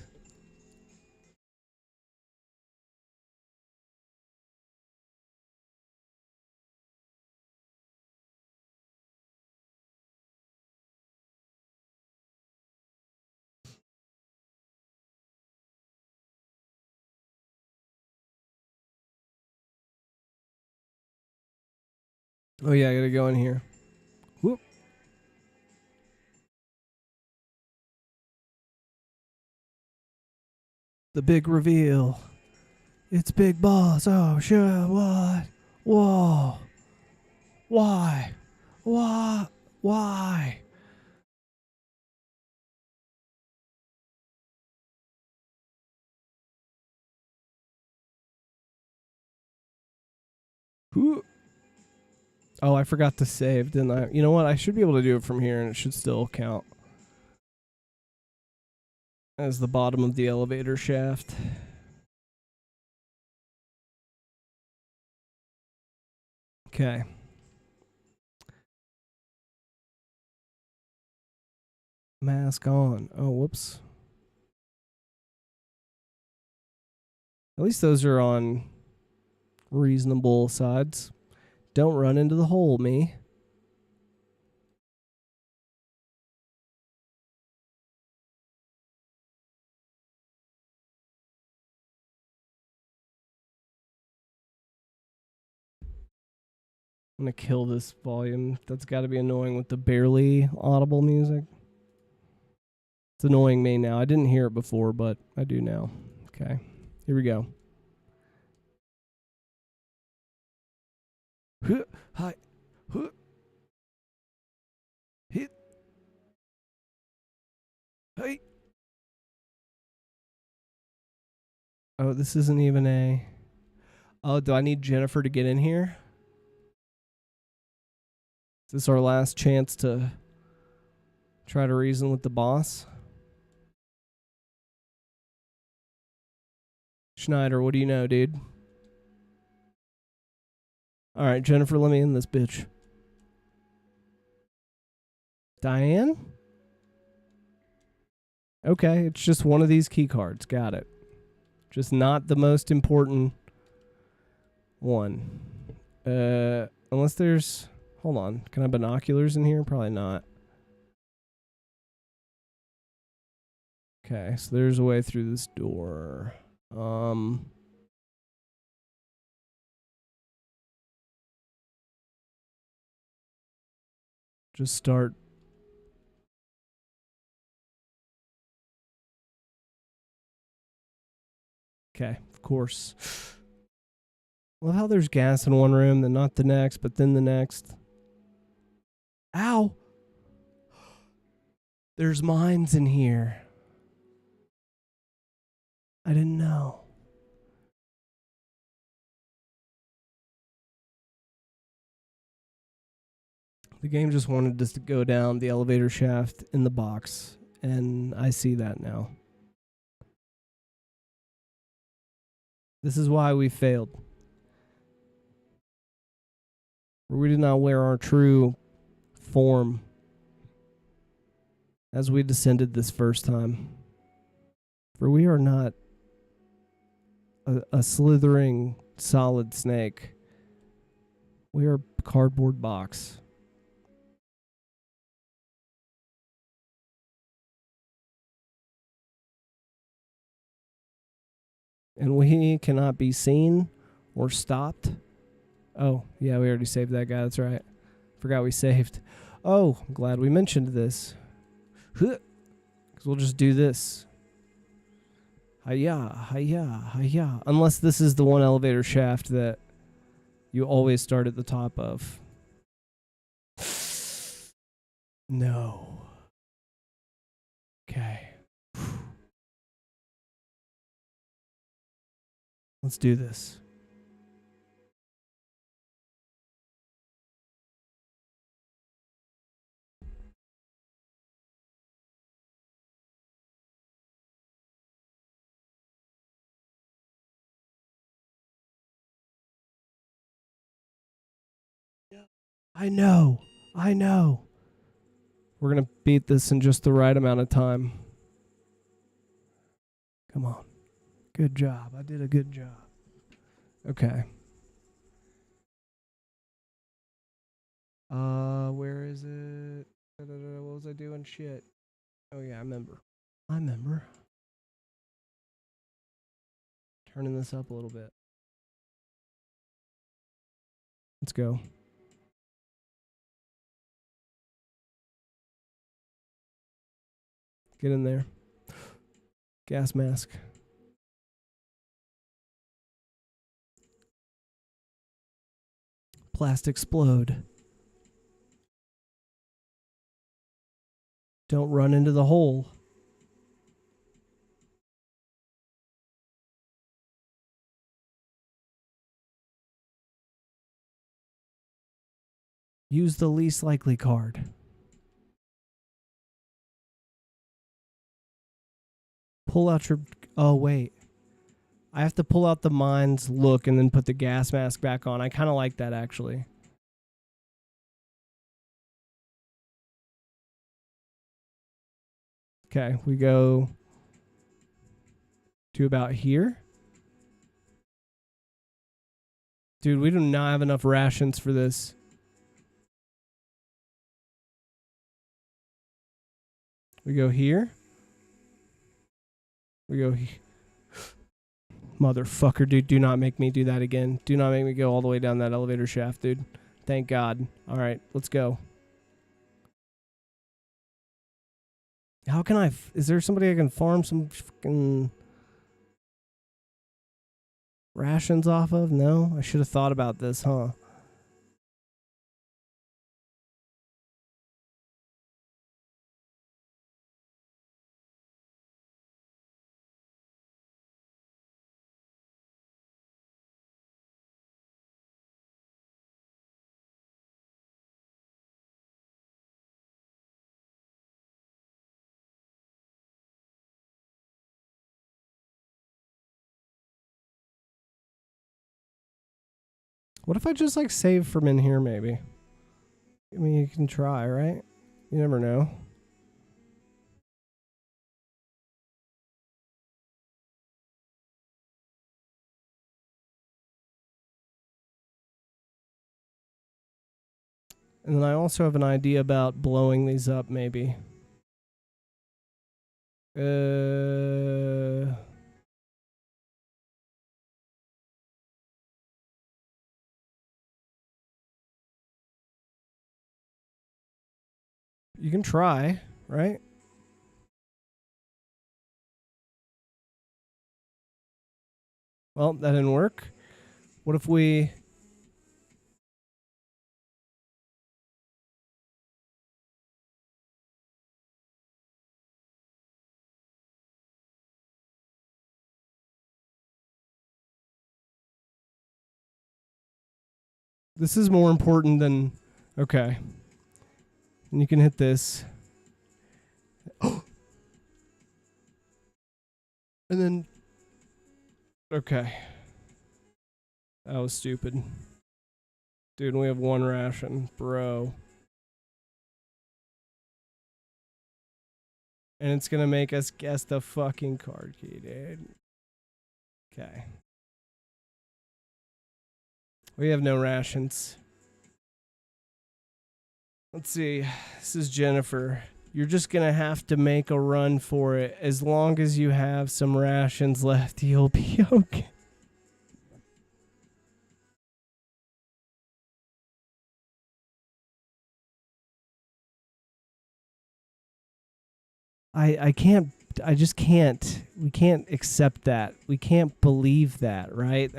Oh yeah, I gotta go in here. Whoop. The big reveal. It's Big Boss. Oh shit, what? Whoa. Why? Why? Why? Who? Oh, I forgot to save, didn't I? You know what? I should be able to do it from here, and it should still count as the bottom of the elevator shaft. Okay. Mask on. Oh, whoops. At least those are on reasonable sides. Don't run into the hole, me. I'm gonna kill this volume. That's gotta be annoying with the barely audible music. It's annoying me now. I didn't hear it before, but I do now. Okay, here we go. Hi. Hit. Hey. Oh, this isn't even a... Oh, do I need Jennifer to get in here? Is this our last chance to try to reason with the boss? Schneider, what do you know, dude? All right, Jennifer, let me in this bitch. Diane? Okay, it's just one of these key cards. Got it. Just not the most important one. Unless there's... Hold on. Can I have binoculars in here? Probably not. Okay, so there's a way through this door. Just start. Okay, of course. Love how there's gas in one room, then not the next, but then the next. Ow! There's mines in here. I didn't know. The game just wanted us to go down the elevator shaft in the box, and I see that now. This is why we failed. We did not wear our true form as we descended this first time. For we are not a slithering solid snake. We are a cardboard box. And we cannot be seen or stopped. Oh, yeah, we already saved that guy. That's right. Forgot we saved. Oh, I'm glad we mentioned this. Because we'll just do this. Hiya, hiya, hiya. Unless this is the one elevator shaft that you always start at the top of. No. Okay. Let's do this. I know. We're going to beat this in just the right amount of time. Come on. Good job. I did a good job. Okay. Where is it? What was I doing? Shit. Oh yeah, I remember. Turning this up a little bit. Let's go. Get in there. Gas mask. Blast explode. Don't run into the hole. Use the least likely card. Pull out your... Oh, wait. I have to pull out the mines, look, and then put the gas mask back on. I kind of like that, actually. Okay, we go to about here. Dude, we do not have enough rations for this. We go here. We go here. Motherfucker, dude, do not make me do that again. Do not make me go all the way down that elevator shaft, dude. Thank God. All right, let's go. How can I... Is there somebody I can farm some fucking rations off of? No? I should have thought about this, huh? What if I just like save from in here maybe? I mean, you can try, right? You never know. And then I also have an idea about blowing these up maybe. You can try, right? Well, that didn't work. What if we... This is more important than... Okay. And you can hit this. And then... Okay. That was stupid. Dude, we have one ration. Bro. And it's gonna make us guess the fucking card key, dude. Okay. We have no rations. Let's see. This is Jennifer. You're just going to have to make a run for it. As long as you have some rations left, you'll be okay. I just can't. We can't accept that. We can't believe that, right?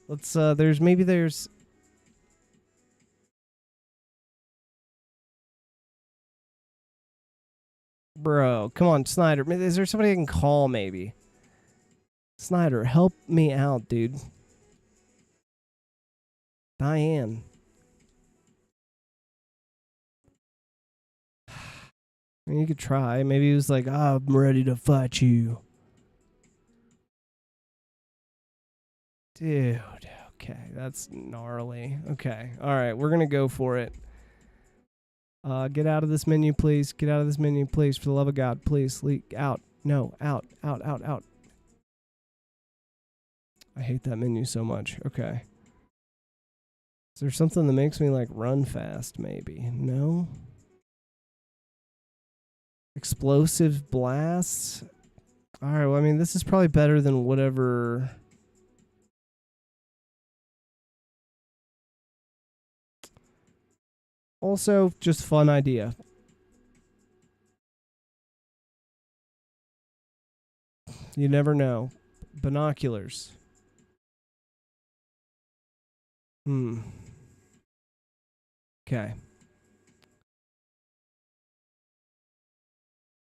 Let's, there's Bro, come on, Snyder. Is there somebody I can call, maybe? Snyder, help me out, dude. Diane. I mean, you could try. Maybe he was like, I'm ready to fight you. Dude, okay, that's gnarly. Okay, all right, we're going to go for it. Get out of this menu, please. Get out of this menu, please. For the love of God, please. Leak out. No, out, out, out, out. I hate that menu so much. Okay. Is there something that makes me, like, run fast, maybe? No? Explosive blasts? All right, well, I mean, this is probably better than whatever... Also, just fun idea. You never know. Binoculars. Okay.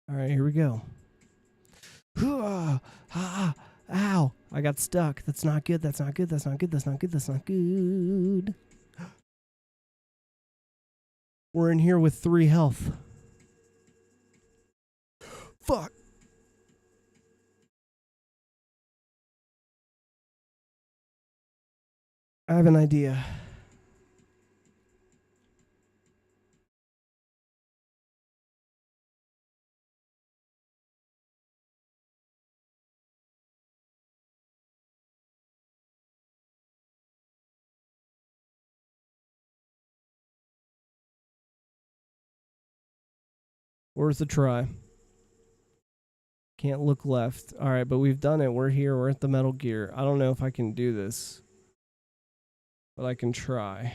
All right, here we go. Ow! I got stuck. That's not good. That's not good. That's not good. That's not good. That's not good. We're in here with 3 health. Fuck. I have an idea. Worth a try. Can't look left. All right, but we've done it. We're here. We're at the Metal Gear. I don't know if I can do this, but I can try.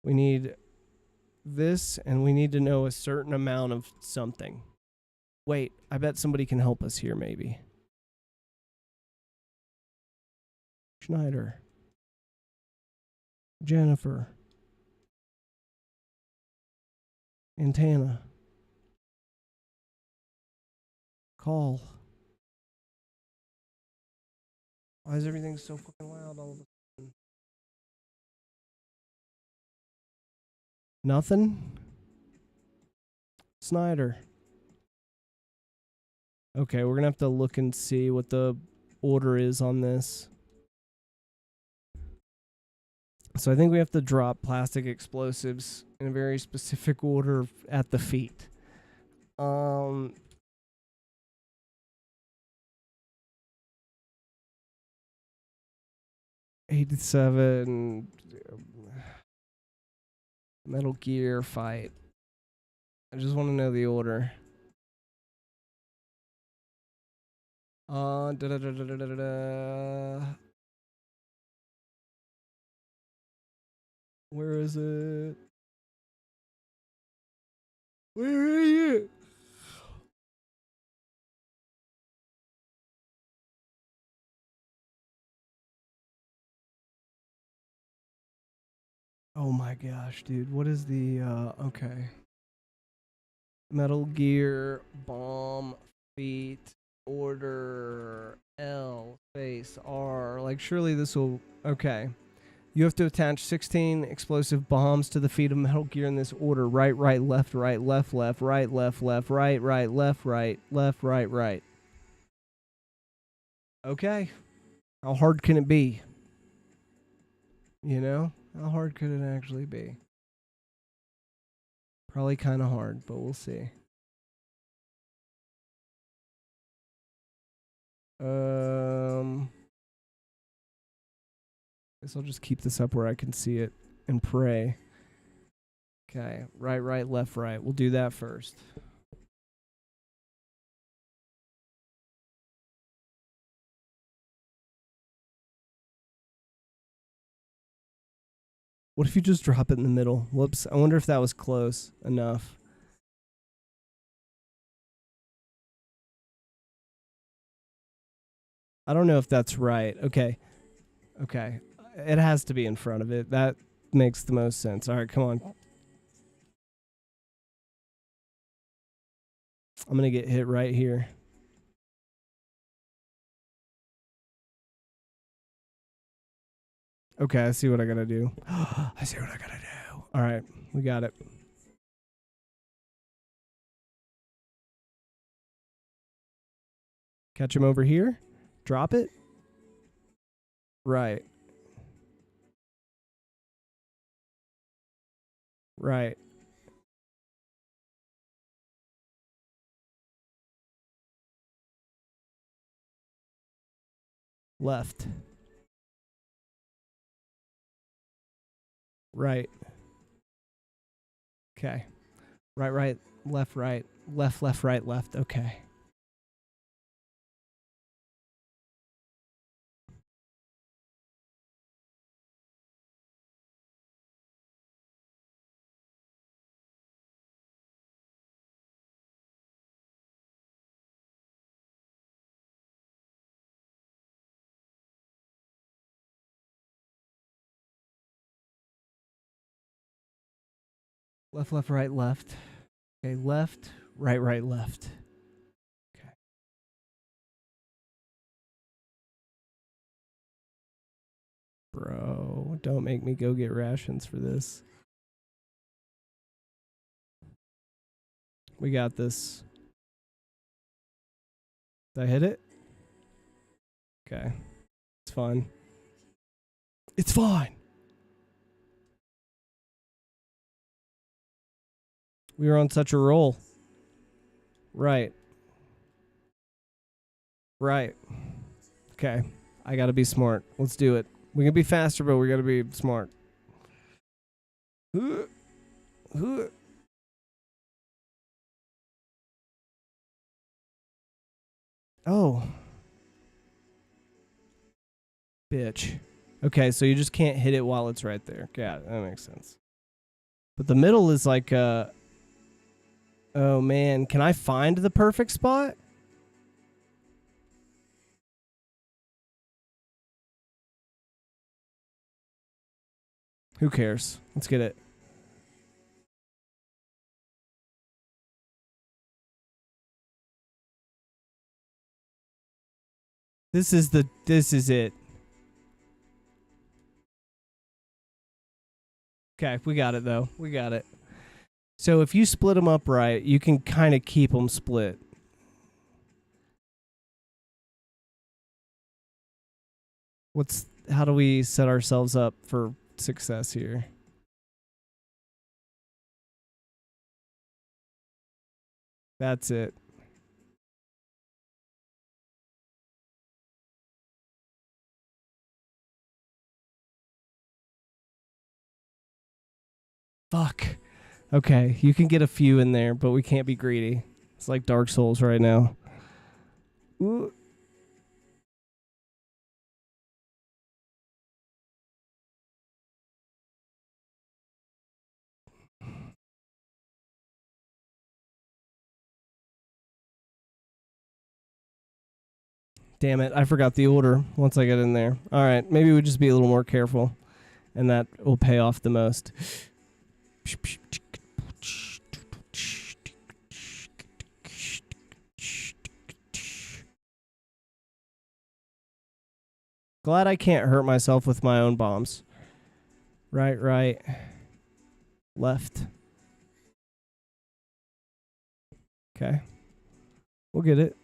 We need this, and we need to know a certain amount of something. Wait, I bet somebody can help us here, maybe. Schneider. Jennifer. Antenna. Call. Why is everything so fucking loud all of a sudden? Nothing? Snyder. Okay, we're gonna have to look and see what the order is on this. So I think we have to drop plastic explosives in a very specific order at the feet. 87 Metal Gear fight. I just want to know the order. Where is it? Where are you? Oh my gosh, dude. What is the, okay. Metal Gear, bomb, feet, order, L, space, R. Like, surely this will, okay. You have to attach 16 explosive bombs to the feet of Metal Gear in this order. Right, right, left, right, left, left, right, left, left, right, right, left, right, left, right, right. Okay. How hard can it be? You know? How hard could it actually be? Probably kind of hard, but we'll see. Guess I'll just keep this up where I can see it and pray. Okay, right, right, left, right. We'll do that first. What if you just drop it in the middle? Whoops, I wonder if that was close enough. I don't know if that's right. Okay. Okay. It has to be in front of it. That makes the most sense. All right, come on. I'm going to get hit right here. Okay, I see what I got to do. I see what I got to do. All right, we got it. Catch him over here. Drop it. Right. Right. Left. Right. Okay. Right, right, left, right. Left, left, right, left. Okay. Left, left, right, left. Okay, left, right, right, left. Okay. Bro, don't make me go get rations for this. We got this. Did I hit it? Okay. It's fine. It's fine. We were on such a roll. Right. Right. Okay. I gotta be smart. Let's do it. We can be faster, but we gotta be smart. Oh. Bitch. Okay, so you just can't hit it while it's right there. Yeah, that makes sense. But the middle is like oh man, can I find the perfect spot? Who cares? Let's get it. This is it. Okay, we got it though. We got it. So if you split them up right, you can kind of keep them split. How do we set ourselves up for success here? That's it. Fuck. Okay, you can get a few in there, but we can't be greedy. It's like Dark Souls right now. Ooh. Damn it, I forgot the order once I get in there. All right, maybe we'll just be a little more careful, and that will pay off the most. Glad I can't hurt myself with my own bombs. Right, right. Left. Okay. We'll get it.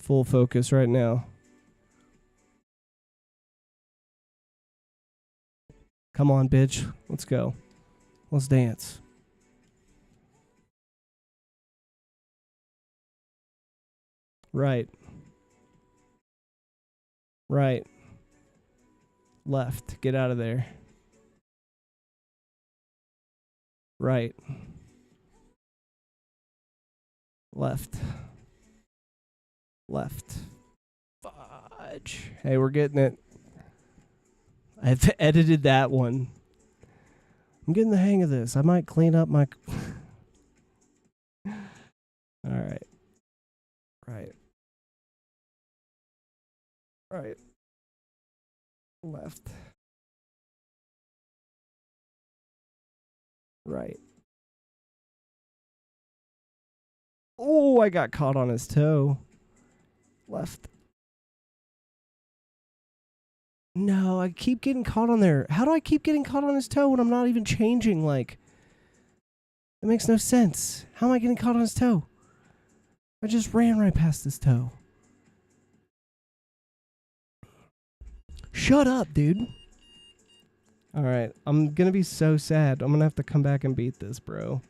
Full focus right now. Come on, bitch. Let's go. Let's dance. Right. Right. Left. Get out of there. Right. Left. Left. Fudge. Hey, we're getting it. I've edited that one. I'm getting the hang of this. I might clean up my... All right. Right. Right. Left. Right. Oh, I got caught on his toe. Left. No, I keep getting caught on there. How do I keep getting caught on his toe when I'm not even changing? Like, it makes no sense. How am I getting caught on his toe? I just ran right past his toe. Shut up, dude. All right, I'm going to be so sad. I'm going to have to come back and beat this, bro.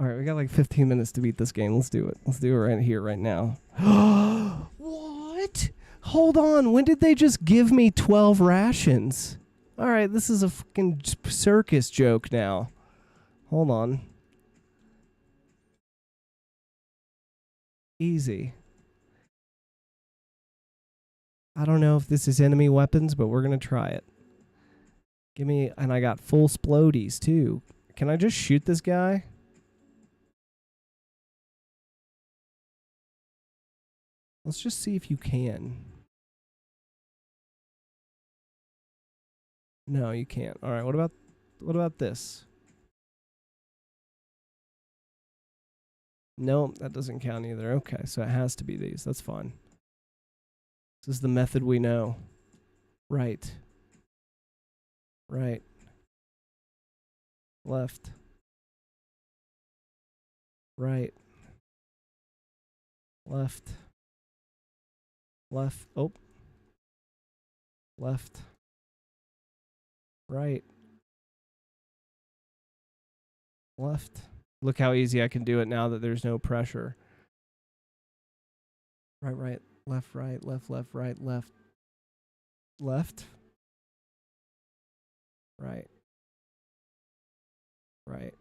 All right, we got like 15 minutes to beat this game. Let's do it. Let's do it right here, right now. What? Hold on. When did they just give me 12 rations? All right, this is a fucking circus joke now. Hold on. Easy. I don't know if this is enemy weapons, but we're going to try it. Give me... And I got full splodies, too. Can I just shoot this guy? Let's just see if you can. No, you can't. All right, what about this? No, that doesn't count either. Okay, so it has to be these. That's fine. This is the method we know. Right. Right. Left. Right. Left. Left. Oh. Left. Right. Left. Look how easy I can do it now that there's no pressure. Right, right. Left, right, left, left, right, left. Left. Right. Right.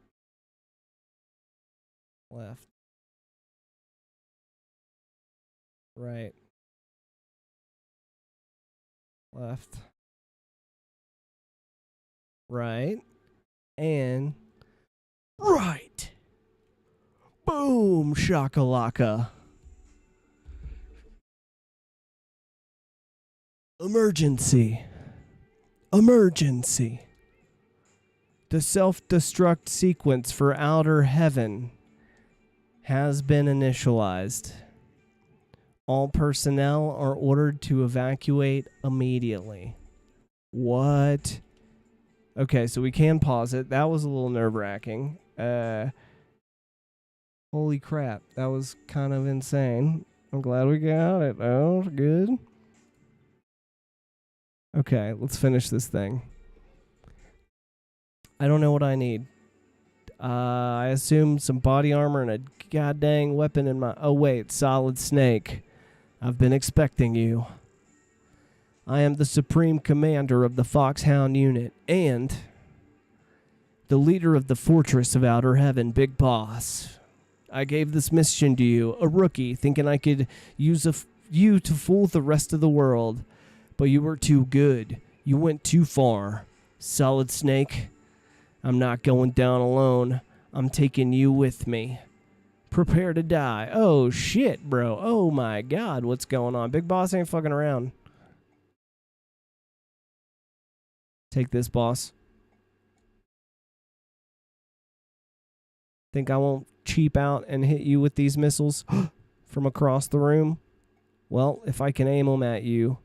Left. Right. Left. Right. And right. Boom, shakalaka. Emergency. Emergency. The self-destruct sequence for Outer Heaven has been initialized. All personnel are ordered to evacuate immediately. What? Okay, so we can pause it. That was a little nerve-wracking. Holy crap. That was kind of insane. I'm glad we got it. Oh, good. Okay, let's finish this thing. I don't know what I need. I assume some body armor and a goddamn weapon in my... Oh, wait. Solid Snake. I've been expecting you. I am the supreme commander of the Foxhound unit and the leader of the Fortress of Outer Heaven, Big Boss. I gave this mission to you, a rookie, thinking I could use you to fool the rest of the world. But you were too good. You went too far. Solid Snake, I'm not going down alone. I'm taking you with me. Prepare to die. Oh, shit, bro. Oh, my God. What's going on? Big Boss ain't fucking around. Take this, boss. Think I won't cheap out and hit you with these missiles from across the room? Well, if I can aim them at you...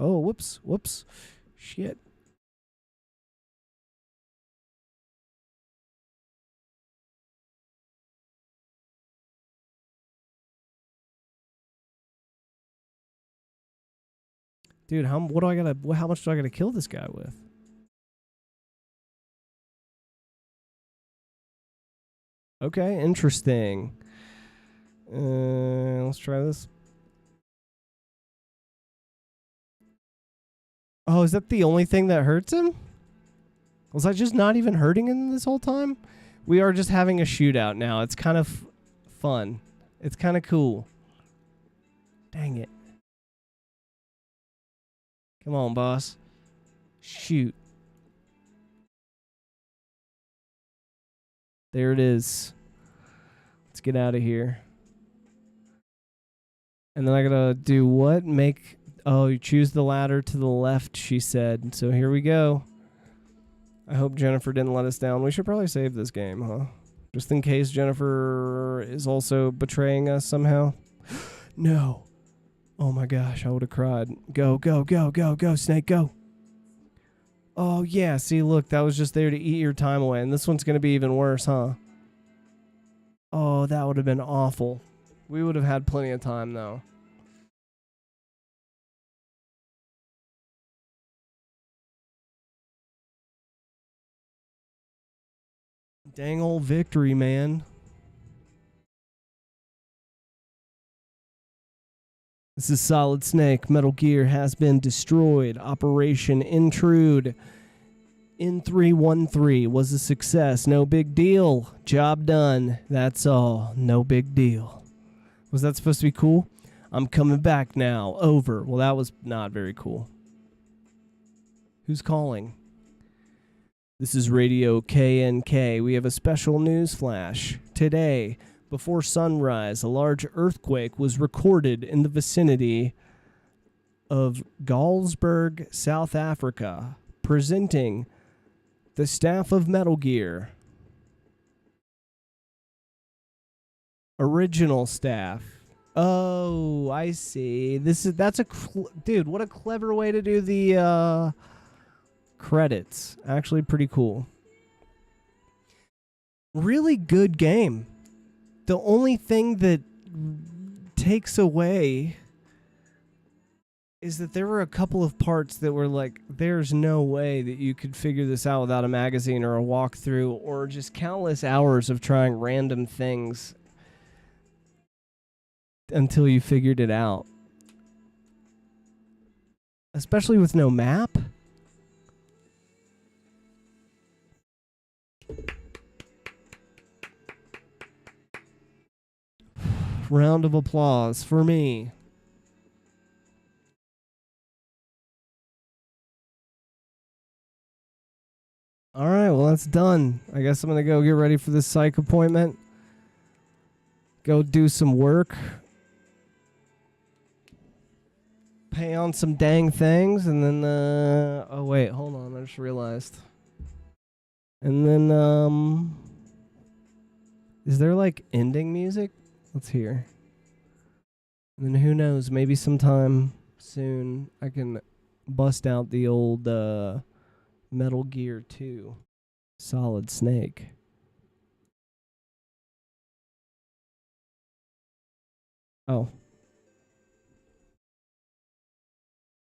Oh, whoops, whoops. Shit. Dude, how much do I gotta kill this guy with? Okay, interesting. Let's try this. Oh, is that the only thing that hurts him? Was I just not even hurting him this whole time? We are just having a shootout now. It's kind of fun. It's kind of cool. Dang it. Come on, boss. Shoot. There it is. Let's get out of here. And then I gotta do what? Oh, you choose the ladder to the left, she said. So here we go. I hope Jennifer didn't let us down. We should probably save this game, huh? Just in case Jennifer is also betraying us somehow. No. Oh my gosh, I would have cried. Go, go, go, go, go, Snake, go. Oh yeah, see, look, that was just there to eat your time away. And this one's gonna be even worse, huh? Oh, that would have been awful. We would have had plenty of time, though. Dang old victory, man. This is Solid Snake. Metal Gear has been destroyed. Operation Intrude. N313 was a success. No big deal. Job done. That's all. No big deal. Was that supposed to be cool? I'm coming back now. Over. Well, that was not very cool. Who's calling? This is Radio KNK. We have a special news flash. Today, before sunrise, a large earthquake was recorded in the vicinity of Galsburg, South Africa, presenting the staff of Metal Gear. Original staff. Oh, I see. Dude, what a clever way to do the credits. Actually pretty cool. Really good game. The only thing that takes away is that there were a couple of parts that were like, there's no way that you could figure this out without a magazine or a walkthrough or just countless hours of trying random things until you figured it out. Especially with no map. Round of applause for me. Alright, well that's done. I guess I'm gonna go get ready for this psych appointment. Go do some work. Pay on some dang things, and then, oh wait, hold on, I just realized. And then, is there like ending music? Let's hear. And then who knows, maybe sometime soon I can bust out the old, Metal Gear 2 Solid Snake. Oh.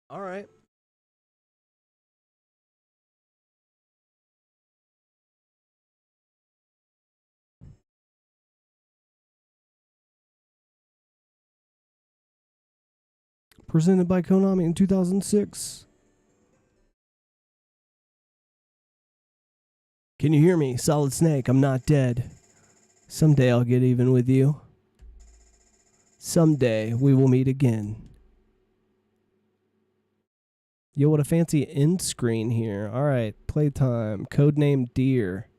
All right. Presented by Konami in 2006. Can you hear me? Solid Snake, I'm not dead. Someday I'll get even with you. Someday we will meet again. Yo, what a fancy end screen here. Alright, playtime. Codename Deer.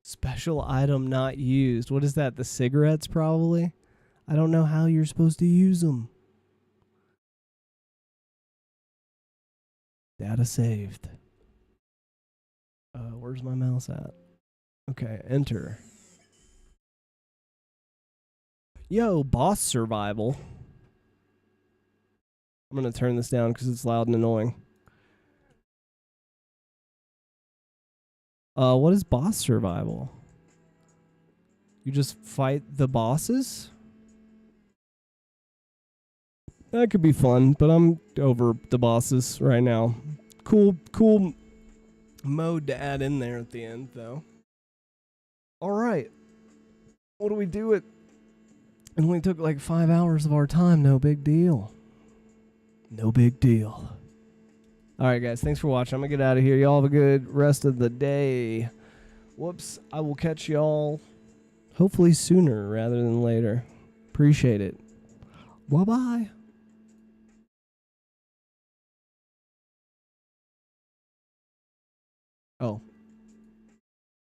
Special item not used. What is that? The cigarettes, probably? I don't know how you're supposed to use them. Data saved. Where's my mouse at? Okay, enter. Yo, boss survival. I'm gonna turn this down because it's loud and annoying. What is boss survival? You just fight the bosses? That could be fun, but I'm over the bosses right now. Cool mode to add in there at the end, though. Alright. What do we do? It only took like 5 hours of our time. No big deal. No big deal. Alright, guys. Thanks for watching. I'm going to get out of here. Y'all have a good rest of the day. Whoops. I will catch y'all hopefully sooner rather than later. Appreciate it. Bye-bye. Oh.